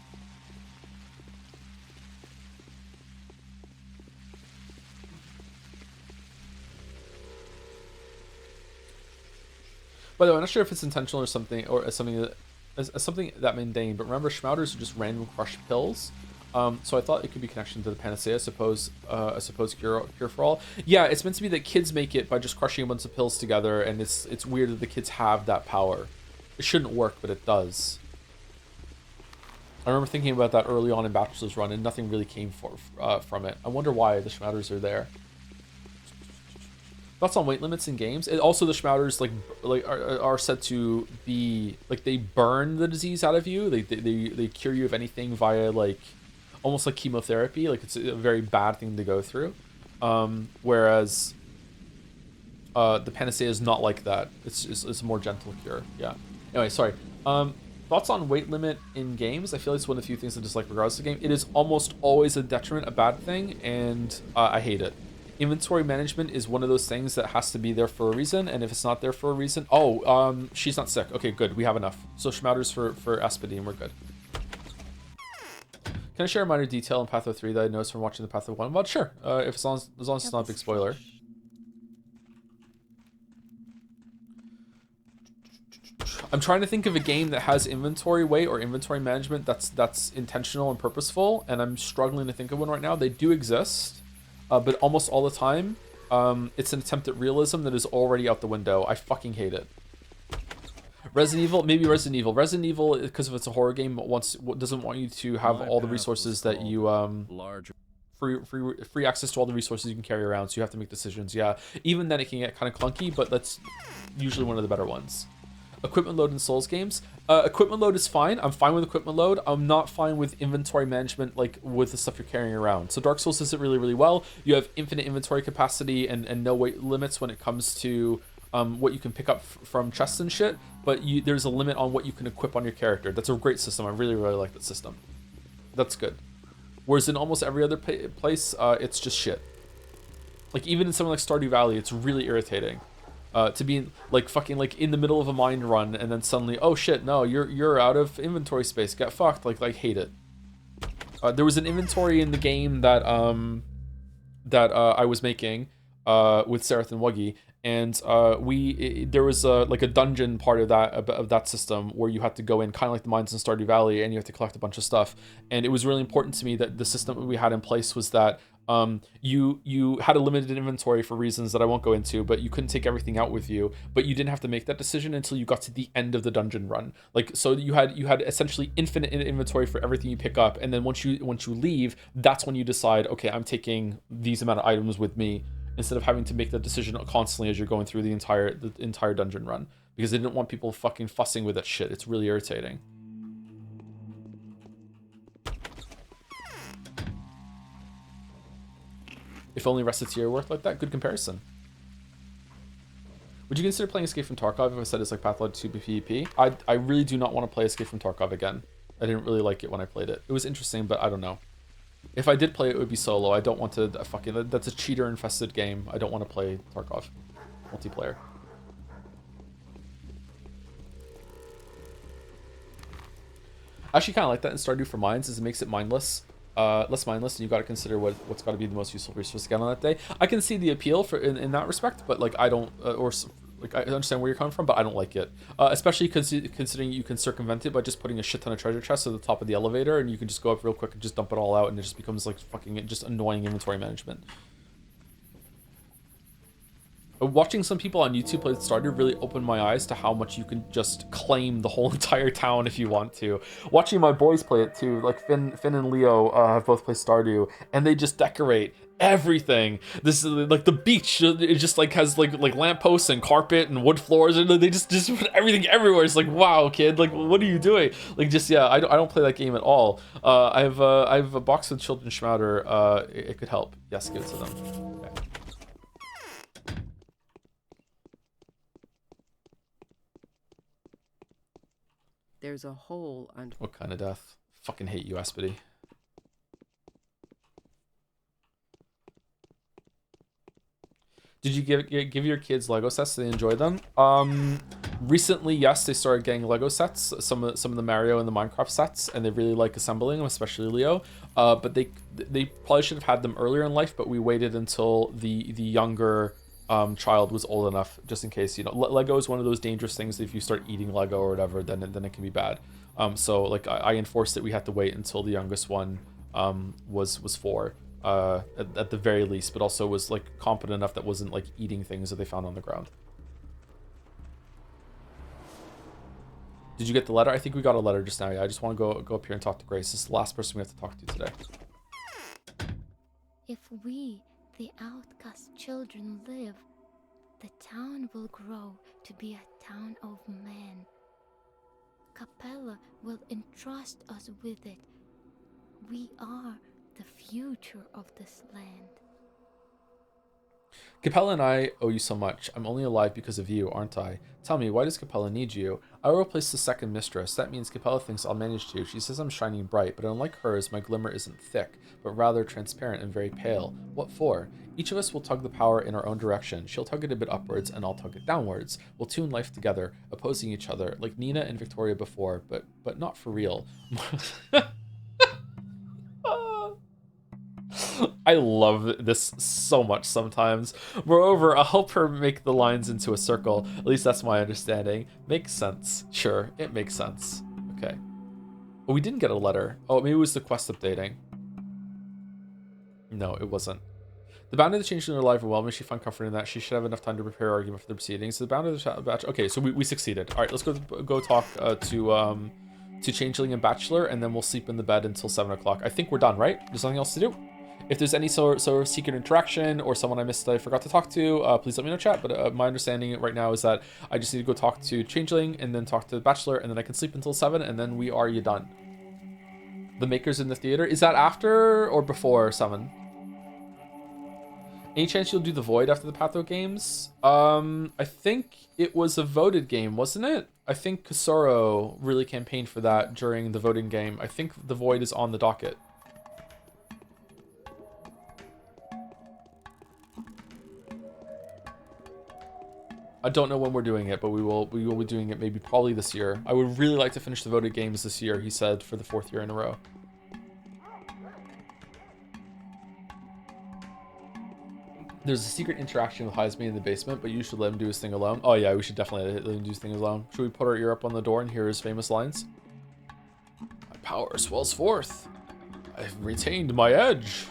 By the way, I'm not sure if it's intentional or something, or as something that mundane, but remember, Schmouters are just random crushed pills. So I thought it could be connection to the panacea, I suppose cure for all. Yeah, it's meant to be that kids make it by just crushing a bunch of pills together, and it's weird that the kids have that power. It shouldn't work, but it does. I remember thinking about that early on in Bachelor's Run, and nothing really came from it. I wonder why the Schmouters are there. Thoughts on weight limits in games? Also, the Schmouters are said to be like, they burn the disease out of you. They cure you of anything via almost like chemotherapy. Like, it's a very bad thing to go through. Whereas the panacea is not like that. It's a more gentle cure. Yeah. Anyway, sorry. Thoughts on weight limit in games? I feel like it's one of the few things I dislike regardless of the game. It is almost always a detriment, a bad thing, and I hate it. Inventory management is one of those things that has to be there for a reason, and if it's not there for a reason... Oh, she's not sick. Okay, good. We have enough. So Schmouters for Espadine, we're good. Can I share a minor detail in Patho 3 that I noticed from watching the Patho 1? Well, sure. As long as it's not a big spoiler. I'm trying to think of a game that has inventory weight or inventory management that's intentional and purposeful, and I'm struggling to think of one right now. They do exist. But almost all the time, it's an attempt at realism that is already out the window. I fucking hate it. Resident Evil, maybe Resident Evil. Resident Evil, because if it's a horror game, doesn't want you to have all the resources that you free access to all the resources you can carry around. So you have to make decisions. Yeah, even then it can get kind of clunky, but that's usually one of the better ones. Equipment load in Souls games. Equipment load is fine. I'm fine with equipment load. I'm not fine with inventory management, like with the stuff you're carrying around. So Dark Souls does it really, really well. You have infinite inventory capacity and no weight limits when it comes to what you can pick up from chests and shit. But there's a limit on what you can equip on your character. That's a great system. I really, really like that system. That's good. Whereas in almost every other place, it's just shit. Like even in something like Stardew Valley, it's really irritating. To be like fucking like in the middle of a mind run and then suddenly, oh shit, no, you're out of inventory space, get fucked. Like hate it. There was an inventory in the game that I was making with Sereth and Wuggy, and there was like a dungeon part of that system where you had to go in kind of like the mines in Stardew Valley, and you have to collect a bunch of stuff. And it was really important to me that the system we had in place was that you had a limited inventory for reasons that I won't go into, but you couldn't take everything out with you, but you didn't have to make that decision until you got to the end of the dungeon run. Like, so you had essentially infinite inventory for everything you pick up, and then once you leave, that's when you decide, okay, I'm taking these amount of items with me, instead of having to make that decision constantly as you're going through the entire dungeon run, because they didn't want people fucking fussing with that shit. It's really irritating. If only Reciteer worked like that. Good comparison. Would you consider playing Escape from Tarkov if I said it's like Pathologic 2 PvP? I really do not want to play Escape from Tarkov again. I didn't really like it when I played it. It was interesting, but I don't know. If I did play it, it would be solo. I don't want to fucking... That's a cheater-infested game. I don't want to play Tarkov multiplayer. I actually kind of like that in Stardew for Mines, is it makes it mindless. Less mindless, and you got to consider what's got to be the most useful resource to get on that day. I can see the appeal for in that respect, but like I don't, like I understand where you're coming from, but I don't like it. Especially considering you can circumvent it by just putting a shit ton of treasure chests at the top of the elevator, and you can just go up real quick and just dump it all out, and it just becomes like fucking just annoying inventory management. Watching some people on YouTube play Stardew really opened my eyes to how much you can just claim the whole entire town if you want to. Watching my boys play it too, like Finn and Leo have both played Stardew, and they just decorate everything. This is like the beach. It just like has like lampposts and carpet and wood floors, and they just put everything everywhere. It's like, wow, kid, like what are you doing? Like just yeah, I don't play that game at all. I have a box of Children's Schmouder. It could help. Yes, give it to them. Okay. There's a hole under... What kind of death? Fucking hate you, Aspity. Did you give your kids Lego sets so they enjoy them? Recently, yes, they started getting Lego sets, some of the Mario and the Minecraft sets, and they really like assembling them, especially Leo. But they probably should have had them earlier in life, but we waited until the younger child was old enough, just in case, you know. Lego is one of those dangerous things that if you start eating Lego or whatever, then it can be bad. So like I enforced that we had to wait until the youngest one was 4 at the very least, but also was like competent enough that wasn't like eating things that they found on the ground. Did you get the letter? I think we got a letter just now. Yeah, I just want to go up here and talk to Grace. This is the last person we have to talk to today. If we, the outcast children, live, the town will grow to be a town of men. Capella will entrust us with it. We are the future of this land. Capella and I owe you so much. I'm only alive because of you, aren't I? Tell me, why does Capella need you? I will replace the second mistress. That means Capella thinks I'll manage to. She says I'm shining bright, but unlike hers, my glimmer isn't thick, but rather transparent and very pale. What for? Each of us will tug the power in our own direction. She'll tug it a bit upwards, and I'll tug it downwards. We'll tune life together, opposing each other, like Nina and Victoria before, but not for real. I love this so much sometimes. Moreover, I'll help her make the lines into a circle. At least that's my understanding. Makes sense. Sure, it makes sense. Okay. Oh, we didn't get a letter. Oh, maybe it was the quest updating. No, it wasn't. The bounty of the changeling in her life overwhelming. She found comfort in that. She should have enough time to prepare her argument for the proceedings. The bounty of the batch. Okay, so we succeeded. All right, let's go talk to Changeling and Bachelor, and then we'll sleep in the bed until 7 o'clock. I think we're done, right? There's nothing else to do. If there's any sort of secret interaction or someone I missed that I forgot to talk to, please let me know in chat. But my understanding right now is that I just need to go talk to Changeling and then talk to the Bachelor, and then I can sleep until 7, and then we are done. The Makers in the theater. Is that after or before 7? Any chance you'll do the Void after the Patho games? I think it was a voted game, wasn't it? I think Kasoro really campaigned for that during the voting game. I think the Void is on the docket. I don't know when we're doing it, but we will be doing it maybe probably this year. I would really like to finish the voted games this year, he said, for the 4th year in a row. There's a secret interaction with Heisman in the basement, but you should let him do his thing alone. Oh yeah, we should definitely let him do his thing alone. Should we put our ear up on the door and hear his famous lines? My power swells forth. I've retained my edge.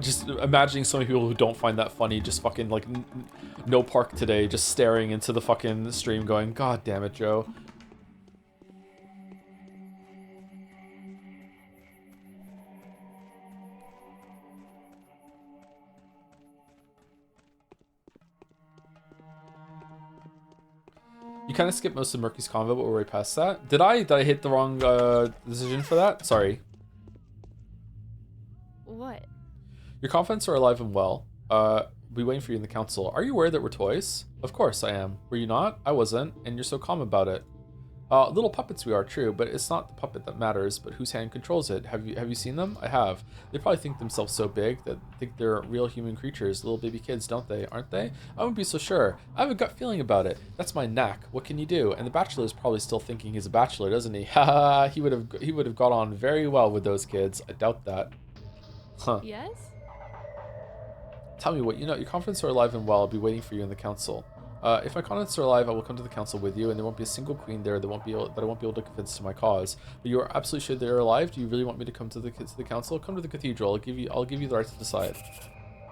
Just imagining so many people who don't find that funny, just fucking like no park today, just staring into the fucking stream going, God damn it, Joe. You kind of skipped most of Murky's convo, but we're way past that. Did I hit the wrong decision for that? Sorry. What? Your confidants are alive and well. Be waiting for you in the council. Are you aware that we're toys? Of course I am. Were you not? I wasn't, and you're so calm about it. Little puppets we are, true, but it's not the puppet that matters, but whose hand controls it. Have you seen them? I have. They probably think themselves so big that think they're real human creatures, little baby kids, don't they? Aren't they? I wouldn't be so sure. I have a gut feeling about it. That's my knack. What can you do? And the bachelor is probably still thinking he's a bachelor, doesn't he? Haha, he would have got on very well with those kids. I doubt that. Huh. Yes? Tell me what you know. Your confidants are alive and well. I'll be waiting for you in the council. If my confidants are alive, I will come to the council with you, and there won't be a single queen there that I won't be able to convince to my cause. But you are absolutely sure they're alive. Do you really want me to come to the council? Come to the cathedral. I'll give you the right to decide.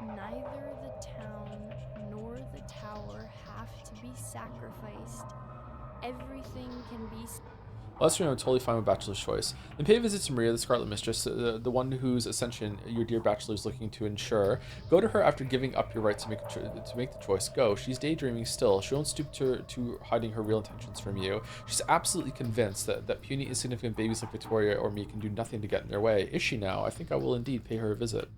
Neither the town nor the tower have to be sacrificed. Everything can be. Well, that's I'm totally fine with Bachelor's choice. Then pay a visit to Maria, the Scarlet Mistress, the one whose ascension your dear Bachelor is looking to ensure. Go to her after giving up your right to make the choice. Go. She's daydreaming still. She won't stoop to hiding her real intentions from you. She's absolutely convinced that puny, insignificant babies like Victoria or me can do nothing to get in their way. Is she now? I think I will indeed pay her a visit.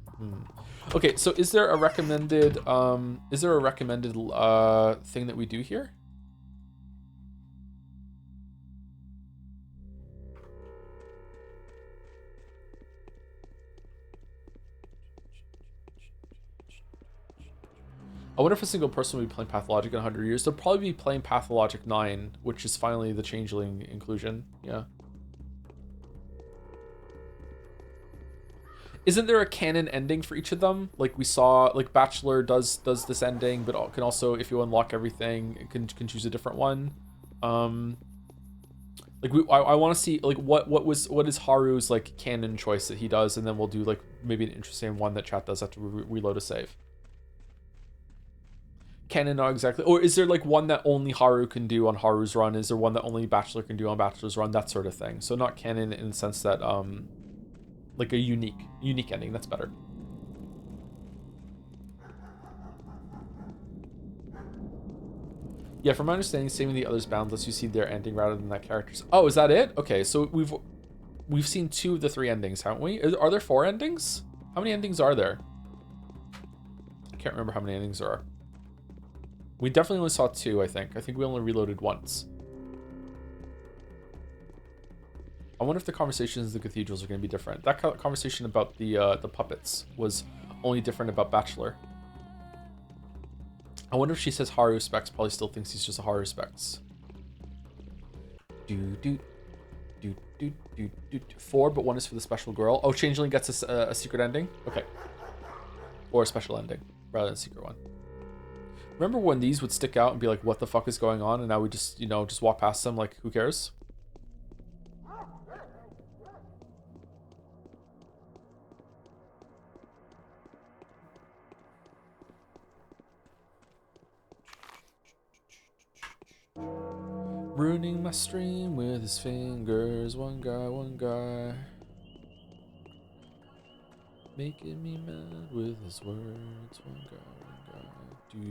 Okay, so is there a recommended thing that we do here? I wonder if a single person will be playing Pathologic in 100 years. They'll probably be playing Pathologic 9, which is finally the Changling inclusion. Yeah. Isn't there a canon ending for each of them? Like we saw, like Bachelor does this ending, but can also, if you unlock everything, can choose a different one. Like I want to see like what is Haru's like canon choice that he does, and then we'll do like maybe an interesting one that chat does after we reload a save. Canon, not exactly. Or is there like one that only Haru can do on Haru's run? Is there one that only Bachelor can do on Bachelor's run? That sort of thing. So not canon in the sense that like a unique ending. That's better. Yeah, from my understanding, saving the others bound lets you see their ending rather than that character's. Oh, is that it? Okay, so we've seen 2 of the 3 endings, haven't we? Are there 4 endings? How many endings are there? I can't remember how many endings there are. We definitely only saw 2, I think. I think we only reloaded once. I wonder if the conversations in the cathedrals are going to be different. That conversation about the puppets was only different about Bachelor. I wonder if she says Haruspex probably still thinks he's just a Haruspex. 4, but 1 is for the special girl. Oh, Changling gets a secret ending? Okay. Or a special ending, rather than a secret one. Remember when these would stick out and be like, what the fuck is going on? And now we just, just walk past them like, who cares? Ruining my stream with his fingers. One guy. Making me mad with his words. One guy. Do.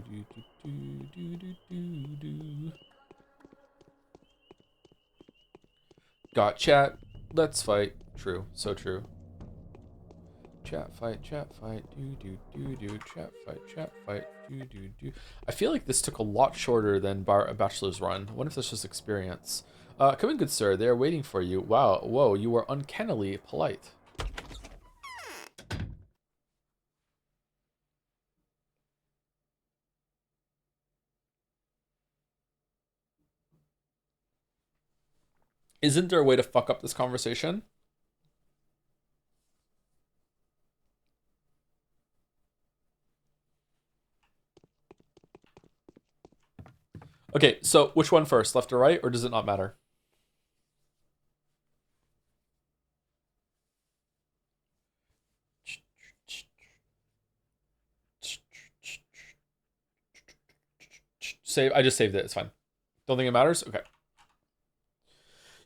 Got chat. Let's fight. True. So true. Chat fight. Chat fight. Do. Chat fight. Do. I feel like this took a lot shorter than Bachelor's run. I wonder if this was experience. Come in, good sir. They are waiting for you. Wow. Whoa. You are uncannily polite. Isn't there a way to fuck up this conversation? Okay, so which one first, left or right, or does it not matter? Save. I just saved it. It's fine. Don't think it matters? Okay.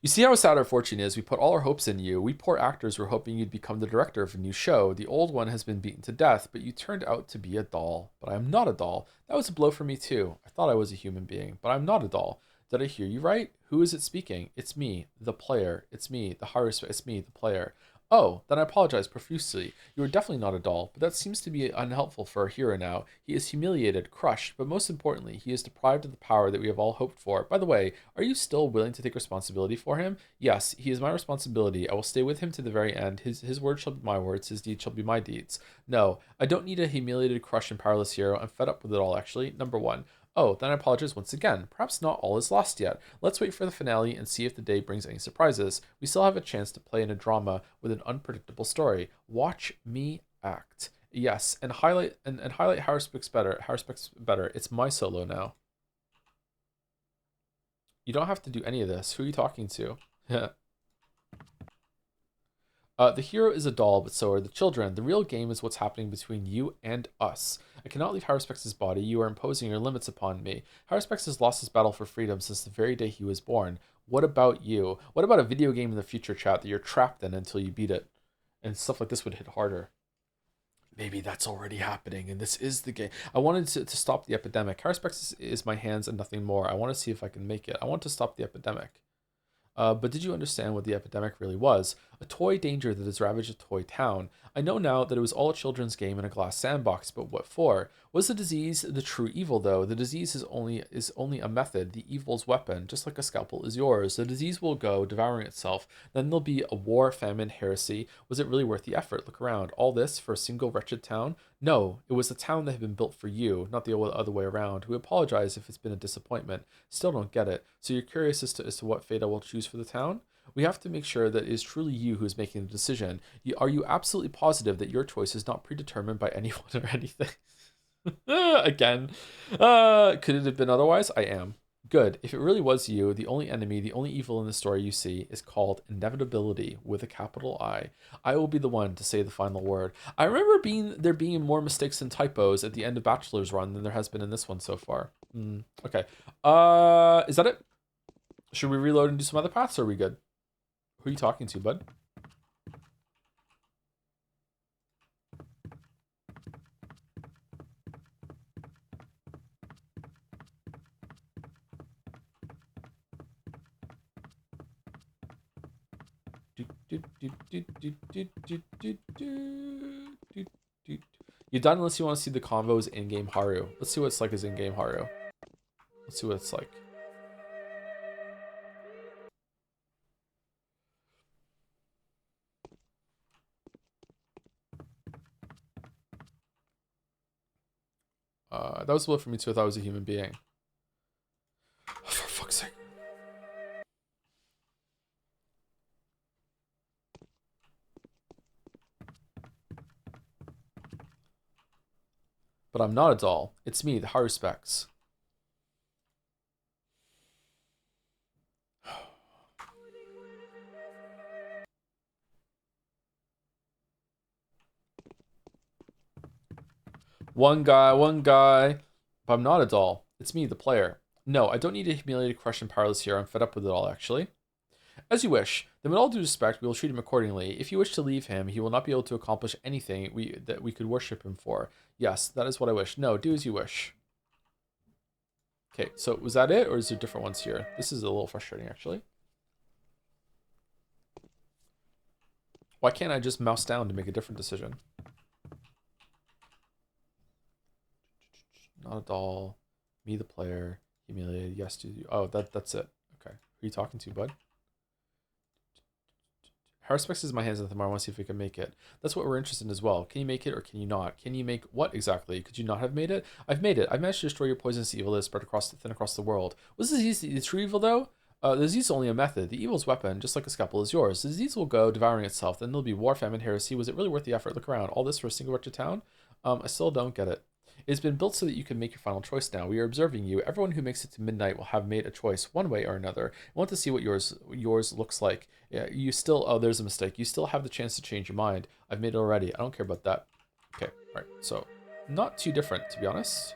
You see how sad our fortune is. We put all our hopes in you. We poor actors were hoping you'd become the director of a new show. The old one has been beaten to death, but you turned out to be a doll. But I am not a doll. That was a blow for me too. I thought I was a human being, but I'm not a doll. Did I hear you right? Who is it speaking? It's me, the player. It's me, the Haruspex. It's me, the player. Oh, then I apologize profusely. You are definitely not a doll, but that seems to be unhelpful for our hero now. He is humiliated, crushed, but most importantly, he is deprived of the power that we have all hoped for. By the way, are you still willing to take responsibility for him? Yes, he is my responsibility. I will stay with him to the very end. His words shall be my words, his deeds shall be my deeds. No, I don't need a humiliated, crushed, and powerless hero. I'm fed up with it all, actually. Number one. Oh, then I apologize once again. Perhaps not all is lost yet. Let's wait for the finale and see if the day brings any surprises. We still have a chance to play in a drama with an unpredictable story. Watch me act. Yes, and highlight Haruspex better. Haruspex better. It's my solo now. You don't have to do any of this. Who are you talking to? The hero is a doll, but so are the children. The real game is what's happening between you and us. I cannot leave Haruspex's body. You are imposing your limits upon me. Haruspex has lost his battle for freedom since the very day he was born. What about you? What about a video game in the future, chat, that you're trapped in until you beat it? And stuff like this would hit harder. Maybe that's already happening, and this is the game. I wanted to stop the epidemic. Haruspex is my hands and nothing more. I want to see if I can make it. I want to stop the epidemic. But did you understand what the epidemic really was? A toy danger that has ravaged a toy town. I know now that it was all a children's game in a glass sandbox, but what for? Was the disease the true evil, though? The disease is only a method, the evil's weapon, just like a scalpel is yours. The disease will go, devouring itself. Then there'll be a war, famine, heresy. Was it really worth the effort? Look around. All this for a single wretched town? No, it was the town that had been built for you, not the other way around. We apologize if it's been a disappointment. Still don't get it. So you're curious as to what fate I will choose for the town? We have to make sure that it is truly you who is making the decision. Are you absolutely positive that your choice is not predetermined by anyone or anything? Again. Could it have been otherwise? I am. Good. If it really was you, the only enemy, the only evil in the story you see is called inevitability with a capital I. I will be the one to say the final word. I remember there being more mistakes and typos at the end of Bachelor's Run than there has been in this one so far. Okay. Is that it? Should we reload and do some other paths, or are we good? Who are you talking to, bud? You're done unless you want to see the convos in-game Haru. Let's see what it's like as in-game Haru. Let's see what it's like. That was a blow for me too. I thought I was a human being. Oh, for fuck's sake. But I'm not a doll. It's me, the Haruspex. One guy. But I'm not a doll. It's me, the player. No, I don't need a humiliated, crushed, and powerless here. I'm fed up with it all, actually. As you wish. Then with all due respect, we will treat him accordingly. If you wish to leave him, he will not be able to accomplish anything that we could worship him for. Yes, that is what I wish. No, do as you wish. Okay, so was that it, or is there different ones here? This is a little frustrating, actually. Why can't I just mouse down to make a different decision? Not a doll. Me, the player. Humiliated. Yes, do you. Oh, that's it. Okay. Who are you talking to, bud? Haruspex is my hands on the tomorrow. I want to see if we can make it. That's what we're interested in as well. Can you make it or can you not? Can you make what exactly? Could you not have made it? I've made it. I've managed to destroy your poisonous evil that is spread across the world. Was this easy? The true evil, though? The disease is only a method. The evil's weapon, just like a scalpel, is yours. The disease will go devouring itself. Then there'll be war, famine, heresy. Was it really worth the effort? Look around. All this for a single wretched town? I still don't get it. It's been built so that you can make your final choice now. We are observing you. Everyone who makes it to midnight will have made a choice, one way or another. I want to see what yours looks like. Yeah, you still... Oh, there's a mistake. You still have the chance to change your mind. I've made it already. I don't care about that. Okay, all right. So, not too different, to be honest.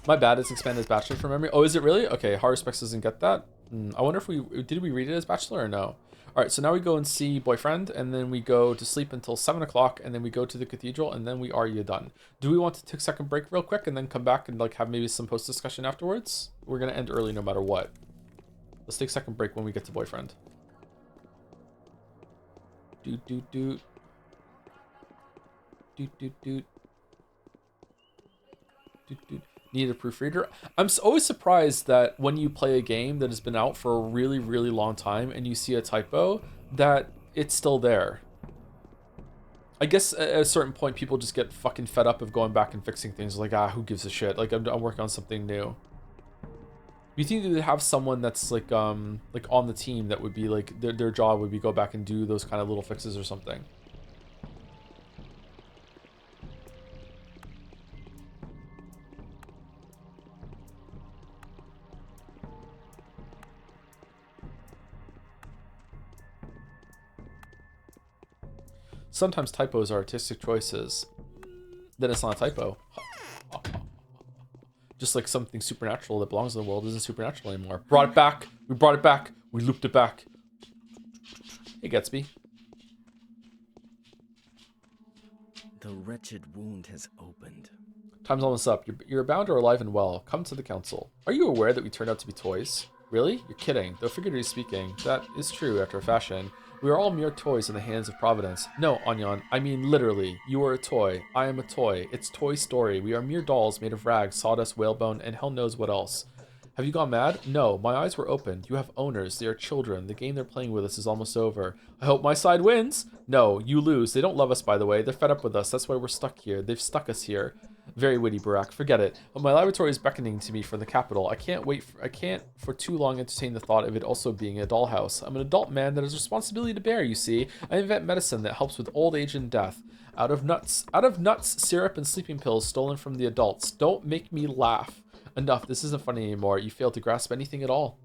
My bad, it's expanded as Bachelor from memory. Oh, is it really? Okay, Haruspex doesn't get that. I wonder if did we read it as Bachelor or no? All right, so now we go and see Boyfriend, and then we go to sleep until 7 o'clock, and then we go to the cathedral, and then we are done. Do we want to take a second break real quick and then come back and like have maybe some post-discussion afterwards? We're going to end early no matter what. Let's take a second break when we get to Boyfriend. Doot, doot, doot. Doot, doot, doot. Doot, doot. Need a proofreader. I'm always surprised that when you play a game that has been out for a really, really long time and you see a typo, that it's still there. I guess at a certain point, people just get fucking fed up of going back and fixing things. Like, who gives a shit? Like, I'm working on something new. You think they'd have someone that's like on the team that would be like their job would be go back and do those kind of little fixes or something. Sometimes typos are artistic choices. Then it's not a typo. Just like something supernatural that belongs in the world isn't supernatural anymore. Brought it back. We brought it back. We looped it back. Hey, Gatsby. The wretched wound has opened. Time's almost up. You're bound or alive and well. Come to the council. Are you aware that we turned out to be toys? Really? You're kidding. Though figuratively speaking, that is true after a fashion. We are all mere toys in the hands of Providence. No, Anyan, I mean literally. You are a toy. I am a toy. It's Toy Story. We are mere dolls made of rags, sawdust, whalebone, and hell knows what else. Have you gone mad? No, my eyes were opened. You have owners. They are children. The game they're playing with us is almost over. I hope my side wins. No, you lose. They don't love us, by the way. They're fed up with us. That's why we're stuck here. They've stuck us here. Very witty, Barack. Forget it. My laboratory is beckoning to me for the capital. I can't for too long entertain the thought of it also being a dollhouse. I'm an adult man that has a responsibility to bear, you see. I invent medicine that helps with old age and death. Out of nuts, syrup, and sleeping pills stolen from the adults. Don't make me laugh. Enough. This isn't funny anymore. You failed to grasp anything at all.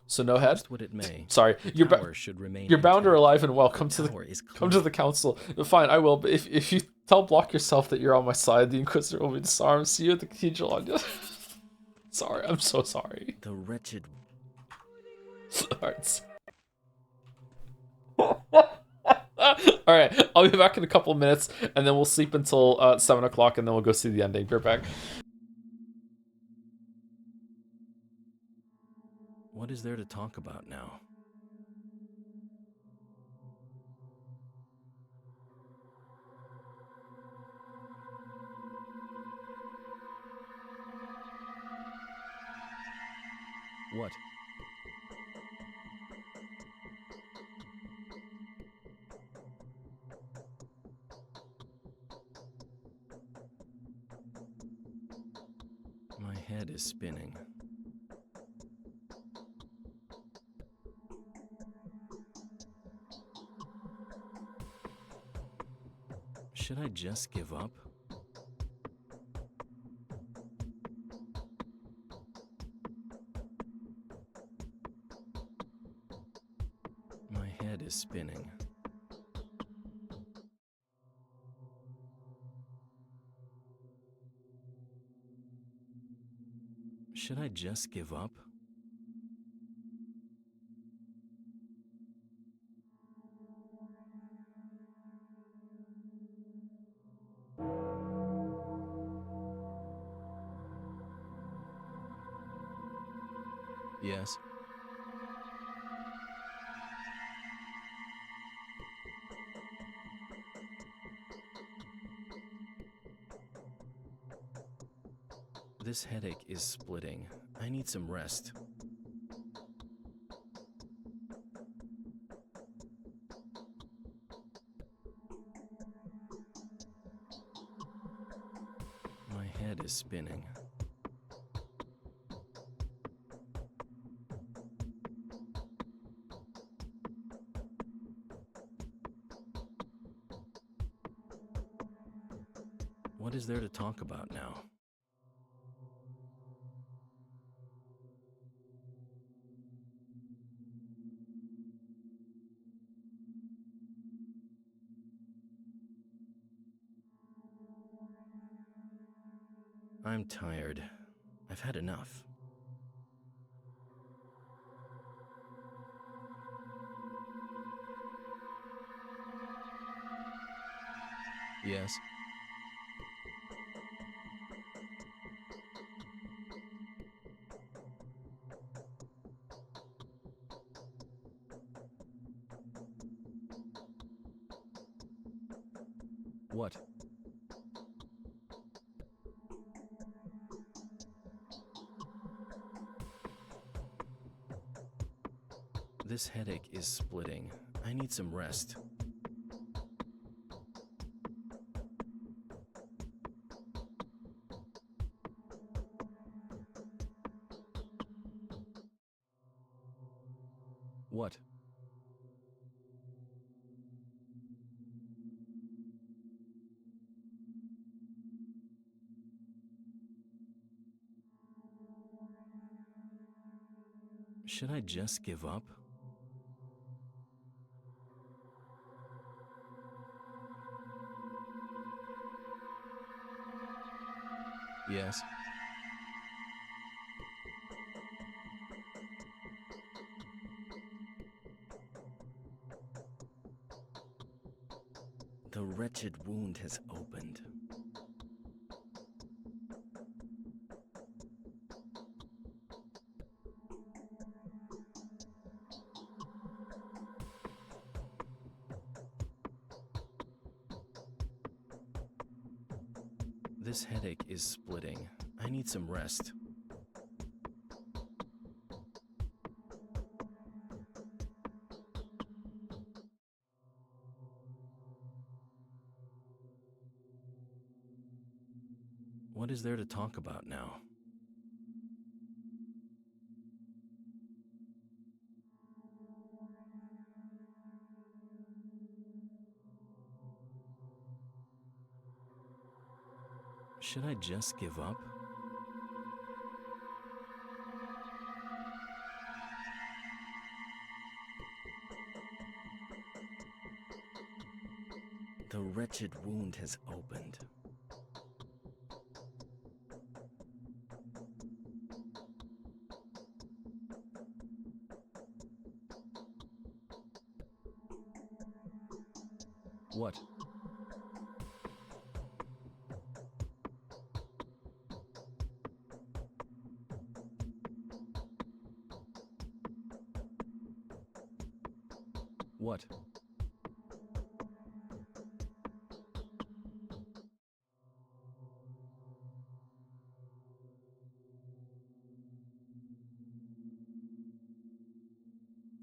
So no head. What it may. Sorry, you're bound or alive and well. Come to the council. Fine, I will. But if you tell Block yourself that you're on my side, the Inquisitor will be disarmed. See you at the cathedral. On Sorry, I'm so sorry. The wretched. All right, I'll be back in a couple of minutes, and then we'll sleep until 7 o'clock, and then we'll go see the ending. Be right back. What is there to talk about now? What? My head is spinning. Should I just give up? My head is spinning. Should I just give up? Yes. This headache is splitting. I need some rest. is spinning. What is there to talk about now? I'm tired. I've had enough. Yes? What? This headache is splitting. I need some rest. What? Should I just give up? Yes? The wretched wound has opened. This headache is splitting. I need some rest. What is there to talk about now? Should I just give up? The wretched wound has opened. What? What?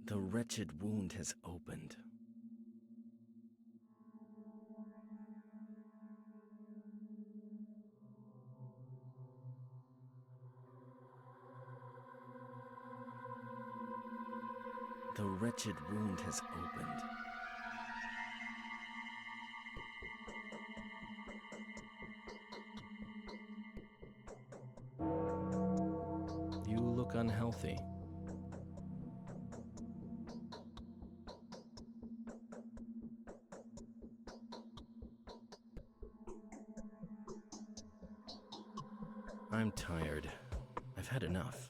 The wretched wound has opened. The wretched wound has opened. You look unhealthy. I'm tired. I've had enough.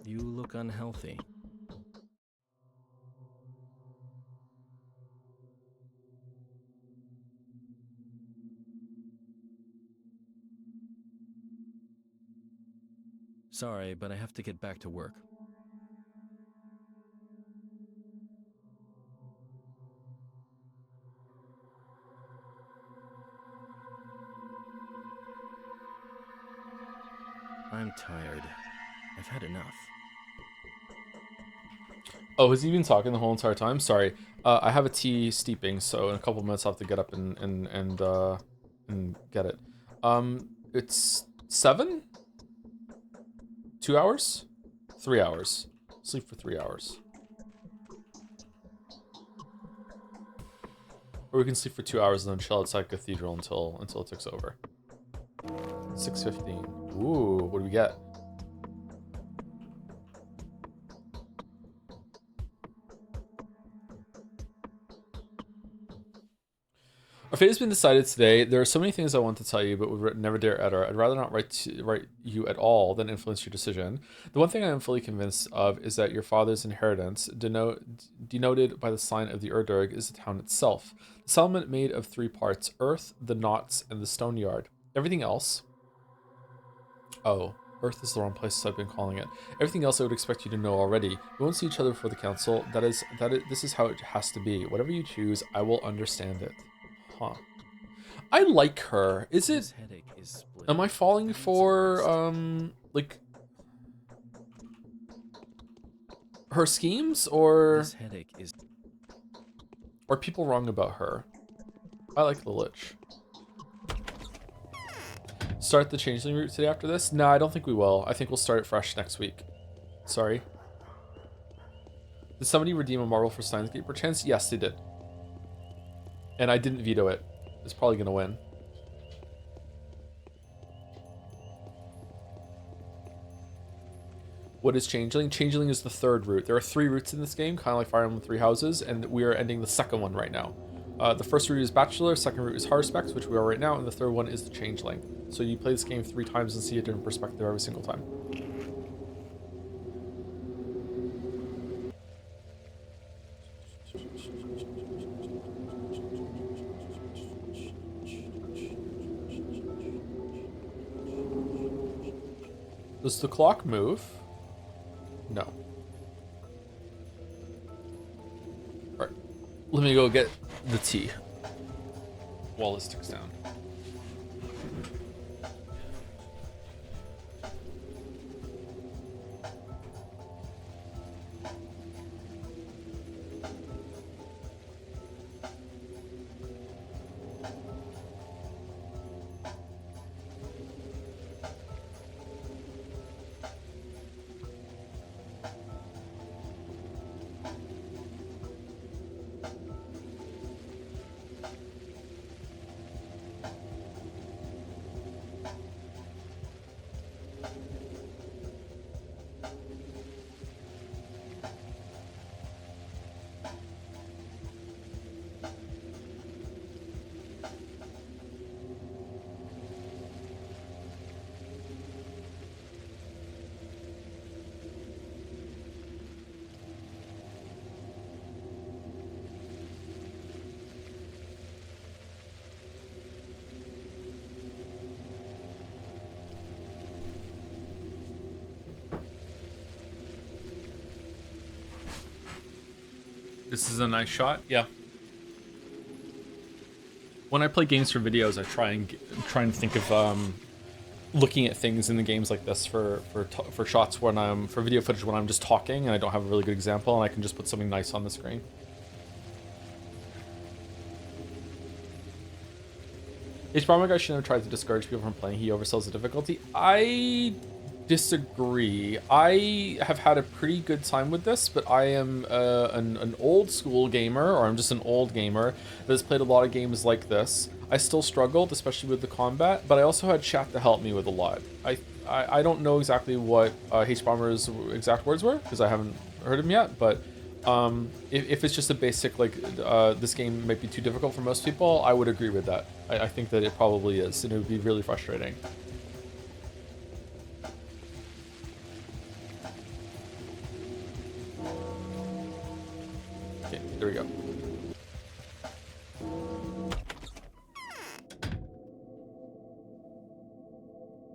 You look unhealthy. Sorry, but I have to get back to work. I'm tired. I've had enough. Oh, has he been talking the whole entire time? Sorry. I have a tea steeping, so in a couple minutes I'll have to get up and get it. It's 7? 2 hours? 3 hours. Sleep for 3 hours. Or we can sleep for 2 hours and then chill outside Cathedral until it ticks over. 6:15. Ooh, what do we get? Our fate has been decided today. There are so many things I want to tell you, but would never dare utter. I'd rather not write you at all than influence your decision. The one thing I am fully convinced of is that your father's inheritance, denoted by the sign of the Urdurg, is the town itself. The settlement made of 3 parts: Earth, the Knots, and the Stone Yard. Everything else... Oh, Earth is the wrong place I've been calling it. Everything else I would expect you to know already. We won't see each other before the council. This is how it has to be. Whatever you choose, I will understand it. Huh. I like her. Is it... Am I falling for, like... her schemes, or... This headache is... Are people wrong about her? I like the Lich. Start the Changeling route today after this? No, I don't think we will. I think we'll start it fresh next week. Sorry. Did somebody redeem a marble for Steins Gate perchance? Yes, they did. And I didn't veto it. It's probably going to win. What is Changeling? Changeling is the 3rd route. There are 3 routes in this game, kind of like Fire Emblem 3 Houses, and we are ending the 2nd one right now. The 1st route is Bachelor, 2nd route is Haruspex, which we are right now, and the 3rd one is the Changeling. So you play this game 3 times and see a different perspective every single time. Does the clock move? No. Alright. Let me go get the tea while this ticks down. This is a nice shot. Yeah. When I play games for videos, I try and think of looking at things in the games like this for shots when for video footage when I'm just talking and I don't have a really good example, and I can just put something nice on the screen. H-Bomber guy shouldn't have tried to discourage people from playing. He oversells the difficulty. I disagree. I have had a pretty good time with this, but I am an old school gamer, or I'm just an old gamer that has played a lot of games like this. I still struggled, especially with the combat, but I also had chat to help me with a lot. I don't know exactly what H-Bomber's exact words were, because I haven't heard him yet, but if it's just a basic, like, this game might be too difficult for most people, I would agree with that. I think that it probably is, and it would be really frustrating. Okay, there we go.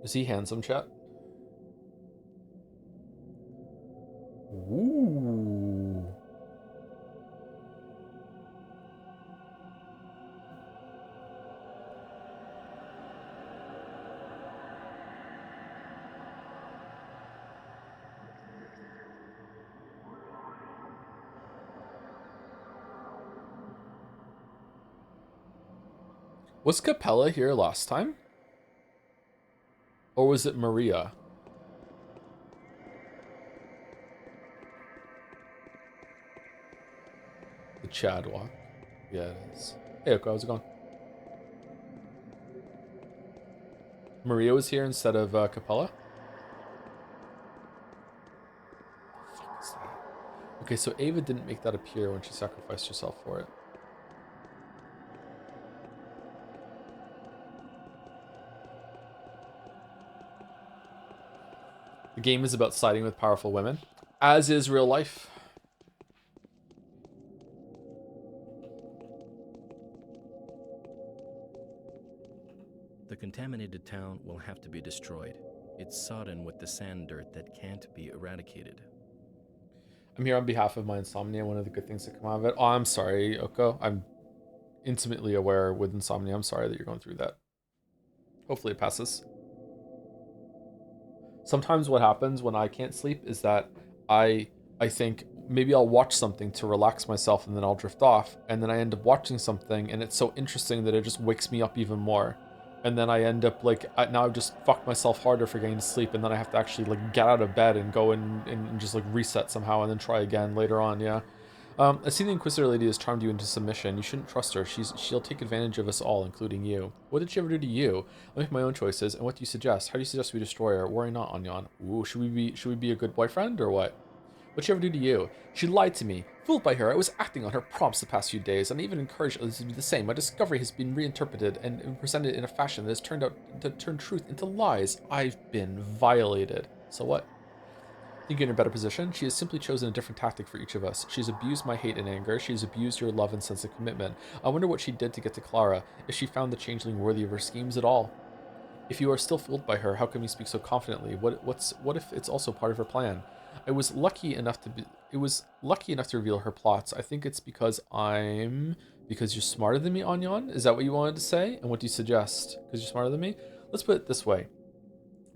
Is he handsome, chat? Ooh. Was Capella here last time? Or was it Maria? The Chad walk. Yeah, it is. Hey, Oko, how's it going? Maria was here instead of Capella? The fuck is that? Okay, so Ava didn't make that appear when she sacrificed herself for it. The game is about siding with powerful women, as is real life. The contaminated town will have to be destroyed. It's sodden with the sand dirt that can't be eradicated. I'm here on behalf of my insomnia. One of the good things that come out of it. Oh, I'm sorry, Oko. I'm intimately aware with insomnia. I'm sorry that you're going through that. Hopefully it passes. Sometimes what happens when I can't sleep is that I think maybe I'll watch something to relax myself and then I'll drift off, and then I end up watching something and it's so interesting that it just wakes me up even more. And then I end up like, now I've just fucked myself harder for getting to sleep, and then I have to actually like get out of bed and go and just like reset somehow and then try again later on, yeah. I see the Inquisitor lady has charmed you into submission. You shouldn't trust her. She'll take advantage of us all, including you. What did she ever do to you? I make my own choices. And what do you suggest? How do you suggest we destroy her? Worry not, Anyan. Ooh, should we be a good boyfriend or what? What'd she ever do to you? She lied to me. Fooled by her, I was acting on her prompts the past few days, and I even encouraged others to do the same. My discovery has been reinterpreted and presented in a fashion that has turned out to turn truth into lies. I've been violated. So what? Think you're in a better position? She has simply chosen a different tactic for each of us. She's abused my hate and anger. She's abused your love and sense of commitment. I wonder what she did to get to Clara, if she found the changeling worthy of her schemes at all. If you are still fooled by her, how come you speak so confidently? What if it's also part of her plan? It was lucky enough to reveal her plots. I think it's because you're smarter than me, Anyan? Is that what you wanted to say? And what do you suggest? Because you're smarter than me? Let's put it this way.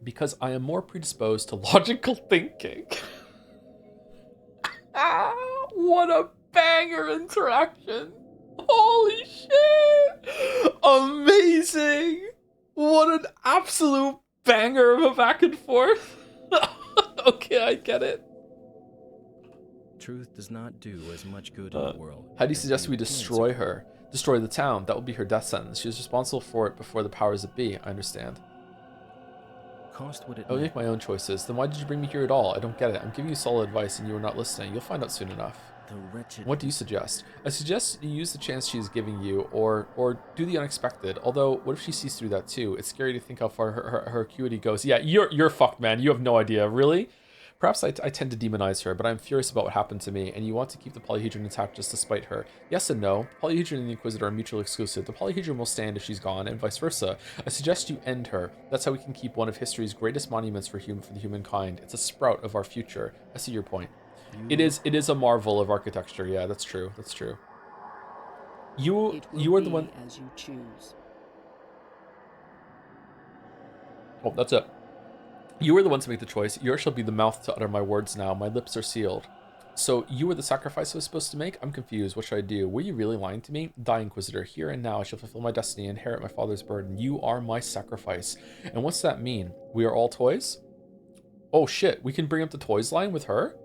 Because I am more predisposed to logical thinking. What a banger interaction. Holy shit. Amazing. What an absolute banger of a back and forth. Okay, I get it. Truth does not do as much good in the world. How do you suggest we destroy her? Destroy the town. That will be her death sentence. She was responsible for it before the powers that be. I understand. Cost what it I will make my own choices. Then why did you bring me here at all? I don't get it. I'm giving you solid advice and you are not listening. You'll find out soon enough. The wretched... What do you suggest? I suggest you use the chance she is giving you, or do the unexpected. Although, what if she sees through that too? It's scary to think how far her acuity goes. Yeah, you're fucked, man. You have no idea. Really? Perhaps I tend to demonize her, but I'm furious about what happened to me, and you want to keep the polyhedron intact just to spite her. Yes and no. Polyhedron and the Inquisitor are mutually exclusive. The polyhedron will stand if she's gone, and vice versa. I suggest you end her. That's how we can keep one of history's greatest monuments for the humankind. It's a sprout of our future. I see your point. It is a marvel of architecture. Yeah, that's true. That's true. You are the one. As you choose. Oh, that's it. You were the one to make the choice. Yours shall be the mouth to utter my words now. My lips are sealed. So you were the sacrifice I was supposed to make? I'm confused. What should I do? Were you really lying to me? Die, Inquisitor. Here and now I shall fulfill my destiny and inherit my father's burden. You are my sacrifice. And what's that mean? We are all toys? Oh shit, we can bring up the toys line with her?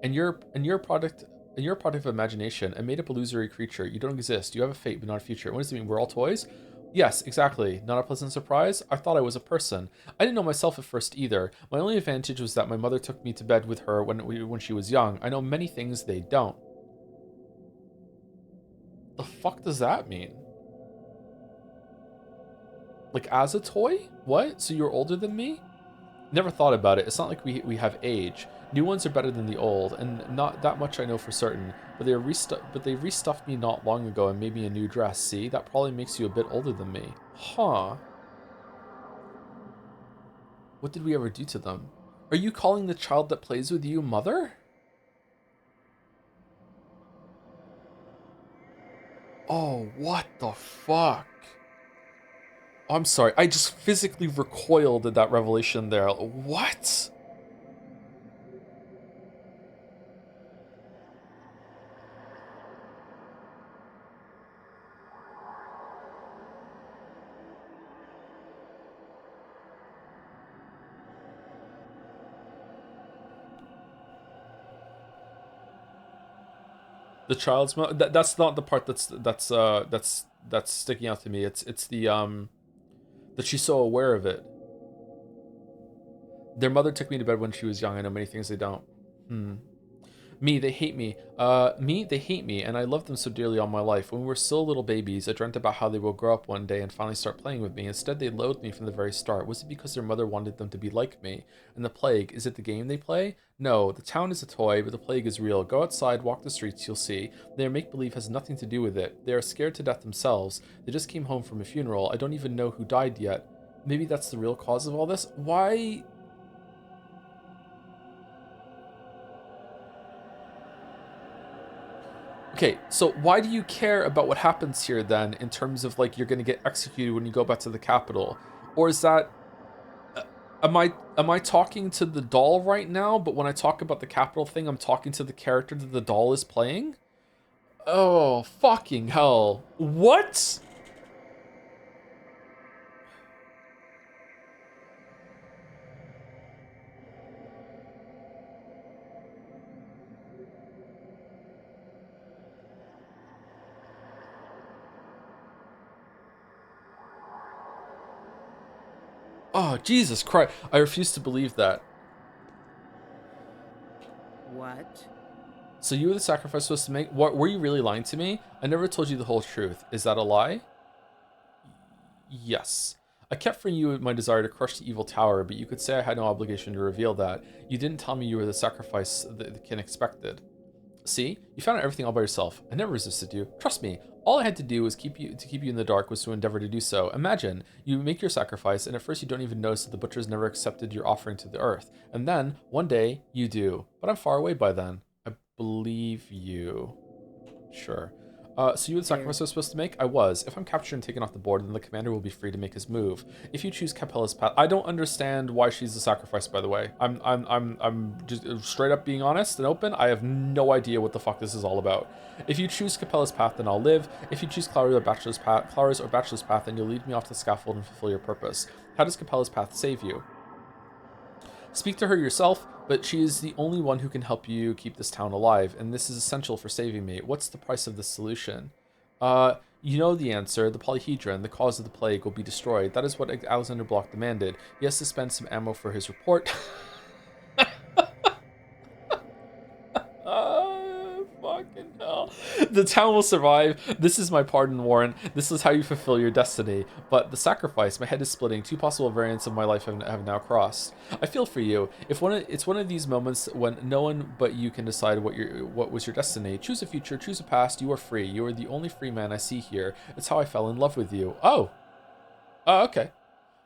And you're a product of imagination, a made-up illusory creature. You don't exist. You have a fate, but not a future. What does it mean? We're all toys? Yes, exactly. Not a pleasant surprise? I thought I was a person. I didn't know myself at first either. My only advantage was that my mother took me to bed with her when she was young. I know many things they don't. The fuck does that mean? Like, as a toy? What? So you're older than me? Never thought about it. It's not like we have age. New ones are better than the old, and not that much I know for certain. But they restuffed me not long ago and made me a new dress. See, that probably makes you a bit older than me. Huh. What did we ever do to them? Are you calling the child that plays with you mother? Oh, what the fuck? Oh, I'm sorry. I just physically recoiled at that revelation there. What? The child's mouth. That's not the part that's sticking out to me. It's the that she's so aware of it. Their mother took me to bed when she was young. I know many things they don't. Me, they hate me. They hate me, and I loved them so dearly all my life. When we were still little babies, I dreamt about how they will grow up one day and finally start playing with me. Instead, they loathed me from the very start. Was it because their mother wanted them to be like me? And the plague, is it the game they play? No, the town is a toy, but the plague is real. Go outside, walk the streets, you'll see. Their make-believe has nothing to do with it. They are scared to death themselves. They just came home from a funeral. I don't even know who died yet. Maybe that's the real cause of all this? Why... Okay, so why do you care about what happens here then, in terms of like you're gonna get executed when you go back to the capital, or is that am I talking to the doll right now? But when I talk about the capital thing, I'm talking to the character that the doll is playing. Oh fucking hell! What? Oh, Jesus Christ. I refuse to believe that. What? So you were the sacrifice supposed to make? What, were you really lying to me? I never told you the whole truth. Is that a lie? Yes. I kept from you my desire to crush the evil tower, but you could say I had no obligation to reveal that. You didn't tell me you were the sacrifice the kin expected. See? You found out everything all by yourself. I never resisted you. Trust me. All I had to do was keep you in the dark was to endeavor to do so. Imagine, you make your sacrifice, and at first you don't even notice that the butchers never accepted your offering to the earth. And then, one day, you do. But I'm far away by then. I believe you. Sure. So you were the sacrifice I was supposed to make? I was. If I'm captured and taken off the board, then the commander will be free to make his move. If you choose Capella's path, I don't understand why she's the sacrifice. By the way, I'm just straight up being honest and open. I have no idea what the fuck this is all about. If you choose Capella's path, then I'll live. If you choose Clara's or Bachelor's path, then you'll lead me off the scaffold and fulfill your purpose. How does Capella's path save you? Speak to her yourself, but she is the only one who can help you keep this town alive, and this is essential for saving me. What's the price of this solution? You know the answer. The polyhedron, the cause of the plague, will be destroyed. That is what Alexander Block demanded. He has to spend some ammo for his report. Fucking hell. The town will survive. This is my pardon warrant. This is how you fulfill your destiny. But the sacrifice, my head is splitting. Two possible variants of my life have now crossed. I feel for you. It's one of these moments when no one but you can decide what was your destiny. Choose a future, choose a past. You are free. You are the only free man I see here. It's how I fell in love with you. Oh, okay.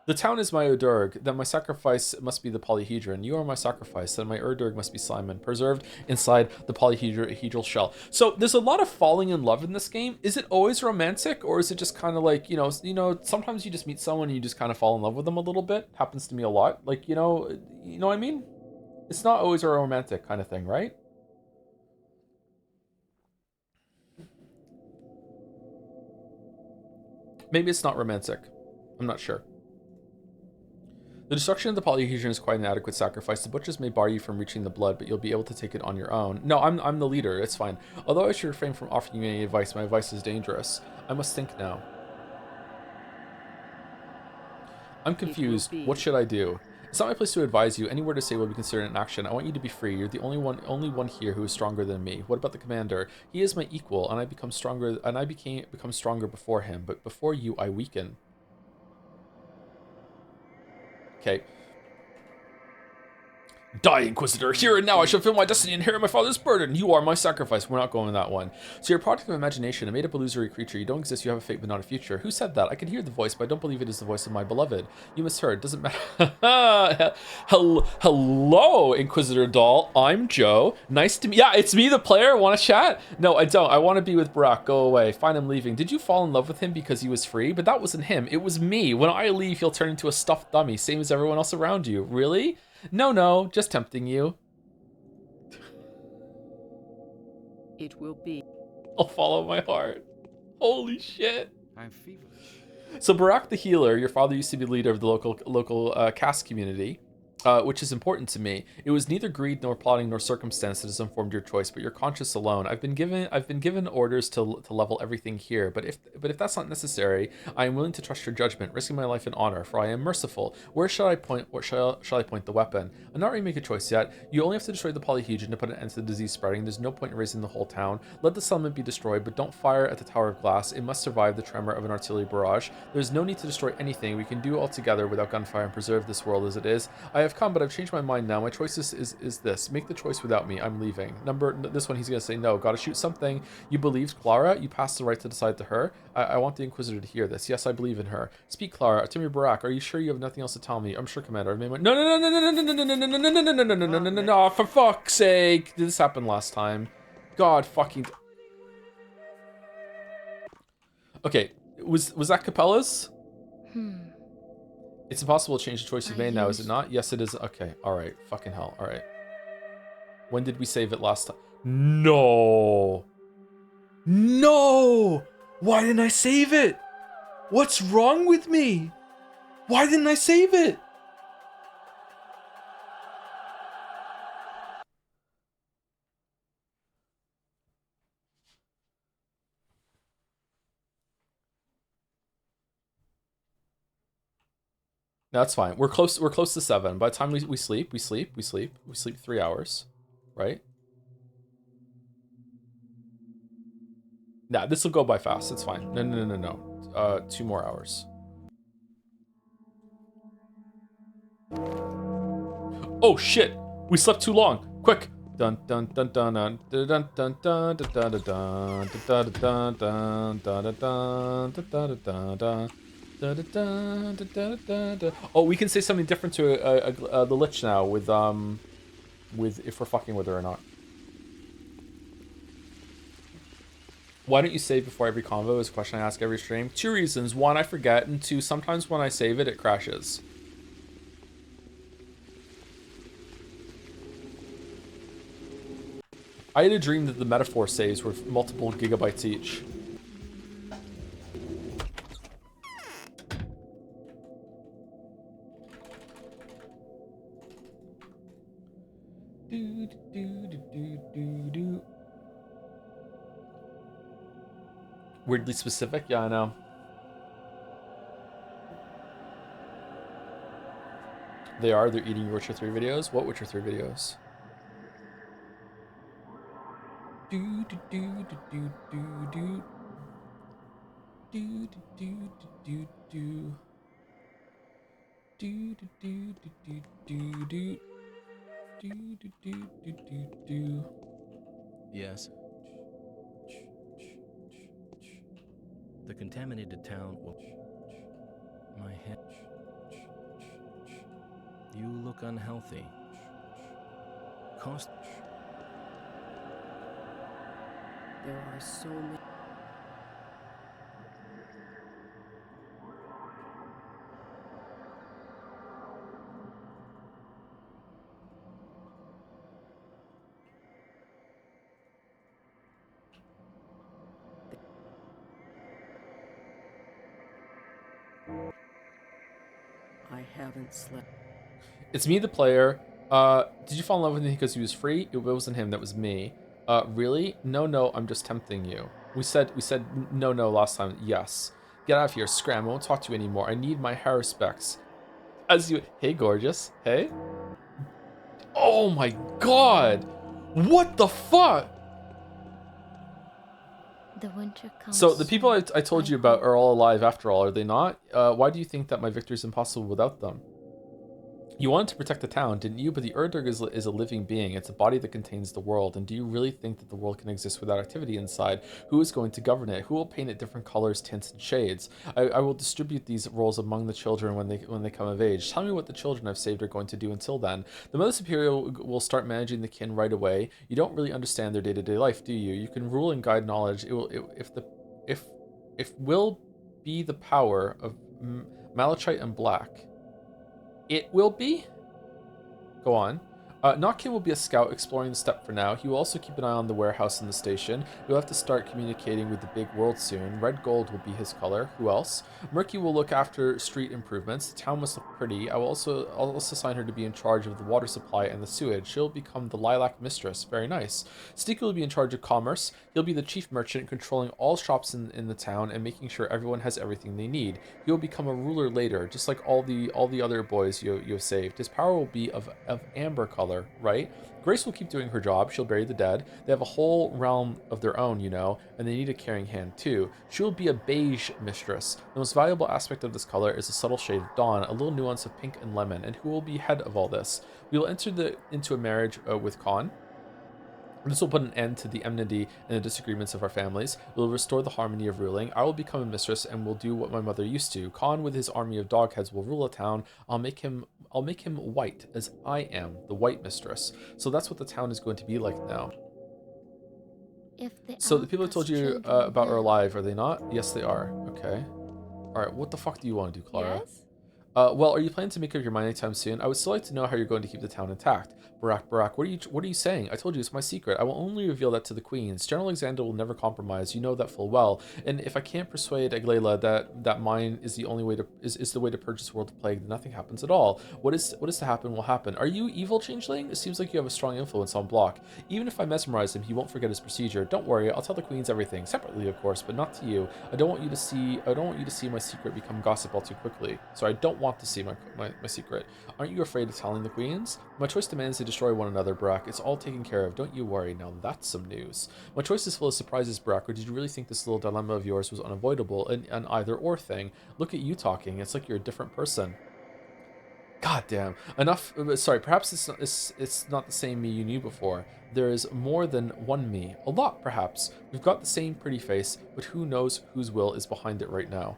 The town is my Odurg, then my sacrifice must be the polyhedron. You are my sacrifice, then my Urdurg must be Simon, preserved inside the polyhedral shell. So there's a lot of falling in love in this game. Is it always romantic, or is it just kind of like, you know, sometimes you just meet someone and you just kind of fall in love with them a little bit? Happens to me a lot. Like, you know what I mean? It's not always a romantic kind of thing, right? Maybe it's not romantic. I'm not sure. The destruction of the polyhedron is quite an adequate sacrifice. The butchers may bar you from reaching the blood, but you'll be able to take it on your own. No, I'm the leader. It's fine. Although I should refrain from offering you any advice, my advice is dangerous. I must think now. I'm confused. What should I do? It's not my place to advise you. Any word to say will be considered an action. I want you to be free. You're the only one here who is stronger than me. What about the commander? He is my equal, and I become stronger before him. But before you, I weaken. Okay. Die, Inquisitor! Here and now I shall fulfill my destiny and inherit my father's burden! You are my sacrifice. We're not going that one. So you're a product of imagination, a made-up illusory creature. You don't exist, you have a fate but not a future. Who said that? I can hear the voice, but I don't believe it is the voice of my beloved. You misheard. Doesn't matter. Hello, Inquisitor doll. I'm Joe. Nice to meet... Yeah, it's me, the player. Want to chat? No, I don't. I want to be with Barack. Go away. Fine, I'm leaving. Did you fall in love with him because he was free? But that wasn't him. It was me. When I leave, he'll turn into a stuffed dummy, same as everyone else around you. Really? No, just tempting you. It will be. I'll follow my heart. Holy shit. I'm feverish. So Barack the healer, your father used to be the leader of the local caste community. which is important to me. It was neither greed nor plotting nor circumstance that has informed your choice, but your conscience alone. I've been given orders to level everything here, but if that's not necessary, I am willing to trust your judgment, risking my life and honor, for I am merciful. Where shall I point? What shall I point the weapon? I'm not ready to make a choice yet. You only have to destroy the polyhedron to put an end to the disease spreading. There's no point in raising the whole town. Let the settlement be destroyed, but don't fire at the Tower of Glass. It must survive the tremor of an artillery barrage. There's no need to destroy anything. We can do all together without gunfire and preserve this world as it is. I have come, but I've changed my mind now. My choice is this. Make the choice without me. I'm leaving. This one, he's going to say no. Gotta shoot something. You believed Clara? You passed the right to decide to her? I want the Inquisitor to hear this. Yes, I believe in her. Speak, Clara. Timmy Barak, are you sure you have nothing else to tell me? I'm sure, Commander. No, no, no, no, no, no, no, no, no, no, no, no, no, no, no, no, no, no, no, for fuck's sake. This happened last time. God fucking... Okay, was that Capella's? It's impossible to change the choice you've made now, is it not? Yes, it is. Okay, alright. Fucking hell. Alright. When did we save it last time? No! No! Why didn't I save it? What's wrong with me? Why didn't I save it? No, that's fine. We're close to 7. By the time we sleep 3 hours. Right? Nah, this will go by fast. It's fine. No. 2 more hours. Oh shit! We slept too long. Quick! Dun dun dun dun dun dun dun dun dun dun dun dun dun dun dun dun dun. Oh, we can say something different to the Lich now with if we're fucking with her or not. Why don't you save before every convo is a question I ask every stream. 2 reasons. 1, I forget, and 2, sometimes when I save it, it crashes. I had a dream that the metaphor saves were multiple gigabytes each. Weirdly specific? Yeah, I know. They're eating your Witcher 3 videos? What Witcher 3 videos? Yes. The contaminated town will... My head... You look unhealthy. Cost... There are so many... I haven't slept. It's me, the player. Did you fall in love with me because he was free? It wasn't him, that was me. Really? No, I'm just tempting you. We said no last time. Yes. Get out of here, scram. I won't talk to you anymore. I need my Haruspex. Hey, gorgeous. Hey? Oh my god! What the fuck? The winter comes. So the people I told you about are all alive after all, are they not? Why do you think that my victory is impossible without them? You wanted to protect the town, didn't you? But the Urdurg is a living being. It's a body that contains the world. And do you really think that the world can exist without activity inside? Who is going to govern it? Who will paint it different colors, tints, and shades? I will distribute these roles among the children when they come of age. Tell me what the children I've saved are going to do until then. The Mother Superior will start managing the kin right away. You don't really understand their day-to-day life, do you? You can rule and guide knowledge. If will be the power of Malachite and Black. It will be? Go on. Notkin will be a scout exploring the steppe for now. He will also keep an eye on the warehouse and the station. You'll have to start communicating with the big world soon. Red gold will be his color. Who else? Murky will look after street improvements. The town must look pretty. I'll also assign her to be in charge of the water supply and the sewage. She'll become the lilac mistress. Very nice. Sticky will be in charge of commerce. He'll be the chief merchant, controlling all shops in the town and making sure everyone has everything they need. He'll become a ruler later, just like all the other boys you have saved. His power will be of amber color, right? Grace will keep doing her job. She'll bury the dead. They have a whole realm of their own, you know, and they need a caring hand too. She will be a beige mistress. The most valuable aspect of this color is a subtle shade of dawn, a little nuance of pink and lemon. And who will be head of all this? We will enter into a marriage with Khan. This will put an end to the enmity and the disagreements of our families. We will restore the harmony of ruling. I will become a mistress and will do what my mother used to. Khan, with his army of dogheads, will rule a town. I'll make him white, as I am the white mistress. So that's what the town is going to be like now. So the people I told you about are alive, are they not? Yes, they are. Okay. All right. What the fuck do you want to do, Clara? Yes? Well, are you planning to make up your mind anytime soon? I would still like to know how you're going to keep the town intact. Barak, what are you saying? I told you it's my secret. I will only reveal that to the queens. General Alexander will never compromise. You know that full well. And if I can't persuade Aglaila that mine is the only way to is the way to purge this world of plague, then nothing happens at all. What is to happen will happen. Are you evil, Changeling? It seems like you have a strong influence on Block. Even if I mesmerize him, he won't forget his procedure. Don't worry, I'll tell the queens everything separately, of course, but not to you. I don't want you to see my secret become gossip all too quickly. So I don't want to see my secret. Aren't you afraid of telling the queens? My choice demands they destroy one another, Barak. It's all taken care of. Don't you worry. Now that's some news. My choice is full of surprises, Barak. Or did you really think this little dilemma of yours was unavoidable? An either-or thing. Look at you talking. It's like you're a different person. God damn. Enough. Sorry, perhaps it's not the same me you knew before. There is more than one me. A lot, perhaps. We've got the same pretty face, but who knows whose will is behind it right now.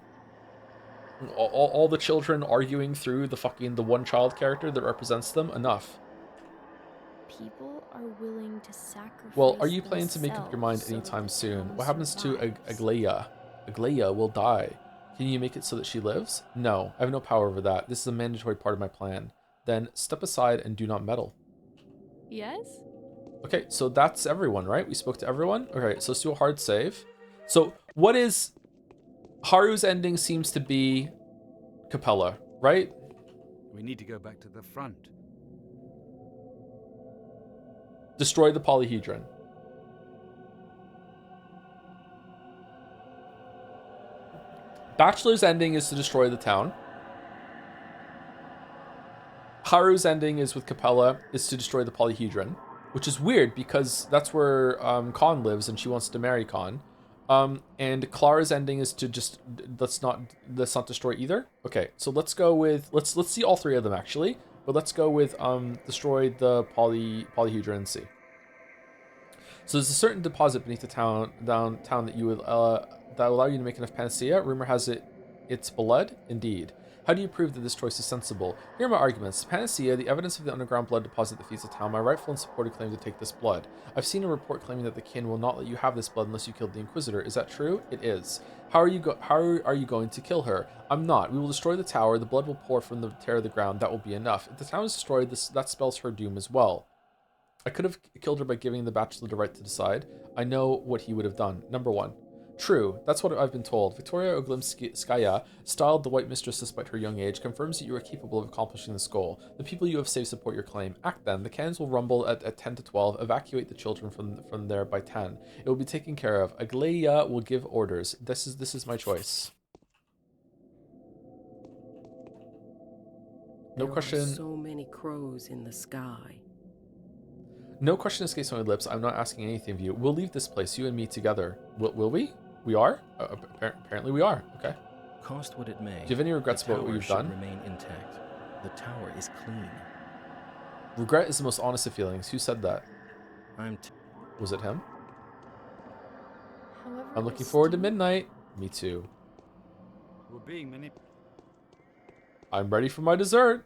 All the children arguing through the one child character that represents them. Enough. People are willing to sacrifice. Well, are you planning to make up your mind anytime soon? What happens to Aglaia? Aglaia will die. Can you make it so that she lives? No, I have no power over that. This is a mandatory part of my plan. Then step aside and do not meddle. Yes? Okay, so that's everyone, right? We spoke to everyone? Okay, so let's do a hard save. So what is... Haru's ending seems to be Capella, right? We need to go back to the front. Destroy the polyhedron. Bachelor's ending is to destroy the town. Haru's ending is with Capella, is to destroy the polyhedron, which is weird because that's where Khan lives and she wants to marry Khan. And Clara's ending is to just let's not destroy either. Okay, so let's go with let's see all three of them actually, but let's go with destroy the polyhedron and see. So there's a certain deposit beneath the town that you would that will allow you to make enough panacea. Rumor has it it's blood, indeed. How do you prove that this choice is sensible? Here are my arguments. Panacea, the evidence of the underground blood deposit that feeds the town, my rightful and supported claim to take this blood. I've seen a report claiming that the kin will not let you have this blood unless you killed the Inquisitor. Is that true? It is. How are you going to kill her? I'm not. We will destroy the tower. The blood will pour from the tear of the ground. That will be enough. If the town is destroyed, that spells her doom as well. I could have killed her by giving the Bachelor the right to decide. I know what he would have done. Number 1. True, that's what I've been told. Victoria Oglimskaya, styled the White Mistress despite her young age, confirms that you are capable of accomplishing this goal. The people you have saved support your claim. Act then. The cannons will rumble at 10 to 12. Evacuate the children from there by 10. It will be taken care of. Aglaia will give orders. This is my choice. No question. There are so many crows in the sky. No question escapes my lips. I'm not asking anything of you. We'll leave this place, you and me together. Will we? We are? Apparently we are. Okay. Cost what it may. Do you have any regrets about what you've done? Remain intact. The tower is clean. Regret is the most honest of feelings. Who said that? Was it him? However, I'm looking forward to midnight. Me too. We're being manipulated. I'm ready for my dessert.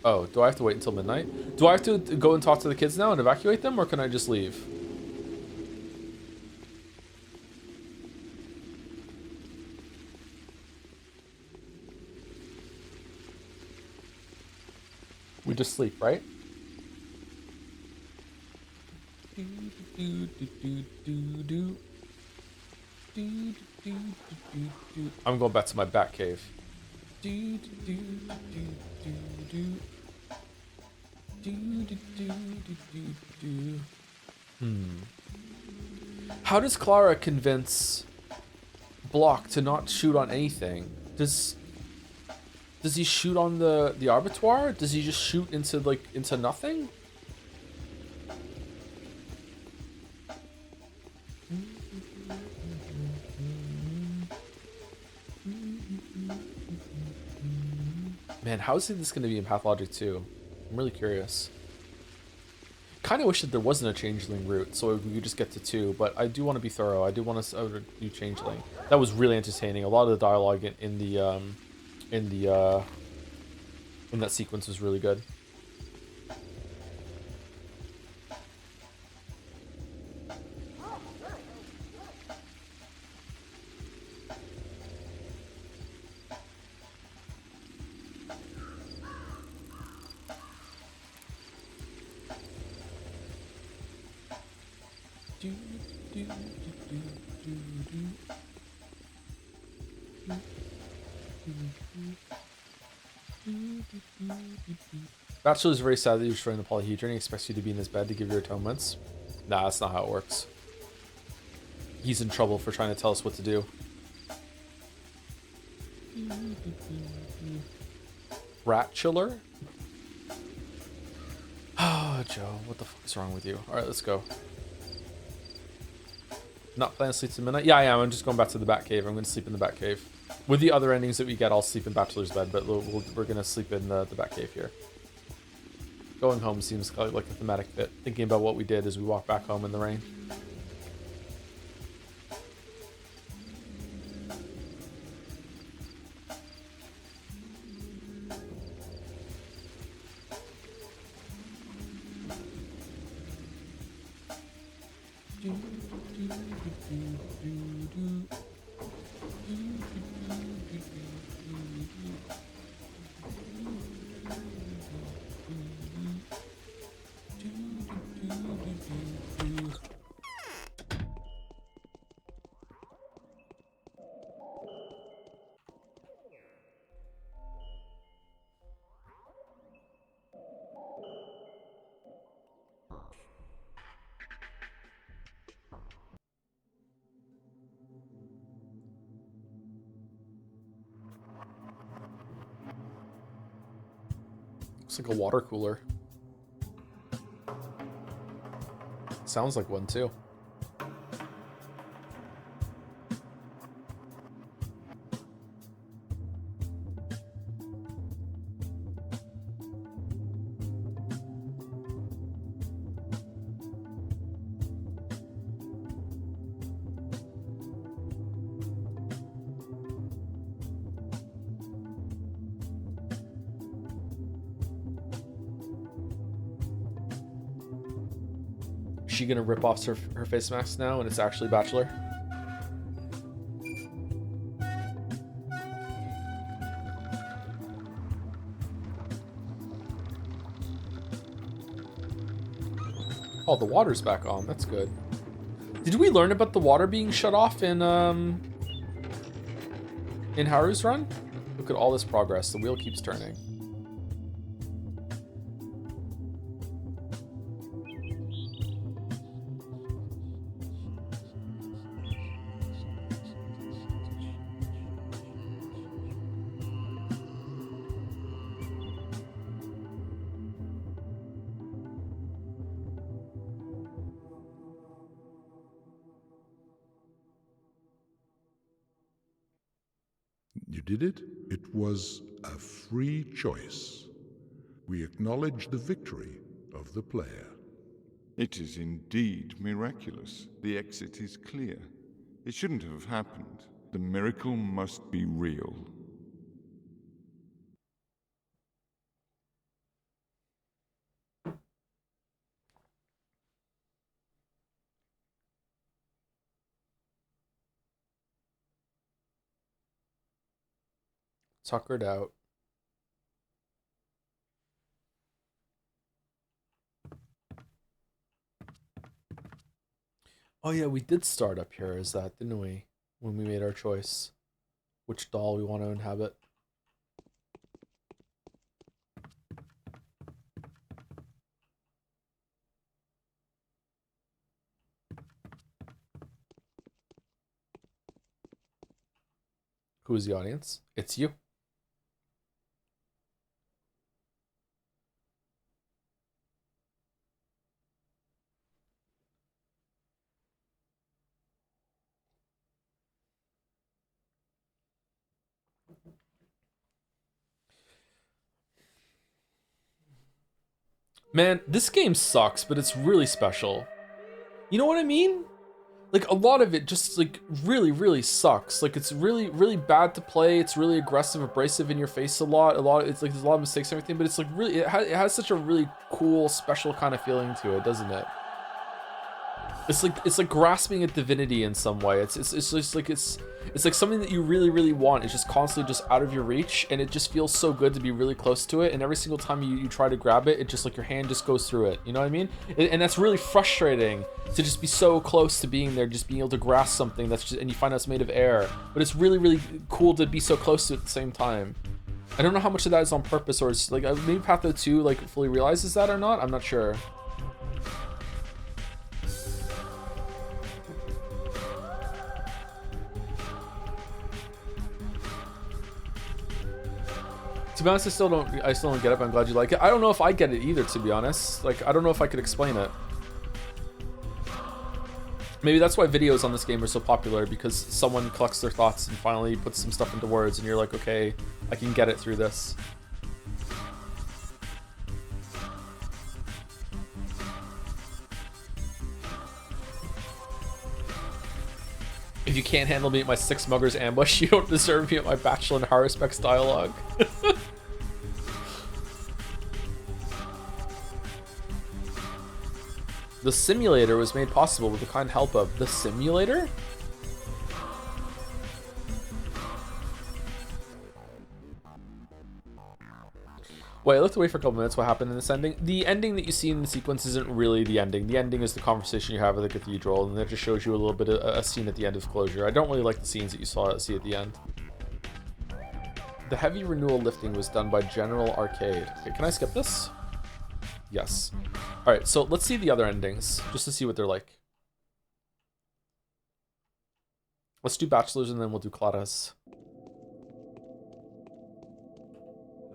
Oh, do I have to wait until midnight? Do I have to go and talk to the kids now and evacuate them, or can I just leave? We just sleep, right? I'm going back to my bat cave. How does Clara convince Block to not shoot on anything? Does he shoot on the abattoir? Does he just shoot into nothing? Man, how is this going to be in Pathologic 2? I'm really curious. Kind of wish that there wasn't a Changeling route, so we could just get to 2, but I do want to be thorough. I do want to do Changeling. That was really entertaining. A lot of the dialogue in that sequence was really good. Bachelor is very sad that you're destroying the polyhedron. He expects you to be in his bed to give your atonements. Nah, that's not how it works. He's in trouble for trying to tell us what to do. Rat chiller? Oh, Joe, what the fuck is wrong with you? Alright, let's go. Not planning to sleep to midnight? Yeah, I am. I'm just going back to the Batcave. I'm going to sleep in the Batcave. With the other endings that we get, I'll sleep in Bachelor's bed, but we're going to sleep in the Batcave here. Going home seems like a thematic fit. Thinking about what we did as we walk back home in the rain. Looks like a water cooler. Sounds like one too. Is she gonna rip off her face mask now and it's actually Bachelor? Oh, the water's back on. That's good. Did we learn about the water being shut off in Haru's run? Look at all this progress. The wheel keeps turning. You did it. It was a free choice. We acknowledge the victory of the player. It is indeed miraculous. The exit is clear. It shouldn't have happened. The miracle must be real. Tuckered out. Oh yeah, we did start up here as that, didn't we? when we made our choice. Which doll we want to inhabit. Who is the audience? It's you. Man, this game sucks, but it's really special. You know what I mean? Like, a lot of it just, like, really, really sucks. Like, it's really, really bad to play. It's really aggressive, abrasive in your face a lot. It's like, there's a lot of mistakes and everything, but it's like really, it has such a really cool, special kind of feeling to it, doesn't it? It's like grasping a divinity in some way. It's just like it's like something that you really, really want. It's just constantly just out of your reach, and it just feels so good to be really close to it. And every single time you try to grab it, it just like your hand just goes through it. You know what I mean? And that's really frustrating to just be so close to being there, just being able to grasp something that's just, and you find out it's made of air. But it's really, really cool to be so close to it at the same time. I don't know how much of that is on purpose, or it's like maybe Patho 2 like fully realizes that or not. I'm not sure. To be honest, I still don't get it, but I'm glad you like it. I don't know if I get it either, to be honest. Like, I don't know if I could explain it. Maybe that's why videos on this game are so popular, because someone collects their thoughts and finally puts some stuff into words, and you're like, okay, I can get it through this. If you can't handle me at my Six Muggers ambush, you don't deserve me at my Bachelor and Haruspex dialogue. The simulator was made possible with the kind help of the simulator? Wait, I looked away for a couple minutes. What happened in this ending? The ending that you see in the sequence isn't really the ending. The ending is the conversation you have at the cathedral, and that just shows you a little bit of a scene at the end of closure. I don't really like the scenes that you see at the end. The heavy renewal lifting was done by General Arcade. Okay, can I skip this? Yes. All right, so let's see the other endings, just to see what they're like. Let's do Bachelors, and then we'll do Claras.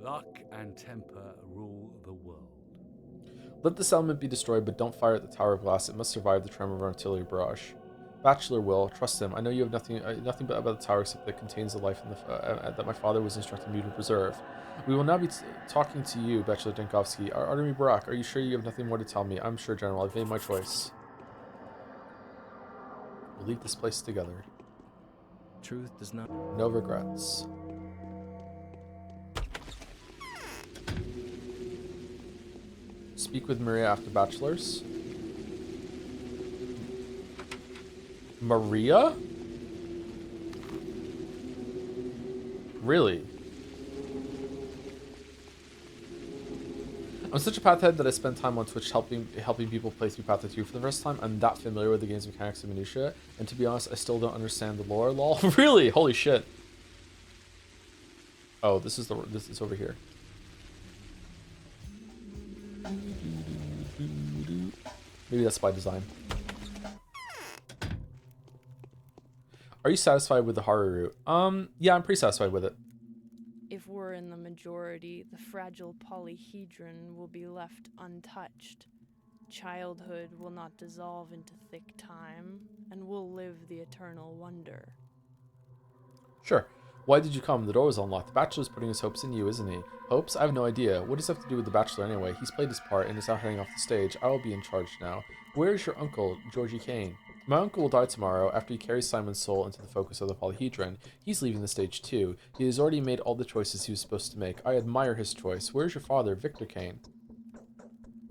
Luck and temper rule the world. Let this element be destroyed, but don't fire at the Tower of Glass. It must survive the tremor of an artillery barrage. Bachelor will, trust him. I know you have nothing but about the tower except that it contains the life in that my father was instructing me to preserve. We will now be talking to you, Bachelor Denkovsky. Artemy Barak, are you sure you have nothing more to tell me? I'm sure, General. I've made my choice. We'll leave this place together. Truth does not... No regrets. Speak with Maria after Bachelors. Maria? Really? I'm such a pathhead that I spend time on Twitch helping people play through Patho 2 for the first time. I'm that familiar with the game's mechanics and minutiae, and to be honest, I still don't understand the lore. Lol. Really? Holy shit. Oh, this is over here. Maybe that's by design. Are you satisfied with the Haru route? Yeah, I'm pretty satisfied with it. If we're in the majority, the fragile polyhedron will be left untouched. Childhood will not dissolve into thick time, and we'll live the eternal wonder. Sure. Why did you come? The door was unlocked. The Bachelor's putting his hopes in you, isn't he? Hopes? I have no idea. What does this have to do with the Bachelor anyway? He's played his part and is now heading off the stage. I will be in charge now. Where is your uncle, Georgie Kane? My uncle will die tomorrow after he carries Simon's soul into the focus of the polyhedron. He's leaving the stage too. He has already made all the choices he was supposed to make. I admire his choice. Where's your father, Victor Kane?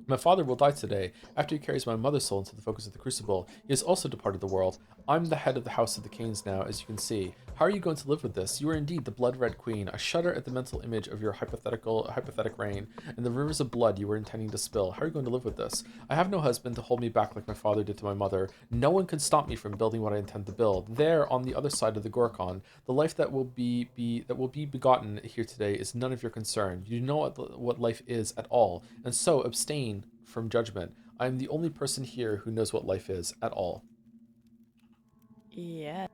My father will die today, after he carries my mother's soul into the focus of the crucible. He has also departed the world. I'm the head of the House of the Canes now, as you can see. How are you going to live with this? You are indeed the blood-red queen. I shudder at the mental image of your hypothetic reign, and the rivers of blood you were intending to spill. How are you going to live with this? I have no husband to hold me back like my father did to my mother. No one can stop me from building what I intend to build. There, on the other side of the Gorkon, the life that will be begotten here today is none of your concern. You know what life is at all, and so abstain from judgment. I am the only person here who knows what life is at all. Yeah.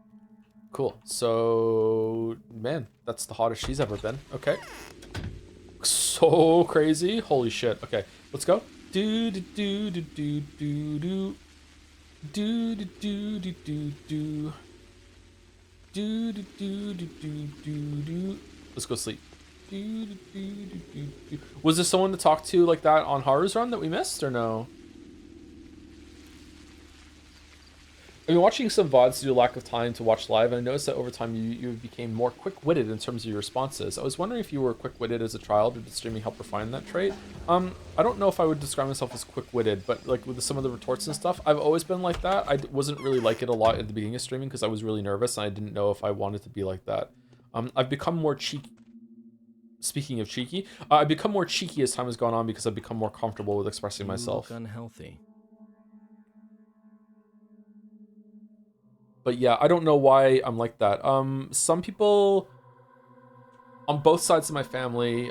Cool. So, man, that's the hottest she's ever been. Okay. So crazy. Holy shit. Okay, let's go. Do do do do do do do. Do do do do do do. Do do do do do do do. Let's go sleep. Do, do, do, do, do, do. Was there someone to talk to like that on Haru's run that we missed, or no? I've been watching some VODs due to lack of time to watch live, and I noticed that over time you became more quick-witted in terms of your responses. I was wondering if you were quick-witted as a child, or did streaming help refine that trait? I don't know if I would describe myself as quick-witted, but like with some of the retorts and stuff, I've always been like that. I wasn't really like it a lot at the beginning of streaming because I was really nervous, and I didn't know if I wanted to be like that. I've become more cheeky. Speaking of cheeky, I've become more cheeky as time has gone on because I've become more comfortable with expressing myself. You look unhealthy. But yeah, I don't know why I'm like that. Some people on both sides of my family,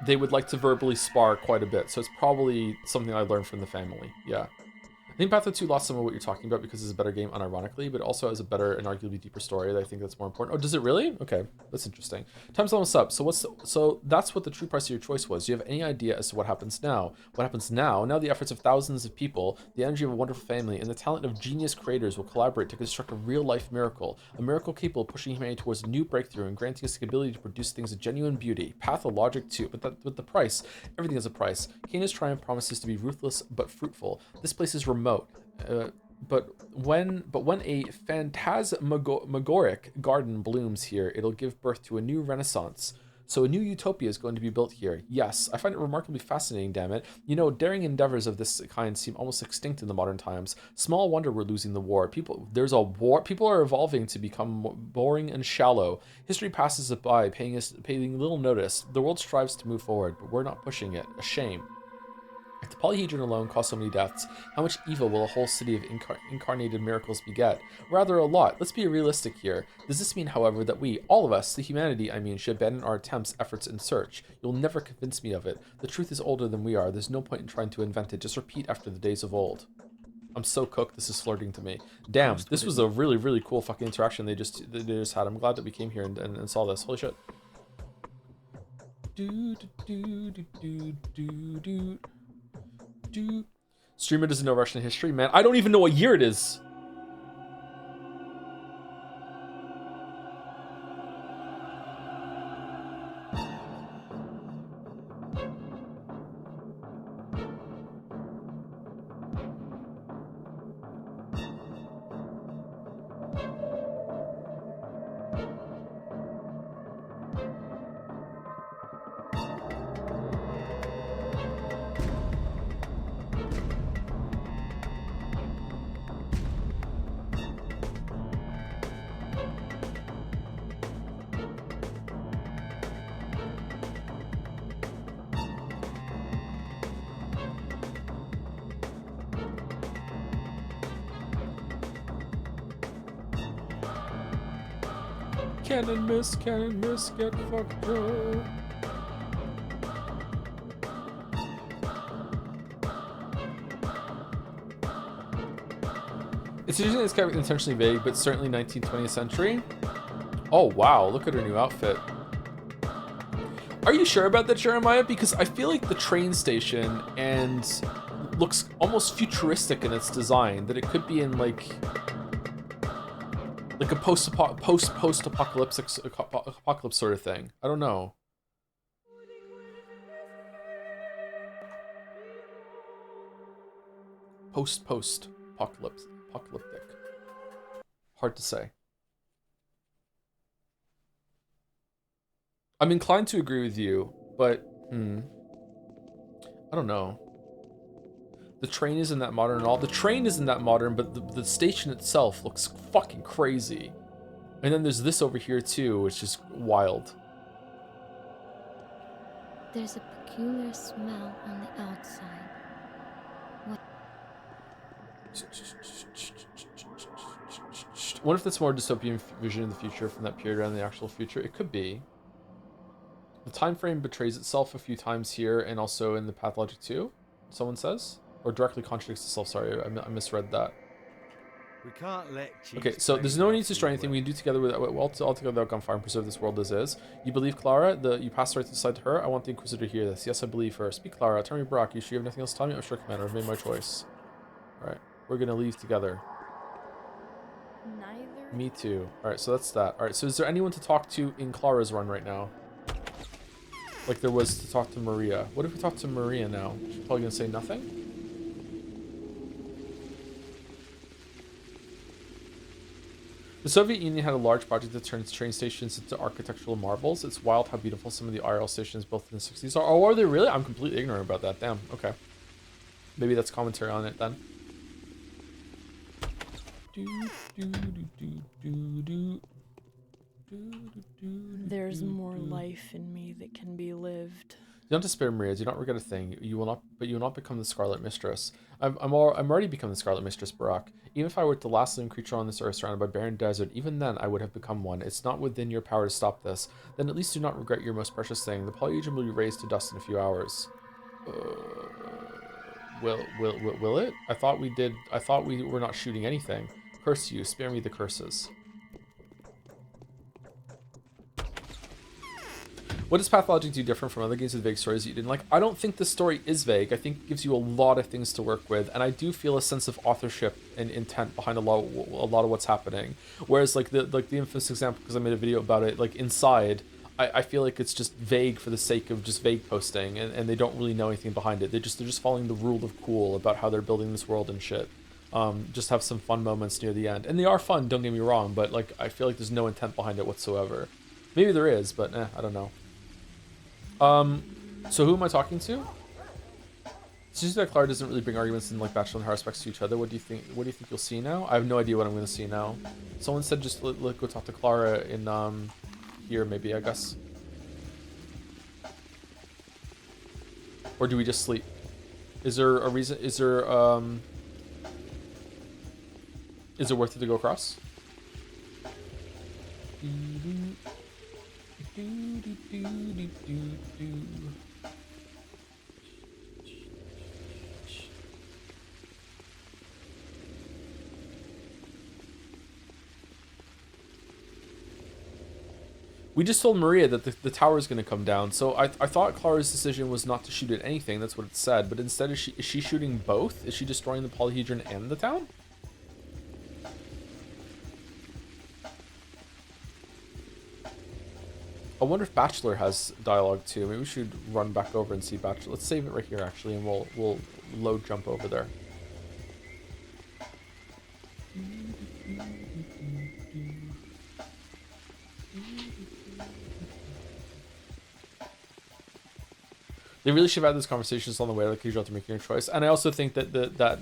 they would like to verbally spar quite a bit. So it's probably something I learned from the family. Yeah. I think Patho 2 lost some of what you're talking about because it's a better game unironically, but also has a better and arguably deeper story that I think that's more important. Oh, does it really? Okay, that's interesting. Time's almost up. So that's what the true price of your choice was. Do you have any idea as to what happens now? What happens now? Now the efforts of thousands of people, the energy of a wonderful family, and the talent of genius creators will collaborate to construct a real-life miracle. A miracle capable of pushing humanity towards a new breakthrough and granting us the ability to produce things of genuine beauty. Pathologic too, but the price. Everything has a price. Cana's triumph promises to be ruthless but fruitful. This place is remote. But when a phantasmagoric garden blooms here, it'll give birth to a new renaissance. So a new utopia is going to be built here. Yes, I find it remarkably fascinating, damn it. You know, daring endeavors of this kind seem almost extinct in the modern times. Small wonder we're losing the war. There's a war. People are evolving to become boring and shallow. History passes it by, paying little notice. The world strives to move forward, but we're not pushing it. A shame. If the polyhedron alone caused so many deaths, how much evil will a whole city of incarnated miracles beget? Rather a lot. Let's be realistic here. Does this mean, however, that we, all of us, the humanity, I mean, should abandon our attempts, efforts, and search? You'll never convince me of it. The truth is older than we are. There's no point in trying to invent it. Just repeat after the days of old. I'm so cooked. This is flirting to me. Damn, this was a really, really cool fucking interaction they just had. I'm glad that we came here and saw this. Holy shit. Streamer doesn't know Russian history, man. I don't even know what year it is. Cannon miss, get fucked up. It's usually it's kind of intentionally vague, but certainly 19th, 20th century. Oh wow, look at her new outfit. Are you sure about that, Jeremiah? Because I feel like the train station and looks almost futuristic in its design, that it could be in like a post-apocalypse sort of thing. I don't know. Apocalyptic. Hard to say. I'm inclined to agree with you, but I don't know. The train isn't that modern at all. The train isn't that modern, but the station itself looks fucking crazy. And then there's this over here too, which is wild. There's a peculiar smell on the outside. What if that's more dystopian vision of the future from that period around the actual future? It could be. The time frame betrays itself a few times here and also in the Pathologic 2, someone says. Or directly contradicts itself, sorry, I misread that. We can't let Okay, so there's no need to destroy anything. We can do together with all together without gunfire and preserve this world as is. You believe Clara? You passed right to the side to her? I want the Inquisitor to hear this. Yes, I believe her. Speak, Clara. Tell me, Brock. You sure you have nothing else to tell me? I'm sure, Commander. I've made my choice. Alright, we're gonna leave together. Neither. Me too. Alright, so that's that. Alright, so is there anyone to talk to in Clara's run right now? Like there was to talk to Maria. What if we talk to Maria now? She's probably gonna say nothing? The Soviet Union had a large project that turns train stations into architectural marvels. It's wild how beautiful some of the IRL stations built in the 60s are. Oh, are they really? I'm completely ignorant about that. Damn, okay. Maybe that's commentary on it then. There's more life in me that can be lived. Do not despair, Maria. Do not regret a thing. You will not become the Scarlet Mistress. I'm already become the Scarlet Mistress, Barack. Even if I were the last living creature on this earth surrounded by barren desert, even then I would have become one. It's not within your power to stop this. Then at least do not regret your most precious thing. The polyhedron will be raised to dust in a few hours. Will it? I thought we were not shooting anything. Curse you. Spare me the curses. What does Pathologic do different from other games with vague stories that you didn't like? I don't think the story is vague. I think it gives you a lot of things to work with, and I do feel a sense of authorship and intent behind a lot of what's happening. Whereas like the infamous example, because I made a video about it, like Inside, I feel like it's just vague for the sake of just vague posting, and they don't really know anything behind it. They're just following the rule of cool about how they're building this world and shit. Just have some fun moments near the end, and they are fun. Don't get me wrong, but like I feel like there's no intent behind it whatsoever. Maybe there is, but I don't know. So who am I talking to? It seems that Clara doesn't really bring arguments in like Bachelor and Haruspex to each other. What do you think you'll see now? I have no idea what I'm going to see now. Someone said just let go talk to Clara in here maybe, I guess. Or do we just sleep? Is there a reason? Is it worth it to go across? We just told Maria that the tower is going to come down, so I thought Clara's decision was not to shoot at anything. That's what it said, but instead is she shooting both? Is she destroying the polyhedron and the town? I wonder if Bachelor has dialogue too. Maybe we should run back over and see Bachelor. Let's save it right here actually, and we'll load jump over there. They really should have had those conversations on the way, like usual, to making your choice. And I also think that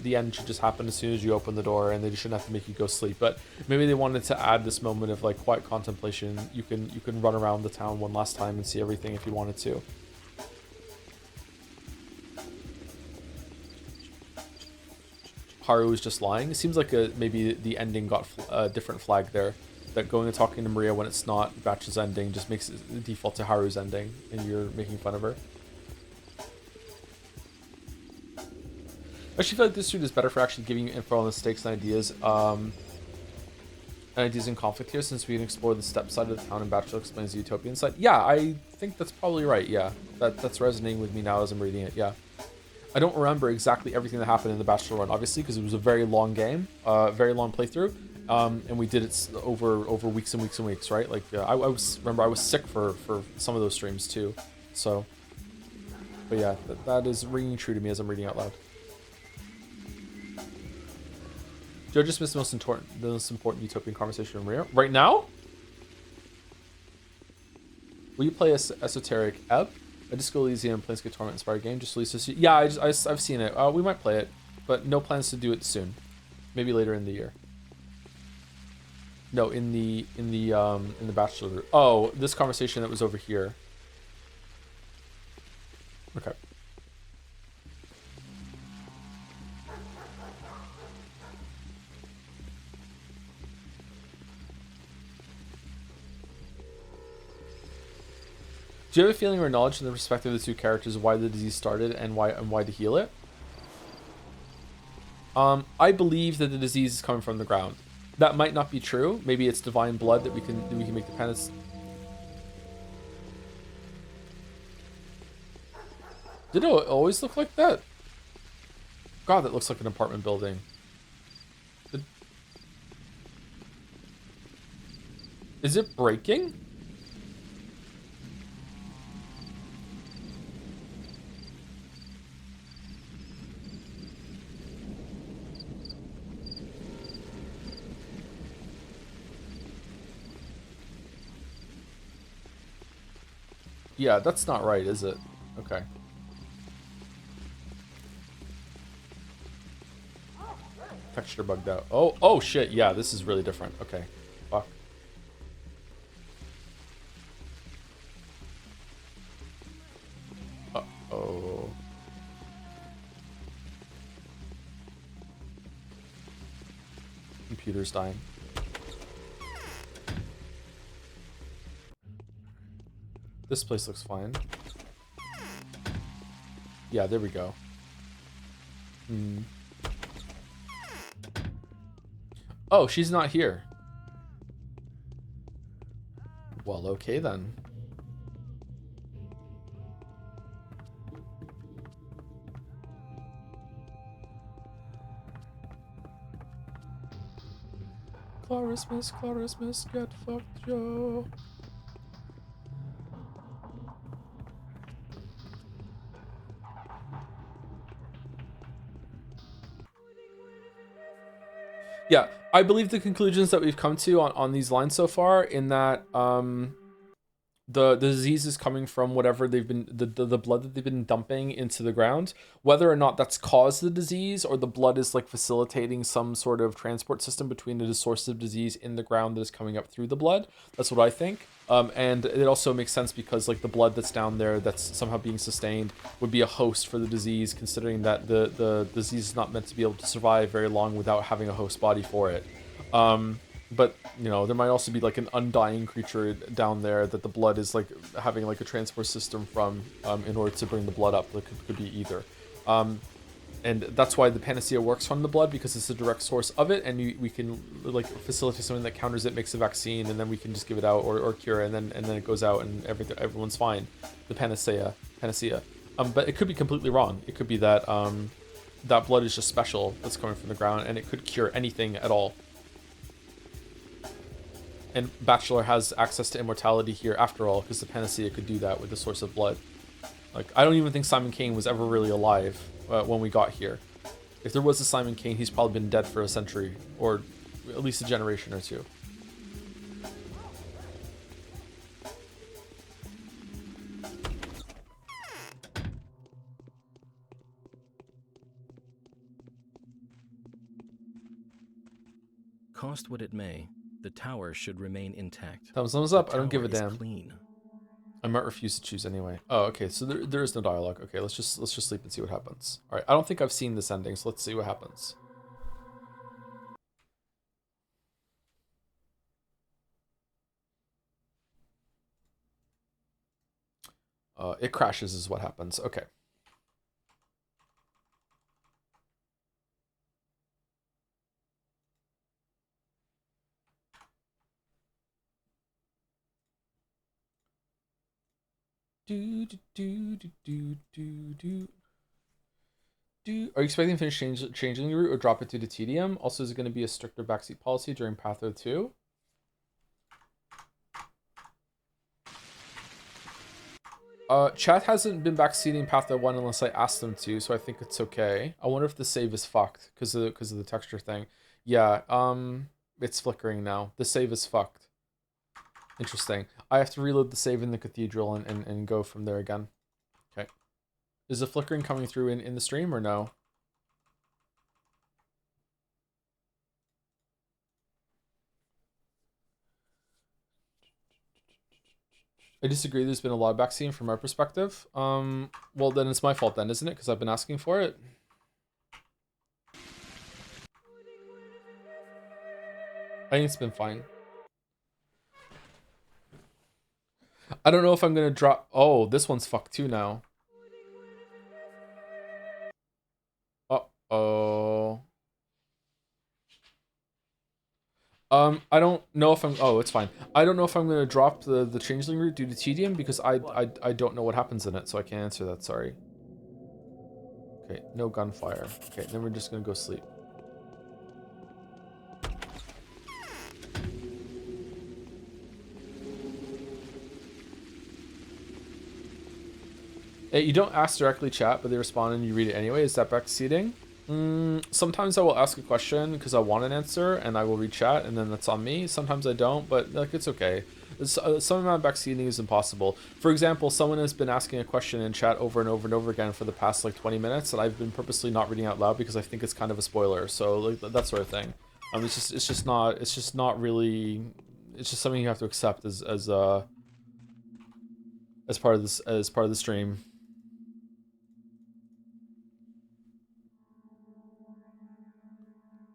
the end should just happen as soon as you open the door, and they just shouldn't have to make you go sleep. But maybe they wanted to add this moment of like quiet contemplation. You can run around the town one last time and see everything if you wanted to. Haru is just lying. It seems like maybe the ending got a different flag there. That going and talking to Maria when it's not Batch's ending just makes it default to Haru's ending, and you're making fun of her. I actually feel like this suit is better for actually giving you info on the stakes and ideas. Ideas in conflict here, since we can explore the step side of the town and Bachelor explains the utopian side. Yeah, I think that's probably right. Yeah, that's resonating with me now as I'm reading it. Yeah, I don't remember exactly everything that happened in the Bachelor run, obviously, because it was a very long game, very long playthrough, and we did it over weeks and weeks and weeks, right? Like I was sick for some of those streams too, so. But yeah, that is ringing true to me as I'm reading out loud. Joe just missed the most important utopian conversation in Rio. Right now? Will you play esoteric Ebb? A Disco Elysium Planescape Torment inspired game just released this year. Yeah, I've seen it. We might play it, but no plans to do it soon. Maybe later in the year. No, in the Bachelor. Oh, this conversation that was over here. Okay. Do you have a feeling or knowledge from the perspective of the two characters why the disease started and why to heal it? I believe that the disease is coming from the ground. That might not be true. Maybe it's divine blood that we can make the penance. Did it always look like that? God, that looks like an apartment building. Is it breaking? Yeah, that's not right, is it? Okay. Texture bugged out. Oh shit, yeah, this is really different. Okay. Fuck. Uh-oh. Computer's dying. This place looks fine. Yeah, there we go. Oh, she's not here. Well, okay then. Clarissmus, get fucked, Joe. Yeah, I believe the conclusions that we've come to on these lines so far, in that the disease is coming from whatever they've been the blood that they've been dumping into the ground. Whether or not that's caused the disease, or the blood is like facilitating some sort of transport system between the source of disease in the ground that is coming up through the blood. That's what I think. And it also makes sense because like the blood that's down there that's somehow being sustained would be a host for the disease, considering that the disease is not meant to be able to survive very long without having a host body for it. But, you know, there might also be like an undying creature down there that the blood is like having like a transport system from in order to bring the blood up. That could be either. And that's why the panacea works from the blood, because it's a direct source of it, and we can like facilitate something that counters it, makes a vaccine, and then we can just give it out or cure it, and then it goes out and everyone's fine. The panacea. But it could be completely wrong. It could be that that blood is just special that's coming from the ground, and it could cure anything at all. And Bachelor has access to immortality here after all, because the panacea could do that with the source of blood. Like, I don't even think Simon Kane was ever really alive when we got here. If there was a Simon Kane, he's probably been dead for a century, or at least a generation or two. Cost what it may, the tower should remain intact. Thumbs up. I don't give a damn. damn. Clean. I might refuse to choose anyway. Oh, okay. So there is no dialogue. Okay, let's just sleep and see what happens. All right. I don't think I've seen this ending, so let's see what happens. It crashes is what happens. Okay. Are you expecting to finish Changling route or drop it due to tedium? Also, is it going to be a stricter backseat policy during Patho 2? Chat hasn't been backseating Patho 1 unless I asked them to, so I think it's okay. I wonder if the save is fucked because of the texture thing. Yeah, it's flickering now. The save is fucked. Interesting. I have to reload the save in the cathedral and go from there again. Is the flickering coming through in the stream or no? I disagree. There's been a lot of backseating from our perspective. Well, then it's my fault then, isn't it? Because I've been asking for it. I think it's been fine. I don't know if I'm going to drop... Oh, this one's fucked too now. Uh-oh. I don't know if I'm... Oh, it's fine. I don't know if I'm going to drop the Changeling route due to tedium because I don't know what happens in it, so I can't answer that, sorry. Okay, no gunfire. Okay, then we're just going to go sleep. Hey, you don't ask directly, chat, but they respond and you read it anyway. Is that backseating? Sometimes I will ask a question because I want an answer and I will read chat and then that's on me. Sometimes I don't, but like it's okay. Some amount of backseating is impossible. For example, someone has been asking a question in chat over and over and over again for the past like 20 minutes and I've been purposely not reading out loud because I think it's kind of a spoiler. So like that sort of thing. It's just not really, it's just something you have to accept as part of the stream.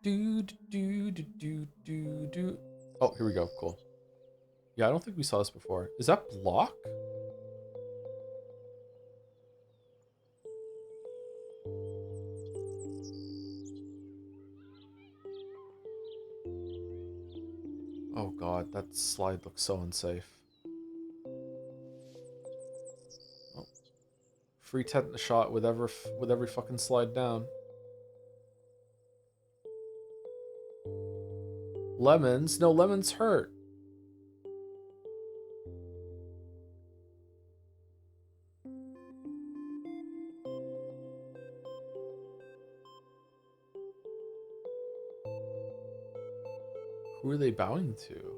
Do. Oh, here we go. Cool. Yeah, I don't think we saw this before. Is that block? Oh god, that slide looks so unsafe. Oh. Free tetanus shot with every fucking slide down. Lemons? No, lemons hurt. Who are they bowing to?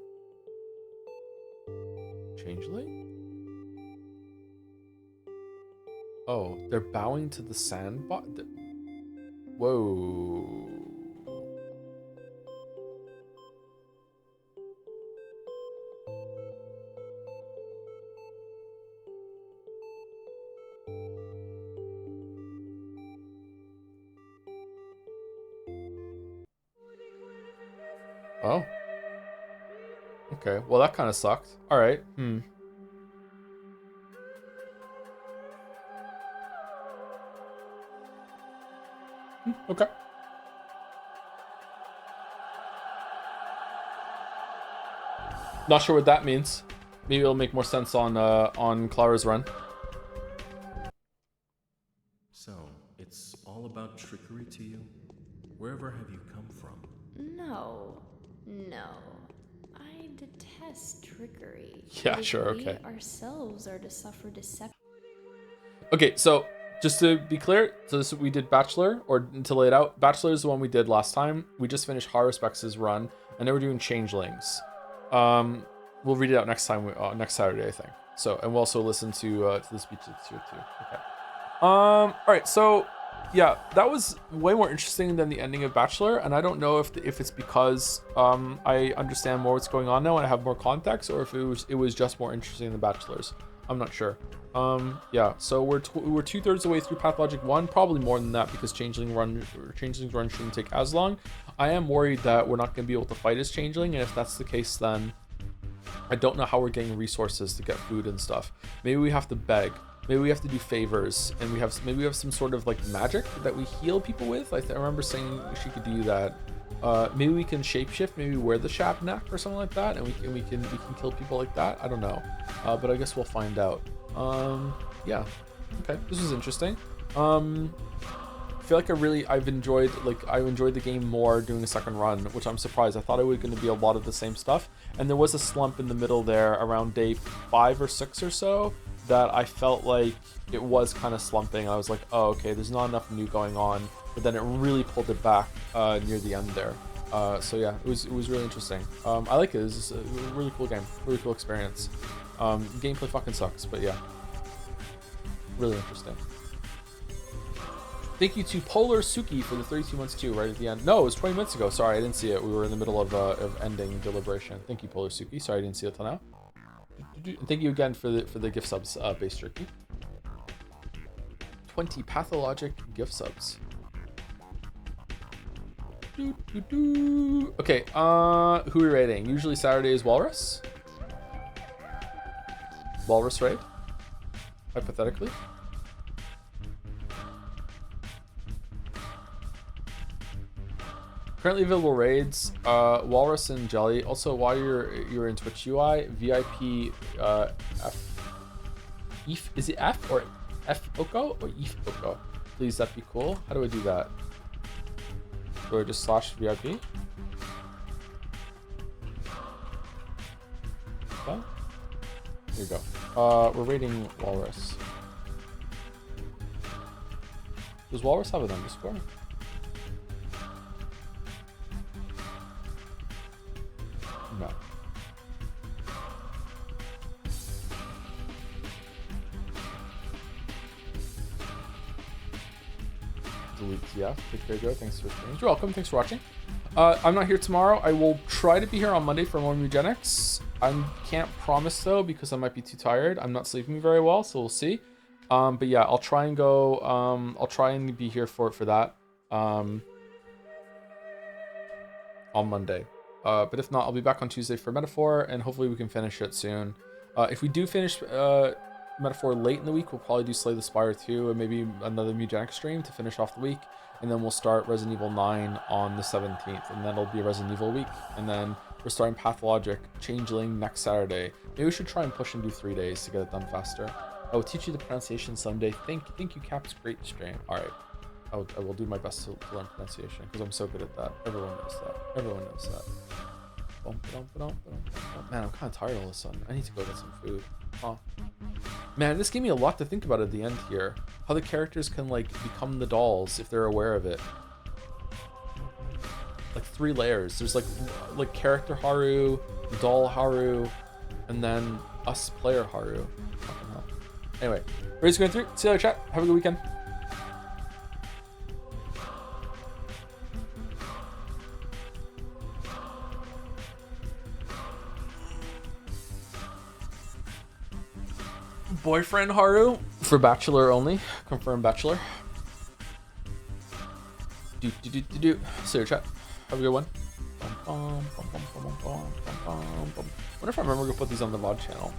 Changling? Oh, they're bowing to the sandbot? Whoa. Oh. Okay, well that kind of sucked. Alright, Okay. Not sure what that means. Maybe it'll make more sense on Clara's run. So, it's all about trickery to you? Wherever have you come from? No. I detest trickery. Yeah, sure, okay. We ourselves are to suffer deception. Okay, so just to be clear, so this we did Bachelor, or to lay it out, Bachelor is the one we did last time. We just finished Haruspex's run, and then we're doing Changelings. We'll read it out next time, next Saturday, I think. So, and we'll also listen to the speeches here too. Okay. All right, so yeah, that was way more interesting than the ending of Bachelor, and I don't know if it's because I understand more what's going on now and I have more context, or if it was just more interesting than Bachelor's. I'm not sure. Yeah, so we're 2/3 of the way through Pathologic 1, probably more than that because Changeling's run shouldn't take as long. I am worried that we're not going to be able to fight as Changeling, and if that's the case, then I don't know how we're getting resources to get food and stuff. Maybe we have to beg. Maybe we have to do favors, and maybe we have some sort of like magic that we heal people with. I remember saying she could do that. Maybe we can shapeshift. Maybe wear the Shabnak or something like that, and we can kill people like that. I don't know, but I guess we'll find out. Yeah. Okay, this was interesting. I feel like I enjoyed the game more doing a second run, which I'm surprised. I thought it was going to be a lot of the same stuff, and there was a slump in the middle there around day 5 or 6 or so that I felt like it was kind of slumping. I was like, oh, okay, there's not enough new going on, but then it really pulled it back near the end there. So yeah, it was really interesting. I like it. It was a really cool game, really cool experience. Gameplay fucking sucks, but yeah, really interesting. Thank you to Polar Suki for the 32 months too, right at the end. No, it was 20 minutes ago. Sorry, I didn't see it. We were in the middle of ending deliberation. Thank you, Polar Suki. Sorry, I didn't see it till now. Thank you again for the gift subs, base jerky. 20 pathologic gift subs. Okay, who are we raiding? Usually Saturday is Walrus. Walrus raid, hypothetically. Currently available raids, Walrus and Jelly. Also, while you're in Twitch UI, VIP F. Is it F or F Oko or Ef Oko? Please, that'd be cool. How do I do that? Do I just /VIP? Okay. Here we go. We're raiding Walrus. Does Walrus have an underscore? No. Delete TF. Take care, Joe. Thanks for streaming. You're welcome. Thanks for watching. I'm not here tomorrow. I will try to be here on Monday for more Mugenics. I can't promise though because I might be too tired. I'm not sleeping very well, so we'll see. But yeah, I'll try and go. I'll try and be here for that. On Monday. But if not, I'll be back on Tuesday for Metaphor, and hopefully we can finish it soon. If we do finish Metaphor late in the week, we'll probably do Slay the Spire 2 and maybe another Mugenic stream to finish off the week. And then we'll start Resident Evil 9 on the 17th, and then it'll be a Resident Evil week. And then we're starting Pathologic, Changling next Saturday. Maybe we should try and push and do 3 days to get it done faster. I will teach you the pronunciation someday. Thank you, Caps. Great stream. All right. I will do my best to learn pronunciation because I'm so good at that. Everyone knows that. Everyone knows that. Man, I'm kind of tired all of a sudden. I need to go get some food. Huh. Man, this gave me a lot to think about at the end here. How the characters can like become the dolls if they're aware of it. Like 3 layers. There's like character Haru, doll Haru, and then us player Haru. Fucking hell. Anyway, Ray's going through. See you later, chat. Have a good weekend. Boyfriend Haru for bachelor only. Confirmed bachelor. See you later, chat. Have a good one. Wonder if I remember to put these on the VOD channel.